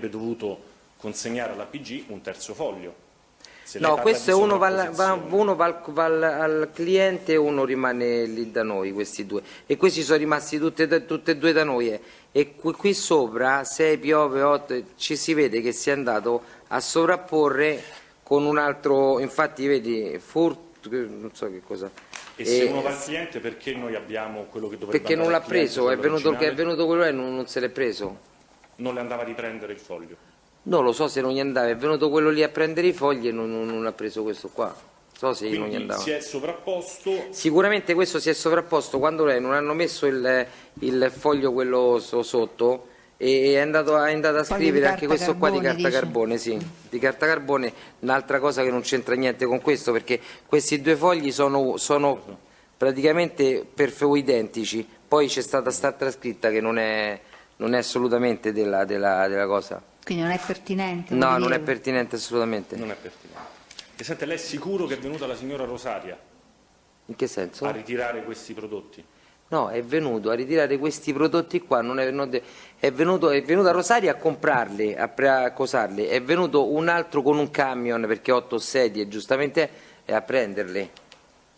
S11: dovuto consegnare alla PG un terzo foglio.
S1: No, questo è uno va al cliente e uno rimane lì da noi, questi due, e questi sono rimasti tutte e due da noi, e qui sopra 6 piove 8 ci si vede che si è andato a sovrapporre con un altro, infatti vedi, non so che cosa.
S11: E se uno va al cliente, perché noi abbiamo quello che dovrebbe
S1: perché non l'ha preso, è venuto quello e non se l'è preso.
S11: Non le andava a riprendere il foglio?
S1: Non lo so se non gli andava, è venuto quello lì a prendere i fogli e non ha preso questo qua. So se non gli andava.
S11: Si è sovrapposto?
S1: Sicuramente questo si è sovrapposto quando lei non hanno messo il foglio quello sotto, e è andato a scrivere anche questo qua di carta carbone, sì, di carta carbone, un'altra cosa che non c'entra niente con questo, perché questi due fogli sono praticamente identici, poi c'è stata st'altra scritta che non è assolutamente della cosa.
S2: Quindi non è pertinente?
S1: No, non è pertinente assolutamente.
S11: Non è pertinente. E sente, lei è sicuro che è venuta la signora Rosaria?
S1: In che senso?
S11: A ritirare questi prodotti?
S1: No, è venuto a ritirare questi prodotti qua, è venuta Rosaria a comprarli, a cosarli, è venuto un altro con un camion, perché 8 sedie, giustamente, e a prenderli.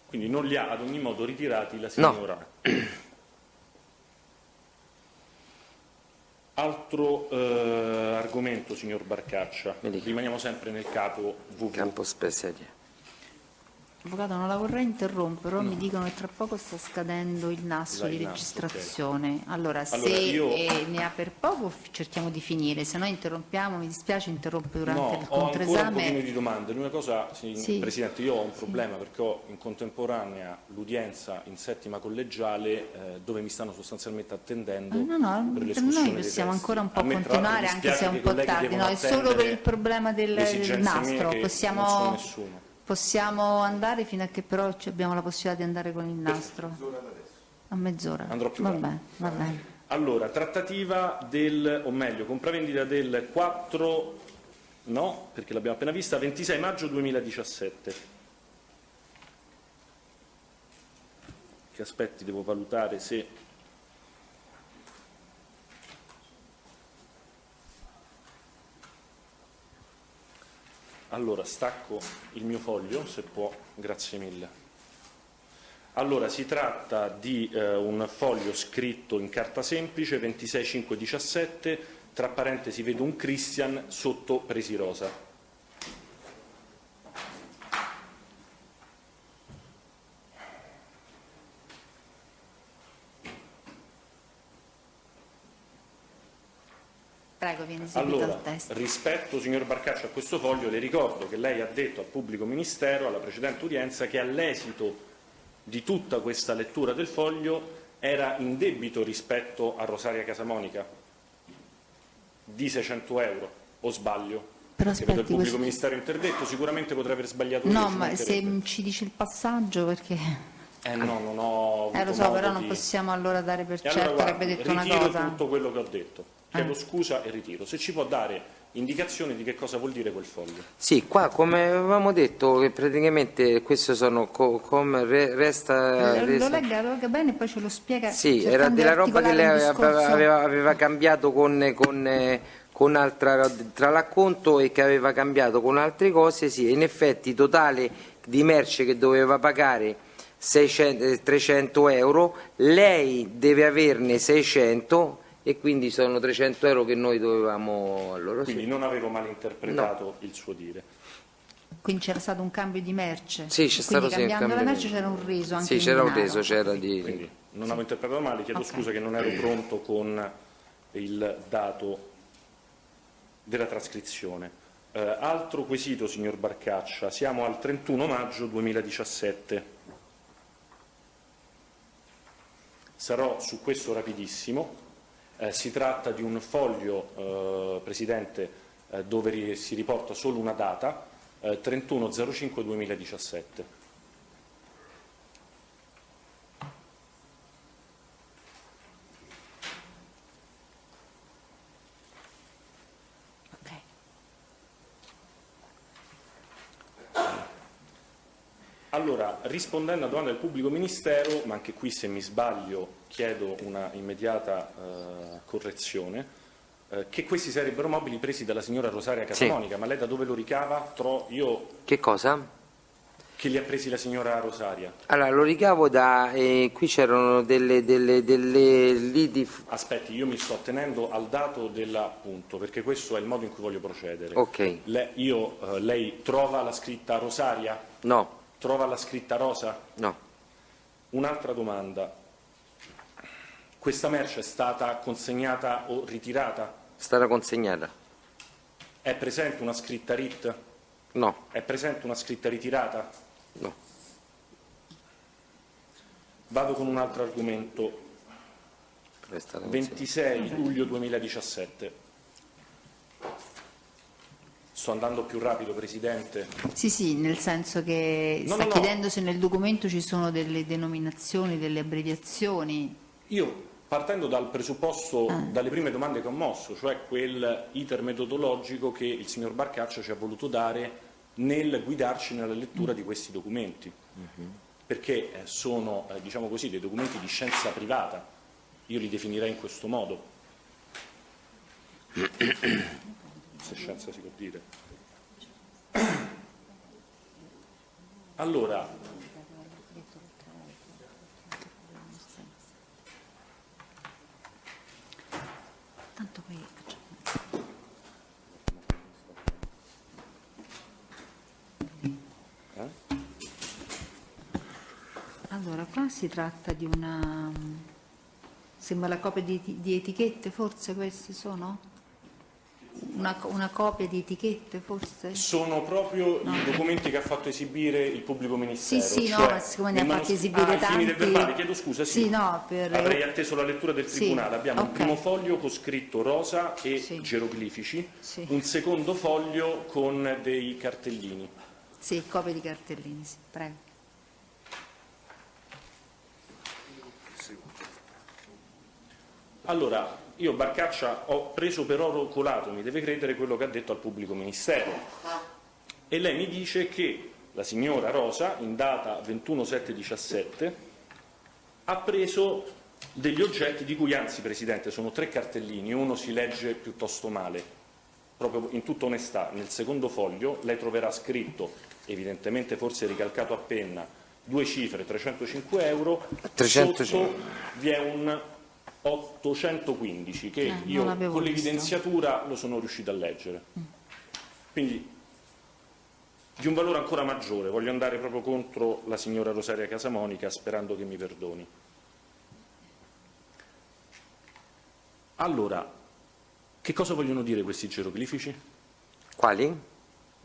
S11: Quindi non li ha ad ogni modo ritirati la signora? No. Altro argomento, signor Barcaccia, rimaniamo sempre nel capo VV.
S1: Campo Speserie.
S2: Avvocato, non la vorrei interrompere, però mi dicono che tra poco sta scadendo il nastro di registrazione. Okay. Allora, se ne ha per poco cerchiamo di finire, se no interrompiamo, mi dispiace, interrompe durante il controesame.
S11: Ho ancora un pochino di domande. L'unica cosa, Presidente, io ho un problema perché ho in contemporanea l'udienza in settima collegiale dove mi stanno sostanzialmente attendendo per l'escussione
S2: noi possiamo ancora un po' continuare, anche se è un po' tardi. No, è solo per il problema del nastro. Possiamo andare fino a che però abbiamo la possibilità di andare con il nastro? A mezz'ora.
S11: Andrò più
S2: tardi. Va bene.
S11: Allora, trattativa o meglio, compravendita del 4, no, perché l'abbiamo appena vista, 26 maggio 2017. Che aspetti devo valutare se... Allora, stacco il mio foglio, se può, grazie mille. Allora, si tratta di un foglio scritto in carta semplice, 26/5/17, tra parentesi vedo un Christian sotto Presi Rosa.
S2: Prego, viene eseguito il testo.
S11: Rispetto, signor Barcaccia, a questo foglio, le ricordo che lei ha detto al pubblico ministero, alla precedente udienza, che all'esito di tutta questa lettura del foglio era in debito rispetto a Rosaria Casamonica di 600 euro, o sbaglio?
S2: Però
S11: perché vedo il pubblico ministero interdetto, sicuramente potrei aver sbagliato.
S2: No, ma se ci dici il passaggio, perché...
S11: no, non ho
S2: lo so, però non possiamo allora dare per certo che abbia detto una cosa.
S11: Ritiro tutto quello che ho detto. Chiedo scusa e ritiro. Se ci può dare indicazioni di che cosa vuol dire quel foglio.
S1: Sì, qua come avevamo detto che praticamente questo sono resta...
S2: Lo legga bene e poi ce lo spiega.
S1: Sì, era della roba che lei aveva cambiato con altra, tra l'acconto, e che aveva cambiato con altre cose. Sì, in effetti totale di merce che doveva pagare 300 euro, lei deve averne 600 e quindi sono 300 euro che noi dovevamo. Allora,
S11: quindi non avevo malinterpretato il suo dire.
S2: Quindi c'era stato un cambio di merce?
S1: Sì, c'è stato
S2: cambiando la merce c'era un reso anche
S1: sì, c'era un reso,
S11: quindi non avevo interpretato male, chiedo scusa che non ero pronto con il dato della trascrizione. Altro quesito, signor Barcaccia, siamo al 31 maggio 2017. Sarò su questo rapidissimo. Si tratta di un foglio, Presidente, dove si riporta solo una data, 31/05/2017. Allora, rispondendo a domanda del pubblico ministero, ma anche qui se mi sbaglio chiedo una immediata correzione, che questi sarebbero mobili presi dalla signora Rosaria Casamonica, ma lei da dove lo ricava?
S1: Che cosa?
S11: Che li ha presi la signora Rosaria?
S1: Allora, lo ricavo da... qui c'erano delle liti...
S11: Aspetti, io mi sto tenendo al dato dell'appunto, perché questo è il modo in cui voglio procedere.
S1: Ok.
S11: Lei trova la scritta Rosaria?
S1: No.
S11: Trova la scritta Rosa?
S1: No.
S11: Un'altra domanda. Questa merce è stata consegnata o ritirata?
S1: È stata consegnata.
S11: È presente una scritta RIT?
S1: No.
S11: È presente una scritta ritirata?
S1: No.
S11: Vado con un altro argomento. 26 luglio 2017. Sto andando più rapido, Presidente?
S2: Sì, nel senso che sta chiedendo se nel documento ci sono delle denominazioni, delle abbreviazioni.
S11: Io, partendo dal presupposto, dalle prime domande che ho mosso, cioè quel iter metodologico che il signor Barcaccia ci ha voluto dare nel guidarci nella lettura di questi documenti, perché sono, diciamo così, dei documenti di scienza privata, io li definirei in questo modo. Se scienza si può dire. Allora,
S2: tanto poi qua si tratta di una, sembra la copia di etichette, forse questi sono? Una copia di etichette forse?
S11: Sono proprio i documenti che ha fatto esibire il pubblico ministero.
S2: Sì,
S11: cioè,
S2: no, ma siccome ne ha fatti esibire
S11: ai fini del
S2: tanti...
S11: verbale, chiedo scusa, sì.
S2: No,
S11: avrei atteso la lettura del tribunale. Abbiamo un primo foglio con scritto rosa e geroglifici, un secondo foglio con dei cartellini.
S2: Sì, copie di cartellini, sì, prego.
S11: Allora, io Barcaccia ho preso per oro colato, mi deve credere quello che ha detto al pubblico ministero. E lei mi dice che la signora Rosa, in data 21/7/17, ha preso degli oggetti di cui, anzi, Presidente, sono 3 cartellini, uno si legge piuttosto male, proprio in tutta onestà. Nel secondo foglio lei troverà scritto, evidentemente forse ricalcato a penna, 2 cifre, 305 euro, 305. Sotto vi è un 815 che io con l'evidenziatura lo sono riuscito a leggere. Quindi di un valore ancora maggiore, voglio andare proprio contro la signora Rosaria Casamonica sperando che mi perdoni. Allora, che cosa vogliono dire questi geroglifici?
S1: Quali?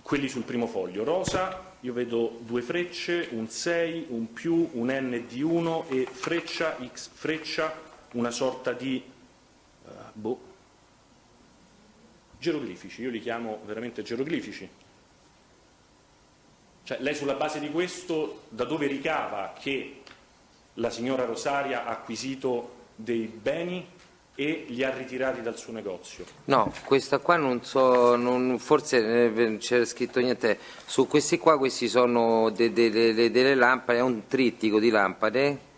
S11: Quelli sul primo foglio. Rosa, io vedo 2 frecce, un 6, un più, un N di 1 e freccia, X freccia, una sorta di geroglifici, io li chiamo veramente geroglifici. Cioè, lei sulla base di questo da dove ricava che la signora Rosaria ha acquisito dei beni e li ha ritirati dal suo negozio?
S1: No, questa qua non so, forse non c'era scritto niente. Su questi qua, questi sono delle lampade, è un trittico di lampade.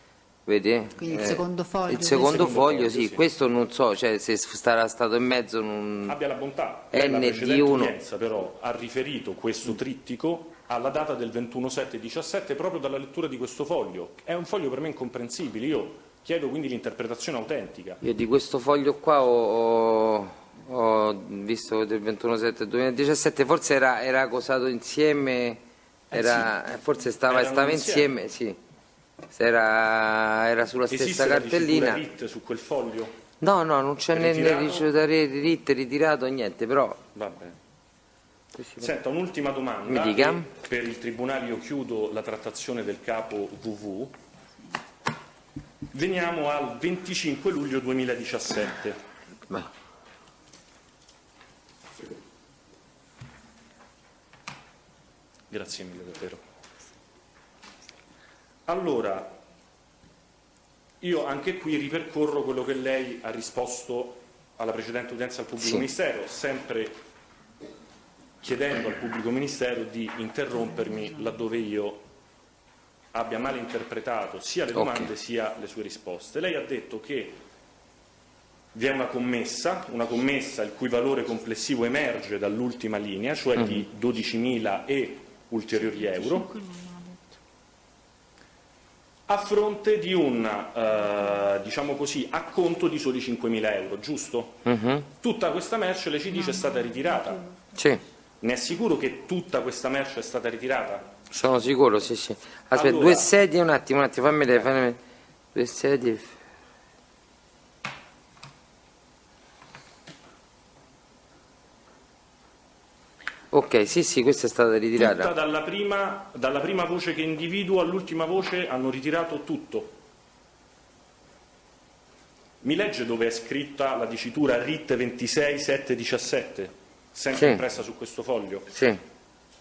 S1: Vedi?
S2: Quindi il secondo foglio.
S1: Il secondo foglio, sì, questo non so, cioè se sarà stato in mezzo non...
S11: Abbia la bontà.
S1: N
S11: la precedente
S1: di 1
S11: udienza però ha riferito questo trittico alla data del 21/7/17 proprio dalla lettura di questo foglio. È un foglio per me incomprensibile, io chiedo quindi l'interpretazione autentica.
S1: Io di questo foglio qua ho visto del 21/7/2017, forse era cosato insieme, forse stava insieme, sì. Era sulla stessa cartellina.
S11: Esiste la RIT su quel foglio?
S1: No, non c'è né RIT ritirato, niente, però...
S11: Va bene. Senta, un'ultima domanda.
S1: Mi dica.
S11: Per il Tribunale io chiudo la trattazione del capo VV. Veniamo al 25 luglio 2017. Grazie mille, davvero. Allora, io anche qui ripercorro quello che lei ha risposto alla precedente udienza al pubblico ministero, sempre chiedendo al pubblico ministero di interrompermi laddove io abbia mal interpretato sia le domande sia le sue risposte. Lei ha detto che vi è una commessa il cui valore complessivo emerge dall'ultima linea, cioè di 12.000 e ulteriori euro, a fronte di un, diciamo così, acconto di soli 5.000 euro, giusto? Tutta questa merce, lei ci dice, è stata ritirata?
S1: Sì.
S11: Ne è sicuro che tutta questa merce è stata ritirata?
S1: Sono sicuro, sì. Aspetta,
S11: allora,
S1: 2 sedie, un attimo, fammi 2 sedie. Ok, sì, questa è stata ritirata.
S11: Tutta dalla prima voce che individuo all'ultima voce hanno ritirato tutto. Mi legge dove è scritta la dicitura RIT 26/7/17, sempre impressa su questo foglio?
S1: Sì.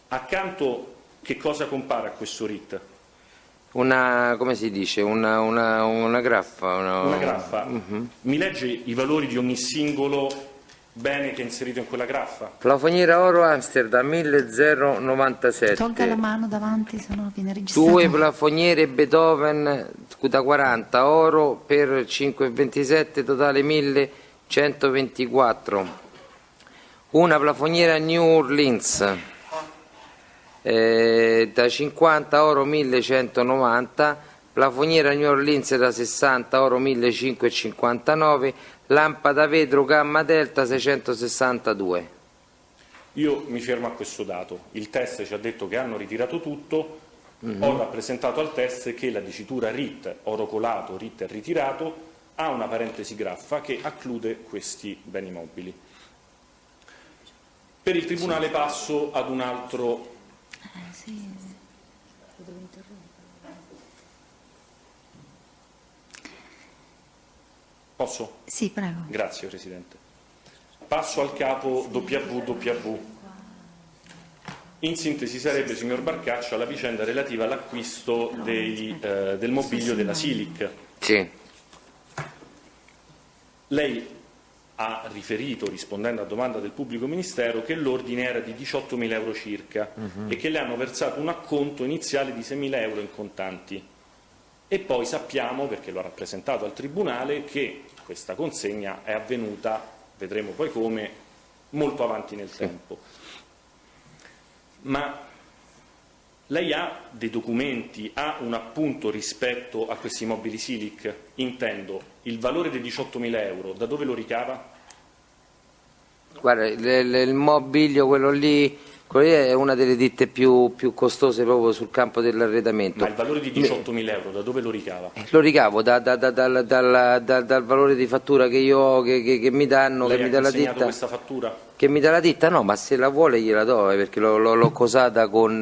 S11: Accanto che cosa compare a questo RIT?
S1: Come si dice? Una graffa.
S11: Una graffa. Mi legge i valori di ogni singolo bene che è inserito in quella graffa?
S1: Plafoniera oro Amsterdam 1097.
S2: Tolga la mano davanti, sennò viene registrato.
S1: 2 plafoniere Beethoven da 40 oro per 5,27, totale 1124. Una plafoniera New Orleans da 50 oro 1190, plafoniera New Orleans da 60 oro 1559, lampada vetro gamma delta 662.
S11: Io mi fermo a questo dato. Il test ci ha detto che hanno ritirato tutto, Ho rappresentato al test che la dicitura RIT, oro colato, RIT è ritirato, ha una parentesi graffa che acclude questi beni mobili. Per il Tribunale passo ad un altro... Posso?
S2: Sì, prego.
S11: Grazie Presidente. Passo al capo WWW. In sintesi sarebbe, signor Barcaccia, la vicenda relativa all'acquisto del mobilio della Silic.
S1: Sì.
S11: Lei ha riferito, rispondendo a domanda del pubblico ministero, che l'ordine era di 18.000 euro circa e che le hanno versato un acconto iniziale di 6.000 euro in contanti. E poi sappiamo, perché lo ha rappresentato al Tribunale, che questa consegna è avvenuta, vedremo poi come, molto avanti nel tempo. Ma lei ha dei documenti, ha un appunto rispetto a questi mobili Silic? Intendo, il valore dei 18.000 euro, da dove lo ricava?
S1: Guarda, il mobilio, quello lì è una delle ditte più costose proprio sul campo dell'arredamento.
S11: Ma il valore di 18.000 euro, da dove lo ricava?
S1: Lo ricavo dal valore di fattura che io ho, che mi danno,
S11: Lei
S1: che mi dà la
S11: consegnato
S1: ditta.
S11: questa fattura?
S1: Che mi dà la ditta? No, ma se la vuole gliela do, perché l'ho cosata con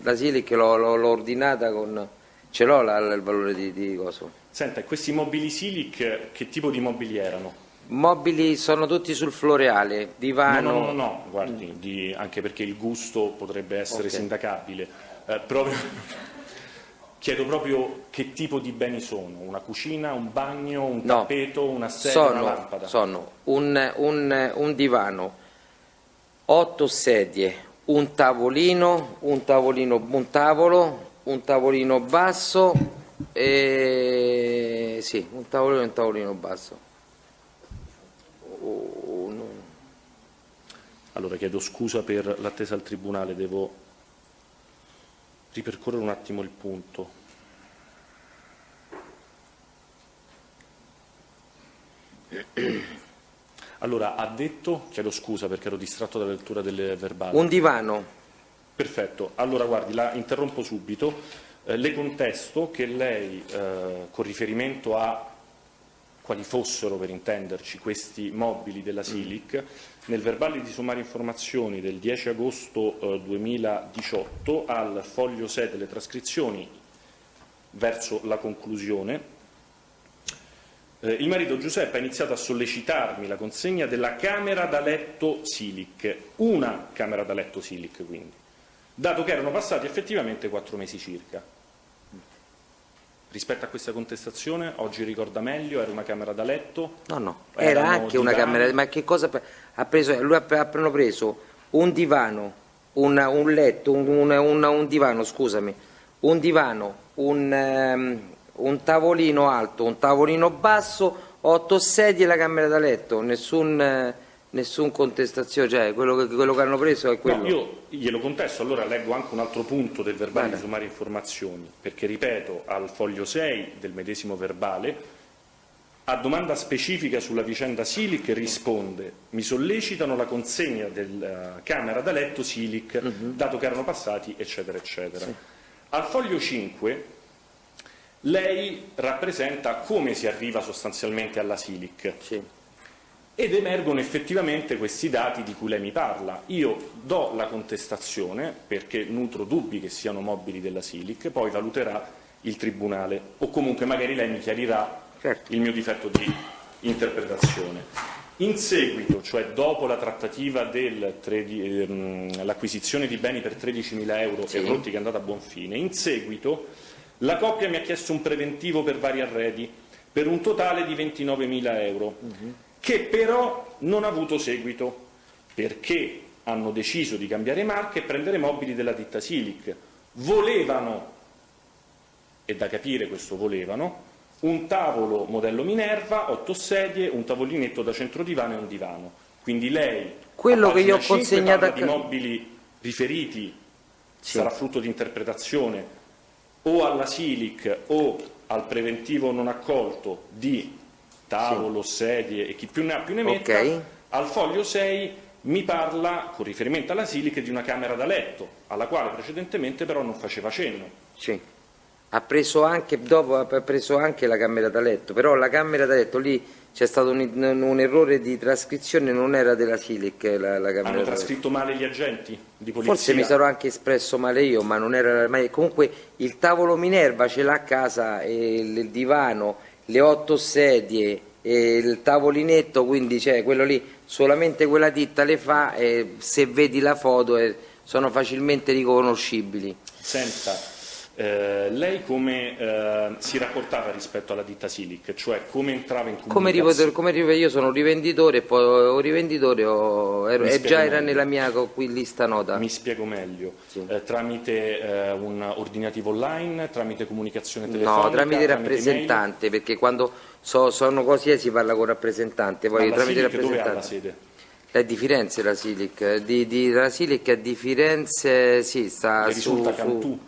S1: la Silic, l'ho ordinata con... ce l'ho il valore di coso.
S11: Senta, questi mobili Silic che tipo di mobili erano?
S1: Mobili sono tutti sul floreale, divano...
S11: No, guardi, anche perché il gusto potrebbe essere sindacabile. Chiedo proprio che tipo di beni sono, una cucina, un bagno, un tappeto, una sedia, una lampada?
S1: Sono un divano, 8 sedie, un tavolino, un tavolino basso e... sì, un tavolino e un tavolino basso.
S11: Allora chiedo scusa per l'attesa al Tribunale, devo ripercorrere un attimo il punto. Allora, ha detto, chiedo scusa perché ero distratto dalla lettura del verbale.
S1: Un divano.
S11: Perfetto, allora guardi, la interrompo subito. Le contesto che lei, con riferimento a quali fossero, per intenderci, questi mobili della Silic, nel verbale di sommarie informazioni del 10 agosto 2018, al foglio 6 delle trascrizioni, verso la conclusione, il marito Giuseppe ha iniziato a sollecitarmi la consegna della camera da letto Silic, una camera da letto Silic quindi, dato che erano passati effettivamente 4 mesi circa. Rispetto a questa contestazione, oggi ricorda meglio, era una camera da letto?
S1: No, era anche una camera, ma che cosa ha preso? Lui hanno preso un divano, un letto, un divano, scusami, un divano, un tavolino alto, un tavolino basso, 8 sedie e la camera da letto, nessun contestazione, cioè quello che hanno preso è quello.
S11: No, io glielo contesto, allora leggo anche un altro punto del verbale di sommarie informazioni, perché ripeto, al foglio 6 del medesimo verbale, a domanda specifica sulla vicenda Silic risponde: mi sollecitano la consegna della camera da letto Silic, dato che erano passati eccetera eccetera. Sì. Al foglio 5 lei rappresenta come si arriva sostanzialmente alla Silic.
S1: Sì.
S11: Ed emergono effettivamente questi dati di cui lei mi parla. Io do la contestazione perché nutro dubbi che siano mobili della Silic, poi valuterà il Tribunale, o comunque magari lei mi chiarirà il mio difetto di interpretazione. In seguito, cioè dopo la trattativa dell'acquisizione di beni per 13.000 euro e rotti che è andata a buon fine, in seguito la coppia mi ha chiesto un preventivo per vari arredi per un totale di 29.000 euro. Che però non ha avuto seguito, perché hanno deciso di cambiare marca e prendere mobili della ditta Silic. Volevano, e da capire questo volevano, un tavolo modello Minerva, 8 sedie, un tavolinetto da centrodivano e un divano. Quindi lei,
S1: quello che io ho consegnato
S11: di mobili riferiti, sarà frutto di interpretazione o alla Silic o al preventivo non accolto di tavolo, sedie e chi più ne ha più ne metta. Al foglio 6 mi parla, con riferimento alla Silic, di una camera da letto, alla quale precedentemente però non faceva cenno.
S1: Sì. Ha preso anche la camera da letto, però la camera da letto lì c'è stato un errore di trascrizione, non era della Silic la camera
S11: Hanno
S1: da
S11: trascritto male gli agenti di polizia?
S1: Forse mi sarò anche espresso male io, ma non era comunque il tavolo Minerva ce l'ha a casa, e il divano, le 8 sedie e il tavolinetto, quindi c'è quello lì, solamente quella ditta le fa, e se vedi la foto sono facilmente riconoscibili.
S11: Senta, lei come si rapportava rispetto alla ditta Silic, cioè come entrava in comunicazione?
S1: Io sono un rivenditore, e poi un rivenditore era nella mia lista nota.
S11: Mi spiego meglio.
S1: Sì.
S11: Tramite un ordinativo online, tramite comunicazione telefonica?
S1: No, tramite rappresentante, perché quando sono così si parla con rappresentante. Poi
S11: la
S1: tramite
S11: Silic dove ha
S1: rappresentante.
S11: la sede?
S1: È di Firenze la Silic, la Silic è di Firenze, sì, sta
S11: Le risulta Cantù?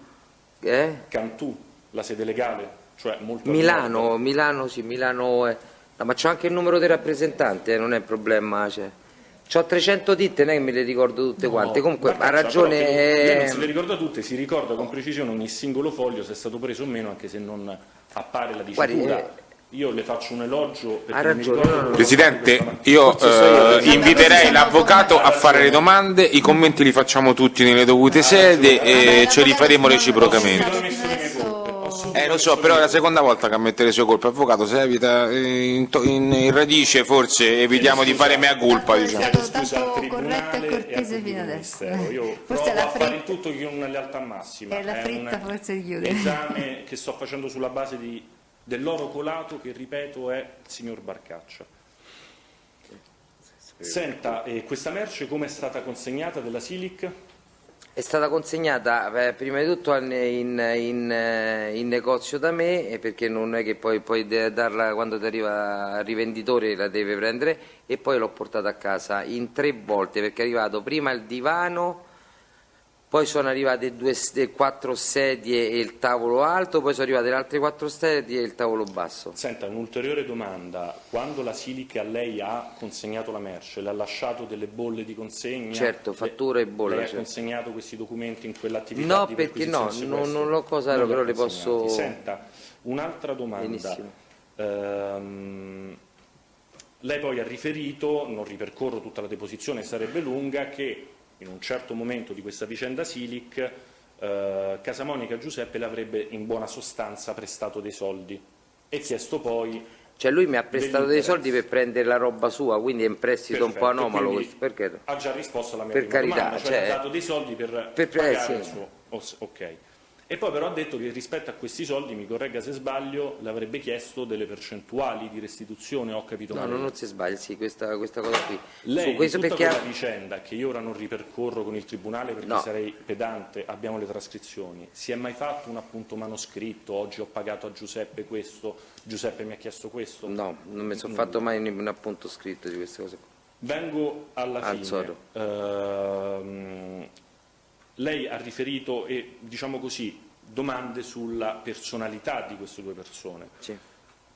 S1: Cantù,
S11: la sede legale? Cioè molto
S1: Milano, sì, Milano è. No, ma c'ho anche il numero del rappresentante, non è problema. C'ho 300 ditte, non è che me le ricordo tutte quante. Comunque ha ragione.
S11: Lei non se le ricorda tutte, si ricorda con precisione ogni singolo foglio se è stato preso o meno, anche se non appare la dicitura. Io le faccio un elogio perché non mi ricordo.
S3: Presidente, io inviterei l'avvocato a fare le domande, i commenti li facciamo tutti nelle dovute sedi e ce li faremo reciprocamente. Lo so, però è la seconda volta che ammette le sue colpe. Avvocato, se evita in radice, forse evitiamo di fare mea culpa, diciamo.
S2: Corretto e cortese fino adesso.
S11: Io provo a fare il tutto con una lealtà massima.
S2: È la fritta forse di chiudere.
S11: L'esame che sto facendo sulla base dell'oro colato, che ripeto è il signor Barcaccia. Senta, questa merce come è stata consegnata della Silic?
S1: È stata consegnata prima di tutto in negozio da me, perché non è che poi puoi darla quando ti arriva il rivenditore, la deve prendere, e poi l'ho portata a casa in 3 volte, perché è arrivato prima il divano, poi sono arrivate 4 sedie e il tavolo alto, poi sono arrivate le altre 4 sedie e il tavolo basso.
S11: Senta, un'ulteriore domanda: quando la Silic a lei ha consegnato la merce, le ha lasciato delle bolle di consegna?
S1: Certo, fattura e bolla.
S11: Lei
S1: certo.
S11: ha consegnato questi documenti in quell'attività?
S1: No, perché no, non l'ho cosato, però le posso.
S11: Senta, un'altra domanda. Lei poi ha riferito, non ripercorro tutta la deposizione, sarebbe lunga, che in un certo momento di questa vicenda Silic Casamonica Giuseppe le avrebbe in buona sostanza prestato dei soldi e chiesto poi.
S1: Cioè lui mi ha prestato dei soldi per prendere la roba sua, quindi è un prestito un po' anomalo questo, perché?
S11: Ha già risposto alla mia
S1: per
S11: prima
S1: carità,
S11: domanda, cioè ha dato dei soldi per pagare il suo. Ok. E poi però ha detto che rispetto a questi soldi, mi corregga se sbaglio, le avrebbe chiesto delle percentuali di restituzione, ho capito male?
S1: No, non si sbaglia, sì, questa cosa qui.
S11: Lei,
S1: su questo
S11: in tutta
S1: perché
S11: quella vicenda, che io ora non ripercorro con il Tribunale perché sarei pedante, abbiamo le trascrizioni, si è mai fatto un appunto manoscritto, oggi ho pagato a Giuseppe questo, Giuseppe mi ha chiesto questo?
S1: No, non mi sono fatto mai un appunto scritto di queste cose qua.
S11: Vengo alla fine. Lei ha riferito, e diciamo così, domande sulla personalità di queste due persone.
S1: Sì.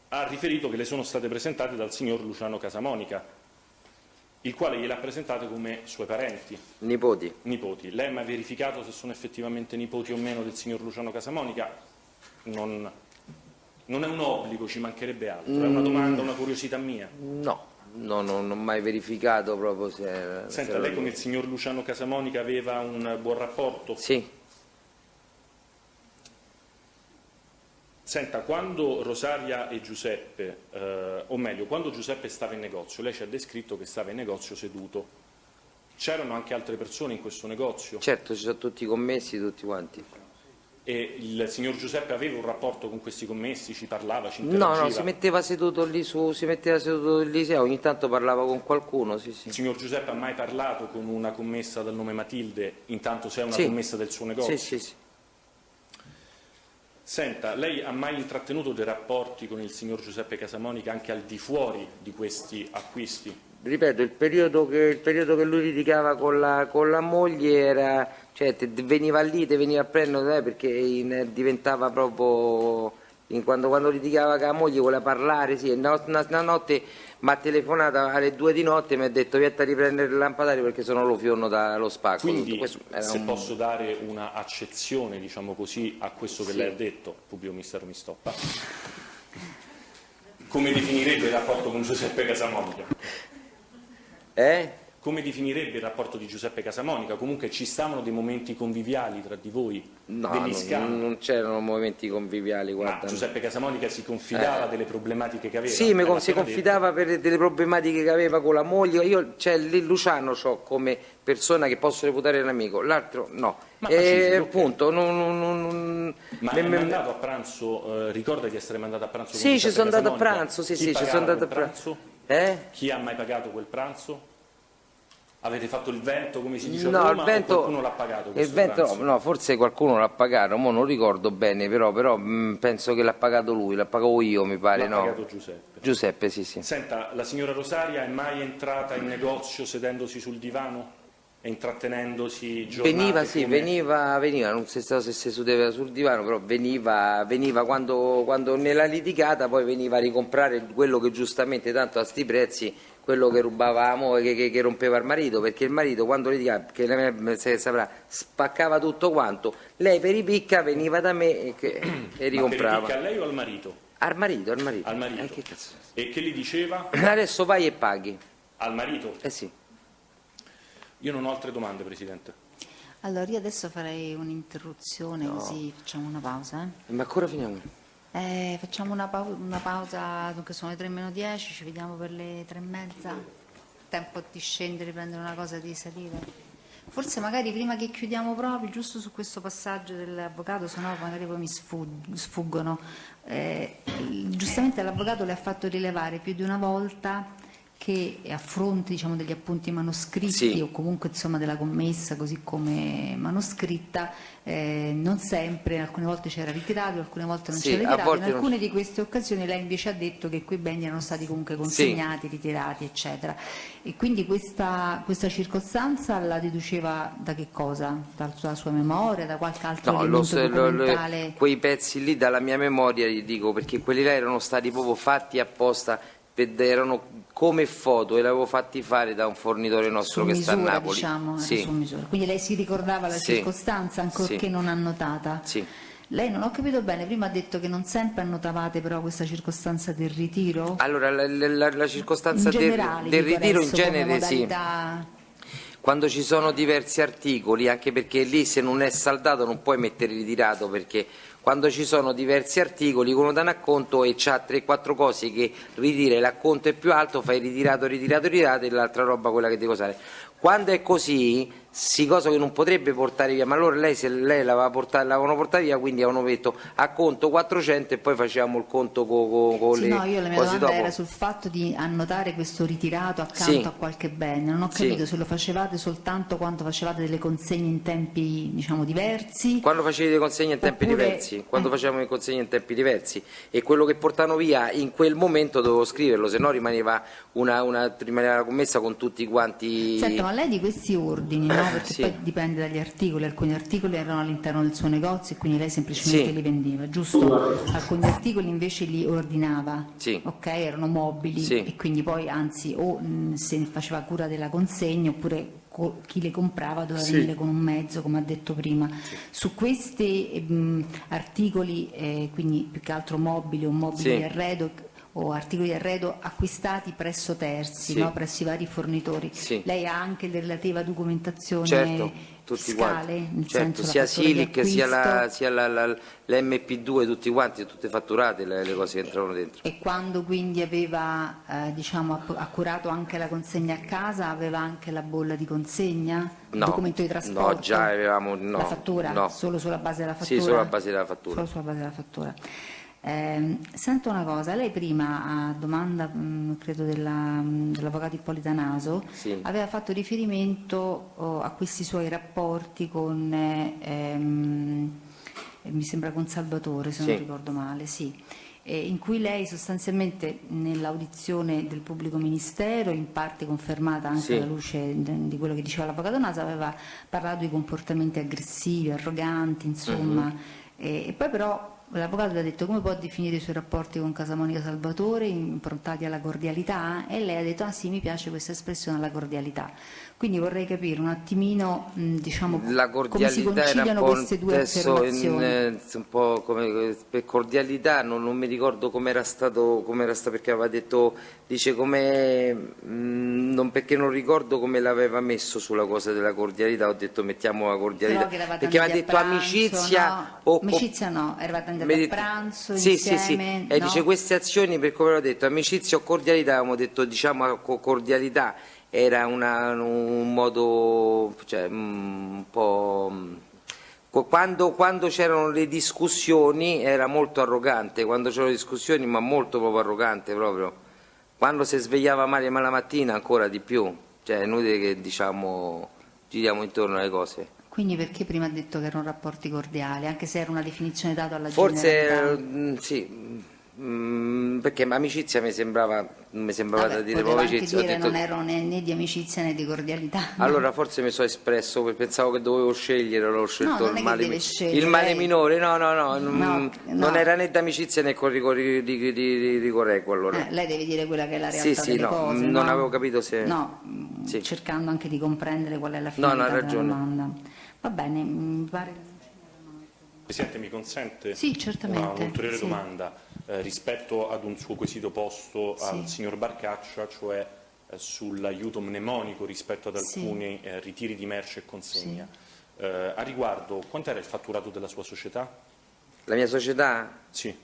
S11: Ha riferito che le sono state presentate dal signor Luciano Casamonica, il quale gliele ha presentate come suoi parenti.
S1: Nipoti.
S11: Lei ha mai verificato se sono effettivamente nipoti o meno del signor Luciano Casamonica? Non è un obbligo, ci mancherebbe altro, è una domanda, una curiosità mia.
S1: No. No, non ho mai verificato proprio se.
S11: Senta, lei con il signor Luciano Casamonica aveva un buon rapporto?
S1: Sì.
S11: Senta, quando Rosaria e Giuseppe, o meglio, quando Giuseppe stava in negozio, lei ci ha descritto che stava in negozio seduto. C'erano anche altre persone in questo negozio?
S1: Certo, ci sono tutti i commessi, tutti quanti.
S11: E il signor Giuseppe aveva un rapporto con questi commessi, ci parlava, ci interagiva?
S1: No, si metteva seduto lì sì, ogni tanto parlava con qualcuno, sì.
S11: Il signor Giuseppe ha mai parlato con una commessa dal nome Matilde, intanto se è una commessa del suo negozio?
S1: Sì.
S11: Senta, lei ha mai intrattenuto dei rapporti con il signor Giuseppe Casamonica anche al di fuori di questi acquisti?
S1: Ripeto, il periodo che lui litigava con la moglie era, cioè veniva lì, te veniva a prendere, perché diventava proprio, quando litigava con la moglie voleva parlare, sì, una notte mi ha telefonato alle 2 di notte e mi ha detto vieni a riprendere il lampadario perché se no lo fionno dallo spacco.
S11: Quindi se posso dare una accezione, diciamo così, a questo che lei ha detto, il pubblico ministero mi stoppa, come definirebbe il rapporto con Giuseppe Casamonica? Come definirebbe il rapporto di Giuseppe Casamonica? Comunque ci stavano dei momenti conviviali tra di voi?
S1: No,
S11: degli scambi?
S1: non c'erano momenti conviviali, guarda.
S11: Ma Giuseppe Casamonica si confidava delle problematiche che aveva?
S1: Sì, si confidava per delle problematiche che aveva con la moglie. Io, Luciano c'ho come persona che posso reputare un amico, l'altro no. Appunto,
S11: Ma è mandato a pranzo, ricorda di essere mandato a pranzo con
S1: Sì, ci sono andato a
S11: Casamonica?
S1: pranzo,
S11: Chi
S1: ci sono andato a
S11: pranzo? Chi ha mai pagato quel pranzo? Avete fatto il vento, come si dice a Roma,
S1: il vento,
S11: o qualcuno l'ha pagato
S1: il vento, no, forse qualcuno l'ha pagato, non ricordo bene, però penso che l'ha pagato lui, l'ha pagato io, mi pare.
S11: L'ha pagato Giuseppe.
S1: Giuseppe, sì.
S11: Senta, la signora Rosaria è mai entrata in negozio sedendosi sul divano e intrattenendosi giornate?
S1: Veniva, non si sa se si sedeva sul divano, però veniva quando nella litigata poi veniva a ricomprare quello che giustamente tanto a sti prezzi, quello che rubavamo e che rompeva il marito, perché il marito quando litigava, che lei saprà, spaccava tutto quanto, lei per i picca veniva da me e ricomprava.
S11: Ma per i picca a lei o al marito?
S1: Al marito.
S11: Al marito.
S1: Che cazzo?
S11: E che gli diceva?
S1: Adesso vai e paghi.
S11: Al marito?
S1: Sì.
S11: Io non ho altre domande, Presidente.
S2: Allora io adesso farei un'interruzione, così facciamo una pausa.
S1: Ma ancora finiamo?
S2: Facciamo una pausa, dunque sono le 3:10, ci vediamo per le 3:30, tempo di scendere, prendere una cosa, di salire. Forse magari prima che chiudiamo proprio, giusto su questo passaggio dell'avvocato, se no magari poi mi sfuggono. Giustamente l'avvocato le ha fatto rilevare più di una volta che a fronte, diciamo, degli appunti manoscritti o comunque insomma della commessa così come manoscritta, non sempre, alcune volte c'era ritirato, alcune volte non c'era ritirato, in alcune di queste occasioni lei invece ha detto che quei beni erano stati comunque consegnati, ritirati, eccetera. E quindi questa circostanza la deduceva da che cosa? Dalla sua memoria, da qualche altro elemento documentale?
S1: Quei pezzi lì dalla mia memoria, gli dico, perché quelli là erano stati proprio fatti apposta, erano come foto e l'avevo fatti fare da un fornitore nostro che sta a Napoli.
S2: Diciamo, su misura. Quindi lei si ricordava la circostanza, ancorché non annotata?
S1: Sì.
S2: Lei, non ho capito bene, prima ha detto che non sempre annotavate però questa circostanza del ritiro?
S1: Allora, la circostanza del ritiro in genere sì. Quando ci sono diversi articoli, anche perché lì se non è saldato non puoi mettere ritirato, perché quando ci sono diversi articoli uno dà un acconto e c'ha 3-4 cose che ritira e l'acconto è più alto, fai ritirato e l'altra roba quella che devi usare. Quando è così, cosa che non potrebbe portare via, ma allora lei l'avevano portata via, quindi avevano detto a conto 400 e poi facevamo il conto con le
S2: no, io la mia domanda
S1: dopo.
S2: era sul fatto di annotare questo ritirato accanto a qualche bene. Non ho capito se lo facevate soltanto quando facevate delle consegne in tempi, diciamo, diversi.
S1: Quando facevi le consegne in tempi diversi, quando facevamo le consegne in tempi diversi, e quello che portano via in quel momento dovevo scriverlo, se no rimaneva la commessa con tutti quanti.
S2: Senta, ma lei di questi ordini, no? Perché poi dipende dagli articoli, alcuni articoli erano all'interno del suo negozio e quindi lei semplicemente li vendeva, giusto? Alcuni articoli invece li ordinava, ok? Erano mobili e quindi poi anzi o se faceva cura della consegna oppure chi le comprava doveva venire con un mezzo, come ha detto prima. Su questi articoli, quindi più che altro mobili o mobili di arredo o articoli di arredo acquistati presso terzi, no? Presso i vari fornitori, lei ha anche la relativa documentazione
S1: tutti
S2: fiscale,
S1: quanti, sia Silic sia l'MP2, tutti quanti, tutte fatturate le cose che entravano dentro.
S2: E quando quindi aveva diciamo accurato anche la consegna a casa, aveva anche la bolla di consegna? Il documento di trasporto?
S1: No, già avevamo
S2: la fattura? Solo sulla base della fattura?
S1: Sì, solo sulla base della fattura.
S2: Solo sulla base della fattura. Sento una cosa, lei prima a domanda credo dell'avvocato Ippolita Naso aveva fatto riferimento a questi suoi rapporti con mi sembra con Salvatore, se non ricordo male, in cui lei sostanzialmente nell'audizione del pubblico ministero, in parte confermata anche alla luce di quello che diceva l'avvocato Naso, aveva parlato di comportamenti aggressivi, arroganti, insomma, e poi però l'avvocato le ha detto come può definire i suoi rapporti con Casamonica Salvatore improntati alla cordialità, e lei ha detto ah sì, mi piace questa espressione, alla cordialità. Quindi vorrei capire un attimino diciamo come si conciliano queste due affermazioni.
S1: Un po' come per cordialità non mi ricordo com'era stato, perché aveva detto, dice perché non ricordo come l'aveva messo sulla cosa della cordialità, ho detto mettiamo la cordialità, perché aveva detto amicizia
S2: no, amicizia no, eravate andati a pranzo insieme,
S1: e
S2: no?
S1: dice queste azioni, per come avevo detto amicizia o cordialità, avevamo detto diciamo cordialità era un modo, cioè un po', quando c'erano le discussioni era molto arrogante, quando c'erano le discussioni ma molto proprio arrogante proprio, quando si svegliava male la mattina ancora di più, cioè è inutile che diciamo giriamo intorno alle cose.
S2: Quindi perché prima ha detto che erano rapporti cordiali, anche se era una definizione data alla
S1: generalità? Forse sì, perché amicizia mi sembrava da dire proprio amicizia.
S2: Anche dire non ero né di amicizia né di cordialità.
S1: Allora forse mi sono espresso, pensavo che dovevo scegliere, l'ho scelto
S2: il
S1: male minore, non era né d'amicizia né di correggo allora.
S2: Lei deve dire quella che è la realtà delle cose.
S1: Non avevo capito se...
S2: cercando anche di comprendere qual è la finalità della domanda. Va bene, mi pare...
S11: Presidente, mi consente
S2: sì, certamente,
S11: un'ulteriore domanda rispetto ad un suo quesito posto al signor Barcaccia, cioè sull'aiuto mnemonico rispetto ad alcuni ritiri di merce e consegna. A riguardo, quanto era il fatturato della sua società?
S1: La mia società?
S11: Sì.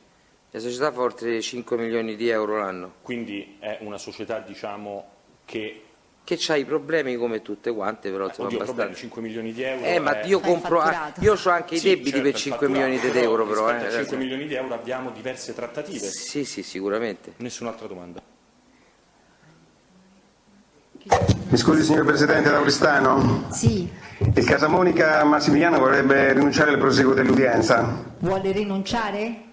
S1: La società fa oltre 5 milioni di euro l'anno.
S11: Quindi è una società, diciamo, che
S1: c'ha i problemi come tutte quante, però sono
S11: abbastanza. 5 milioni di euro.
S1: Ma io compro, io ho anche i debiti per 5 milioni di euro, però.
S11: Per 5 milioni di euro abbiamo diverse trattative.
S1: Sì, sicuramente.
S11: Nessun'altra domanda.
S13: Mi scusi signor Presidente Lauristano?
S2: Sì.
S13: Il Casamonica Massimiliano vorrebbe rinunciare al proseguo dell'udienza.
S2: Vuole rinunciare?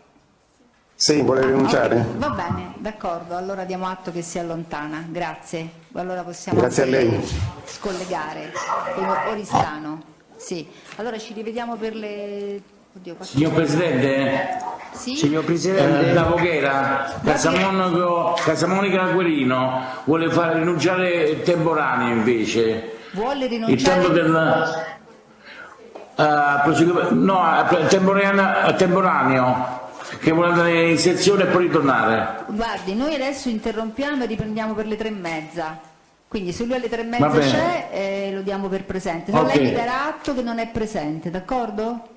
S13: Sì, vuole rinunciare.
S2: Okay. Va bene, d'accordo, allora diamo atto che si allontana, grazie. Allora possiamo
S13: grazie a lei.
S2: Scollegare. Oristano. Sì. Allora ci rivediamo per le...
S14: Signor Presidente?
S2: Sì?
S14: Signor Presidente? La Voghera, Casamonica Guerino vuole fare rinunciare il temporaneo invece.
S2: Vuole rinunciare?
S14: Il tempo temporaneo. Che vuole andare in sezione e poi ritornare.
S2: Guardi, noi adesso interrompiamo e riprendiamo per le 3:30. Quindi se lui alle 3:30 c'è, lo diamo per presente. Se lei mi darà atto che non è presente, d'accordo?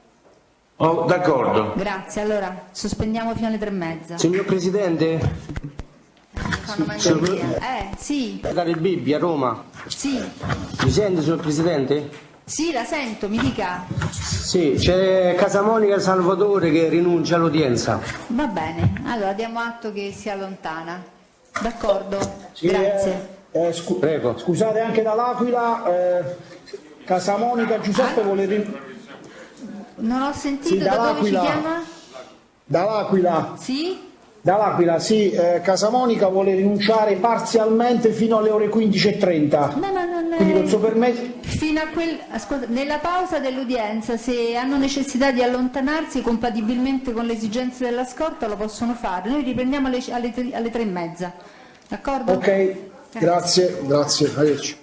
S14: D'accordo.
S2: Grazie, allora sospendiamo fino alle 3:30.
S15: Signor Presidente?
S2: Sì.
S15: Dare Bibbia a Roma.
S2: Sì.
S15: Mi sente, signor Presidente?
S2: Sì, la sento, mi dica.
S15: Sì, c'è Casamonica Salvatore che rinuncia all'udienza.
S2: Va bene, allora diamo atto che si allontana. D'accordo?
S16: Sì,
S2: grazie.
S15: Prego.
S16: Scusate, anche dall'Aquila Casamonica Giuseppe vuole rinunciare.
S2: Non ho sentito, da dove ci chiama?
S16: Dall'Aquila.
S2: Sì?
S16: Dall'Aquila, sì, Casamonica vuole rinunciare parzialmente fino alle ore 15:30.
S2: No.
S16: Quindi con suo permesso.
S2: Fino a ascolta, nella pausa dell'udienza, se hanno necessità di allontanarsi compatibilmente con le esigenze della scorta, lo possono fare. Noi riprendiamo alle 3:30. D'accordo?
S16: Ok, grazie, arrivederci.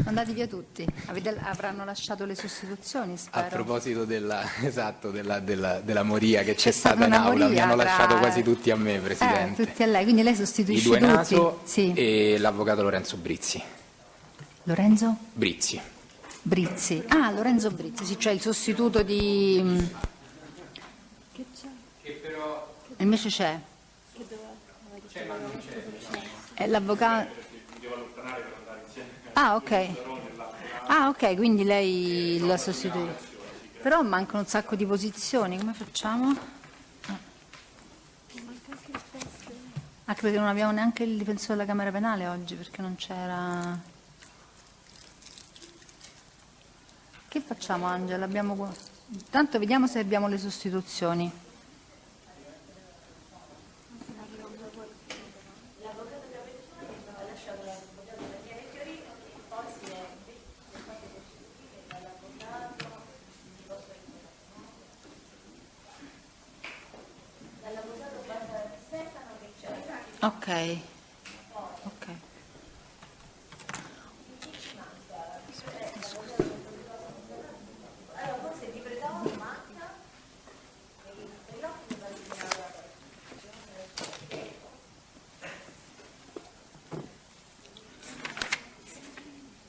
S2: Andati via tutti, avranno lasciato le sostituzioni, spero.
S17: A proposito della moria che c'è stata in aula, mi hanno lasciato quasi tutti a me, Presidente.
S2: Tutti a lei, quindi lei sostituisce
S17: tutti? I due
S2: tutti?
S17: Naso
S2: sì.
S17: E l'avvocato Lorenzo Brizzi.
S2: Lorenzo?
S17: Brizzi.
S2: Brizzi. Ah, Lorenzo Brizzi, sì, cioè il sostituto di... Che c'è? Che però... Invece c'è. Che c'è, ma non c'è. L'avvocato... Ah, ok, quindi lei la sostituisce. Però mancano un sacco di posizioni, come facciamo? Anche perché non abbiamo neanche il difensore della Camera Penale oggi, perché non c'era... Che facciamo, Angela? Tanto vediamo se abbiamo le sostituzioni. Ok.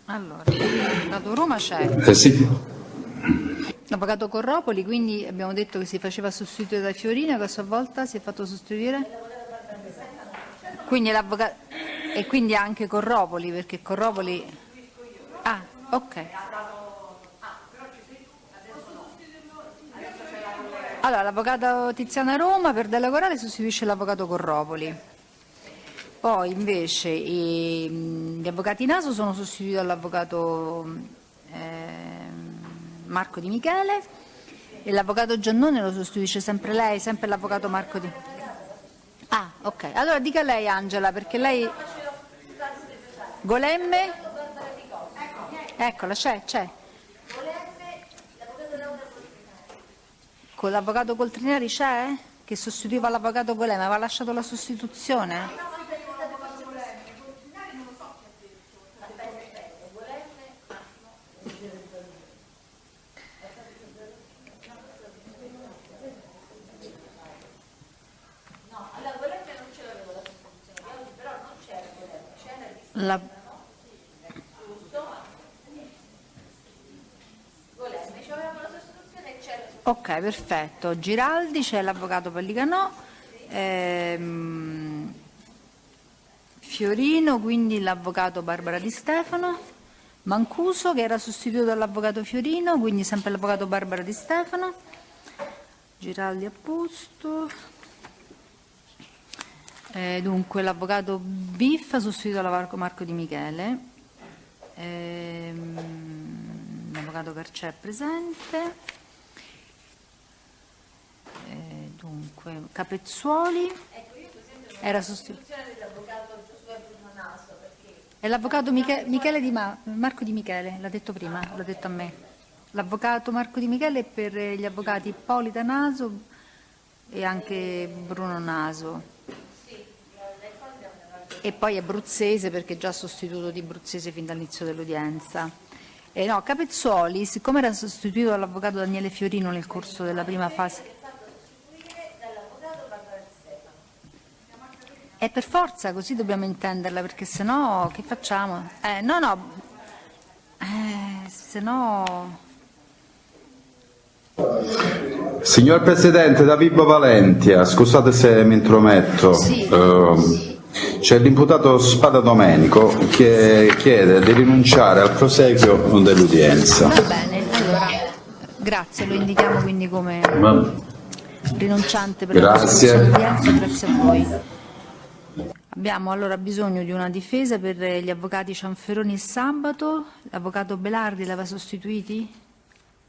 S2: Allora, l'avvocato Roma c'è.
S18: Sì.
S2: L'avvocato Corropoli, quindi abbiamo detto che si faceva sostituire da Fiorina, che a sua volta si è fatto sostituire? Quindi e quindi anche Corropoli, perché Corropoli... Ah, ok. Allora, l'avvocato Tiziana Roma per Della Corale sostituisce l'avvocato Corropoli. Poi invece gli avvocati Naso sono sostituiti dall'avvocato Marco Di Michele e l'avvocato Giannone lo sostituisce sempre lei, sempre l'avvocato Marco Di... Ah, ok. Allora dica lei, Angela, perché lei... Golemme? Eccola, c'è. Con l'avvocato Coltrinari c'è? Che sostituiva l'avvocato Golemme, aveva lasciato la sostituzione? Ok, perfetto. Giraldi, c'è l'avvocato Pellicanò, Fiorino, quindi l'avvocato Barbara Di Stefano, Mancuso che era sostituito dall'avvocato Fiorino, quindi sempre l'avvocato Barbara Di Stefano, Giraldi a posto. Dunque l'avvocato Biffa sostituito dall'avvocato Marco Di Michele, l'avvocato Carcè è presente, dunque Capezzuoli era sostituito e l'avvocato Marco Di Michele, l'ha detto prima, l'ha detto a me, l'avvocato Marco Di Michele è per gli avvocati Ippolita Naso e anche Bruno Naso. E poi è Bruzzese perché è già sostituto di Bruzzese fin dall'inizio dell'udienza. No, Capezzuoli, siccome era sostituito dall'avvocato Daniele Fiorino nel corso della prima fase... E per forza, così dobbiamo intenderla, perché sennò che facciamo? Sennò...
S18: Signor Presidente, da Vibo Valentia, scusate se mi intrometto.
S2: Sì.
S18: C'è l'imputato Spada Domenico che chiede di rinunciare al proseguio dell'udienza.
S2: Va bene, allora, grazie, lo indichiamo quindi come rinunciante per la prosecuzione dell'udienza, grazie a voi. Abbiamo allora bisogno di una difesa per gli avvocati Cianferoni e Sabato. L'avvocato Belardi l'aveva sostituiti?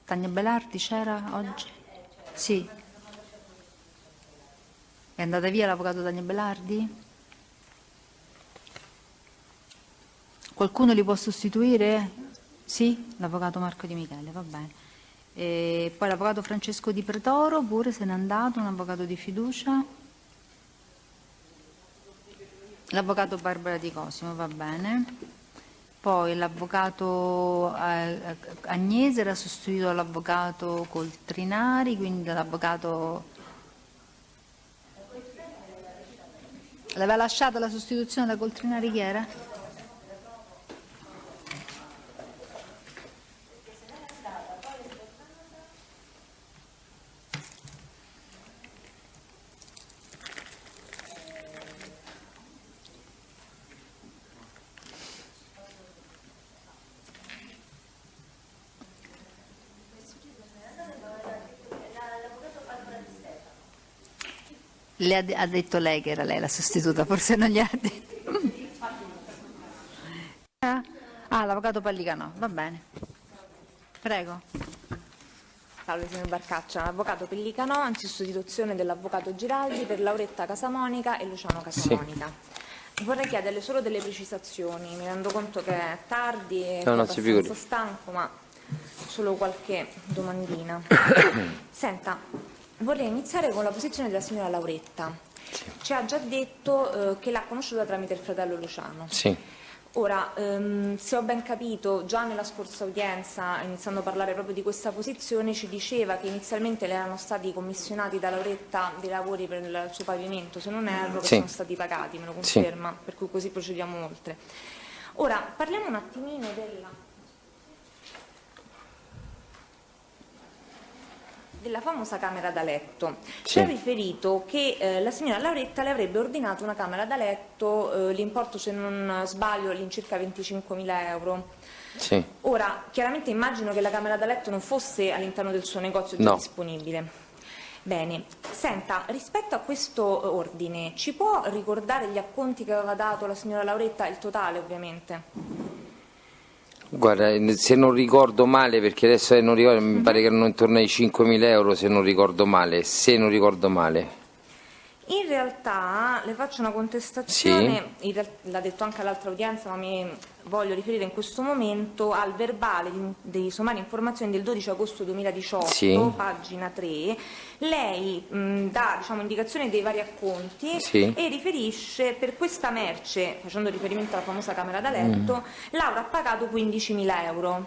S2: Tania Belardi c'era oggi? Sì. È andata via l'avvocato Tania Belardi? Qualcuno li può sostituire? Sì? L'avvocato Marco Di Michele, va bene. E poi l'avvocato Francesco Di Pretoro, pure se n'è andato, un avvocato di fiducia. L'avvocato Barbara Di Cosimo, va bene. Poi l'avvocato Agnese era sostituito dall'avvocato Coltrinari, quindi dall'avvocato... L'aveva lasciata la sostituzione da Coltrinari, chi era? Le ha detto lei che era lei la sostituta, forse non gli ha detto. Ah, l'avvocato Pellicanò, va bene. Prego.
S19: Salve signor Barcaccia, l'avvocato Pellicano in sostituzione dell'avvocato Giraldi per Lauretta Casamonica e Luciano Casamonica. Vorrei chiederle solo delle precisazioni, mi rendo conto che è tardi e
S1: no,
S19: abbastanza stanco, ma solo qualche domandina. Senta, vorrei iniziare con la posizione della signora Lauretta. Ci ha già detto che l'ha conosciuta tramite il fratello Luciano.
S1: Sì.
S19: Ora, se ho ben capito, già nella scorsa udienza, iniziando a parlare proprio di questa posizione, ci diceva che inizialmente le erano stati commissionati da Lauretta dei lavori per il suo pavimento, se non erro, che
S1: sì.
S19: sono stati pagati, me lo conferma, sì. Per cui così procediamo oltre. Ora, parliamo un attimino della famosa camera da letto.
S1: Sì.
S19: Ci ha riferito che la signora Lauretta le avrebbe ordinato una camera da letto, l'importo se non sbaglio all'incirca 25.000 euro.
S1: Sì.
S19: Ora, chiaramente immagino che la camera da letto non fosse all'interno del suo negozio già disponibile. Bene, senta, rispetto a questo ordine, ci può ricordare gli acconti che aveva dato la signora Lauretta, il totale ovviamente?
S1: Guarda, se non ricordo male, perché adesso non ricordo, mi pare che erano intorno ai 5.000 euro, se non ricordo male,
S19: In realtà le faccio una contestazione, l'ha detto anche all'altra udienza, ma mi voglio riferire in questo momento al verbale dei sommari informazioni del 12 agosto 2018, pagina 3. Lei dà indicazione dei vari acconti e riferisce per questa merce, facendo riferimento alla famosa camera da letto, Laura ha pagato 15.000 euro.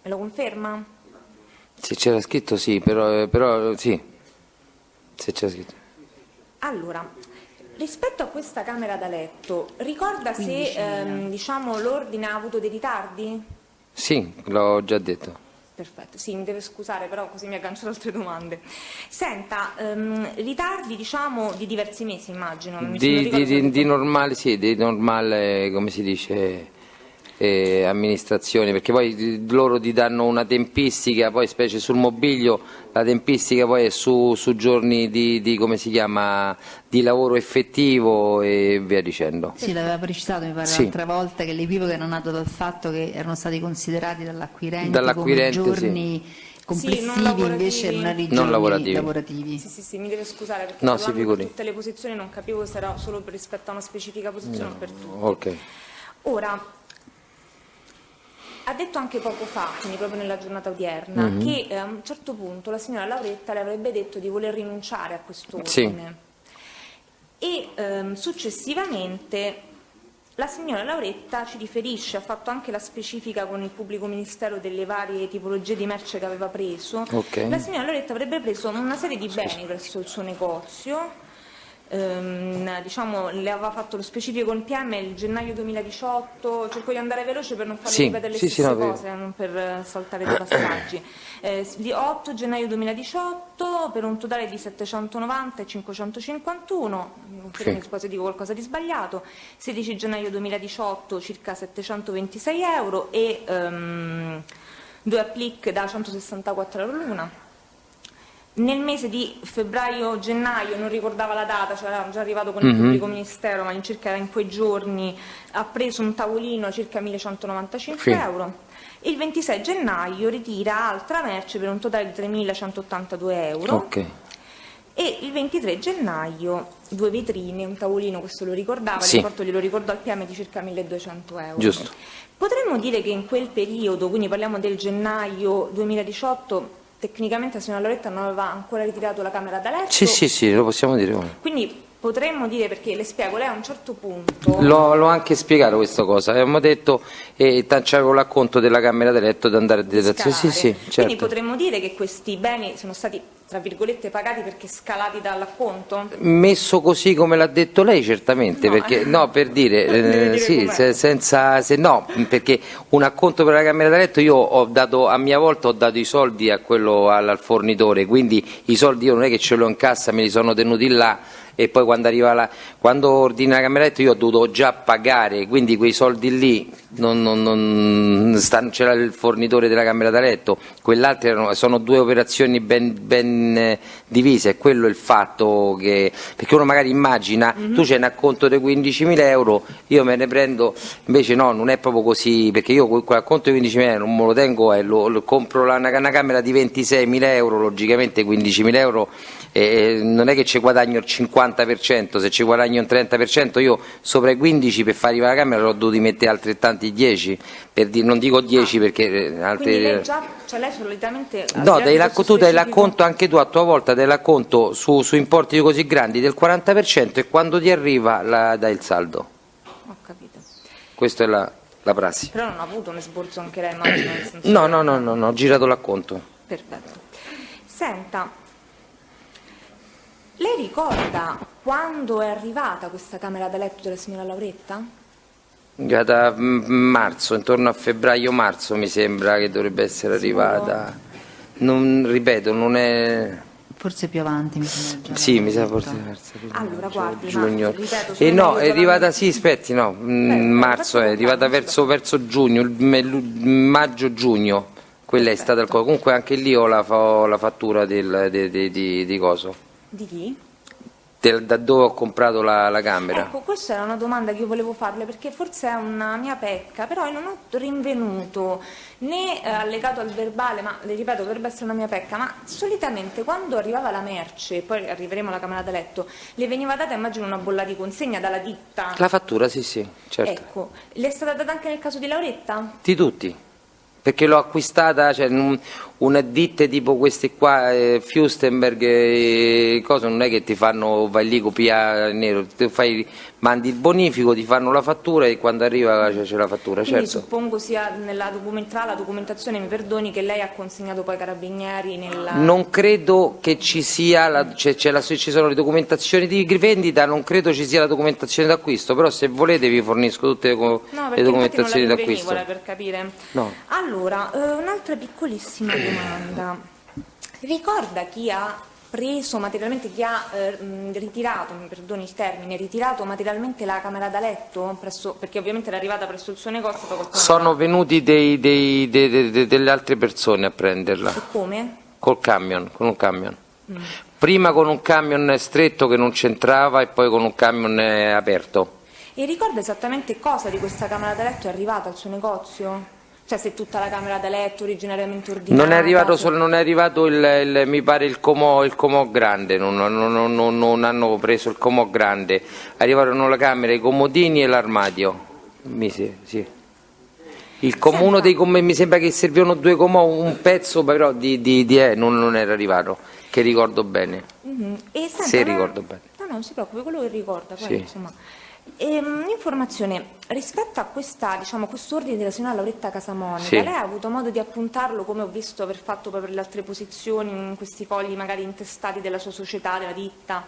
S19: Me lo conferma?
S1: Se c'era scritto sì, però sì, se c'era scritto.
S19: Allora, rispetto a questa camera da letto, ricorda se l'ordine ha avuto dei ritardi?
S1: Sì, l'ho già detto.
S19: Perfetto, sì, mi deve scusare, però così mi aggancio ad altre domande. Senta, ritardi di diversi mesi, immagino.
S1: Di normale, sì, di normale, come si dice, amministrazione, perché poi loro ti danno una tempistica, poi specie sul mobilio la tempistica poi è su giorni di come si chiama, di lavoro effettivo e via dicendo.
S2: Sì, l'aveva precisato mi pare l'altra volta che l'equivoco era nato dal fatto che erano stati considerati dall'acquirente come giorni complessivi, invece non erano giorni lavorativi.
S19: Sì, mi deve scusare perché parlando per tutte le posizioni non capivo se era solo rispetto a una specifica posizione o per tutte.
S1: Ok.
S19: Ora, ha detto anche poco fa, quindi proprio nella giornata odierna, che a un certo punto la signora Lauretta le avrebbe detto di voler rinunciare a quest'ordine. E successivamente la signora Lauretta ci riferisce, ha fatto anche la specifica con il pubblico ministero delle varie tipologie di merce che aveva preso. La signora Lauretta avrebbe preso una serie di beni verso il suo negozio. Le aveva fatto lo specifico in PM il gennaio 2018, cerco di andare veloce per non farle ripetere le stesse cose, non per saltare dei passaggi. 8 gennaio 2018 per un totale di 790 e 551, se dico qualcosa di sbagliato. 16 gennaio 2018 circa 726 euro e 2 applic da 164 euro l'una. Nel mese di febbraio-gennaio, non ricordava la data, cioè era già arrivato con il pubblico ministero, ma era in quei giorni, ha preso un tavolino circa 1.195 euro. Il 26 gennaio ritira altra merce per un totale di 3.182 euro. E il 23 gennaio 2 vetrine, un tavolino, questo lo ricordava, l'importo glielo ricordò al PM di circa 1.200 euro.
S1: Giusto.
S19: Potremmo dire che in quel periodo, quindi parliamo del gennaio 2018, tecnicamente la signora Lauretta non aveva ancora ritirato la camera da letto?
S1: Sì, lo possiamo dire.
S19: Quindi potremmo dire, perché le spiego, lei a un certo punto...
S1: L'ho anche spiegato questa cosa, avevamo detto c'avevo l'acconto della camera da letto da andare a detrazione. Sì, certo.
S19: Quindi potremmo dire che questi beni sono stati, tra virgolette, pagati perché scalati dall'acconto?
S1: Messo così come l'ha detto lei, certamente, perché per dire perché un acconto per la camera da letto io ho dato a mia volta, ho dato i soldi a al fornitore, quindi i soldi io non è che ce li ho in cassa, me li sono tenuti là e poi quando ordina la camera da letto io ho dovuto già pagare, quindi quei soldi lì c'era il fornitore della camera da letto, quell'altra sono due operazioni ben divise, è quello il fatto che, perché uno magari immagina, tu c'hai un acconto di 15.000 euro, io me ne prendo, invece no, non è proprio così, perché io quell'acconto di 15.000 euro non me lo tengo, lo compro una camera di 26.000 euro, logicamente 15.000 euro non è che ci guadagno il 50%, se ci guadagno un 30% io sopra i 15 per far arrivare la camera ho dovuto mettere altrettanti 10, non dico 10 perché altri...
S19: Quindi lei già, cioè lei solitamente...
S1: No, tu dai l'acconto, anche tu a tua volta dai l'acconto su importi così grandi del 40% e quando ti arriva dai il saldo.
S19: Ho capito.
S1: Questa è la prassi.
S19: Però non ha avuto un esborso anche lei, immagino, nel senso
S1: No, ho girato l'acconto.
S19: Perfetto. Senta, lei ricorda quando è arrivata questa camera da letto della signora Lauretta?
S1: Da marzo, intorno a febbraio-marzo mi sembra che dovrebbe essere arrivata. Non, ripeto, non è...
S2: Forse più avanti mi sembra.
S1: Sì, mi sa forse
S19: allora guardi,
S1: giugno.
S19: Ripeto,
S1: no, è arrivata, sì, aspetti, no, marzo è arrivata verso giugno, maggio-giugno. Quella è stata il coso. Comunque anche lì ho la fattura di coso.
S19: Di chi?
S1: Da dove ho comprato la camera.
S19: Ecco, questa era una domanda che io volevo farle, perché forse è una mia pecca, però io non ho rinvenuto né allegato al verbale, ma le ripeto, dovrebbe essere una mia pecca, ma solitamente quando arrivava la merce, poi arriveremo alla camera da letto, le veniva data, immagino, una bolla di consegna dalla ditta.
S1: La fattura, sì, certo.
S19: Ecco, le è stata data anche nel caso di Lauretta?
S1: Di tutti. Perché l'ho acquistata, cioè una ditte tipo questi qua, Fürstenberg, cosa, non è che ti fanno, vai lì, copia nero, mandi il bonifico, ti fanno la fattura e quando arriva c'è la fattura.
S19: Quindi
S1: certo.
S19: Suppongo sia nella documentazione, mi perdoni, che lei ha consegnato poi ai carabinieri nella...
S1: Non credo che ci sia, ci sono le documentazioni di vendita, non credo ci sia la documentazione d'acquisto, però se volete vi fornisco tutte le documentazioni d'acquisto.
S19: Per capire.
S1: No.
S19: Allora, un'altra piccolissima domanda. Ricorda chi ha preso materialmente, chi ha ritirato, mi perdoni il termine, ritirato materialmente la camera da letto? Perché ovviamente era arrivata presso il suo negozio.
S1: Sono venuti delle altre persone a prenderla.
S19: E come?
S1: Con un camion. Prima con un camion stretto che non c'entrava e poi con un camion aperto.
S19: E ricorda esattamente cosa di questa camera da letto è arrivata al suo negozio? Cioè se tutta la camera da letto originariamente ordinata...
S1: Non è arrivato mi pare il comò grande, non hanno preso il comò grande, arrivarono la camera, i comodini e l'armadio. Sì. Il comune dei comodi, mi sembra che servivano 2 comò, un pezzo però non era arrivato, che ricordo bene.
S19: E senta,
S1: se ricordo bene.
S19: No, non si preoccupi, quello che ricorda, poi
S1: sì.
S19: Insomma... Un'informazione rispetto a quest'ordine della signora Lauretta Casamonica, sì. Lei ha avuto modo di appuntarlo, come ho visto aver fatto poi per le altre posizioni, in questi fogli magari intestati della sua società, della ditta,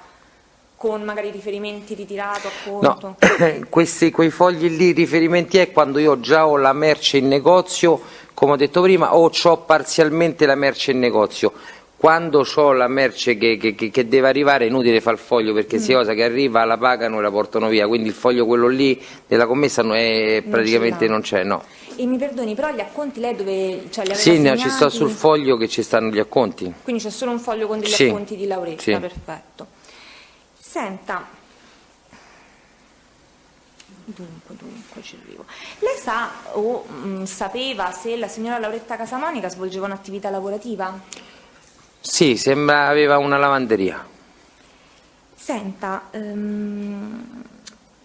S19: con magari riferimenti ritirato a conto?
S1: No, quei fogli lì, riferimenti è quando io già ho la merce in negozio, come ho detto prima, o ho parzialmente la merce in negozio. Quando ho la merce che deve arrivare è inutile fare il foglio, perché sia cosa che arriva la pagano e la portano via, quindi il foglio quello lì della commessa praticamente non c'è, no.
S19: E mi perdoni, però gli acconti lei dove... Cioè, li
S1: sì,
S19: segnati?
S1: Ci sto sul foglio che ci stanno gli acconti.
S19: Quindi c'è solo un foglio con degli
S1: sì.
S19: acconti di Lauretta,
S1: sì.
S19: Perfetto. Senta, dunque ci arrivo. Lei sa o sapeva se la signora Lauretta Casamonica svolgeva un'attività lavorativa?
S1: Sì, aveva una lavanderia.
S19: Senta,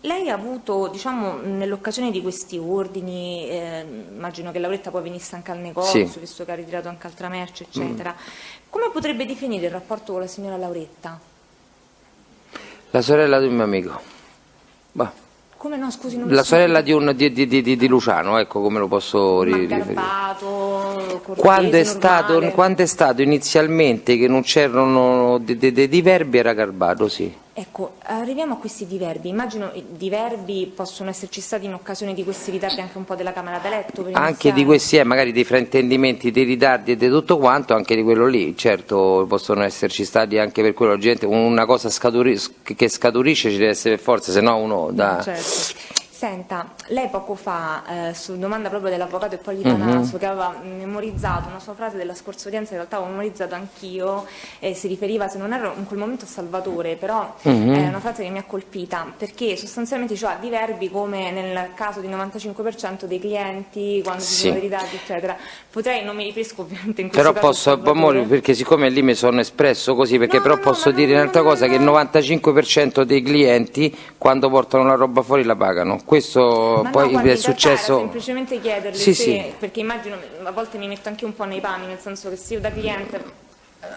S19: lei ha avuto, nell'occasione di questi ordini, immagino che Lauretta poi venisse anche al negozio, sì. Visto che ha ritirato anche altra merce, eccetera. Come potrebbe definire il rapporto con la signora Lauretta?
S1: La sorella di un mio amico. Bah.
S19: Come no, scusi, non
S1: la sorella di Luciano, ecco come lo posso riferire. Quando è stato inizialmente che non c'erano dei verbi era garbato, sì.
S19: Ecco, arriviamo a questi diverbi. Immagino i diverbi possono esserci stati in occasione di questi ritardi anche un po' della camera da letto.
S1: Anche di questi, magari dei fraintendimenti, dei ritardi e di tutto quanto, anche di quello lì. Certo, possono esserci stati anche per quello, gente, una cosa che scaturisce ci deve essere per forza, se no uno da...
S19: Certo. Senta, lei poco fa, su domanda proprio dell'avvocato Ippolito Naso, che aveva memorizzato una sua frase della scorsa udienza, in realtà avevo memorizzato anch'io, si riferiva, se non ero in quel momento, a Salvatore, però è una frase che mi ha colpita, perché sostanzialmente diceva diverbi come nel caso di 95% dei clienti, quando si sono veritati, eccetera. Potrei, non mi riferisco ovviamente in questo
S1: però
S19: caso
S1: posso, perché siccome lì mi sono espresso così, perché però posso dire un'altra cosa, che il 95% dei clienti quando portano la roba fuori la pagano. Questo poi è successo.
S19: Semplicemente chiederle perché immagino, a volte mi metto anche un po' nei panni, nel senso che se io da cliente,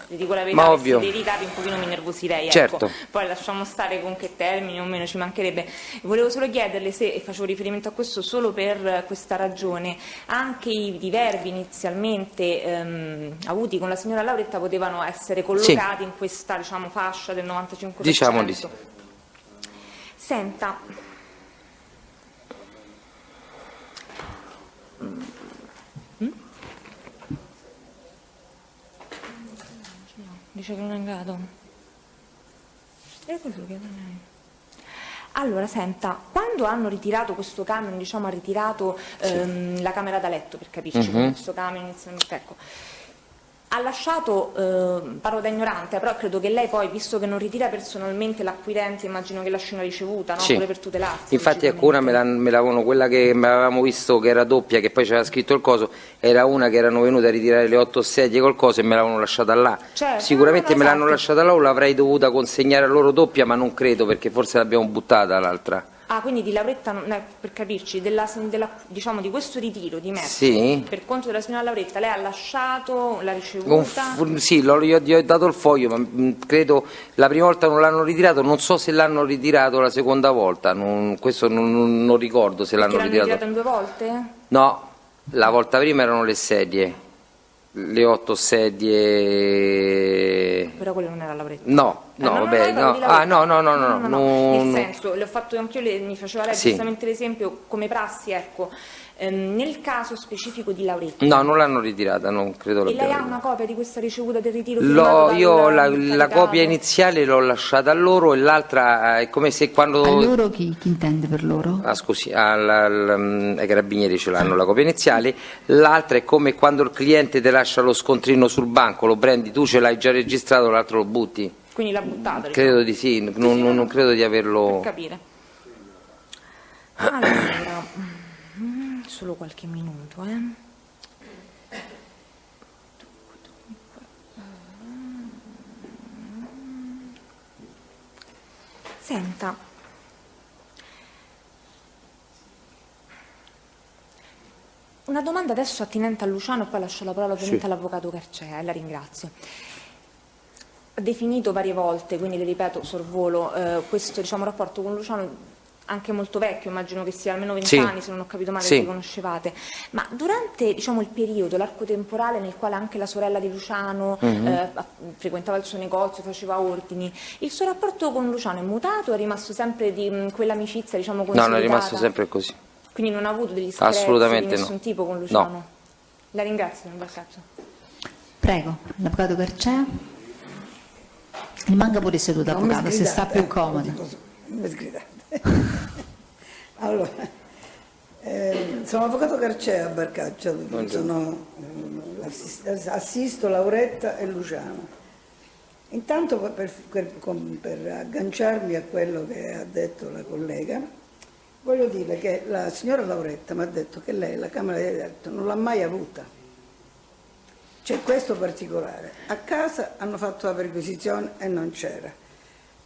S19: vi dico la verità, se dei ritardi un pochino mi nervosirei,
S1: certo.
S19: Ecco. Poi lasciamo stare con che termini o meno, ci mancherebbe. Volevo solo chiederle se, e facevo riferimento a questo solo per questa ragione, anche i diverbi inizialmente avuti con la signora Lauretta potevano essere collocati in questa, diciamo, fascia del 95%.
S1: Diciamo di sì.
S19: Senta, dice che non è in grado. E questo lo chiedo a lei. Allora, senta, quando hanno ritirato questo camion, diciamo, ha ritirato la camera da letto, per capirci, con questo camion inizialmente, ecco, ha lasciato, parlo da ignorante, però credo che lei poi, visto che non ritira personalmente l'acquirente, immagino che lasci una ricevuta, no? Pure per tutelarsi.
S1: Infatti ecco, una me l'avevano, quella che avevamo visto che era doppia, che poi c'era scritto il coso, era una che erano venute a ritirare le 8 sedie col coso e me l'avevano lasciata là.
S19: Certo,
S1: sicuramente me l'hanno lasciata là, o l'avrei dovuta consegnare a loro doppia, ma non credo, perché forse l'abbiamo buttata l'altra.
S19: Ah, quindi di Lauretta, per capirci, diciamo, di questo ritiro di mezzo, per conto della signora Lauretta, lei ha lasciato la ricevuta?
S1: Sì, gli ho dato il foglio, ma credo la prima volta non l'hanno ritirato, non so se l'hanno ritirato la seconda volta, questo non ricordo se l'hanno ritirato.
S19: L'hanno ritirato in 2 volte?
S1: No, la volta prima erano le sedie, le 8 sedie...
S19: Però quello non era Lauretta.
S1: No. Vabbè, no. Ah, no.
S19: Nel senso, le ho fatto anch'io, mi faceva lei giustamente l'esempio come prassi, ecco, nel caso specifico di Lauretta.
S1: No, non l'hanno ritirata, non credo.
S19: E lei ha una copia di questa ricevuta del ritiro?
S1: Io la copia iniziale l'ho lasciata a loro, e l'altra è come se quando...
S2: A loro chi intende per loro?
S1: Ah, scusi, ai carabinieri ce l'hanno la copia iniziale, l'altra è come quando il cliente ti lascia lo scontrino sul banco, lo prendi, tu ce l'hai già registrato, l'altro lo butti.
S19: Quindi l'ha buttato?
S1: Credo di sì, non credo di averlo...
S19: Per capire. Allora, solo qualche minuto, Senta, una domanda adesso attinente a Luciano e poi lascio la parola ovviamente all'avvocato Carcea, e la ringrazio. Ha definito varie volte, quindi le ripeto sorvolo, questo, diciamo, rapporto con Luciano anche molto vecchio, immagino che sia almeno 20 anni, se non ho capito male, vi conoscevate, ma durante, diciamo, il periodo, l'arco temporale nel quale anche la sorella di Luciano frequentava il suo negozio, faceva ordini, il suo rapporto con Luciano è mutato o è rimasto sempre di quell'amicizia, diciamo, consolidata?
S1: No, è rimasto sempre così.
S19: Quindi non ha avuto degli screzi di nessun tipo con Luciano? No. La ringrazio, in Barcaccio.
S2: Prego, l'avvocato Carcea. Rimanga pure seduta, avvocato, se sta più comodo.
S20: Non mi sgridate. Allora, sono avvocato Carcea a Barcaccia, assisto Lauretta e Luciano. Intanto per agganciarmi a quello che ha detto la collega, voglio dire che la signora Lauretta mi ha detto che lei la Camera dei Deputati non l'ha mai avuta. C'è questo particolare. A casa hanno fatto la perquisizione e non c'era.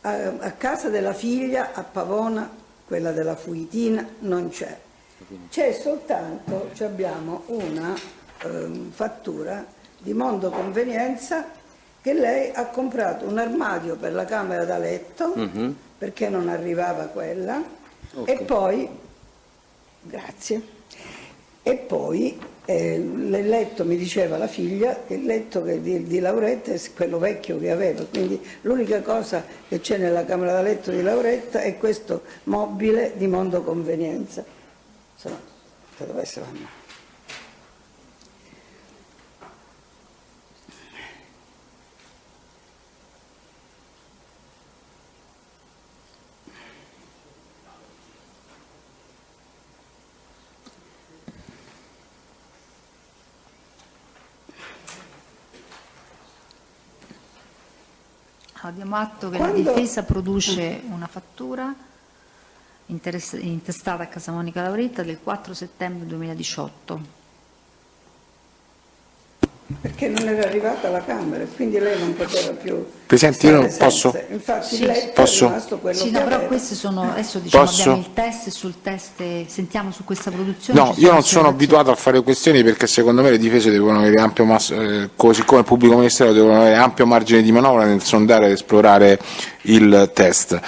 S20: A casa della figlia, a Pavona, quella della Fuitina, non c'è. C'è soltanto, abbiamo una fattura di Mondo Convenienza che lei ha comprato un armadio per la camera da letto, perché non arrivava quella, e poi, grazie, e poi il letto, mi diceva la figlia, che il letto di Lauretta è quello vecchio che aveva, quindi l'unica cosa che c'è nella camera da letto di Lauretta è questo mobile di Mondo Convenienza. Se no, dove se vanno?
S2: Allora, diamo atto che
S20: Quando-
S2: la difesa produce una fattura intestata a Casamonica Lauretta del 4 settembre 2018.
S20: Perché non era arrivata alla Camera, quindi lei non poteva più.
S10: Presidente, io non
S20: stare
S10: posso?
S20: senza. Infatti,
S2: Sì,
S20: lei
S10: posso?
S20: è rimasto quello
S2: Sì,
S20: che
S2: no, però
S20: aveva.
S2: queste sono, adesso diciamo
S10: Posso?
S2: abbiamo il test e sul test sentiamo su questa produzione.
S10: No,
S2: ci
S10: io non sono
S2: osservazioni.
S10: abituato a fare questioni perché secondo me le difese devono avere così come il pubblico ministero devono avere ampio margine di manovra nel sondare ed esplorare il test.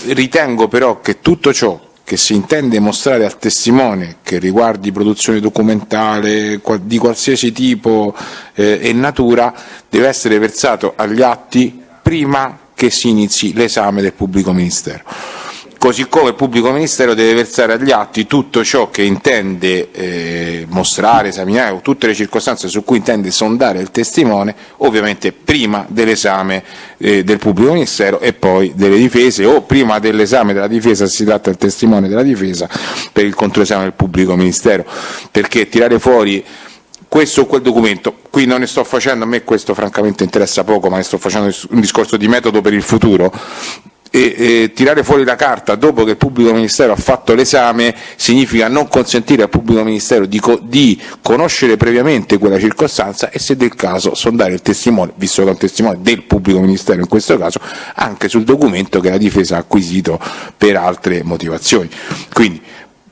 S10: Ritengo però che tutto ciò che si intende mostrare al testimone, che riguardi produzione documentale di qualsiasi tipo e natura, deve essere versato agli atti prima che si inizi l'esame del pubblico ministero. Così come il pubblico ministero deve versare agli atti tutto ciò che intende mostrare, esaminare, o tutte le circostanze su cui intende sondare il testimone, ovviamente prima dell'esame del pubblico ministero e poi delle difese, o prima dell'esame della difesa se si tratta del testimone della difesa per il controesame del pubblico ministero, perché tirare fuori questo o quel documento, qui non ne sto facendo, a me questo francamente interessa poco, ma ne sto facendo un discorso di metodo per il futuro, e tirare fuori la carta dopo che il pubblico ministero ha fatto l'esame significa non consentire al pubblico ministero di conoscere previamente quella circostanza e, se del caso, sondare il testimone, visto che è un testimone del pubblico ministero in questo caso, anche sul documento che la difesa ha acquisito per altre motivazioni. Quindi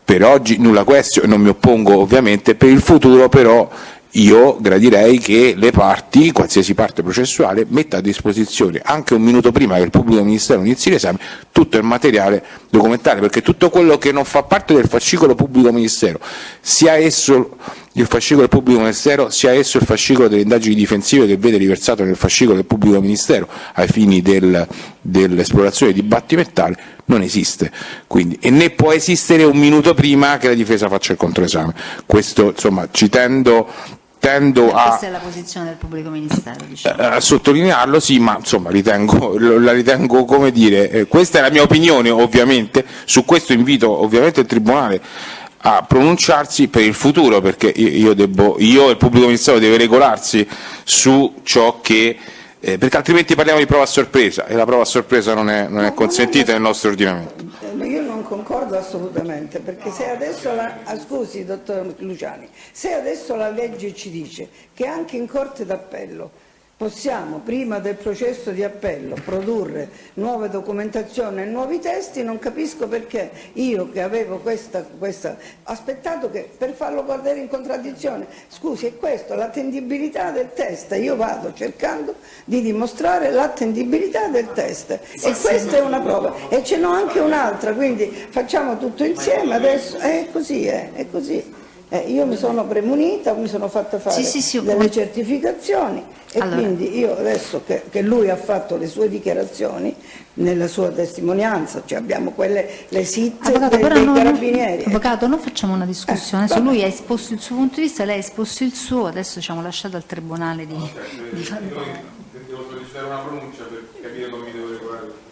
S10: per oggi nulla question, non mi oppongo ovviamente, per il futuro però io gradirei che le parti, qualsiasi parte processuale, metta a disposizione anche un minuto prima che il pubblico ministero inizi l'esame tutto il materiale documentale, perché tutto quello che non fa parte del fascicolo pubblico ministero, sia esso il fascicolo del pubblico ministero, sia esso il fascicolo delle indagini difensive che vede riversato nel fascicolo del pubblico ministero ai fini dell'esplorazione dibattimentale, non esiste, quindi, e né può esistere un minuto prima che la difesa faccia il controesame. Questo, insomma, ci tendo
S2: Questa è la posizione del pubblico ministero, diciamo.
S10: a sottolinearlo, sì, ma insomma la ritengo, come dire, questa è la mia opinione ovviamente, su questo invito ovviamente il Tribunale a pronunciarsi per il futuro, perché io e il pubblico ministero deve regolarsi su ciò che perché altrimenti parliamo di prova a sorpresa e la prova a sorpresa non è consentita nel nostro ordinamento.
S20: Io non concordo assolutamente, perché se adesso scusi, dottor Luciani, se adesso la legge ci dice che anche in Corte d'Appello possiamo, prima del processo di appello, produrre nuove documentazioni e nuovi testi, non capisco perché io, che avevo questa aspettato che per farlo guardare in contraddizione. Scusi, è questo, l'attendibilità del test, io vado cercando di dimostrare l'attendibilità del test e questa è una prova, e ce n'ho anche un'altra, quindi facciamo tutto insieme adesso, è così, è così. Io mi sono premunita, mi sono fatta fare delle certificazioni e allora, quindi io adesso che lui ha fatto le sue dichiarazioni nella sua testimonianza, cioè abbiamo le SIT dei carabinieri.
S2: Avvocato, non facciamo una discussione, adesso lui ha esposto il suo punto di vista, lei ha esposto il suo, adesso diciamo lasciato al Tribunale di fare.
S3: Devo sollecitare una pronuncia per capire come mi devo regolare.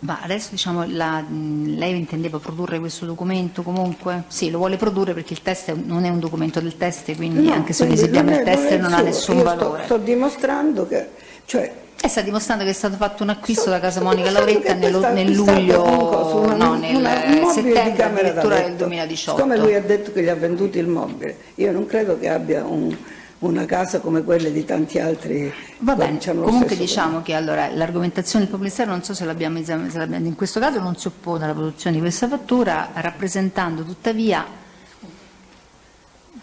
S2: Ma adesso diciamo lei intendeva produrre questo documento comunque? Sì, lo vuole produrre perché il test non è un documento del test, quindi
S20: No,
S2: anche se
S20: quindi
S2: esibiamo il test
S20: è
S2: non ha
S20: suo.
S2: nessun
S20: Io
S2: valore.
S20: sto dimostrando che, cioè,
S2: Sta dimostrando che è stato fatto un acquisto da Casa Monica Lauretta nel
S20: acquistato
S2: luglio,
S20: un mobile
S2: settembre
S20: di camera da
S2: addirittura del
S20: letto.
S2: 2018.
S20: Siccome lui ha detto che gli ha venduto il mobile, io non credo che abbia una casa come quelle di tanti altri.
S2: Va bene,
S20: diciamo, lo
S2: comunque
S20: stesso
S2: diciamo che allora l'argomentazione del pubblico ministero, non so se l'abbiamo esaminata, in questo caso non si oppone alla produzione di questa fattura, rappresentando tuttavia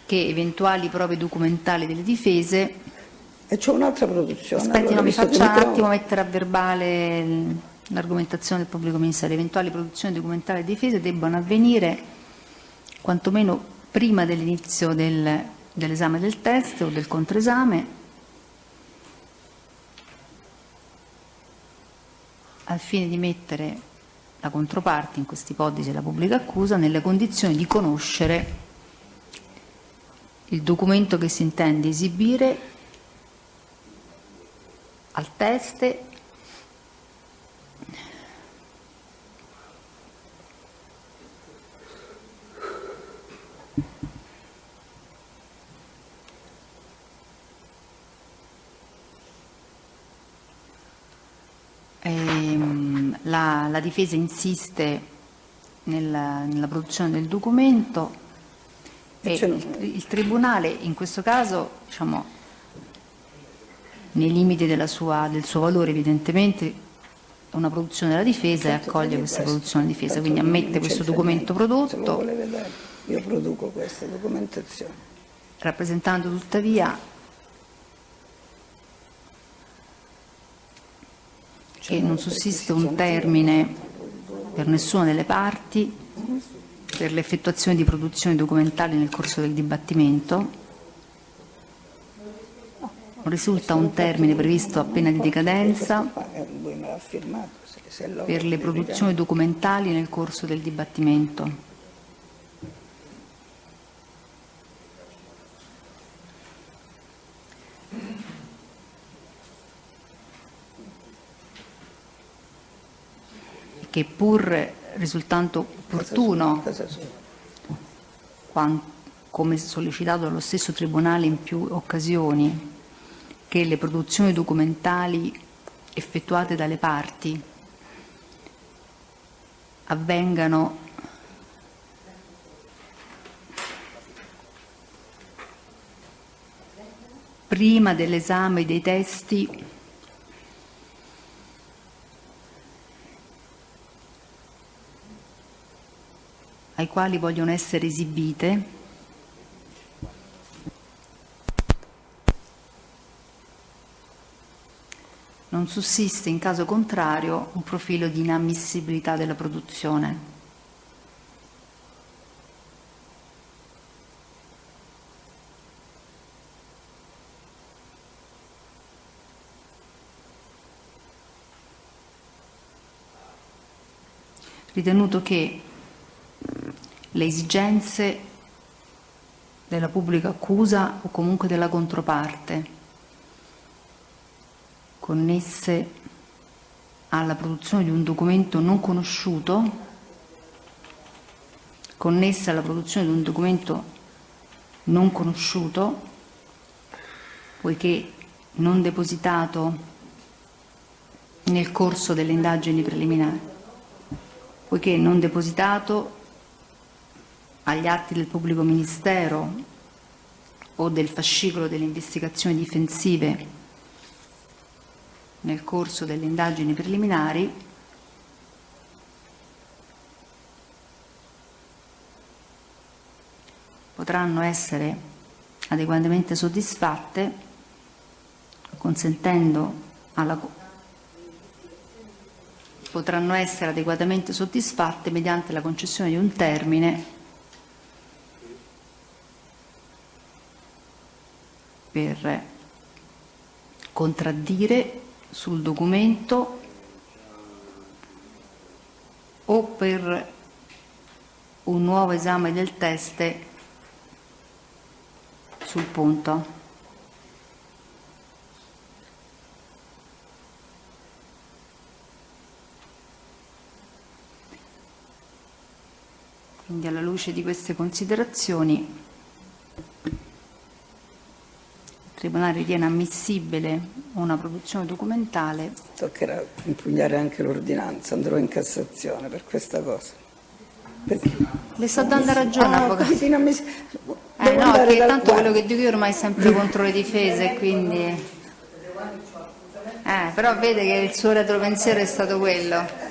S2: che eventuali prove documentali delle difese.
S20: E c'è un'altra produzione.
S2: Aspetti,
S20: allora,
S2: no, mi
S20: visto che
S2: faccia un
S20: trovo-
S2: attimo mettere a verbale l'argomentazione del pubblico ministero. Eventuali produzioni documentali e difese debbano avvenire quantomeno prima dell'inizio dell'esame del test o del controesame, al fine di mettere la controparte, in questa ipotesi la pubblica accusa, nelle condizioni di conoscere il documento che si intende esibire al test la difesa insiste nella produzione del documento e il Tribunale in questo caso, diciamo, nei limiti del suo valore evidentemente è una produzione della difesa e accoglie questa produzione della difesa, quindi ammette questo documento
S20: Se lo
S2: prodotto,
S20: vuole vedere, io produco questa documentazione.
S2: rappresentando tuttavia che non sussiste un termine per nessuna delle parti per l'effettuazione di produzioni documentali nel corso del dibattimento. Non risulta un termine previsto a pena di decadenza
S20: Lui me l'ha firmato. Se lo
S2: per le produzioni documentali nel corso del dibattimento. Che pur risultando opportuno, come sollecitato dallo stesso Tribunale in più occasioni, che le produzioni documentali effettuate dalle parti avvengano prima dell'esame dei testi ai quali vogliono essere esibite, non sussiste in caso contrario un profilo di inammissibilità della produzione. Ritenuto che le esigenze della pubblica accusa o comunque della controparte connesse alla produzione di un documento non conosciuto, connesse alla produzione di un documento non conosciuto, poiché non depositato nel corso delle indagini preliminari, poiché non depositato agli atti del pubblico ministero o del fascicolo delle investigazioni difensive nel corso delle indagini preliminari, potranno essere adeguatamente soddisfatte, potranno essere adeguatamente soddisfatte mediante la concessione di un termine per contraddire sul documento o per un nuovo esame del test sul punto. Quindi alla luce di queste considerazioni il Tribunale ritiene ammissibile una produzione documentale.
S20: Toccherà impugnare anche l'ordinanza, andrò in Cassazione per questa cosa. Perché?
S2: Le sto dando ragione, avvocato.
S20: Sì, non mi...
S2: no, che tanto quello che dico io ormai è sempre contro le difese, quindi... però vede che il suo retropensiero è stato quello.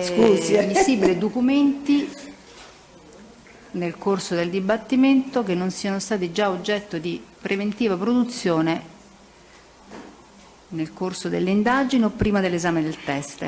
S20: Scusi.
S2: Ammissibili documenti nel corso del dibattimento che non siano stati già oggetto di preventiva produzione nel corso delle indagini o prima dell'esame del test.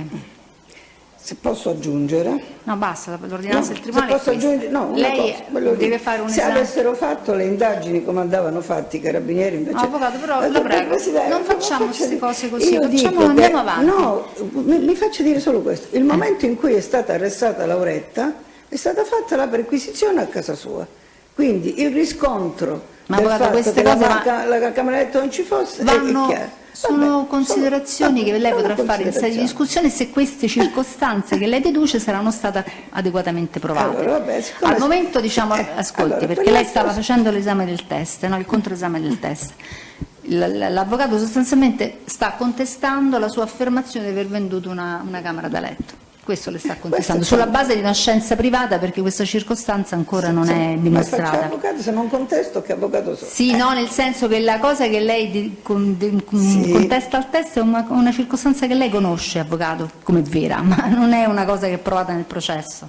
S20: Se posso aggiungere?
S2: No, basta, l'ordinanza del Tribunale è questa.
S20: Lei
S2: deve fare un
S20: se
S2: esame.
S20: Se avessero fatto le indagini come andavano fatti i carabinieri invece...
S2: No, avvocato, però la prego, non facciamo queste cose così,
S20: andiamo
S2: avanti.
S20: No, mi faccio dire solo questo. Il momento in cui è stata arrestata Lauretta è stata fatta la perquisizione a casa sua. Quindi il riscontro del fatto che la cameretta non ci fosse è chiaro.
S2: Sono considerazioni che lei potrà fare in sede di discussione se queste circostanze che lei deduce saranno state adeguatamente provate. Al momento ascolti, perché lei stava facendo l'esame del test, il controesame del test. L'avvocato sostanzialmente sta contestando la sua affermazione di aver venduto una camera da letto. Questo le sta contestando, sulla base di una scienza privata, perché questa circostanza ancora non è dimostrata.
S20: Ma avvocato, se non contesto, che avvocato sono?
S2: Sì, no, nel senso che la cosa che lei contesta al test è una circostanza che lei conosce, avvocato, come vera, ma non è una cosa che è provata nel processo.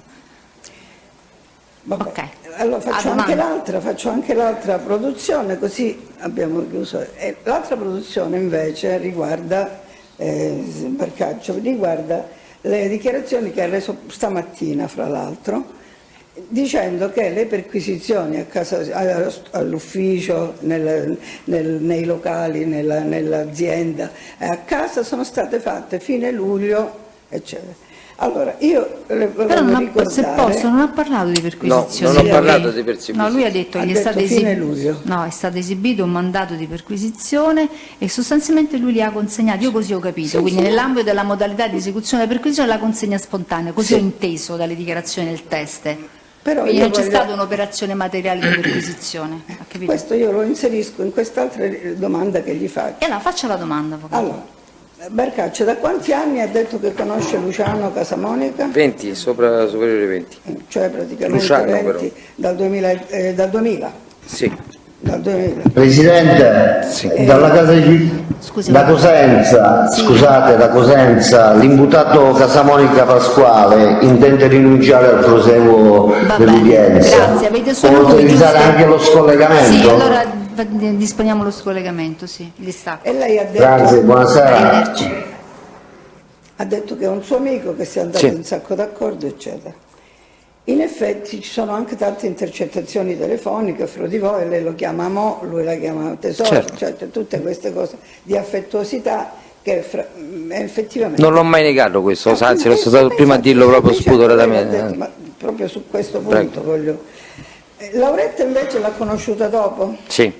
S20: Vabbè. Okay. Allora faccio anche l'altra produzione, così abbiamo chiuso. L'altra produzione invece riguarda Barcaccio, riguarda le dichiarazioni che ha reso stamattina, fra l'altro, dicendo che le perquisizioni a casa, all'ufficio, nei locali, nell'azienda e a casa sono state fatte fine luglio, eccetera. Allora, io
S2: però se posso, non ha parlato di perquisizioni.
S1: No, non ho parlato di perquisizioni.
S2: No, lui ha detto che è stato esibito un mandato di perquisizione e sostanzialmente lui li ha consegnati, io così ho capito, quindi nell'ambito della modalità di esecuzione della perquisizione la consegna spontanea, così ho inteso dalle dichiarazioni del test.
S20: Però
S2: quindi non c'è stata un'operazione materiale di perquisizione.
S20: Questo io lo inserisco in quest'altra domanda che gli faccio.
S2: E allora faccia la domanda, avvocato.
S20: Allora, Barcaccio, da quanti anni ha detto che conosce Luciano Casamonica?
S1: 20, superiore ai 20.
S20: Cioè praticamente
S1: Luciano,
S20: 20 dal 2000?
S1: Sì.
S20: Dal 2000.
S21: Presidente,
S1: sì.
S21: Dalla casa di da Cosenza, sì. Scusate, da Cosenza, l'imputato Casamonica Pasquale intende rinunciare al proseguo dell'udienza.
S2: Grazie, avete solo
S21: può utilizzare anche lo scollegamento?
S2: Sì, allora disponiamo lo scollegamento, sì, distacco.
S20: E lei ha detto,
S21: grazie, buonasera.
S20: Ha detto che è un suo amico, che si è andato un sacco d'accordo, eccetera. In effetti ci sono anche tante intercettazioni telefoniche fra di voi, lei lo chiama Mo, lui la chiama Tesoro, cioè tutte queste cose di affettuosità che effettivamente...
S1: Non l'ho mai negato questo, anzi l'ho stato prima a dirlo proprio spudoratamente.
S20: Ma proprio su questo punto voglio... Lauretta invece l'ha conosciuta dopo?
S1: Sì.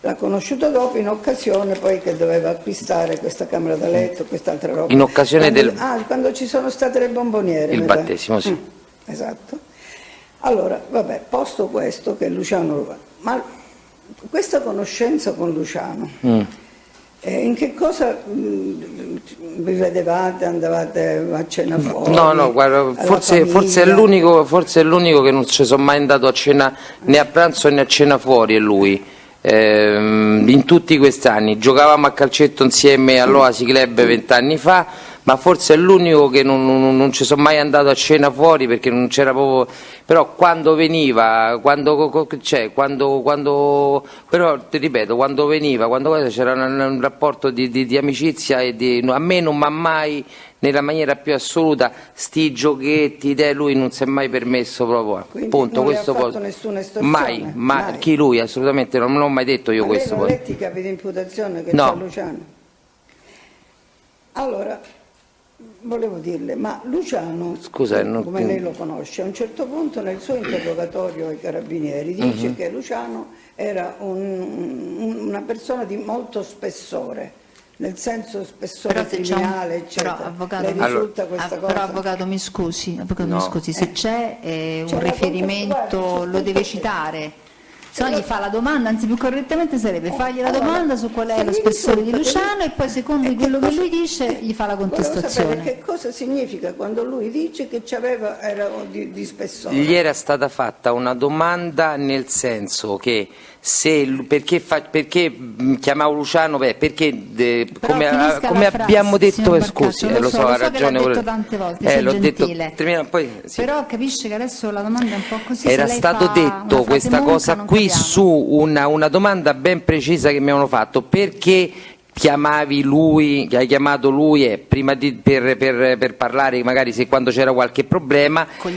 S20: L'ha conosciuta dopo in occasione poi che doveva acquistare questa camera da letto, quest'altra roba.
S1: In occasione
S20: quando ci sono state le bomboniere.
S1: Il battesimo, sì.
S20: Esatto. Allora, vabbè, posto questo che Luciano... Ma questa conoscenza con Luciano, in che cosa vi vedevate? Andavate a cena fuori?
S1: No, guarda, forse è l'unico che non ci sono mai andato a cena né a pranzo né a cena fuori, è lui. In tutti questi anni giocavamo a calcetto insieme all'Oasi Club 20 anni fa, ma forse è l'unico che non ci sono mai andato a cena fuori perché non c'era proprio. Però quando veniva, però ti ripeto, quando c'era un rapporto di amicizia e a me non mi ha mai nella maniera più assoluta sti giochetti, lui non si è mai permesso proprio.
S20: Quindi
S1: punto,
S20: non
S1: questo
S20: le ha fatto nessuna estorsione?
S1: Mai. Chi lui? Assolutamente non l'ho mai detto io.
S20: Ma
S1: questo.
S20: Lei non letti capi di imputazione che
S1: no.
S20: c'è Luciano? Allora, volevo dirle, ma Luciano, come lei lo conosce, a un certo punto nel suo interrogatorio ai carabinieri dice che Luciano era una persona di molto spessore nel senso spessore criminale, eccetera.
S2: Però, avvocato,
S20: le risulta questa cosa?
S2: Però, avvocato, mi scusi, se c'è un
S20: C'è
S2: riferimento lo deve citare. Se no gli fa la domanda, anzi più correttamente sarebbe fargli la domanda su qual è lo spessore di Luciano e poi secondo quello che lui dice gli fa la contestazione.
S20: Volevo sapere che cosa significa quando lui dice che era di spessore.
S1: Gli era stata fatta una domanda nel senso che perché chiamavo Luciano, perché come abbiamo detto, scusi, lo so, ha ragione,
S2: l'ha detto tante volte,
S1: l'ho
S2: gentile.
S1: detto, poi, sì.
S2: Però capisce che adesso la domanda è un po' così.
S1: Era stato detto questa cosa qui su una domanda ben precisa che mi avevano fatto: perché chiamavi lui, che hai chiamato lui prima per parlare magari se quando c'era qualche problema con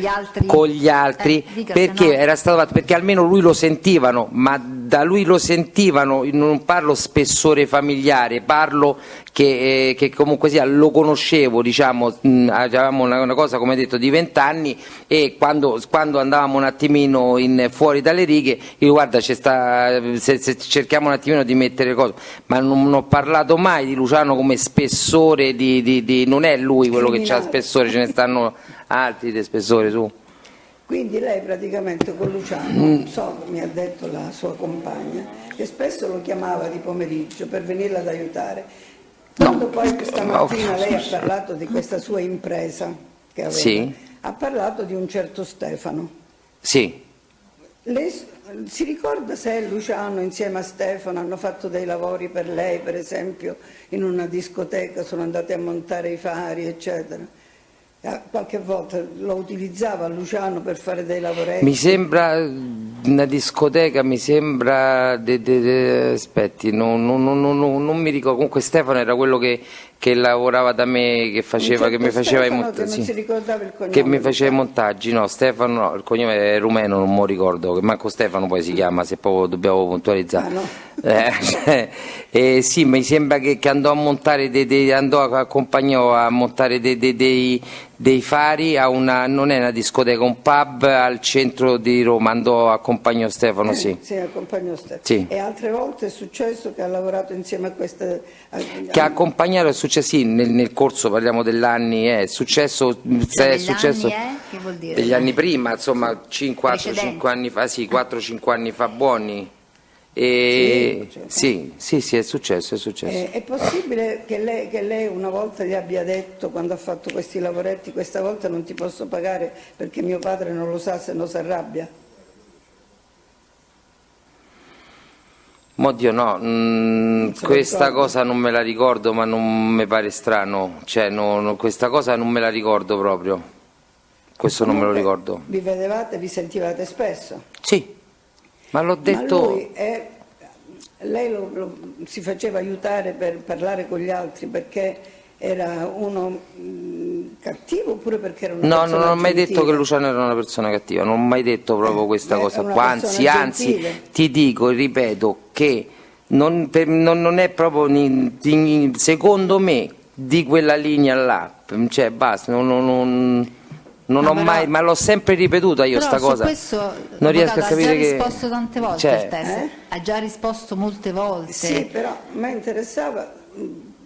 S1: gli altri, perché era stato fatto, perché almeno lui lo sentivano, ma da lui lo sentivano, non parlo spessore familiare, parlo che comunque sia lo conoscevo, diciamo, avevamo una cosa come detto di 20 anni e quando andavamo un attimino fuori dalle righe io guarda se cerchiamo un attimino di mettere cose, ma non ho parlato mai di Luciano come spessore non è lui quello che c'ha spessore, ce ne stanno altri di spessore su.
S20: Quindi lei praticamente con Luciano, mi ha detto la sua compagna, che spesso lo chiamava di pomeriggio per venirla ad aiutare. Quando poi questa mattina lei ha parlato di questa sua impresa che aveva,
S1: sì,
S20: ha parlato di un certo Stefano.
S1: Sì.
S20: Lei si ricorda se Luciano insieme a Stefano hanno fatto dei lavori per lei, per esempio in una discoteca, sono andati a montare i fari, eccetera? Qualche volta lo utilizzava Luciano per fare dei lavoretti?
S1: Mi sembra una discoteca, mi sembra aspetti, non mi ricordo, comunque Stefano era quello che lavorava da me, che mi faceva i montaggi, che mi faceva i montaggi. No, Stefano no, il cognome è rumeno, non me lo ricordo, che manco Stefano poi si chiama, se proprio dobbiamo puntualizzare. Sì, mi sembra che andò a montare accompagnò a montare dei fari a non è una discoteca, un pub al centro di Roma, accompagnò Stefano, sì.
S20: Sì, accompagnò Stefano.
S1: Sì.
S20: E altre volte è successo che ha lavorato insieme a queste...
S1: Che ha accompagnato, è successo, sì, nel corso, parliamo dell'anni, è successo... È successo
S2: che vuol dire?
S1: Degli anni prima, insomma, 4-5 anni fa, sì, 4-5 anni fa buoni. Sì, è successo.
S20: È possibile che lei una volta gli abbia detto, quando ha fatto questi lavoretti, questa volta non ti posso pagare perché mio padre non lo sa, se no si arrabbia?
S1: Oddio no, questa cosa non me la ricordo, ma non mi pare strano, cioè questa cosa non me la ricordo proprio, questo non me lo ricordo.
S20: Vi vedevate, vi sentivate spesso?
S1: Sì. Ma l'ho detto...
S20: Ma lei si faceva aiutare per parlare con gli altri perché era uno cattivo oppure perché era una persona
S1: No, non ho mai
S20: gentile?
S1: detto che Luciano era una persona cattiva, non ho mai detto proprio questa cosa qua, anzi ti dico, ripeto, che non è proprio, secondo me, di quella linea là, cioè basta, non ho mai, ma l'ho sempre ripetuta io sta cosa.
S2: Questo
S1: non riesco a capire che...
S2: Ha già risposto tante volte il test, ha già risposto molte volte.
S20: Sì, però mi interessava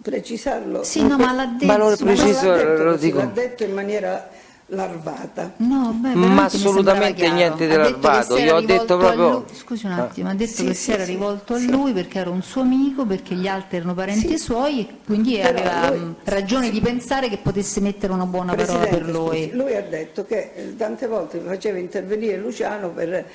S20: precisarlo.
S2: Sì, no, ma l'ha detto.
S1: Ma lo preciso, lo dico.
S20: L'ha detto in maniera larvata.
S2: No,
S1: ma assolutamente niente di larvato. Io ho detto proprio...
S2: Scusi un attimo, ha detto che si era rivolto a lui perché era un suo amico, perché gli altri erano parenti suoi e quindi aveva ragione di pensare che potesse mettere una buona parola per lui.
S20: Scusi, lui ha detto che tante volte faceva intervenire Luciano per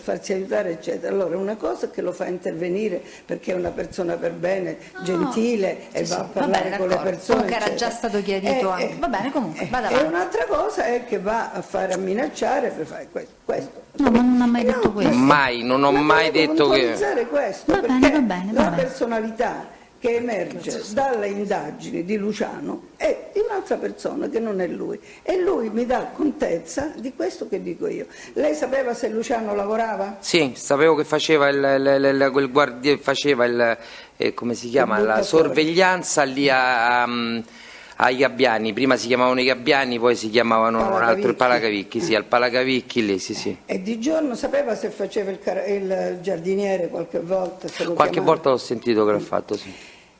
S20: farsi aiutare, eccetera. Allora, una cosa è che lo fa intervenire perché è una persona per bene, gentile e va a parlare con le persone.
S2: Comunque era già stato chiarito anche. Va bene, comunque, vada avanti.
S20: E un'altra cosa è che va a minacciare per fare questo.
S2: No, ma non ha mai detto questo.
S1: Mai, non ho mai detto che...
S20: questo,
S2: va bene.
S20: La personalità che emerge dalle indagini di Luciano è di un'altra persona che non è lui, e lui mi dà contezza di questo che dico io. Lei sapeva se Luciano lavorava?
S1: Sì, sapevo che faceva quel guardia, faceva come si chiama, la sorveglianza lì ai Gabbiani, prima si chiamavano i Gabbiani, poi si chiamavano un altro, il Palacavicchi, sì, al Palacavicchi lì, sì.
S20: E di giorno sapeva se faceva il giardiniere qualche volta?
S1: Qualche volta l'ho sentito che l'ha fatto, sì.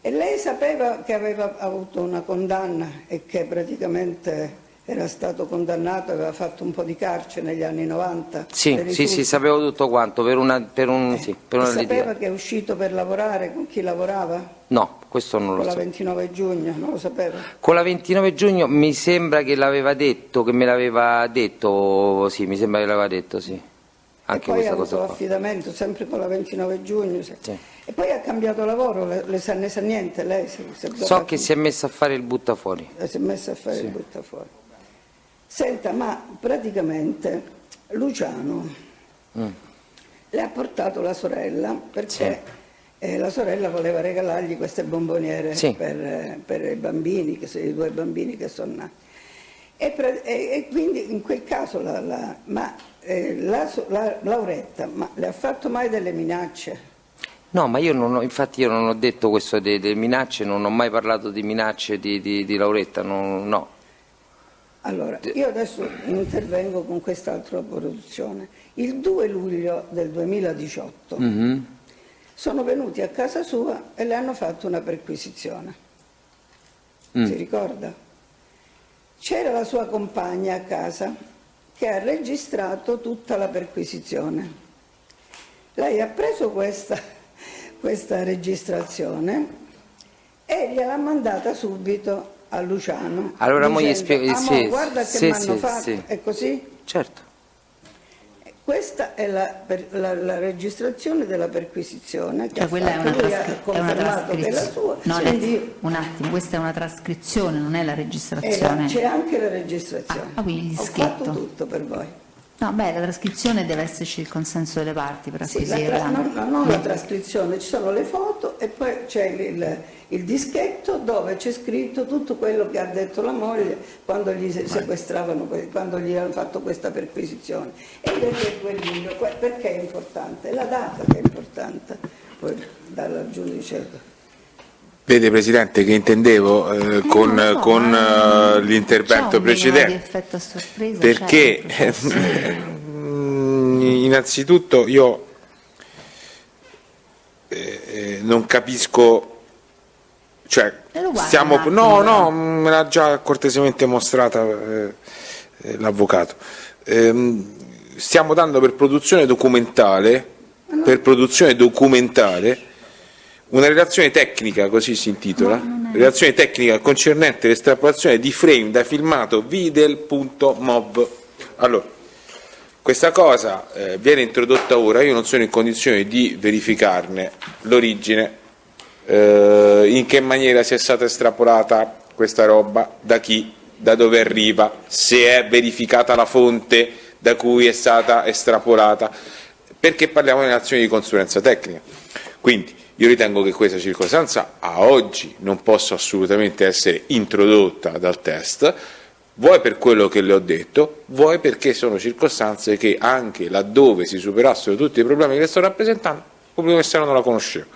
S20: E lei sapeva che aveva avuto una condanna e che praticamente era stato condannato, aveva fatto un po' di carcere negli anni 90?
S1: Sì, sapevo tutto quanto, per una
S20: sapeva che è uscito per lavorare, con chi lavorava?
S1: No, questo non lo so.
S20: Con la 29 giugno, non lo sapeva?
S1: Con la 29 giugno mi sembra che l'aveva detto, sì, mi sembra che l'aveva detto, sì. Anche
S20: e poi
S1: questa
S20: ha
S1: cosa
S20: avuto
S1: qua.
S20: affidamento, sempre con la 29 giugno.
S1: Sì.
S20: E poi ha cambiato lavoro, ne sa niente lei?
S1: So che si è messa a fare il buttafuori.
S20: Si è messa a fare il buttafuori. Senta, ma praticamente Luciano le ha portato la sorella perché la sorella voleva regalargli queste bomboniere per i bambini, i 2 bambini che sono nati. E quindi in quel caso Lauretta, ma le ha fatto mai delle minacce?
S1: No, ma io non ho detto questo delle minacce, non ho mai parlato di minacce di Lauretta, no.
S20: Allora, io adesso intervengo con quest'altra produzione. Il 2 luglio del 2018 sono venuti a casa sua e le hanno fatto una perquisizione. Si ricorda? C'era la sua compagna a casa che ha registrato tutta la perquisizione. Lei ha preso questa registrazione e gliel'ha mandata subito a Luciano.
S1: Allora mo gli
S20: dicendo,
S1: spiego,
S20: guarda che mi hanno fatto, è così?
S1: Certo.
S20: Questa è la registrazione della perquisizione che
S2: quella è una
S20: confermato che è la sua.
S2: No, un attimo, questa è una trascrizione, non è la registrazione.
S20: C'è anche la registrazione.
S2: Quindi il
S20: Ho
S2: dischetto.
S20: fatto tutto per voi.
S2: No, la trascrizione deve esserci il consenso delle parti per acquisirla.
S20: Non la trascrizione, ci sono le foto e poi c'è il dischetto dove c'è scritto tutto quello che ha detto la moglie quando gli sequestravano, quando gli hanno fatto questa perquisizione. E perché è importante? È la data che è importante, poi dalla giudice.
S3: Vede Presidente che intendevo con l'intervento precedente, perché innanzitutto io non capisco, cioè no, me l'ha già cortesemente mostrata l'avvocato, stiamo dando per produzione documentale una relazione tecnica, così si intitola, relazione tecnica concernente l'estrapolazione di frame da filmato videl.mov. Allora, questa cosa viene introdotta ora, io non sono in condizione di verificarne l'origine, in che maniera sia stata estrapolata questa roba, da chi, da dove arriva, se è verificata la fonte da cui è stata estrapolata, perché parliamo di un'azione di consulenza tecnica. Quindi io ritengo che questa circostanza a oggi non possa assolutamente essere introdotta dal test, vuoi per quello che le ho detto, vuoi perché sono circostanze che anche laddove si superassero tutti i problemi che le sto rappresentando, il pubblico ministero non la conosceva.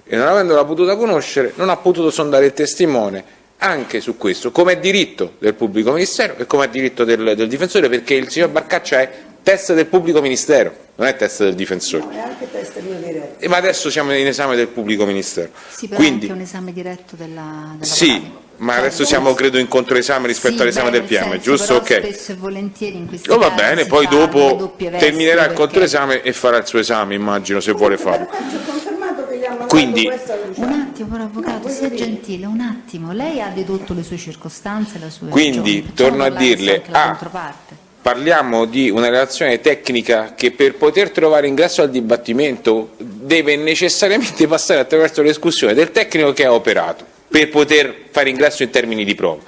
S3: E non avendola potuta conoscere, non ha potuto sondare il testimone anche su questo, come è diritto del pubblico ministero e come è diritto del difensore, perché il signor Barcaccia è test del pubblico ministero, non è test del difensore.
S20: No, è anche test mio diretto.
S3: Ma adesso siamo in esame del pubblico ministero.
S2: Sì, però
S3: quindi,
S2: è anche un esame diretto della
S3: sì, ma adesso siamo credo in controesame rispetto all'esame del PM, giusto?
S2: Però
S3: ok.
S2: spesso e volentieri in questi
S3: va
S2: casi
S3: bene,
S2: si
S3: poi
S2: fa
S3: dopo
S2: le vesti,
S3: terminerà il
S2: perché...
S3: controesame e farà il suo esame, immagino, se vuole farlo.
S20: Quindi,
S2: un attimo, però, avvocato, sia gentile, un attimo. Lei ha dedotto le sue circostanze, la sua
S3: quindi
S2: ragione.
S3: torno a dirle, parliamo di una relazione tecnica che per poter trovare ingresso al dibattimento deve necessariamente passare attraverso l'escussione del tecnico che ha operato per poter fare ingresso in termini di prova,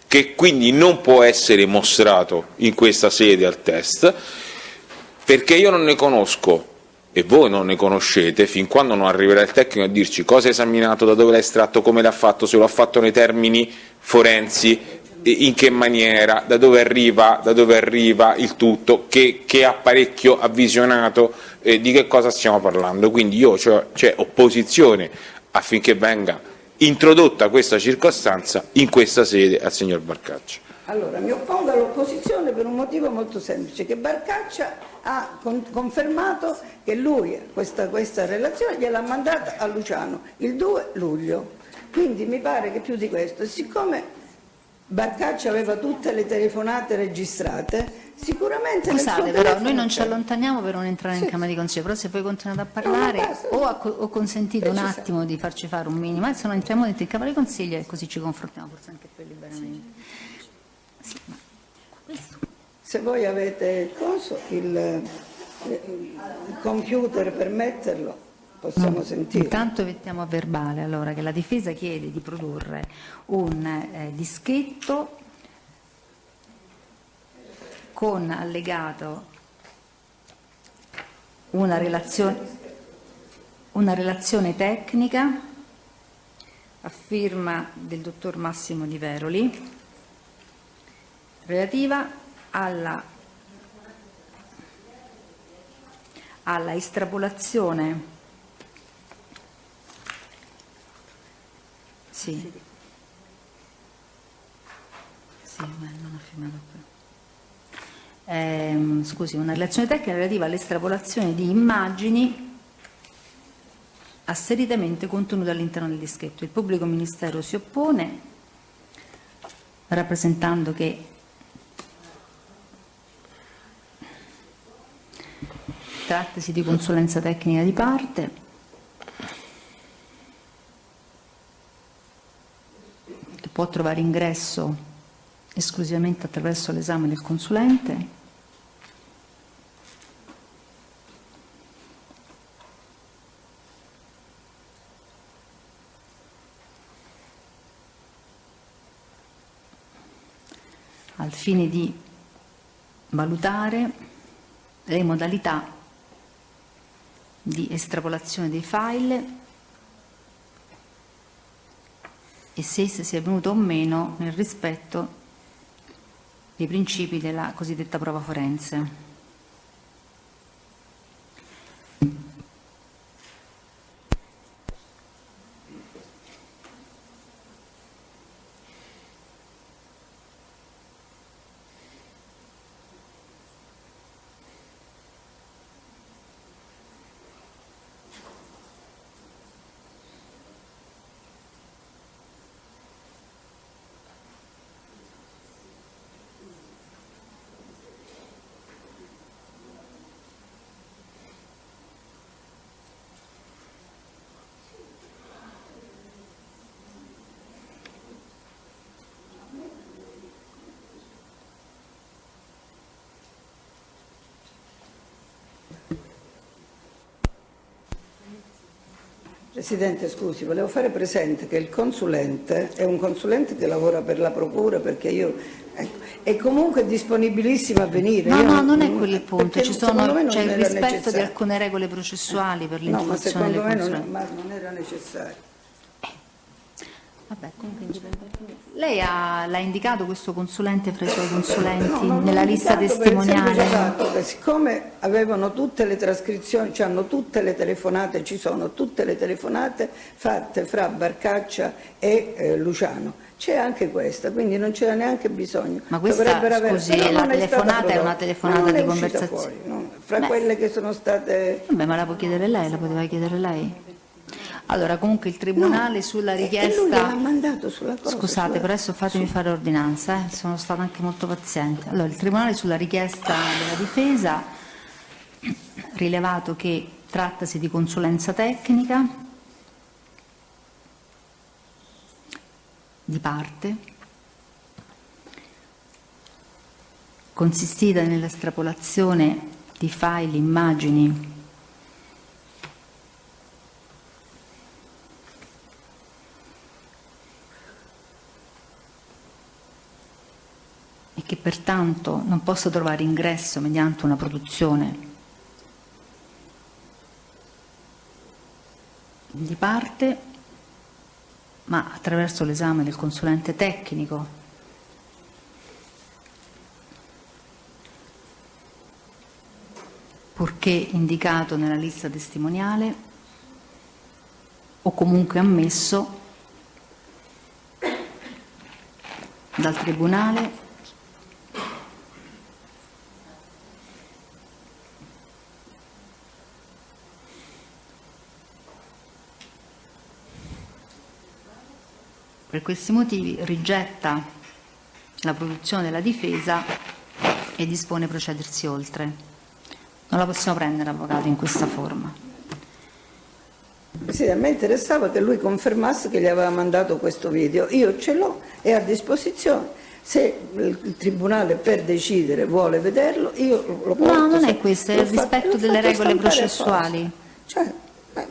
S3: che quindi non può essere mostrato in questa sede al test, perché io non ne conosco e voi non ne conoscete fin quando non arriverà il tecnico a dirci cosa ha esaminato, da dove l'ha estratto, come l'ha fatto, se lo ha fatto nei termini forensi, in che maniera, da dove arriva il tutto, che apparecchio ha visionato, di che cosa stiamo parlando. Quindi c'è opposizione affinché venga introdotta questa circostanza in questa sede al signor Barcaccia.
S20: Allora, mi oppongo all'opposizione per un motivo molto semplice, che Barcaccia ha confermato che lui questa relazione gliel'ha mandata a Luciano il 2 luglio. Quindi mi pare che più di questo, siccome Barcaccia aveva tutte le telefonate registrate, sicuramente nel suo
S2: Scusate, però
S20: telefono
S2: noi non ci
S20: c'è.
S2: allontaniamo per non entrare in Camera di Consiglio, però se voi continuate a parlare
S20: basta.
S2: ho consentito un attimo di farci fare un minimo, se no entriamo dentro in Camera di Consiglio e così ci confrontiamo forse anche più liberamente. Sì, ma questo.
S20: Se voi avete il computer per metterlo, possiamo sentire.
S2: Intanto mettiamo a verbale allora che la difesa chiede di produrre un dischetto con allegato una relazione tecnica a firma del dottor Massimo Di Veroli relativa alla estrapolazione. Sì, ma non ho firmato qui. Scusi, una relazione tecnica relativa all'estrapolazione di immagini asseritamente contenute all'interno del dischetto. Il pubblico ministero si oppone, rappresentando che trattasi di consulenza tecnica di parte, che può trovare ingresso esclusivamente attraverso l'esame del consulente, al fine di valutare le modalità di estrapolazione dei file e se essa sia avvenuta o meno nel rispetto dei principi della cosiddetta prova forense.
S20: Presidente, scusi, volevo fare presente che il consulente è un consulente che lavora per la Procura, perché è comunque disponibilissimo a venire.
S2: No, non è quello il punto, c'è il rispetto
S20: necessario.
S2: di alcune regole processuali per
S20: No, ma
S2: l'introduzione
S20: secondo
S2: del
S20: me
S2: consulente.
S20: non era necessario.
S2: Vabbè, comunque lei l'ha indicato questo consulente fra i suoi consulenti
S20: No,
S2: nella lista
S20: per il
S2: testimoniale?
S20: semplice fatto che siccome avevano tutte le trascrizioni, hanno tutte le telefonate, ci sono tutte le telefonate fatte fra Barcaccia e Luciano, c'è anche questa, quindi non c'era neanche bisogno.
S2: Ma questa, scusi,
S20: però
S2: la
S20: non è stata
S2: telefonata è una
S20: prodotta,
S2: telefonata
S20: non è
S2: di
S20: uscita
S2: conversazione.
S20: fuori, no? Fra quelle che sono state...
S2: Vabbè, ma la può chiedere lei, la poteva chiedere lei. Allora, comunque il Tribunale sulla richiesta...
S20: lui gliel'ha mandato sulla cosa.
S2: Scusate, per adesso fatemi fare ordinanza, sono stata anche molto paziente. Allora, il Tribunale sulla richiesta della difesa, rilevato che trattasi di consulenza tecnica di parte, consistita nell'estrapolazione di file, immagini e che pertanto non possa trovare ingresso mediante una produzione di parte, ma attraverso l'esame del consulente tecnico purché indicato nella lista testimoniale o comunque ammesso dal Tribunale Per questi motivi rigetta la produzione della difesa e dispone procedersi oltre. Non la possiamo prendere, avvocato, in questa forma.
S20: Sì, a me interessava che lui confermasse che gli aveva mandato questo video. Io ce l'ho, è a disposizione. Se il Tribunale per decidere vuole vederlo, io lo porto.
S2: No, non è questo, è il rispetto delle regole processuali.
S20: Cioè,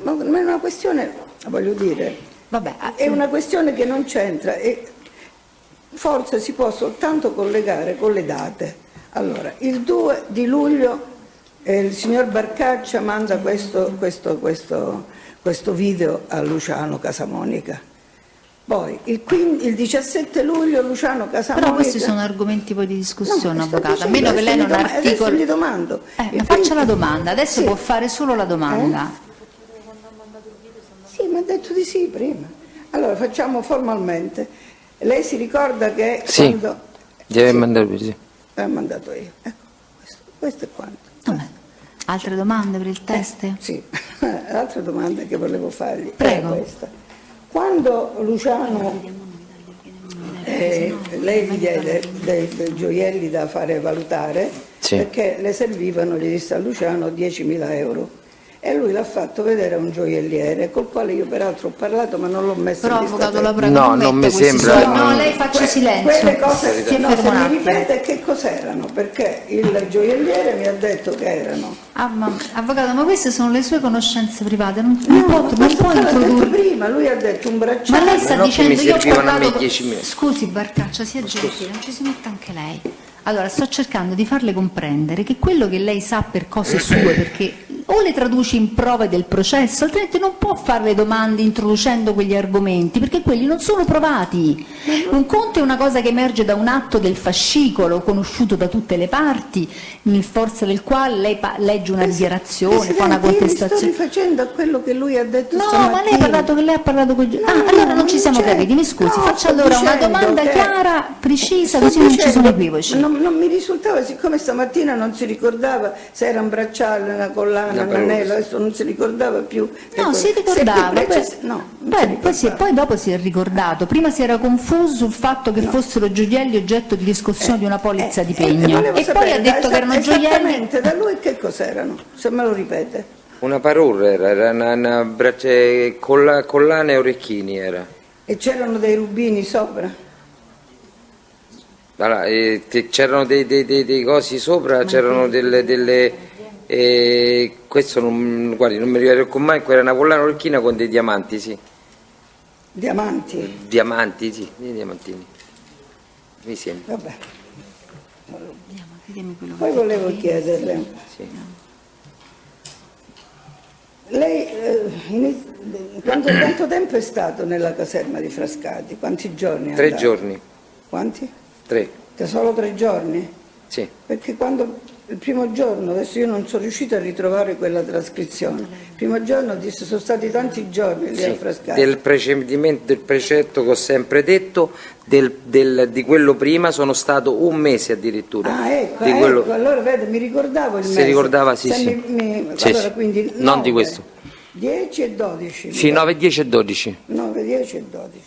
S20: ma è una questione, voglio dire, è una questione che non c'entra e forse si può soltanto collegare con le date. Allora, il 2 di luglio il signor Barcaccia manda questo video a Luciano Casamonica. Poi il 17 luglio Luciano Casamonica...
S2: Però questi sono argomenti poi di discussione, avvocato, a meno che lei non articoli...
S20: Adesso gli domando.
S2: Ma faccia la domanda, adesso può fare solo la domanda.
S20: Sì, mi ha detto di sì prima. Allora facciamo formalmente. Lei si ricorda che quando...
S1: Deve mandare sì.
S20: L'ho mandato io. Ecco, questo è quanto.
S2: Vabbè. Altre domande per il test?
S20: Sì, l'altra domanda che volevo fargli
S2: Prego.
S20: è questa. Quando Luciano, lei gli diede dei gioielli da fare valutare, perché le servivano, gli disse a Luciano, 10.000 euro. E lui l'ha fatto vedere a un gioielliere, col quale io peraltro ho parlato, ma non l'ho messo in lista.
S2: Avvocato, la prego, non mi sembra. No, lei faccia silenzio.
S20: Quelle cose, se mi ripete che cos'erano, perché il gioielliere mi ha detto che erano.
S2: Avvocato, ma queste sono le sue conoscenze private, non può introdurre.
S20: Prima lui ha detto un bracciale.
S2: Ma lei sta dicendo io ho parlato.
S1: 10.000.
S2: Scusi Barcaccia, sia gentile, non ci si metta anche lei. Allora, sto cercando di farle comprendere che quello che lei sa per cose sue, perché o le traduci in prove del processo, altrimenti non può fare le domande introducendo quegli argomenti, perché quelli non sono provati. Un conto è una cosa che emerge da un atto del fascicolo, conosciuto da tutte le parti, in forza del quale lei legge una dichiarazione, fa una contestazione.
S20: Mi sto rifacendo a quello che lui ha detto
S2: stamattina. No, ma lei ha parlato che lei ha parlato con allora non ci siamo capiti, mi scusi, faccia allora una domanda chiara, precisa, così non ci sono equivoci.
S20: Non mi risultava, siccome stamattina non si ricordava se era un bracciale, una collana, un anello, adesso non si ricordava più.
S2: No, si ricordava, poi dopo si è ricordato, prima si era confuso sul fatto che fossero gioielli oggetto di discussione di una polizza di pegno e poi ha detto che erano gioielli.
S20: Esattamente, da lui che cos'erano? Se me lo ripete.
S1: Una parure era una collana e orecchini era.
S20: E c'erano dei rubini sopra?
S1: Allora, c'erano dei cosi sopra, c'erano questo guardi, non mi ricordo mai, era una collana orecchina con dei diamanti, sì.
S20: Diamanti?
S1: Diamanti, sì, dei diamantini. Mi sembra.
S20: Vabbè. Poi volevo chiederle.
S1: Sì.
S20: Lei quanto tempo è stato nella caserma di Frascati? Quanti giorni?
S1: 3 giorni.
S20: Quanti?
S1: 3.
S20: Solo 3 giorni?
S1: Sì.
S20: Perché quando il primo giorno, adesso io non sono riuscita a ritrovare quella trascrizione, il primo giorno disse sono stati tanti giorni lì a Frascati.
S1: Del precetto che ho sempre detto, di quello prima sono stato 1 mese addirittura.
S20: Ah, ecco, allora vede, mi ricordavo il mese.
S1: Si ricordava, sì.
S20: Allora, quindi 9,
S1: non di questo.
S20: 10 e 12.
S1: Sì, 9, 10 e 12.
S20: 9, 10 e 12.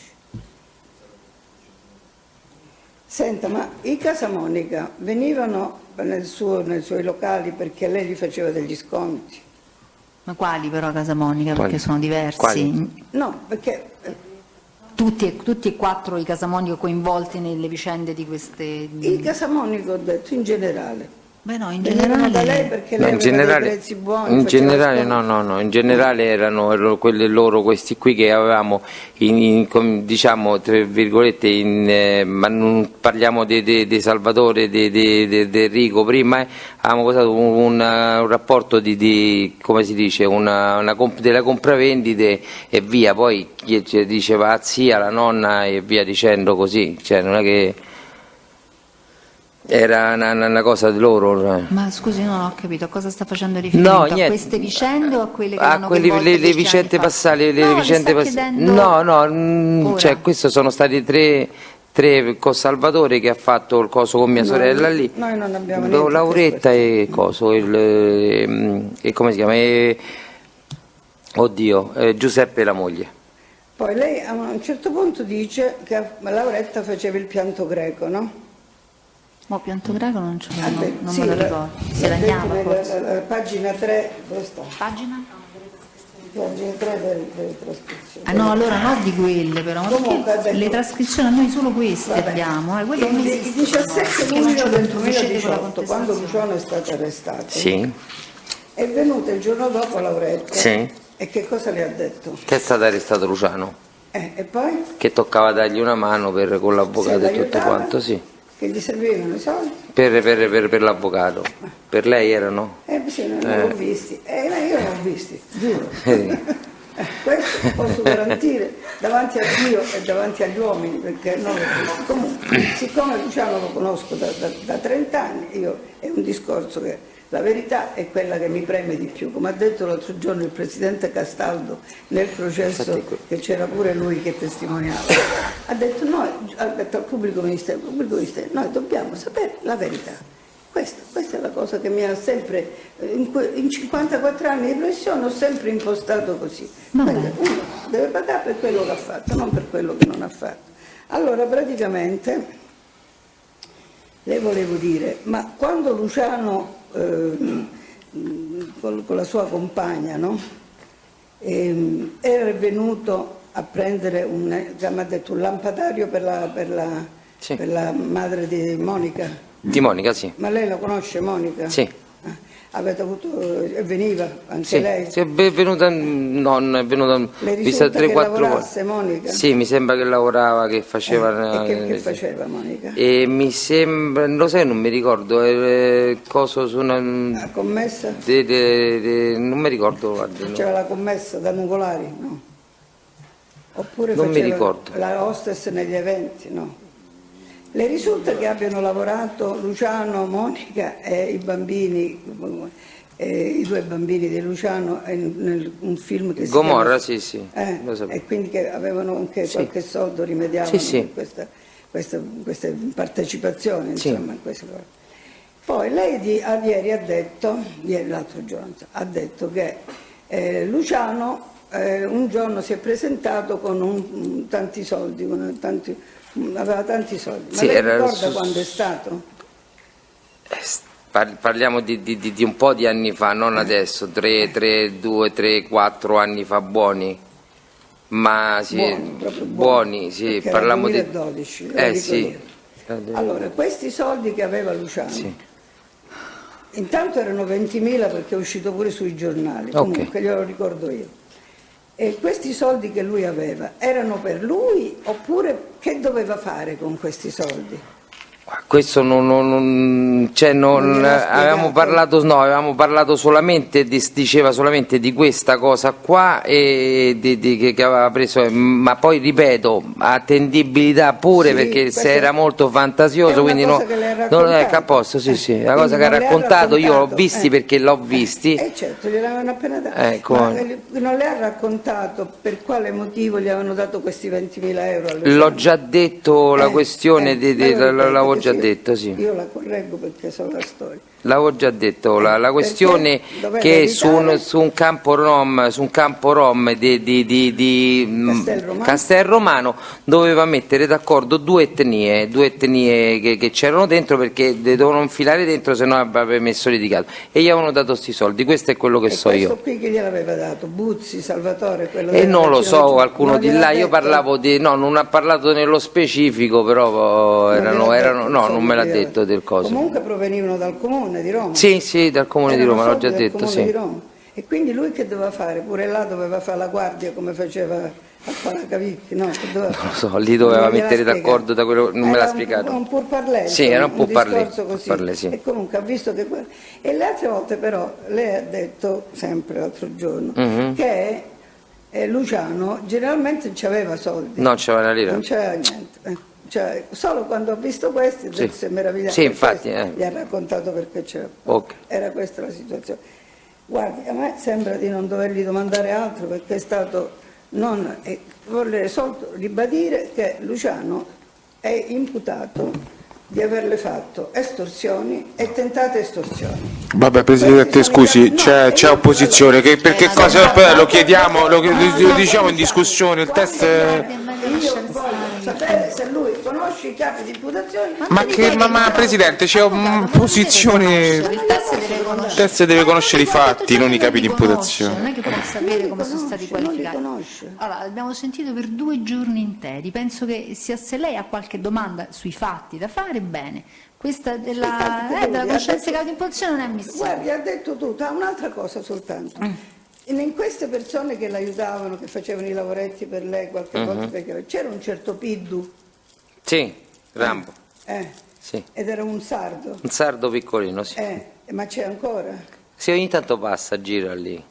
S20: Senta, ma i Casamonica venivano nei suoi locali perché lei gli faceva degli sconti?
S2: Ma quali però Casamonica? Perché sono diversi?
S1: Quali?
S20: No, perché...
S2: Tutti e 4 i Casamonica coinvolti nelle vicende di queste...
S20: I Casamonica, ho detto, in generale.
S2: Beh no, in generale...
S20: Da lei perché lei aveva dei prezzi buoni.
S1: In generale no, in generale erano quelli loro, questi qui che avevamo, diciamo, tra virgolette, ma non parliamo di Salvatore, di Enrico, prima avevamo usato un rapporto come si dice, della compravendite e via, poi chi diceva la zia, la nonna e via dicendo così, cioè non è che... Era una cosa di loro.
S2: Ma scusi, non ho capito a cosa sta facendo riferimento, a queste vicende o a quelle che hanno
S1: le vicende passate, le vicende passate. No, cioè questo sono stati tre con Salvatore che ha fatto il coso con mia sorella lì.
S20: Noi non abbiamo niente.
S1: Lauretta e coso, e come si chiama? Giuseppe e la moglie.
S20: Poi lei a un certo punto dice che Lauretta faceva il pianto greco, no?
S2: Ma pianto greco non ce l'ho, non
S20: sì,
S2: me lo ricordo. Si lagnava forse.
S20: La pagina 3, dove sta?
S2: Pagina?
S20: Pagina 3 delle trascrizioni.
S2: Ah no, allora no di quelle però, ma
S20: Comunque,
S2: le trascrizioni noi solo queste abbiamo. Quelle non
S20: il 17 luglio del 2018, quando Luciano è stato arrestato,
S1: Sì.
S20: è venuta il giorno dopo Lauretta.
S1: Sì.
S20: E che cosa le ha detto?
S1: Che è stato arrestato Luciano.
S20: E poi?
S1: Che toccava dargli una mano con l'avvocato e tutto
S20: l'aiutava?
S1: quanto, sì.
S20: Che gli servivano i soldi?
S1: Per l'avvocato. Per lei erano?
S20: Sì, non l'ho visti. Io non l'ho visti, giuro. Questo posso garantire davanti a Dio e davanti agli uomini, perché non l'ho visto. Comunque, siccome Luciano lo conosco da 30 anni, è un discorso che la verità è quella che mi preme di più. Come ha detto l'altro giorno il presidente Castaldo nel processo, che c'era pure lui che testimoniava, ha detto al pubblico ministero, noi dobbiamo sapere la verità. Questa è la cosa che mi ha sempre, in 54 anni di professione ho sempre impostato così. Quindi uno deve pagare per quello che ha fatto, non per quello che non ha fatto. Allora praticamente le volevo dire, ma quando Luciano con la sua compagna, no? Era venuto a prendere un lampadario per la madre di Monica.
S1: Di Monica, sì.
S20: Ma lei la conosce Monica?
S1: Sì.
S20: Avete avuto, veniva anche
S1: Sì,
S20: lei?
S1: sì, è venuta, no, è venuta,
S20: Le
S1: vista
S20: risulta che
S1: 3-4
S20: lavorasse
S1: volte.
S20: Monica?
S1: Sì, mi sembra che lavorava, che faceva...
S20: che faceva Monica?
S1: E mi sembra, lo sai, non mi ricordo, cosa su una...
S20: La commessa?
S1: non mi ricordo, guarda.
S20: Faceva la commessa da Nuvolari? No. Oppure
S1: Non mi
S20: faceva
S1: ricordo.
S20: la hostess negli eventi? No. Le risulta che abbiano lavorato Luciano, Monica e i bambini, i due bambini di Luciano in un film che
S1: Gomorra,
S20: si chiama,
S1: lo sapevo.
S20: e quindi che avevano anche qualche soldo, rimediavano in queste partecipazioni, insomma, in queste cose. Poi lei ieri ha detto, l'altro giorno, ha detto che Luciano un giorno si è presentato con tanti soldi, aveva tanti soldi, ma lei ricorda quando è stato?
S1: Parliamo di un po' di anni fa, non adesso, 2, 3, 4 anni fa buoni, ma sì, buoni, sì,
S20: perché
S1: parliamo
S20: era 2012,
S1: di... sì.
S20: Allora, questi soldi che aveva Luciano, intanto erano 20.000 perché è uscito pure sui giornali, comunque glielo ricordo io. E questi soldi che lui aveva erano per lui oppure che doveva fare con questi soldi?
S1: Questo avevamo parlato solamente, diceva solamente di questa cosa qua e che aveva preso, ma poi ripeto, attendibilità pure, perché se era molto fantasioso, quindi non è a posto, sì, la cosa che ha raccontato io l'ho visti perché l'ho visti.
S20: Certo, gliel'avevano appena dato. Ma non le ha raccontato per quale motivo gli avevano dato questi 20.000 euro?
S1: L'ho già detto, la questione l'avevo già detto, sì.
S20: Io la correggo perché so la storia.
S1: L'avevo già detto, la questione che su un campo rom di Castel Romano doveva mettere d'accordo due etnie che c'erano dentro, perché dovevano infilare dentro, se no avrebbe messo litigato, e gli avevano dato sti soldi. Questo è quello che so io.
S20: Questo qui che gliel'aveva dato? Buzzi, Salvatore? Quello
S1: E non lo so, qualcuno di là, io parlavo non ha parlato nello specifico, però non me l'ha detto del coso.
S20: Comunque provenivano dal comune di Roma.
S1: Sì, dal comune di Roma, l'ho già detto, sì.
S20: E quindi lui che doveva fare? Pure là doveva fare la guardia come faceva a Palacavicchi, no?
S1: Non lo so, lì doveva mettere d'accordo, da quello non me l'ha spiegato.
S20: Un pourparlers,
S1: sì, era un
S20: discorso così.
S1: Sì.
S20: E comunque ha visto che... E le altre volte però lei ha detto, sempre l'altro giorno, che Luciano generalmente non c'aveva soldi.
S1: Non c'aveva una lira.
S20: Non c'aveva niente. Cioè, solo quando ho visto questi si è meravigliato.
S1: Sì, infatti.
S20: Gli ha raccontato perché c'era. Era questa la situazione. Guardi, a me sembra di non dovergli domandare altro, perché è stato... vorrei solo ribadire che Luciano è imputato di averle fatto estorsioni e tentate estorsioni.
S10: Vabbè Presidente, scusi, c'è opposizione, perché cosa lo chiediamo, lo diciamo in discussione, il test...
S20: Io voglio sapere se lui conosce i capi di imputazione.
S10: Ma Presidente, c'è opposizione, il test deve conoscere i fatti, non i capi di imputazione.
S2: Non è che può sapere come sono stati qualificati. Allora, abbiamo sentito per 2 giorni interi, penso che se lei ha qualche domanda sui fatti da fare, bene. Questa della conoscenza dei capi di imputazione non è ammissibile.
S20: Guardi, ha detto tutto, ha un'altra cosa soltanto. In queste persone che l'aiutavano, che facevano i lavoretti per lei qualche volta, c'era un certo Piddu.
S1: Sì, Rambo.
S20: Sì. Ed era un sardo.
S1: Un sardo piccolino, sì.
S20: Ma c'è ancora?
S1: Sì, ogni tanto passa, gira lì.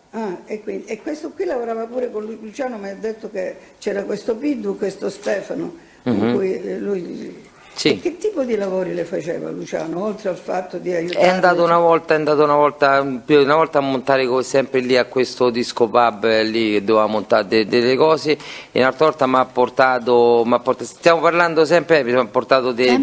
S20: E questo qui lavorava pure con lui. Luciano mi ha detto che c'era questo Piddu, questo Stefano, con cui lui...
S1: Sì.
S20: E che tipo di lavori le faceva Luciano, oltre al fatto di aiutare?
S1: È andato una volta a montare sempre lì a questo disco pub lì che doveva montare delle cose, e un'altra volta mi ha portato, stiamo parlando sempre, mi ha portato per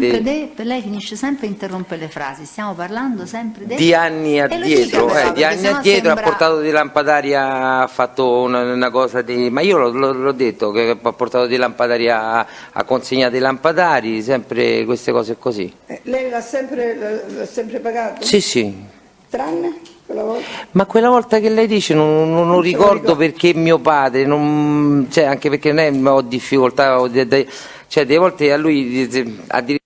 S2: lei finisce sempre a interrompere le frasi, stiamo parlando sempre
S1: di anni addietro, ha portato dei lampadari, ha fatto una cosa ma io l'ho detto che ha portato dei lampadari, ha consegnato dei lampadari, sempre queste cose così.
S20: Lei l'ha sempre pagato?
S1: Sì.
S20: Tranne quella volta?
S1: Ma quella volta che lei dice non ricordo perché mio padre, anche perché non ho difficoltà, delle volte a lui addirittura...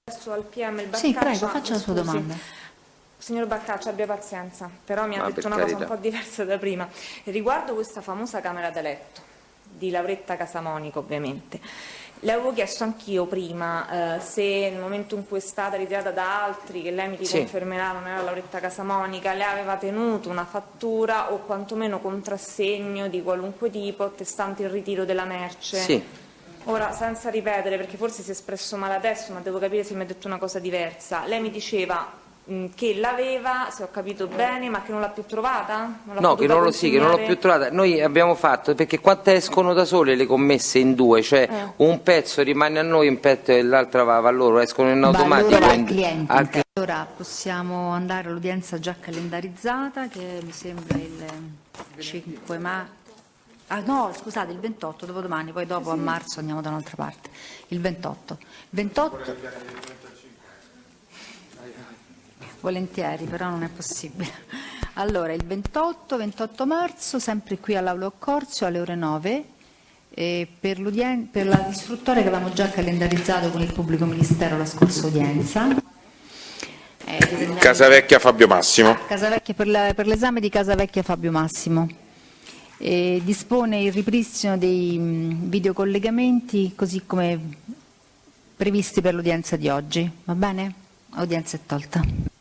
S19: Adesso al PM il Baccaccia...
S2: Sì, prego, faccia la sua domanda.
S19: Signor Baccaccia, abbia pazienza, però mi ha detto una cosa un po' diversa da prima. Riguardo questa famosa camera da letto, di Lauretta Casamonica ovviamente, le avevo chiesto anch'io prima se nel momento in cui è stata ritirata da altri, che lei mi riconfermerà non era Lauretta Casamonica, lei aveva tenuto una fattura o quantomeno contrassegno di qualunque tipo attestante il ritiro della merce.
S1: Sì.
S19: Ora, senza ripetere, perché forse si è espresso male adesso, ma devo capire se mi ha detto una cosa diversa, lei mi diceva che l'aveva, se ho capito bene, ma che non l'ha più trovata?
S1: No, che non l'ho più trovata. Noi abbiamo fatto, perché quante escono da sole le commesse in due, cioè un pezzo rimane a noi, un pezzo e l'altra va a loro, escono in automatico.
S2: Allora possiamo andare all'udienza già calendarizzata, che mi sembra il 5 marzo. No, scusate, il 28, dopodomani, poi dopo a marzo andiamo da un'altra parte. Il 28. Volentieri, però non è possibile. Allora, il 28 marzo, sempre qui all'Aula Occorzio alle ore 9, per l'istruttore che avevamo già calendarizzato con il pubblico ministero la scorsa udienza.
S10: Casavecchia Fabio Massimo.
S2: Casavecchia, per l'esame di Casavecchia Fabio Massimo. Dispone il ripristino dei videocollegamenti così come previsti per l'udienza di oggi. Va bene? L'udienza è tolta.